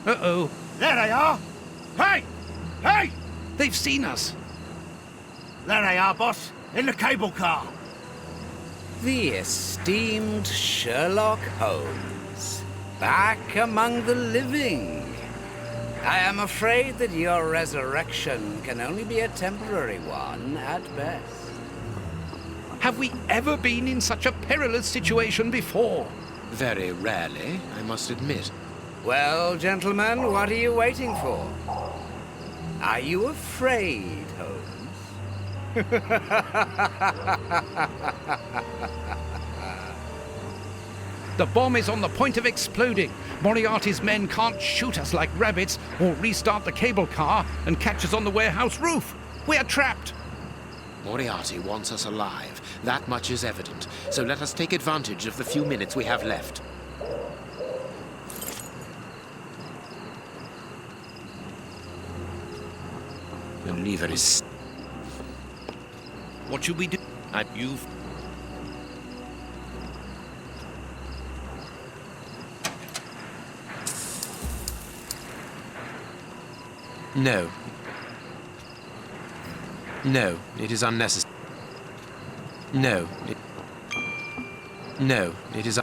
Uh-oh. There they are! Hey! Hey! They've seen us. There they are, boss. In the cable car. The esteemed Sherlock Holmes, back among the living. I am afraid that your resurrection can only be a temporary one at best. Have we ever been in such a perilous situation before? Very rarely, I must admit. Well, gentlemen, what are you waiting for? Are you afraid, Holmes? The bomb is on the point of exploding. Moriarty's men can't shoot us like rabbits or restart the cable car and catch us on the warehouse roof. We are trapped. Moriarty wants us alive. That much is evident. So let us take advantage of the few minutes we have left. The lever is... What should we do? No. No, it is unnecessary. No. No, it is...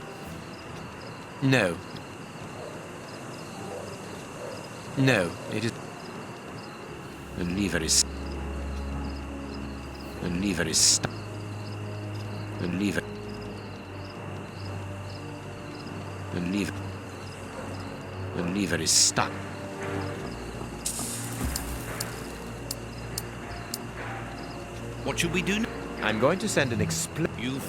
No. No, it is... The lever is... The lever is stuck. The lever... The lever... The lever is stuck. What should we do now? I'm going to send an You...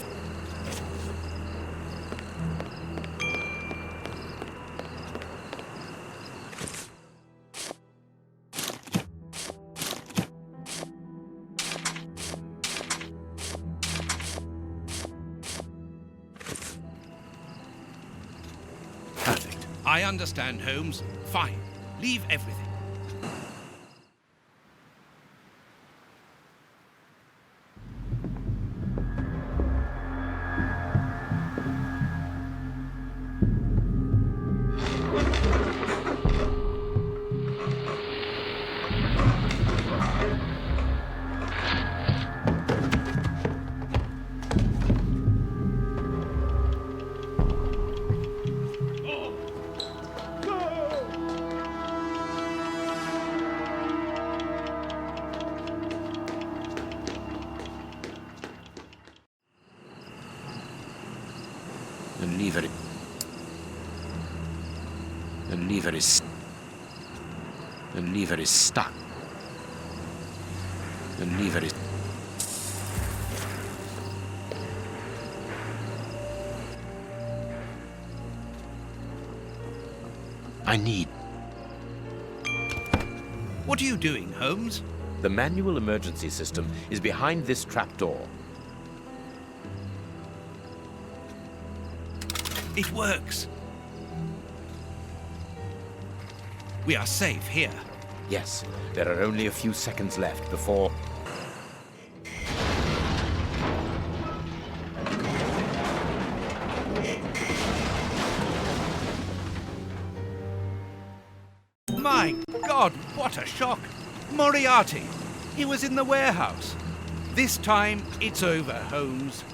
Perfect. I understand, Holmes. Fine. Leave everything. The lever... The lever is... The lever is stuck. The lever is... I need... What are you doing, Holmes? The manual emergency system is behind this trapdoor. It works. We are safe here. Yes, there are only a few seconds left before... My God, what a shock! Moriarty! He was in the warehouse. This time, it's over, Holmes.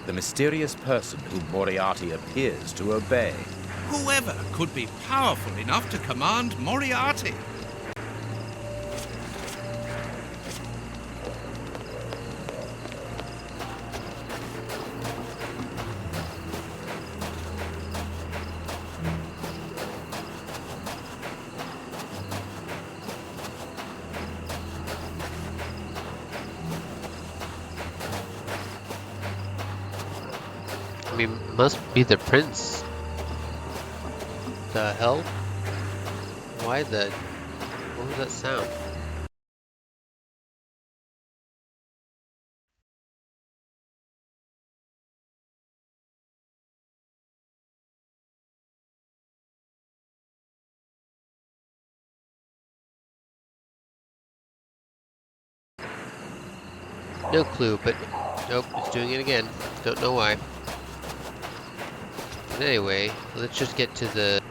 The mysterious person whom Moriarty appears to obey. Whoever could be powerful enough to command Moriarty? I mean, must be the prince. The hell? Why the... What was that sound? No clue, but nope, it's doing it again. Don't know why. But anyway, let's just get to the...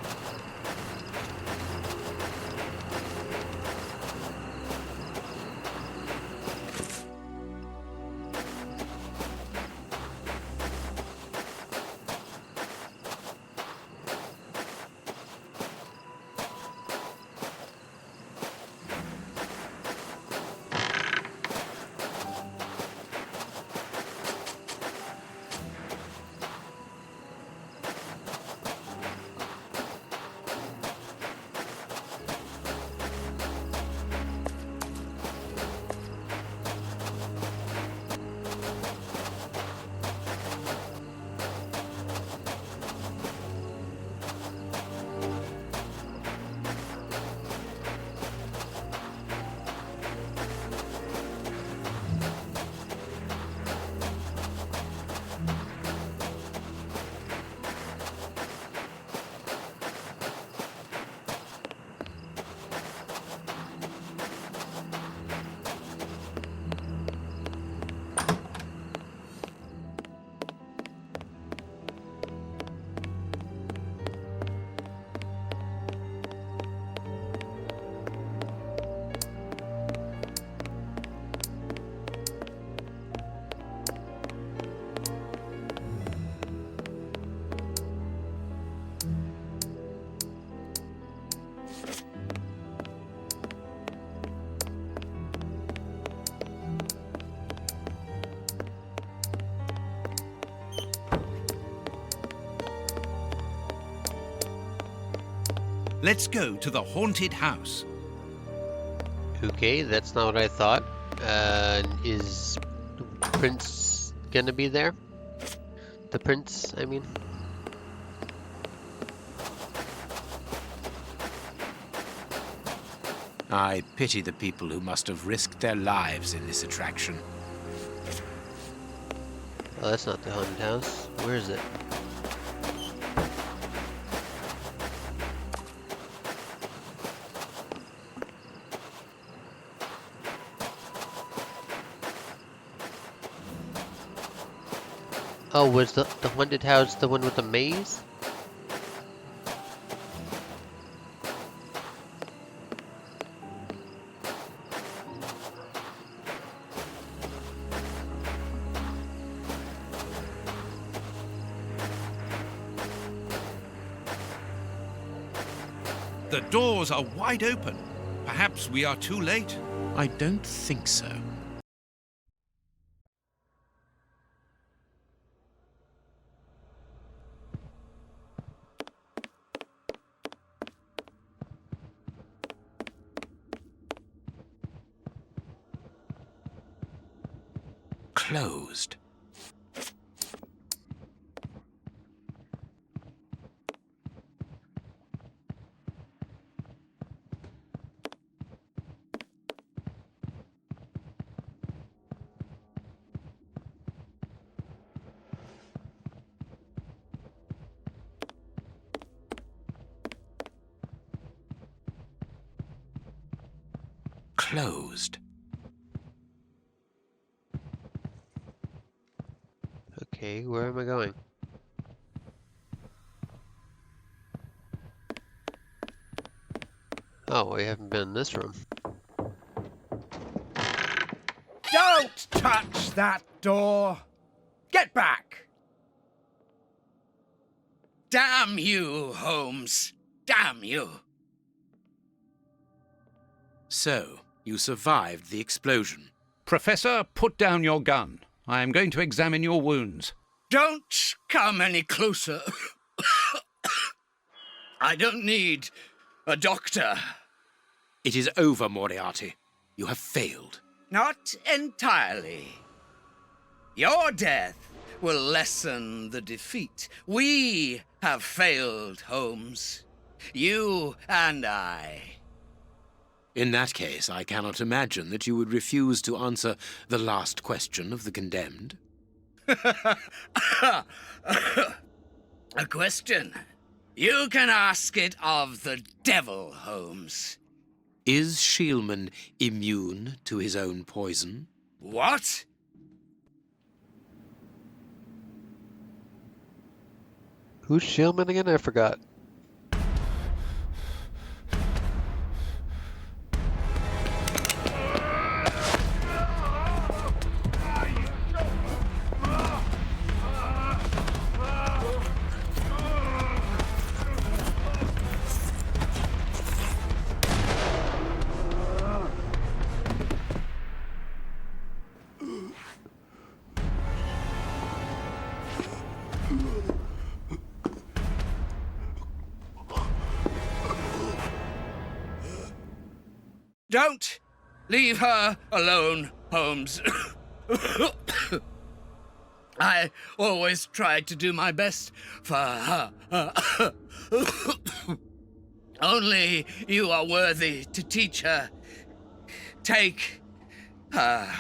Let's go to the haunted house. Okay, that's not what I thought. Is Prince gonna be there? The prince, I mean. I pity the people who must have risked their lives in this attraction. Oh, that's not the haunted house. Where is it? Oh, was the haunted house the one with the maze? The doors are wide open. Perhaps we are too late. I don't think so. Closed. Closed. Okay, where am I going? Oh, we haven't been in this room. Don't touch that door! Get back! Damn you, Holmes! Damn you! So, you survived the explosion. Professor, put down your gun. I am going to examine your wounds. Don't come any closer. I don't need a doctor. It is over, Moriarty. You have failed. Not entirely. Your death will lessen the defeat. We have failed, Holmes. You and I. In that case, I cannot imagine that you would refuse to answer the last question of the condemned. A question. You can ask it of the devil, Holmes. Is Shielman immune to his own poison? What? Who's Shieldman again? I forgot. Don't leave her alone, Holmes. I always tried to do my best for her. Only you are worthy to teach her. Take her.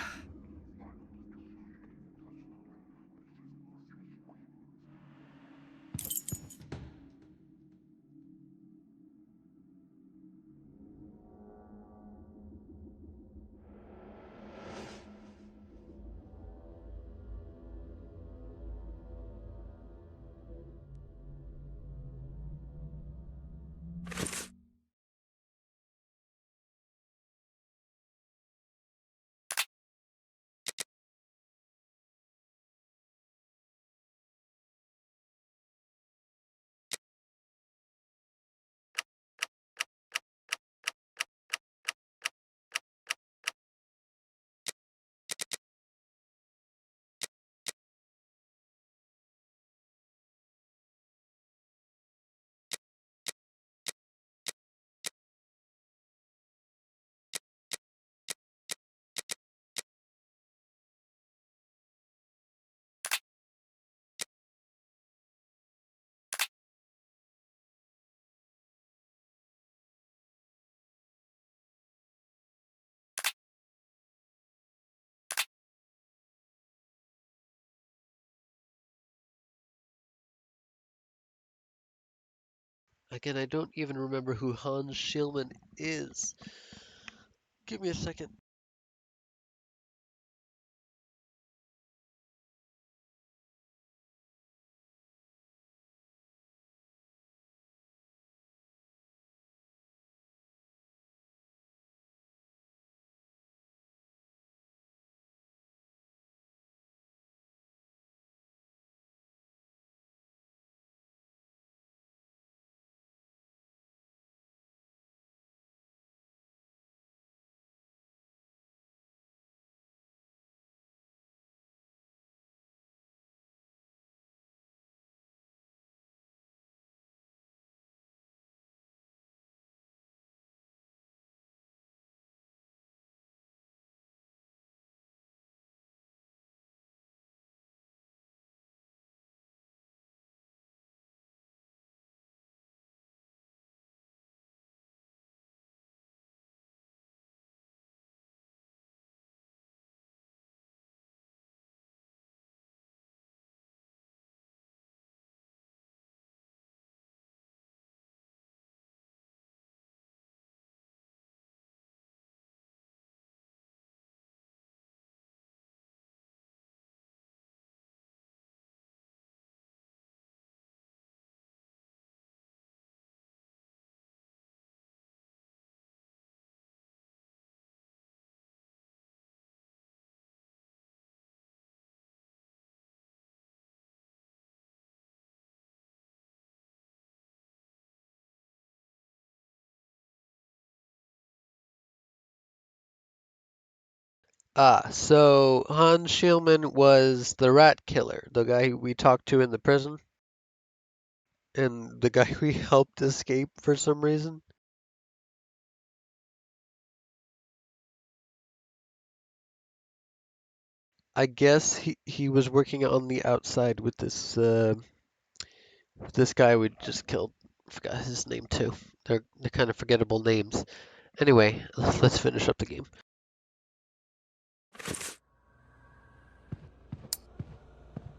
Again, I don't even remember who Hans Schielman is. Give me a second. So Hans Schielman was the rat killer, the guy we talked to in the prison, and the guy we helped escape for some reason. I guess he was working on the outside with this guy we just killed. Forgot his name too. They're kind of forgettable names. Anyway, let's finish up the game.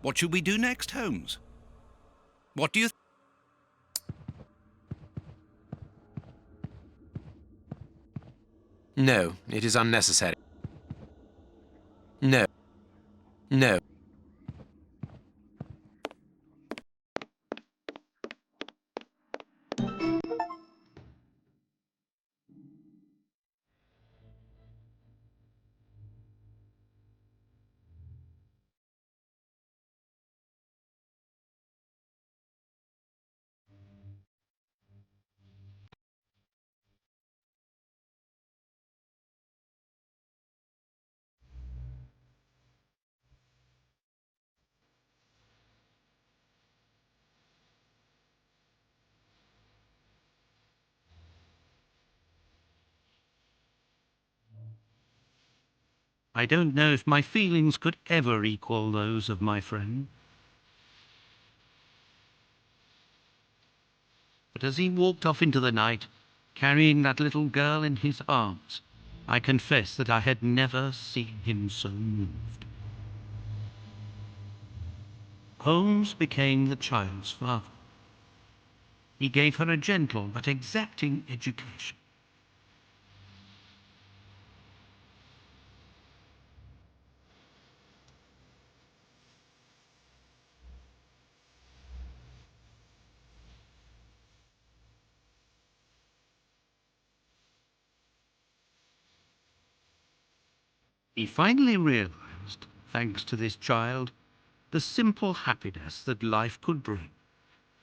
What should we do next, Holmes? What do you... No, it is unnecessary. No. No. I don't know if my feelings could ever equal those of my friend. But as he walked off into the night, carrying that little girl in his arms, I confess that I had never seen him so moved. Holmes became the child's father. He gave her a gentle but exacting education. He finally realized, thanks to this child, the simple happiness that life could bring,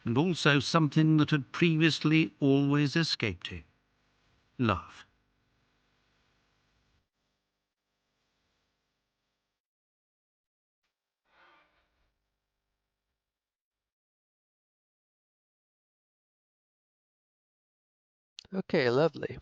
and also something that had previously always escaped him: love. Okay, lovely.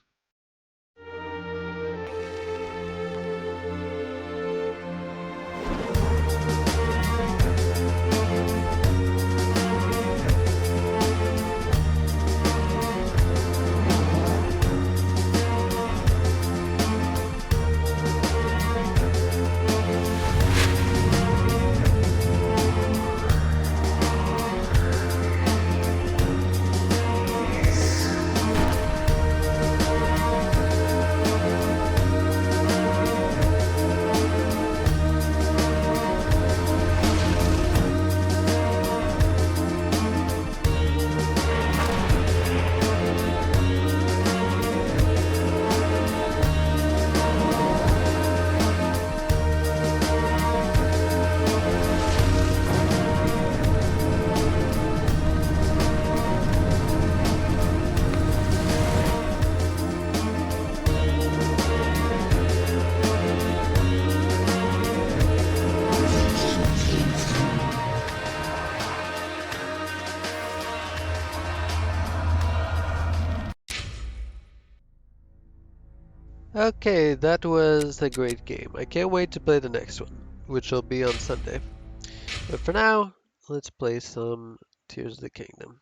Okay, that was a great game. I can't wait to play the next one, which will be on Sunday. But for now, let's play some Tears of the Kingdom.